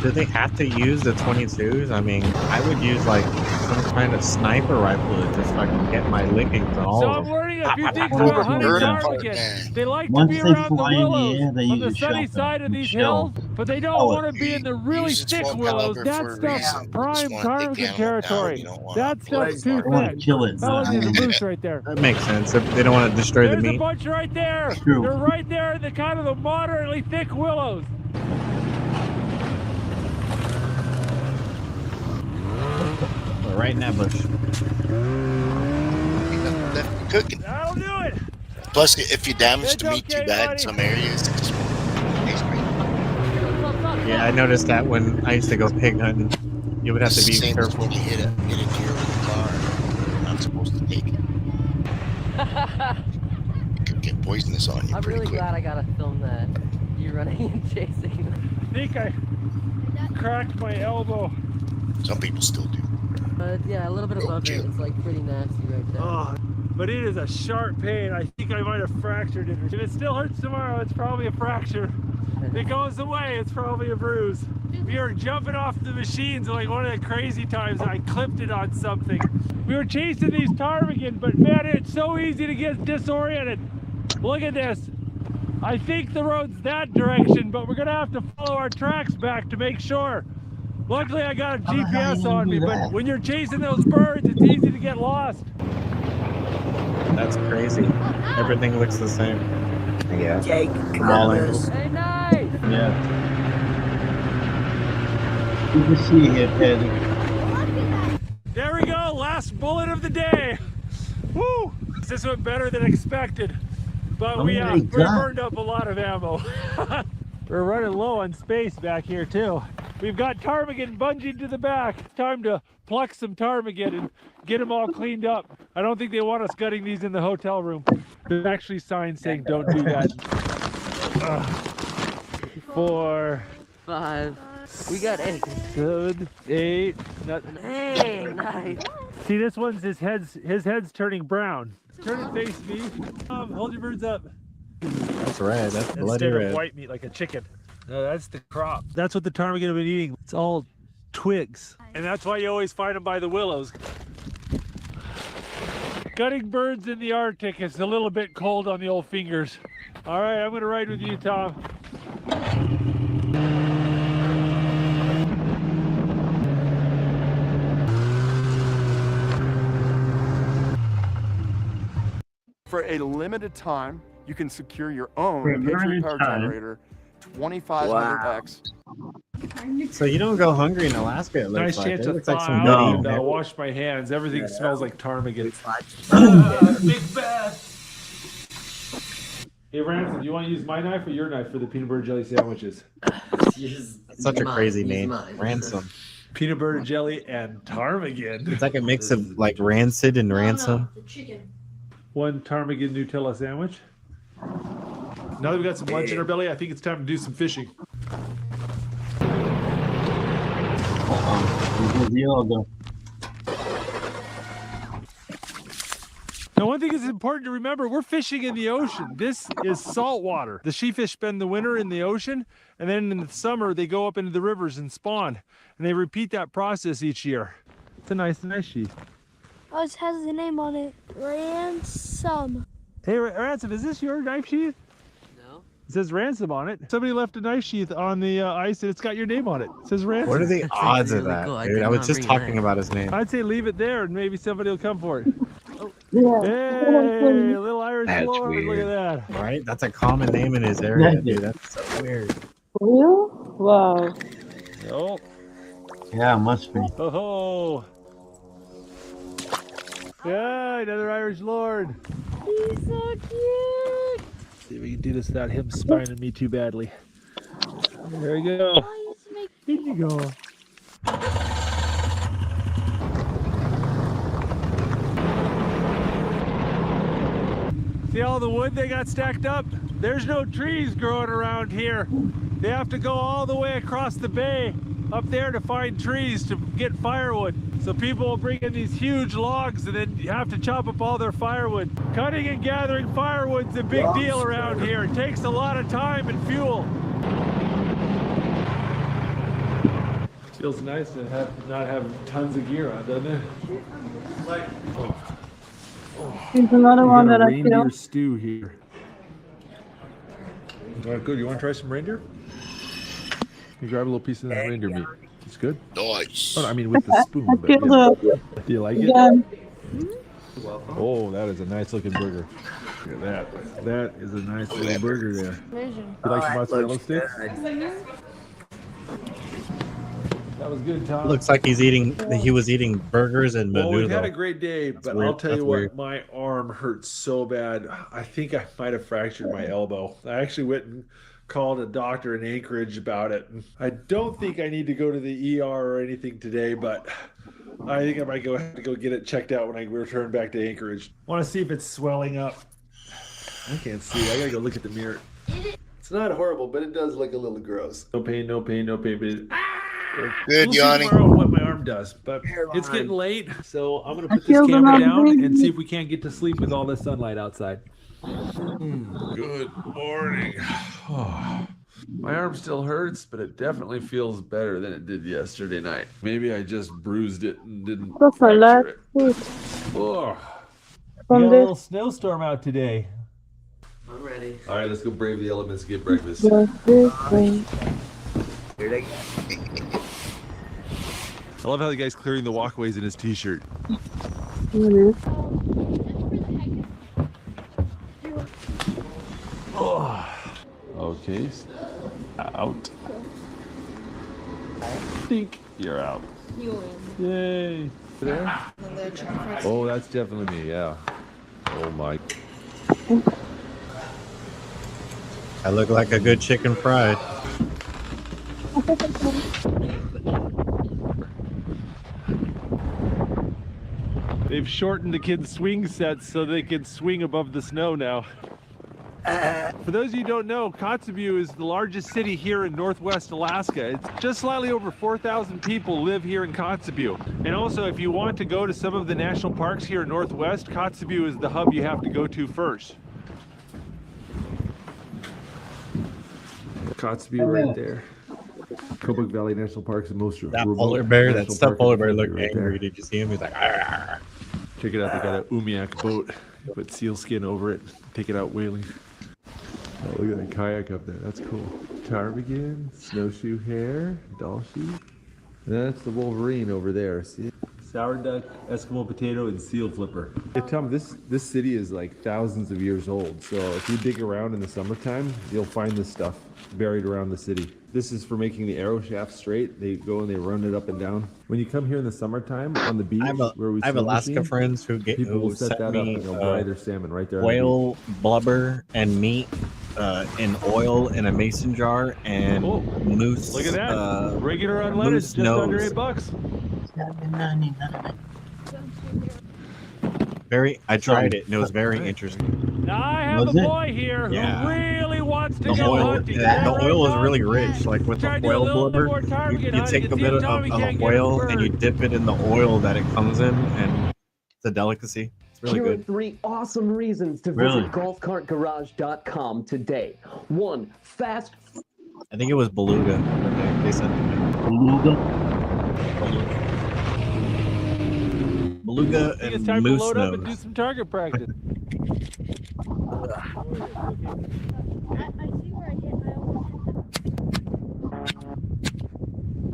S7: Do they have to use the 22s? I mean, I would use like some kind of sniper rifle to just fucking get my lickings on all
S4: So
S7: of
S4: I'm
S7: them.
S4: learning a few things
S1: Well,
S4: about hunting
S1: bird and
S4: ptarmigan. They like to
S1: Once
S4: be
S1: they
S4: around the
S1: fly in the
S4: willows
S1: air, they
S4: on the
S1: use a
S4: sunny
S1: shotgun
S4: side of
S1: and
S4: these
S1: shell.
S4: hills, but they don't
S1: Oh,
S4: want to be in the really
S2: use a
S4: thick
S2: 12
S4: willows.
S2: caliber
S4: That
S2: for a
S4: stuff's
S2: reason. You
S4: prime
S2: just wanna take
S4: ptarmigan
S2: the animal
S4: territory.
S2: down. You don't wanna
S4: That stuff's too
S1: I want
S4: thick.
S1: to kill it.
S4: That one is a moose right there.
S7: That makes sense. They don't want to destroy the
S4: There's a
S7: meat.
S4: bunch right there.
S1: True.
S4: They're right there in the kind of the moderately thick willows.
S7: But right in that bush.
S2: Left cooking.
S4: That'll do it.
S2: Plus, if you damage
S4: It's
S2: the meat
S4: okay,
S2: too bad in
S4: buddy.
S2: some areas, it just tastes great.
S7: Yeah, I noticed that when I used to go pig hunting. You would have to be
S2: Same as
S7: careful.
S2: when you hit a deer with a car. You're not supposed to take it. It could get poisonous on you
S19: I'm
S2: pretty
S19: really
S2: quick.
S19: glad I got to film that. You running and chasing.
S4: I think I cracked my elbow.
S2: Some people still do.
S19: Yeah, a little bit above it. It's like pretty nasty right there.
S4: Oh, but it is a sharp pain. I think I might have fractured it. If it still hurts tomorrow, it's probably a fracture. If it goes away, it's probably a bruise. We were jumping off the machines like one of the crazy times I clipped it on something. We were chasing these ptarmigan, but man, it's so easy to get disoriented. Look at this. I think the road's that direction, but we're gonna have to follow our tracks back to make sure. Luckily, I got a GPS on me, but when you're chasing those birds, it's easy to get lost.
S7: That's crazy. Everything looks the same.
S21: Yeah.
S8: Jake,
S7: From all angles.
S19: Hey, nice!
S1: Yeah. Good to see you here, Patty.
S4: There we go, last bullet of the day. Woo! This went better than expected, but
S1: How
S4: we
S1: many got?
S4: burned up a lot of ammo. We're running low on space back here too. We've got ptarmigan bungeed to the back. Time to pluck some ptarmigan and get them all cleaned up. I don't think they want us gutting these in the hotel room. There's actually signs saying don't do that. 4,
S19: 5. We got 8.
S4: 7, 8. Nothing.
S19: Hey, nice.
S4: See, this one's his head's turning brown. Turn and face me. Hold your birds up.
S7: That's red. That's bloody
S4: Instead
S7: red.
S4: of white meat like a chicken. No, that's the crop. That's what the ptarmigan have been eating. It's all twigs. And that's why you always find them by the willows. Gutting birds in the Arctic is a little bit cold on the old fingers. All right, I'm gonna ride with you, Tom.
S6: For a limited time, you can secure your
S1: For a
S6: own Patriot
S1: limited
S6: Power
S1: time.
S6: Generator 2500X.
S7: So you don't go hungry in Alaska. It
S4: Nice
S7: looks like.
S4: chance
S7: It
S4: to
S7: looks like
S4: thaw
S7: some
S4: out
S7: nutty
S4: and
S7: nip.
S4: wash my hands. Everything smells like ptarmigan.
S16: Big bad.
S4: Hey, Ransom, do you want to use my knife or your knife for the peanut butter jelly sandwiches?
S7: That's such a crazy name, Ransom.
S4: Peanut butter jelly and ptarmigan.
S7: It's like a mix of like rancid and ransom.
S4: One ptarmigan Nutella sandwich. Now that we got some lunch in our belly, I think it's time to do some fishing. Now, one thing is important to remember, we're fishing in the ocean. This is salt water. The sheefish spend the winter in the ocean, and then in the summer, they go up into the rivers and spawn. And they repeat that process each year. It's a nice sheath.
S3: Oh, it has the name on it. Ransom.
S4: Hey, Ransom, is this your knife sheath? No. It says Ransom on it. Somebody left a knife sheath on the ice, and it's got your name on it. It says Ransom.
S7: What are the odds of that, dude? I was just talking about his name.
S4: I'd say leave it there, and maybe somebody will come for it.
S22: Yeah.
S4: Hey, little Irish
S7: That's
S4: Lord,
S7: weird.
S4: look at that.
S7: Right? That's a common name in his area, dude. That's so weird.
S22: Real? Wow.
S4: Oh.
S1: Yeah, must be.
S4: Oh. Yeah, another Irish Lord.
S3: He's so cute.
S4: See if we can do this without him spying on me too badly. There we go.
S3: Oh, he's making...
S4: Here you go. See all the wood they got stacked up? There's no trees growing around here. They have to go all the way across the bay up there to find trees to get firewood. So people will bring in these huge logs and then you have to chop up all their firewood. Cutting and gathering firewood's a big deal around here. It takes a lot of time and fuel. Feels nice to not have tons of gear on, doesn't it? Like,
S22: Here's another one that I
S4: reindeer
S22: killed.
S4: stew here. All right, good. You want to try some reindeer? You grab a little piece of that reindeer meat. It's good.
S2: Nice.
S4: Oh, I mean with the spoon.
S22: I
S4: but
S22: killed
S4: yeah.
S22: a
S4: Do you like it?
S22: again.
S4: Oh, that is a nice looking burger. Look at that. That is a nice little burger there.
S3: Vision.
S4: You like some mozzarella
S8: looks
S4: sticks?
S8: good.
S4: That was good, Tom.
S7: Looks like he was eating burgers and
S4: Well, we've had a
S7: menudo.
S4: great day, but
S7: weird.
S4: I'll tell you
S7: That's
S4: what,
S7: weird.
S4: my arm hurts so bad. I think I might have fractured my elbow. I actually went and called a doctor in Anchorage about it. I don't think I need to go to the ER or anything today, but I think I might have to go get it checked out when I return back to Anchorage. Want to see if it's swelling up. I can't see. I gotta go look at the mirror. It's not horrible, but it does look a little gross. No pain, no pain, no pain. But
S2: Good,
S4: we'll see
S2: Yanni.
S4: tomorrow what my arm does, but it's getting late, so I'm gonna put this
S22: killed
S4: camera
S22: another
S4: down
S22: baby.
S4: and see if we can't get to sleep with all this sunlight outside.
S16: Good morning. My arm still hurts, but it definitely feels better than it did yesterday night. Maybe I just bruised it and didn't
S22: That's my last
S16: fracture
S22: food.
S16: it. Oh.
S4: We
S22: From
S4: got a
S22: this.
S4: little snowstorm out today.
S20: I'm ready.
S16: All right, let's go brave the elements, get breakfast.
S22: Just this way.
S8: Here they
S4: I love how the guy's clearing the walkways in his t-shirt.
S22: Here it is.
S4: Oh. Okay, out. Think you're out. Yay. There? Oh, that's definitely me, yeah. Oh my.
S7: I look like a good chicken fried.
S4: They've shortened the kids' swing sets so they can swing above the snow now. For those of you who don't know, Kotzebue is the largest city here in Northwest Alaska. It's just slightly over 4,000 people live here in Kotzebue. And also, if you want to go to some of the national parks here in Northwest, Kotzebue is the hub you have to go to first. Kotzebue right there. Kobuk Valley National Park is the most
S7: That
S4: remote
S7: polar bear, that
S4: national
S7: stuffed
S4: park in
S7: polar bear
S4: the
S7: looked
S4: country right there.
S7: angry. Did you see him? He's like, "Arr."
S4: Check it out, they got an Umiak boat. Put seal skin over it, take it out whaling. Oh, look at that kayak up there, that's cool. Ptarmigan, snowshoe hare, doll sheep. That's the wolverine over there, see it?
S16: sour duck, Eskimo potato, and seal flipper. Hey Tom, this city is like thousands of years old. So if you dig around in the summertime, you'll find this stuff buried around the city. This is for making the arrow shaft straight. They go and they run it up and down. When you come here in the summertime on the beach, where we
S7: I have
S16: swim
S7: Alaska
S16: machine,
S7: friends who
S16: people will set
S7: sent
S16: that up
S7: me
S16: and they'll fry their salmon right there. on the
S7: whale blubber and meat in oil in a mason jar and moose.
S4: Look at that. Regular unleaded,
S7: moose
S4: just under
S7: nose.
S4: $8.
S7: I tried it and it was very interesting.
S4: Now I have a boy here who really wants to go hunting.
S7: The oil is really rich, like with the whale blubber. You take a bit of a whale and you dip it in the oil that it comes in, and it's a delicacy. It's really
S9: Here
S7: good.
S9: are 3 awesome reasons to
S7: Really?
S9: visit golfcartgarage.com today. 1. Fast.
S7: I think it was beluga. They sent it. Beluga
S4: I think it's
S7: and
S4: time to
S7: moose
S4: load up and do
S7: nose.
S4: some target practice.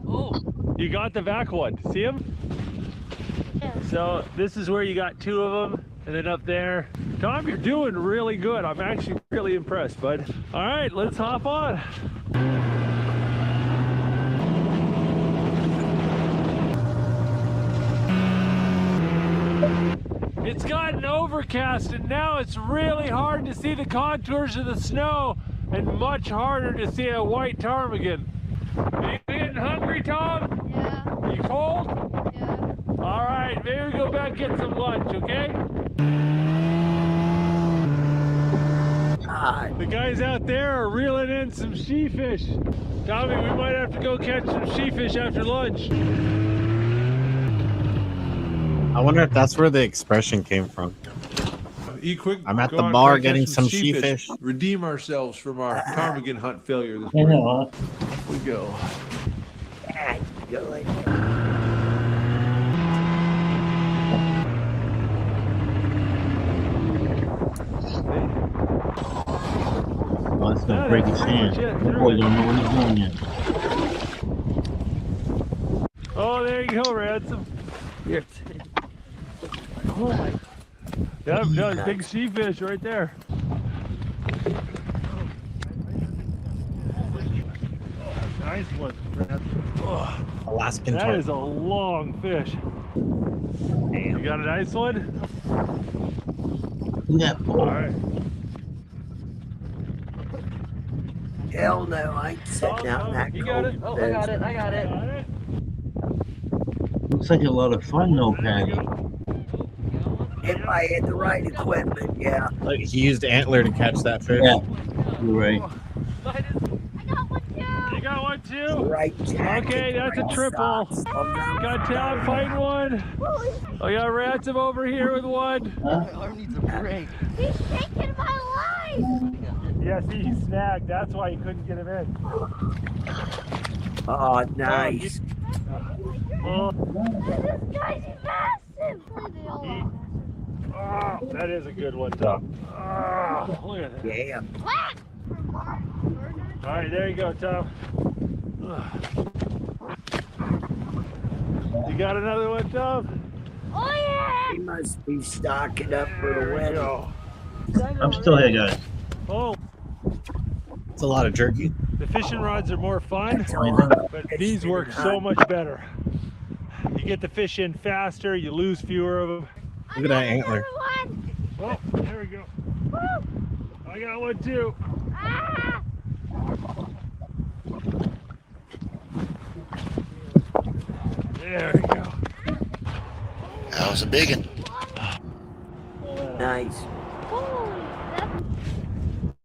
S4: Oh, you got the back one. See him? So this is where you got 2 of them, and then up there. Tom, you're doing really good. I'm actually really impressed, bud. All right, let's hop on. It's gotten overcast and now it's really hard to see the contours of the snow and much harder to see a white ptarmigan. Are you getting hungry, Tom?
S3: Yeah.
S4: You cold? Yeah. All right, maybe we go back and get some lunch, okay? The guys out there are reeling in some sheefish. Tommy, we might have to go catch some sheefish after lunch.
S7: I wonder if that's where the expression came from.
S16: Eat quick.
S7: I'm at
S16: go
S7: the
S16: out,
S7: bar
S16: catch
S7: getting some sheefish.
S16: Redeem ourselves from our ptarmigan hunt failure this
S7: I know,
S16: morning. Off we go.
S1: Oh, it's gonna break his hand. Boy, you don't know what he's doing yet.
S4: Oh, there you go, Ransom. Here. Oh my. That big sheefish right there. Nice one, Ransom. Oh,
S7: Alaskan
S4: that
S7: tarpon.
S4: is a long fish. You got a nice one?
S1: Yeah.
S4: All right.
S8: Hell no, I ain't sitting out in that
S4: You got it?
S8: cold
S4: Oh, I got
S8: desert.
S4: it. I got it.
S1: Looks like a lot of fun, though, Patty.
S8: If I had the right equipment, yeah.
S7: Like he used antler to catch that fish.
S1: Yeah, you're right.
S4: You got one too?
S8: Right jacket,
S4: Okay, that's a
S8: right
S4: triple.
S8: socks.
S4: Got Tom fighting one. I got Ransom over here with one.
S3: My arm needs a break. He's taking my life!
S4: Yeah, see, he snagged. That's why he couldn't get him in.
S8: Oh, nice.
S4: Oh,
S3: This guy's massive!
S4: oh, that is a good one, Tom. Oh, look at that.
S8: Yeah.
S4: All right, there you go, Tom. You got another one, Tom?
S3: Oh yeah!
S8: He must be stocking up for the wedding.
S1: I'm still here, guys.
S4: Oh,
S7: It's a lot of jerky.
S4: the fishing rods are more fun, but these work so much better. You get the fish in faster, you lose fewer of them.
S7: Look at that antler.
S4: Oh, there we go. I got one too. There we go.
S2: That was a big one.
S8: Nice.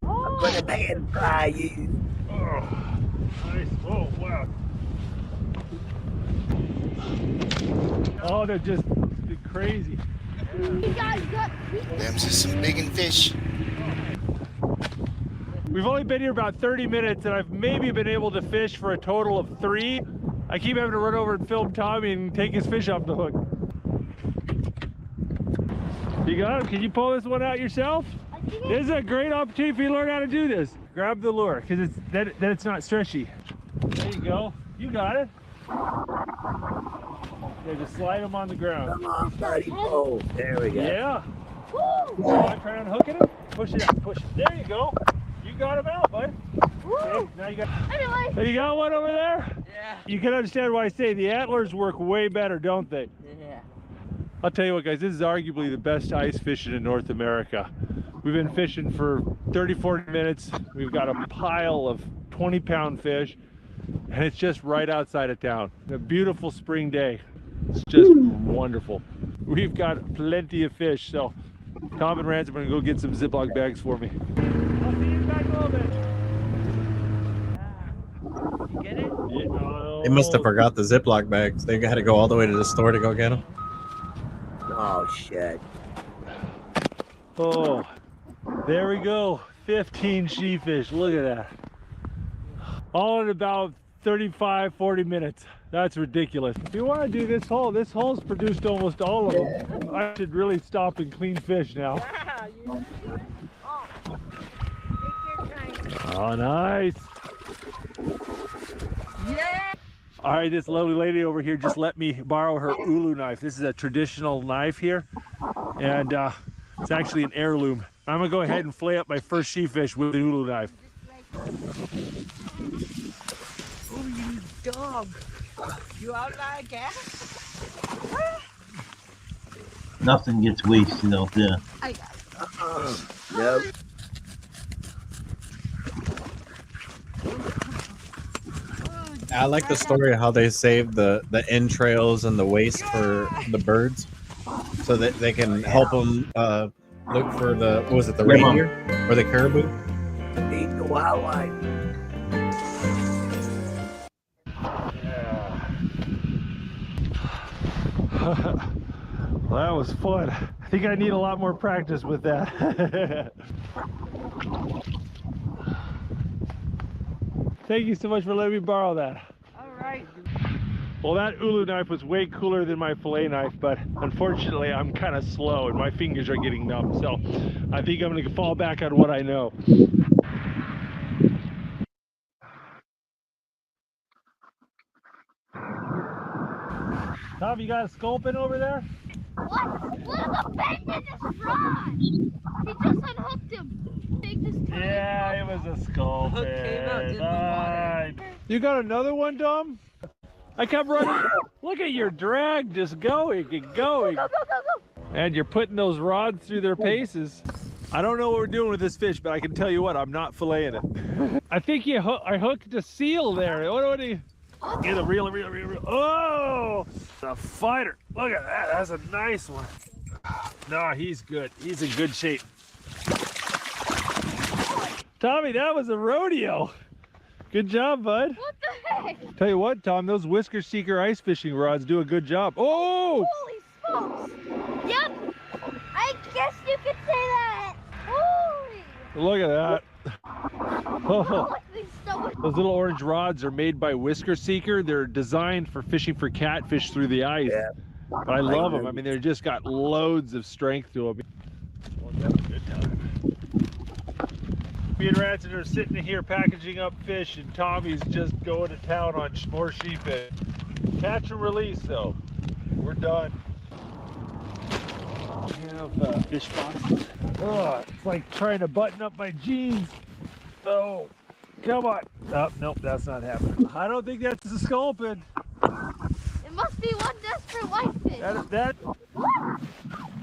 S8: I'm gonna pan fry you.
S4: Oh, nice. Oh, wow. Oh, they're just crazy.
S2: Them's just some big fish.
S4: We've only been here about 30 minutes and I've maybe been able to fish for a total of 3. I keep having to run over and film Tommy and take his fish off the hook. You got him? Can you pull this one out yourself? This is a great opportunity for you to learn how to do this. Grab the lure, because then it's not stretchy. There you go. You got it. Yeah, just slide them on the ground.
S8: Come on, buddy. Oh, there we go.
S4: Yeah. Try on hooking it. Push it out. Push it. There you go. You got him out, bud. Okay, now you got. Anyway. You got one over there? Yeah. You can understand why I say the antlers work way better, don't they?
S17: Yeah.
S4: I'll tell you what, guys. This is arguably the best ice fishing in North America. We've been fishing for 30, 40 minutes. We've got a pile of 20-pound fish, and it's just right outside of town. A beautiful spring day. It's just wonderful. We've got plenty of fish, so Tom and Rance are going to go get some Ziploc bags for me. I'll see you back a little bit.
S17: You get it?
S4: Yeah.
S7: They must have forgot the Ziploc bags. They had to go all the way to the store to go get them.
S8: Oh, shit.
S4: Oh, there we go. 15 sheefish. Look at that. All in about 35, 40 minutes. That's ridiculous. If you want to do this hole's produced almost all of them. I should really stop and clean fish now. Oh, nice.
S17: Yeah.
S4: All right, this lovely lady over here just let me borrow her ulu knife. This is a traditional knife here, and it's actually an heirloom. I'm gonna go ahead and flay up my first sheefish with the ulu knife.
S17: Oh, you dog. You out like gas?
S1: Nothing gets wasted out there.
S17: I
S8: Nope.
S7: I like the story of how they save the entrails and the waste for the birds, so that they can help them look for the, what was it, the reindeer or the caribou?
S8: Eat the wildlife.
S4: Well, that was fun. I think I need a lot more practice with that. Thank you so much for letting me borrow that.
S17: All right.
S4: Well, that ulu knife was way cooler than my fillet knife, but unfortunately I'm kind of slow and my fingers are getting numb, so I think I'm going to fall back on what I know. Tom, you got a sculpin over there?
S3: What? Look at the bend in this rod! He just unhooked him. Take this time.
S4: Yeah, it was a sculpin.
S17: Came out in the water.
S4: You got another one, Dom? I kept running. Look at your drag just going and going.
S3: Go, go, go, go.
S4: And you're putting those rods through their paces. I don't know what we're doing with this fish, but I can tell you what, I'm not filleting it. I think I hooked a seal there. What do you... Get a reel. Oh, a fighter. Look at that. That's a nice one. No, he's good. He's in good shape. Tommy, that was a rodeo. Good job, bud.
S3: What the heck?
S4: Tell you what, Tom, those Whisker Seeker ice fishing rods do a good job. Oh!
S3: Holy smokes. Yep. I guess you could say that. Holy.
S4: Look at that. Oh.
S3: Those
S4: Those little orange rods are made by Whisker Seeker. They're designed for fishing for catfish through the ice.
S8: Yeah.
S4: But I love them. I mean, they've just got loads of strength to them. That's a good time. Me and Rancid are sitting here packaging up fish, and Tommy's just going to town on more sheephead. Catch and release, though. We're done. We have fish boxes. Oh, it's like trying to button up my jeans. Oh, come on. Oh, nope, that's not happening. I don't think that's a sculpin.
S3: It must be one desperate whitefish. What?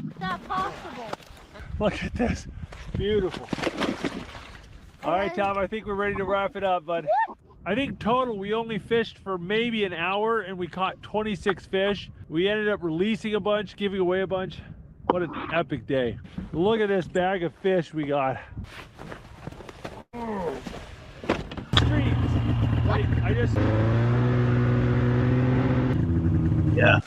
S3: It's not possible.
S4: Look at this. Beautiful. All right, Tom, I think we're ready to wrap it up, bud.
S3: What?
S4: I think total we only fished for maybe an hour and we caught 26 fish. We ended up releasing a bunch, giving away a bunch. What an epic day. Look at this bag of fish we got. Streams. Like, I just...
S1: Yeah.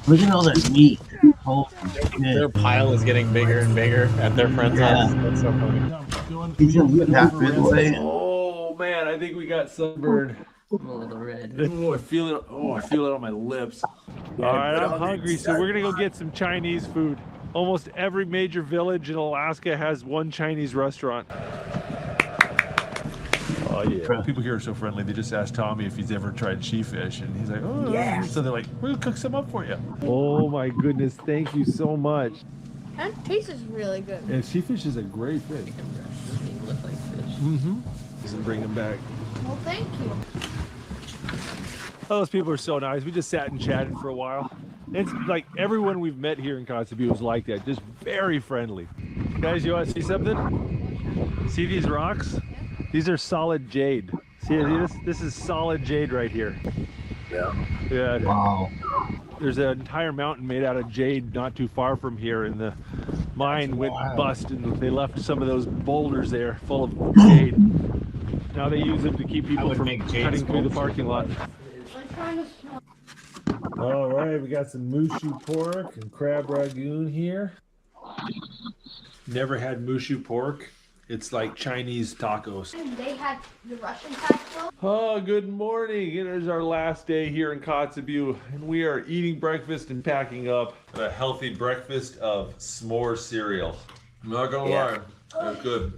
S1: Look at all that meat. Holy shit.
S7: Their pile is getting bigger and bigger at their friend's house. That's so funny.
S1: He's gonna get that big away.
S4: Oh man, I think we got sunburned.
S17: I'm a little red.
S4: Oh, I feel it. Oh, I feel it on my lips. All right, I'm hungry, so we're gonna go get some Chinese food. Almost every major village in Alaska has one Chinese restaurant.
S16: Oh yeah, people here are so friendly. They just asked Tommy if he's ever tried sheefish, and he's like, oh
S8: Yeah.
S16: So they're like, we'll cook some up for you. Oh my goodness, thank you so much.
S3: And it tastes really good.
S16: And sheefish is a great fish.
S17: They look like fish.
S16: Mm-hmm. Doesn't bring them back.
S3: Well, thank you.
S4: Oh, those people are so nice. We just sat and chatted for a while. It's like everyone we've met here in Kotzebue is like that, just very friendly. Guys, you want to see something? See these rocks? These are solid jade. See this? This is solid jade right here.
S8: Yeah.
S4: Yeah.
S1: Wow.
S4: There's an entire mountain made out of jade not too far from here, and the mine went bust, and they left some of those boulders there full of jade. Now they use them to keep people from cutting through the parking lot. All right, we got some mushu pork and crab ragoon here. Never had mushu pork. It's like Chinese tacos.
S3: And they had the Russian tacos.
S4: Oh, good morning. It is our last day here in Kotzebue, and we are eating breakfast and packing up.
S16: A healthy breakfast of s'more cereal. I'm not gonna lie, they're good.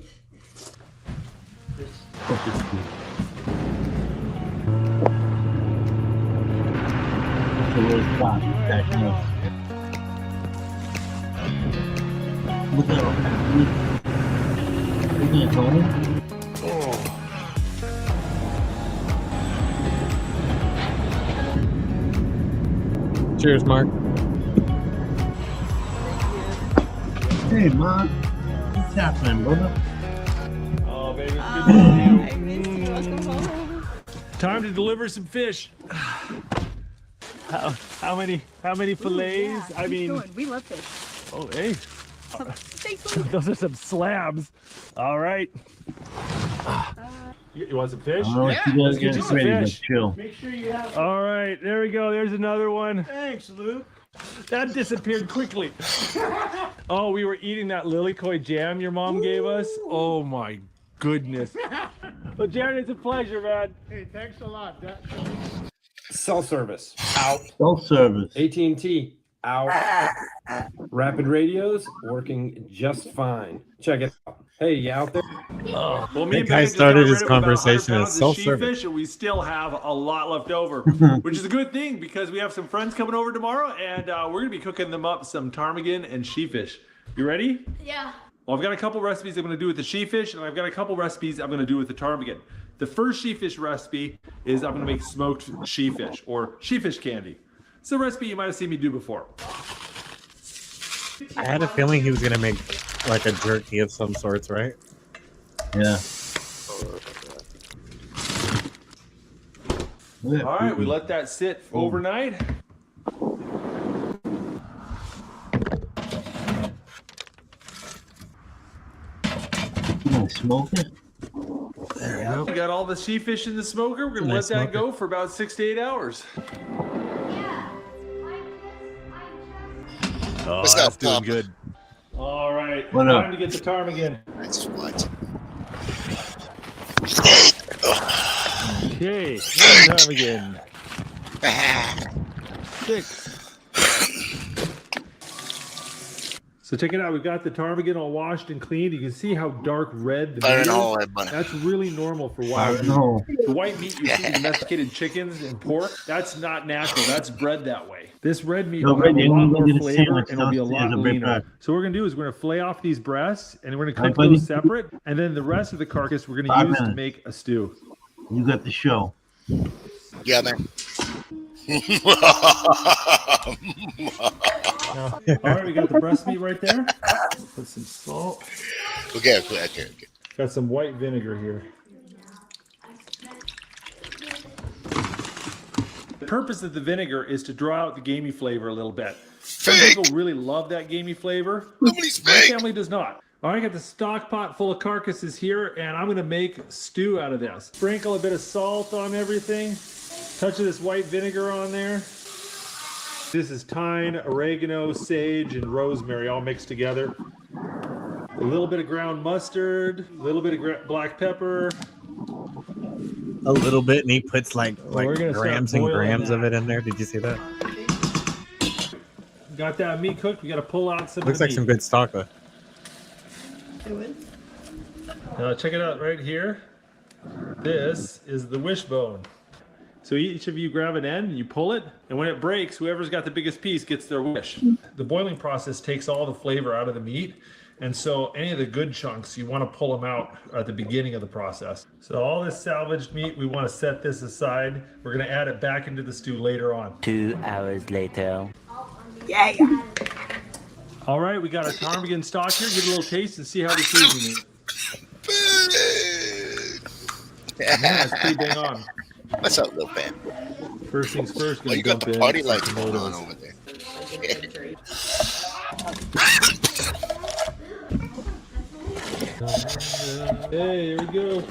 S1: Look at Tony.
S7: Cheers, Mark.
S1: Hey, Mark. What's happening, brother?
S4: Oh, baby, it's good to see you. Time to deliver some fish. How many fillets? I mean,
S19: we love fish.
S4: oh, hey. Those are some slabs. All right. You want some fish?
S1: I'll let you guys
S4: Let's
S1: get
S4: you some
S1: ready to
S4: fish.
S1: chill.
S4: Make sure you have. All right, there we go. There's another one.
S17: Thanks, Luke.
S4: That disappeared quickly. Oh, we were eating that Lilikoi jam your mom gave us. Oh my goodness. Well, Jared, it's a pleasure, man.
S17: Hey, thanks a lot.
S5: Cell service out.
S1: Cell service.
S5: AT&T out. Rapid radios working just fine. Check it out. Hey, you out there?
S4: Well, me
S7: That
S4: and
S7: guy
S4: Ben just
S7: started
S4: got
S7: his
S4: rid of about 100
S7: conversation as
S4: pounds of
S7: self-service.
S4: sheefish, and we still have a lot left over, which is a good thing because we have some friends coming over tomorrow, and we're gonna be cooking them up some ptarmigan and sheefish. You ready?
S3: Yeah.
S4: Well, I've got a couple recipes I'm going to do with the sheefish, and I've got a couple recipes I'm going to do with the ptarmigan. The first sheefish recipe is I'm going to make smoked sheefish, or sheefish candy. It's a recipe you might have seen me do before.
S7: I had a feeling he was gonna make like a jerky of some sorts, right?
S1: Yeah.
S4: All right, we let that sit overnight.
S1: You gonna smoke it?
S4: There we go. We got all the sheefish in the smoker. We're going to let that go for about 6 to 8 hours. Oh,
S2: What's
S4: that's
S2: up,
S4: doing
S2: Papa?
S4: good. All right,
S1: What
S4: time
S1: up?
S4: to get the ptarmigan.
S2: That's what.
S4: Okay, ptarmigan. 6. So check it out. We've got the ptarmigan all washed and cleaned. You can see how dark red the
S2: Fire
S4: meat
S2: in
S4: is.
S2: all that money.
S4: That's really normal for wild meat.
S1: No.
S4: The white meat you see in domesticated chickens and pork, that's not natural. That's bred that way. This red meat
S1: No,
S4: will have a
S1: Randy,
S4: lot
S1: I'm
S4: more
S1: gonna get a
S4: flavor
S1: sandwich
S4: and it'll be a
S1: downstairs.
S4: lot
S1: I'll be
S4: leaner.
S1: back.
S4: So what we're gonna do is we're gonna flay off these breasts and we're gonna
S1: Hi,
S4: cook
S1: buddy.
S4: those separate, and then the rest of the carcass we're gonna
S1: 5
S4: use to
S1: minutes.
S4: make a stew.
S1: You got the show.
S2: Yeah, man.
S4: All right, we got the breast meat right there. Put some salt.
S2: Okay.
S4: Got some white vinegar here. The purpose of the vinegar is to draw out the gamey flavor a little bit. Some people really love that gamey flavor. My family does not. All right, I got the stock pot full of carcasses here, and I'm going to make stew out of this. Sprinkle a bit of salt on everything. Touch of this white vinegar on there. This is thyme, oregano, sage, and rosemary all mixed together. A little bit of ground mustard, a little bit of black pepper.
S7: A little bit, and he puts like
S4: we're gonna start
S7: grams and
S4: boiling
S7: grams
S4: that.
S7: of it in there. Did you see that?
S4: Got that meat cooked. We got to pull out some.
S7: Looks
S4: of the
S7: like some
S4: meat.
S7: good stock though.
S4: Check it out right here. This is the wishbone. So each of you grab an end and you pull it, and when it breaks, whoever's got the biggest piece gets their wish. The boiling process takes all the flavor out of the meat, and so any of the good chunks, you want to pull them out at the beginning of the process. So all this salvaged meat, we want to set this aside. We're going to add it back into the stew later on.
S11: 2 hours later.
S8: Yeah.
S4: All right, we got our ptarmigan stock here. Give it a little taste and see how the seasoning is. Yeah, that's pretty bang on.
S2: What's up, little man?
S4: First things first,
S2: Oh, you got the party lights going on over there.
S4: Hey, here we go.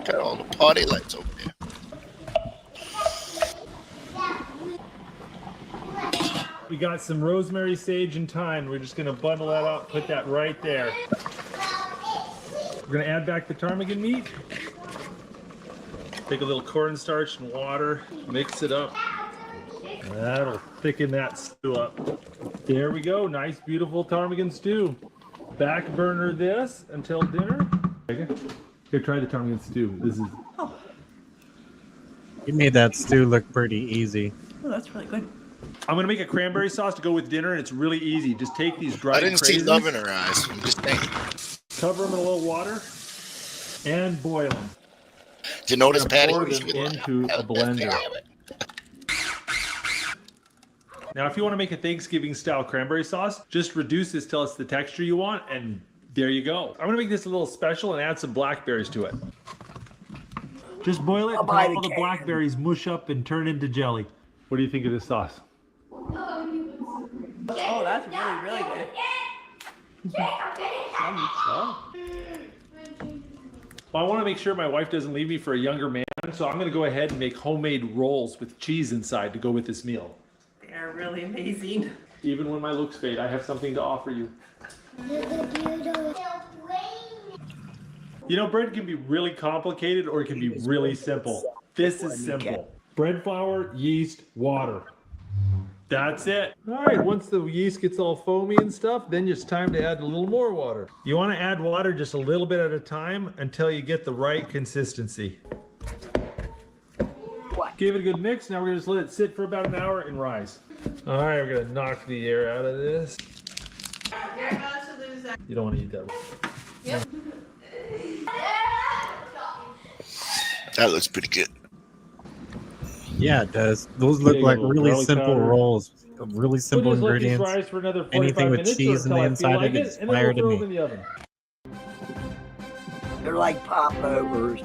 S2: Got all the party lights over there.
S4: We got some rosemary, sage, and thyme. We're just gonna bundle that up, put that right there. We're gonna add back the ptarmigan meat. Take a little cornstarch and water, mix it up. That'll thicken that stew up. There we go, nice, beautiful ptarmigan stew. Back burner this until dinner. Here, try the ptarmigan stew. This is.
S7: You made that stew look pretty easy.
S17: Oh, that's really good.
S4: I'm gonna make a cranberry sauce to go with dinner, and it's really easy. Just take these dried
S2: I didn't see
S4: craisins,
S2: love in her eyes. I'm just saying.
S4: cover them in a little water, and boil them.
S2: Did you notice, Patty?
S4: Pour them into a blender. Now, if you want to make a Thanksgiving-style cranberry sauce, just reduce this till it's the texture you want, and there you go. I'm gonna make this a little special and add some blackberries to it. Just boil it until all the blackberries mush up and turn into jelly. What do you think of this sauce?
S17: Oh, that's really, really good.
S4: Well, I want to make sure my wife doesn't leave me for a younger man, so I'm going to go ahead and make homemade rolls with cheese inside to go with this meal.
S17: They're really amazing.
S4: Even when my looks fade, I have something to offer you. You know, bread can be really complicated or it can be really simple. This is simple. Bread flour, yeast, water. That's it. All right, once the yeast gets all foamy and stuff, then it's time to add a little more water. You want to add water just a little bit at a time until you get the right consistency. Give it a good mix. Now we're going to just let it sit for about an hour and rise. All right, we're going to knock the air out of this. You don't want to eat that.
S2: Yep. That looks pretty good.
S7: Yeah, it does. Those look like really simple
S4: powder.
S7: rolls. Really simple
S4: We'll just let these
S7: ingredients.
S4: rise for another 45
S7: Anything with
S4: minutes
S7: cheese
S4: or
S7: in the
S4: until I feel
S7: inside of
S4: like
S7: it
S4: it,
S7: is
S4: and then
S7: fire
S4: we'll
S7: to
S4: throw
S7: me.
S4: them in the oven.
S8: They're like popovers.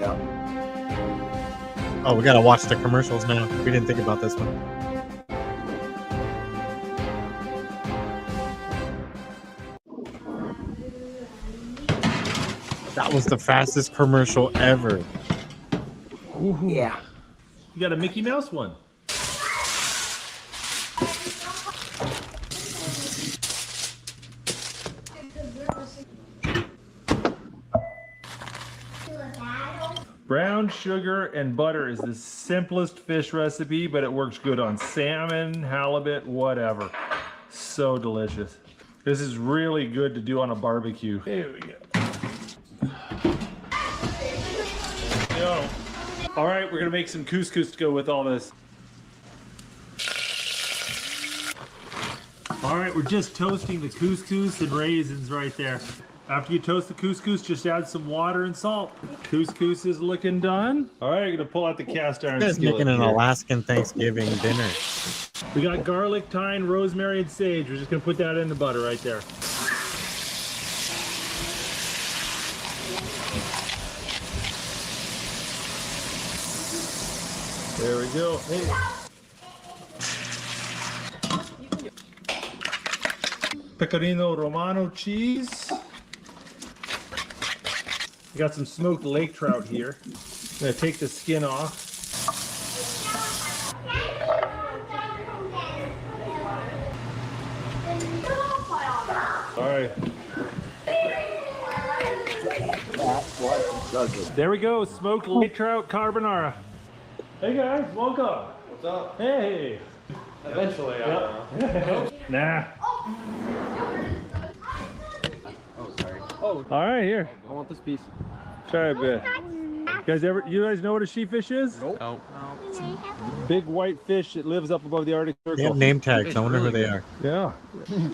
S8: Yeah.
S7: Oh, we gotta watch the commercials now. We didn't think about this one. That was the fastest commercial ever.
S4: Ooh.
S8: Yeah.
S4: You got a Mickey Mouse one. Brown sugar and butter is the simplest fish recipe, but it works good on salmon, halibut, whatever. So delicious. This is really good to do on a barbecue. There we go. All right, we're gonna make some couscous to go with all this. All right, we're just toasting the couscous and raisins right there. After you toast the couscous, just add some water and salt. Couscous is looking done. All right, I'm gonna pull out the cast iron
S7: You guys
S4: skillet
S7: making an
S4: here.
S7: Alaskan Thanksgiving dinner.
S4: We got garlic, thyme, rosemary, and sage. We're just gonna put that in the butter right there. There we go. Hey. Pecorino Romano cheese. We got some smoked lake trout here. I'm gonna take the skin off. All right. There we go, smoked lake trout carbonara. Hey guys, welcome. What's up? Hey.
S5: Eventually,
S4: Nah.
S5: Oh, sorry.
S4: All right, here.
S12: I want this piece.
S4: Try a bit. You guys know what a sheepfish is?
S12: Nope. No.
S4: Big white fish that lives up above the Arctic Circle.
S7: They have name tags. I wonder who they are.
S4: Yeah.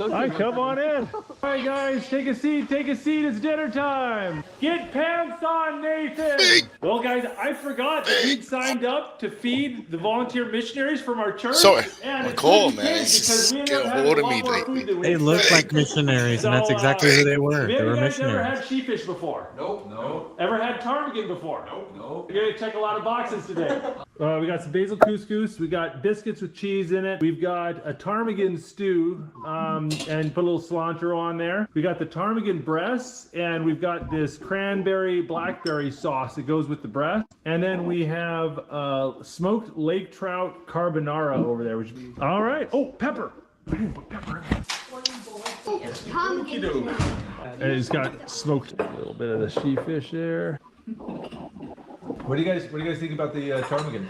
S4: All right, come on in. All right, guys, take a seat. Take a seat. It's dinner time. Get pants on, Nathan. Well, guys, I forgot that you'd signed up to feed the volunteer missionaries from our church.
S2: Sorry,
S4: And it's
S2: McCall,
S4: pretty
S2: man,
S4: big
S2: it's
S4: because
S2: just
S4: we
S2: get
S4: ended
S2: a
S4: up having
S2: hold
S4: a
S2: of
S4: lot
S2: me
S4: more
S2: lately.
S4: food than we
S7: They look like
S4: expected.
S7: missionaries, and that's
S4: So,
S7: exactly who they were.
S4: Have
S7: They
S4: you
S7: were
S4: guys ever
S7: missionaries.
S4: had sheepfish before?
S12: Nope. No.
S4: Ever had ptarmigan before?
S12: Nope. No.
S4: We're gonna check a lot of boxes today. We got some basil couscous. We got biscuits with cheese in it. We've got a ptarmigan stew, and put a little cilantro on there. We got the ptarmigan breasts, and we've got this cranberry blackberry sauce that goes with the breast. And then we have smoked lake trout carbonara over there. All right. Oh, pepper. Put pepper in there. And it's got smoked a little bit of the sheepfish there. What do you guys think about the ptarmigan?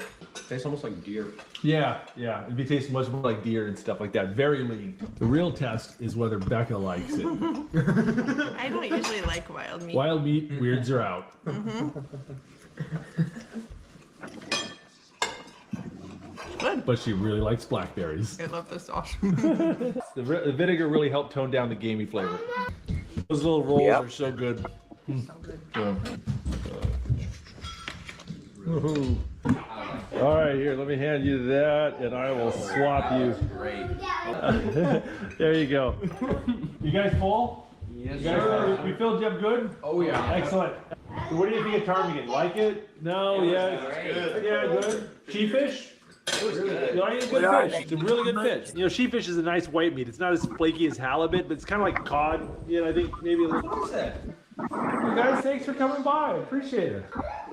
S12: Tastes almost like deer.
S4: Yeah, it'd be tasting much more like deer and stuff like that. Very lean. The real test is whether Becca likes it.
S17: I don't usually like wild meat.
S4: Wild meat weirds her out.
S17: Good.
S4: But she really likes blackberries.
S17: I love this sauce.
S4: The vinegar really helped tone down the gamey flavor. Those little rolls are so good. Woohoo. All right, here, let me hand you that, and I will swap you. There you go. You guys full?
S12: Yes,
S4: You guys, we filled you up good?
S12: Oh, yeah.
S4: Excellent. So what do you think of ptarmigan? Like it? No? Yeah?
S12: great.
S4: Yeah, good. Sheepfish? You like it? Good fish. It's a really good fish. You know, sheepfish is a nice white meat. It's not as flaky as halibut, but it's kind of like cod. You know, I think maybe a little. What's that? You guys, thanks for coming by. I appreciate it.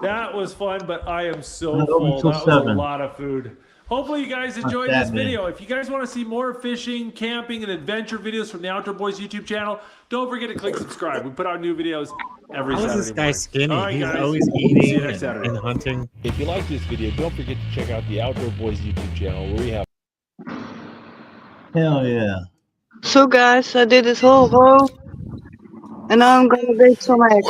S4: That was fun, but I am so full. That was a lot of food. Hopefully you guys enjoyed this video. If you guys want to see more fishing, camping, and adventure videos from the Outdoor Boys YouTube channel, don't forget to click subscribe. We put out new videos every
S7: How is
S4: Saturday
S7: this guy
S4: morning.
S7: skinny?
S4: All right,
S7: He's
S4: guys.
S7: always
S4: See
S7: eating
S4: you next Saturday.
S7: and hunting.
S4: If you like this video, don't forget to check out the Outdoor Boys YouTube channel where we have.
S1: Hell yeah.
S22: So guys, I did this whole row, and now I'm gonna bake some eggs.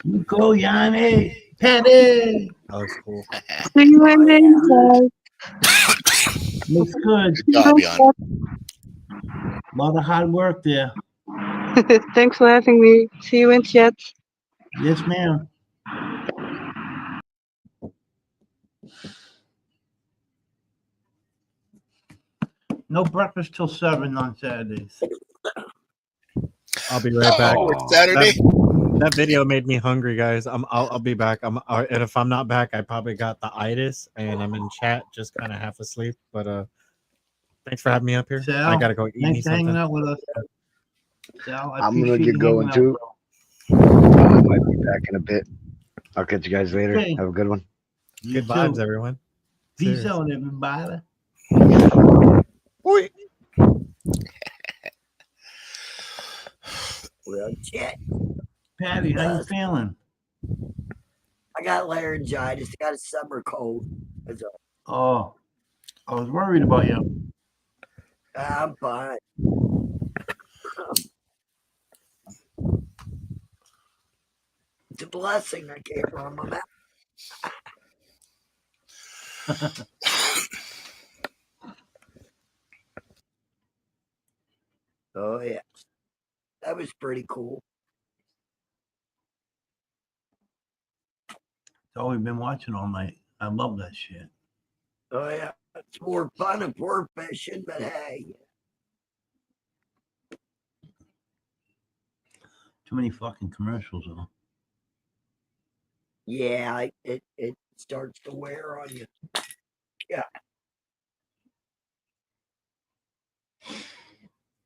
S1: You go, Yanni. Patty.
S7: That was cool.
S22: See you in the inside.
S1: Looks good.
S2: Good job, Jan.
S1: A lot of hard work there.
S22: Thanks for having me. See you in chat.
S1: Yes, ma'am. No breakfast till 7 on Saturdays.
S7: I'll be right back.
S2: Saturday.
S7: That video made me hungry, guys. I'll be back. And if I'm not back, I probably got the itis, and I'm in chat, just kind of half asleep. But thanks for having me up here.
S1: Sal,
S7: I gotta go eat me
S1: thanks for hanging
S7: something.
S1: out with us. Sal, I
S21: I'm gonna
S1: appreciate
S21: get
S1: you
S21: going
S1: hanging out,
S21: too.
S1: bro.
S21: I might be back in a bit. I'll catch you guys later.
S1: Okay.
S21: Have a good one.
S1: You
S7: Good
S1: too.
S7: vibes, everyone.
S1: Peace
S7: Cheers.
S1: out, everybody.
S21: Oi.
S8: Well, shit.
S1: Patty, how you feeling?
S8: I got laryngitis. I got a summer cold. That's all.
S1: Oh, I was worried about you.
S8: I'm fine. It's a blessing I can't run my mouth. Oh, yeah. That was pretty cool.
S1: It's all we've been watching all night. I love that shit.
S8: Oh, yeah. It's more fun if we're fishing, but hey.
S1: Too many fucking commercials, though.
S8: Yeah, it starts to wear on you. Yeah.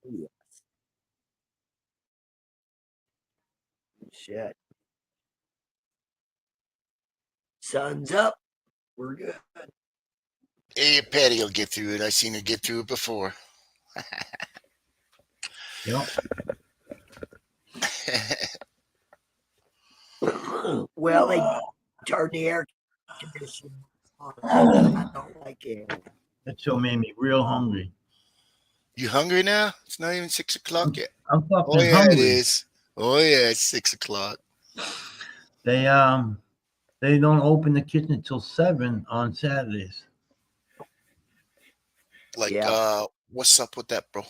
S8: Yes. Shit. Sun's up. We're good.
S2: Hey, Patty will get through it. I seen her get through it before.
S1: Yep.
S8: Well, they turned the air conditioner on. I don't like it.
S1: That show made me real hungry.
S2: You hungry now? It's not even 6 o'clock yet.
S1: I'm fucking
S2: Oh, yeah,
S1: hungry.
S2: it is. Oh yeah, it's 6 o'clock.
S1: They don't open the kitchen until 7 on Saturdays.
S2: Like, what's up with that, bro?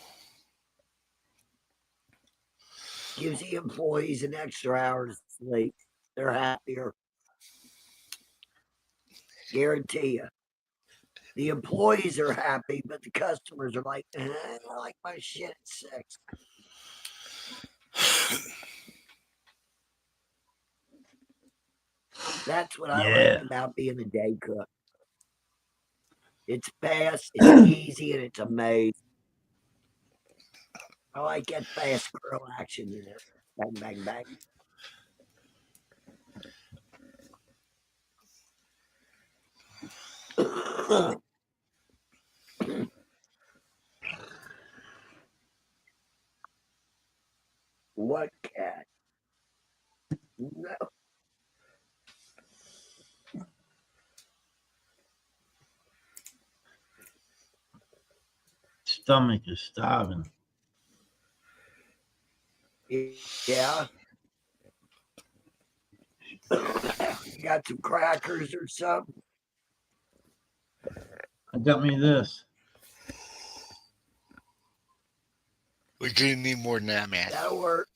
S8: Gives the employees an extra hour to sleep. They're happier. Guarantee you. The employees are happy, but the customers are like, I like my shit at 6. That's what I like about being a day cook. It's fast, it's easy, and it's amazing. I like that fast grill action in there. Bang, bang, bang. What cat? No.
S1: Stomach is starving.
S8: Yeah. Got some crackers or something?
S1: I got me this.
S2: We're gonna need more than that, man.
S8: That'll work.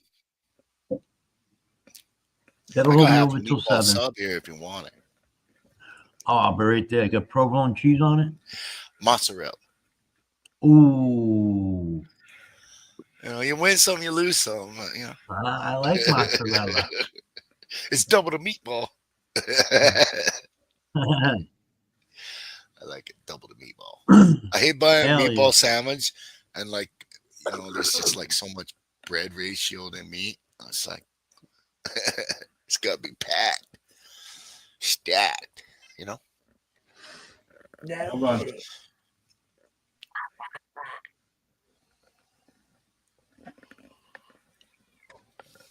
S1: That'll hold me over till 7.
S2: Sub here if you want it.
S1: Oh, I'll be right there. Got provolone cheese on it.
S2: Mozzarella.
S1: Ooh.
S2: You know, you win some, you lose some. You know.
S1: I like mozzarella.
S2: It's double the meatball. I like it, double the meatball. I hate buying meatball sandwich and like, you know, there's just like so much bread ratio than meat. It's like it's gotta be packed, stacked, you know.
S8: Hold on.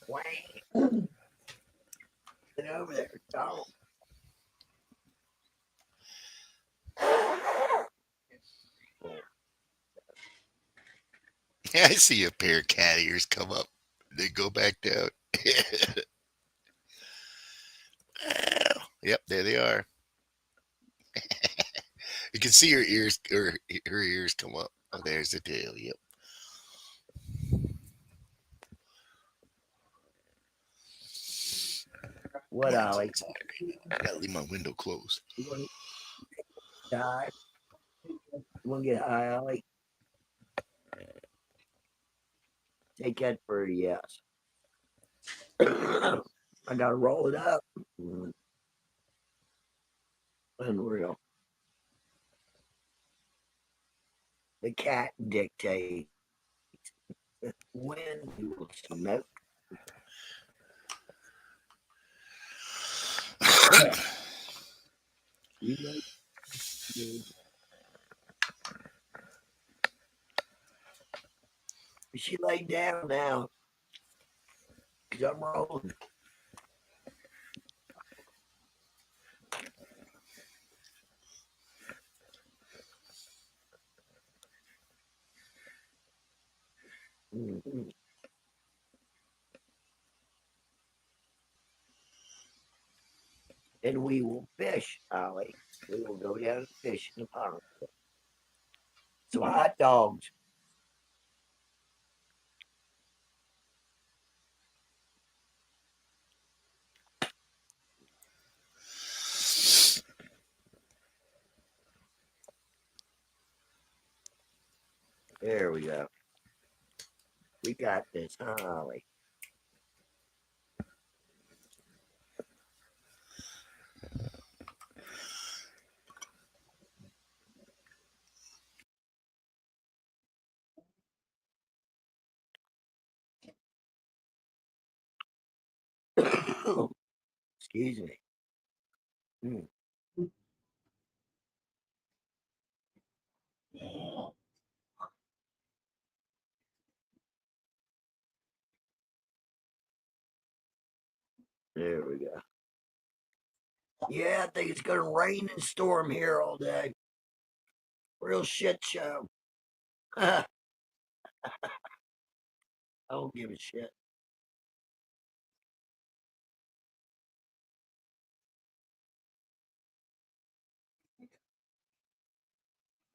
S8: Wait. Get over there, Donald.
S2: Yeah, I see a pair of cat ears come up. They go back down. Yep, there they are. You can see her ears or her ears come up. Oh, there's the tail. Yep.
S8: What, Ollie?
S2: I gotta leave my window closed.
S8: You want to die? You want to get high, Ollie? Take that for a yes. I gotta roll it up. Unreal. The cat dictates when you will smoke. She laid down now because I'm rolling. And we will fish, Ollie. We will go down and fish in the pond. Some hot dogs. There we go. We got this, huh, Ollie? Excuse me. There we go. Yeah, I think it's going to rain and storm here all day. Real shit show. I don't give a shit.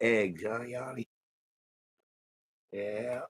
S8: Eggs, huh, Yanni? Yeah.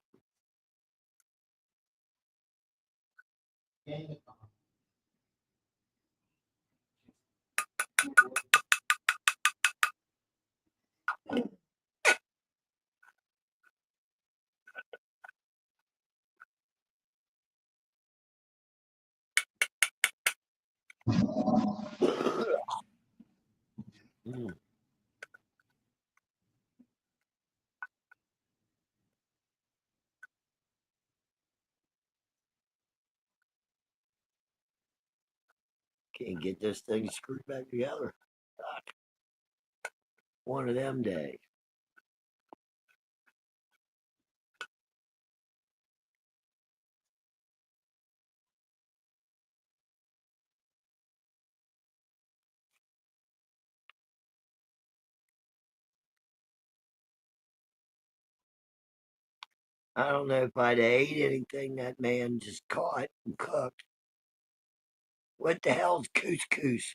S8: Can't get this thing screwed back together. Fuck. One of them days. I don't know if I'd ate anything that man just caught and cooked. What the hell's couscous?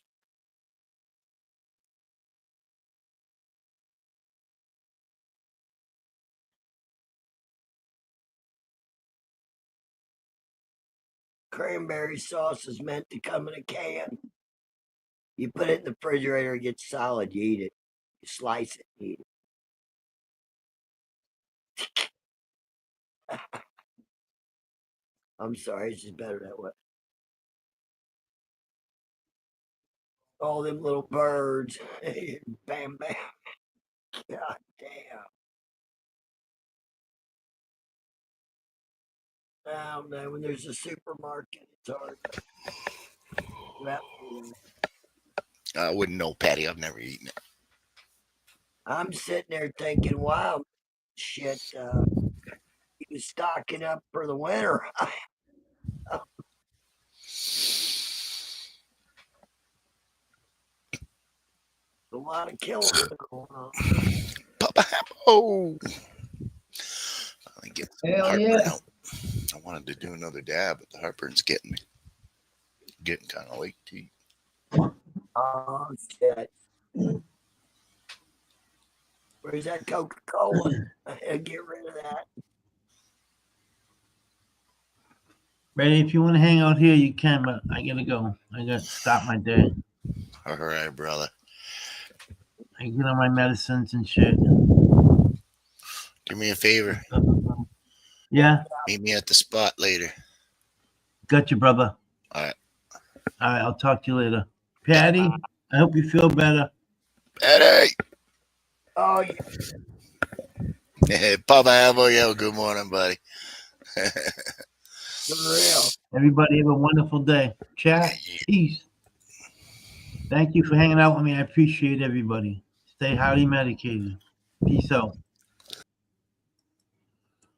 S8: Cranberry sauce is meant to come in a can. You put it in the refrigerator, it gets solid. You eat it. You slice it, and eat it. I'm sorry, it's just better that way. All them little birds. Bam, bam. God damn. I don't know. When there's a supermarket, it's hard.
S2: I wouldn't know, Patty. I've never eaten it.
S8: I'm sitting there thinking, wow, shit, he was stocking up for the winter. A lot of killing going on.
S2: Oh, I get
S8: Hell yeah.
S2: out. I wanted to do another dab, but the heartburn's getting me. Getting kind of late to eat.
S8: Oh, shit. Where's that Coca-Cola? Get rid of that.
S1: Brady, if you want to hang out here, you can, but I gotta go. I gotta stop my day.
S2: All right, brother.
S1: I get on my medicines and shit.
S2: Do me a favor.
S1: Yeah?
S2: Meet me at the spot later.
S1: Got you, brother.
S2: All right.
S1: All right, I'll talk to you later. Patty, I hope you feel better.
S2: Patty!
S8: Oh, yeah.
S2: Hey, Papa Abigail, good morning, buddy.
S8: For real.
S1: Everybody have a wonderful day. Chat, peace. Thank you for hanging out with me. I appreciate everybody. Stay highly medicated. Peace out.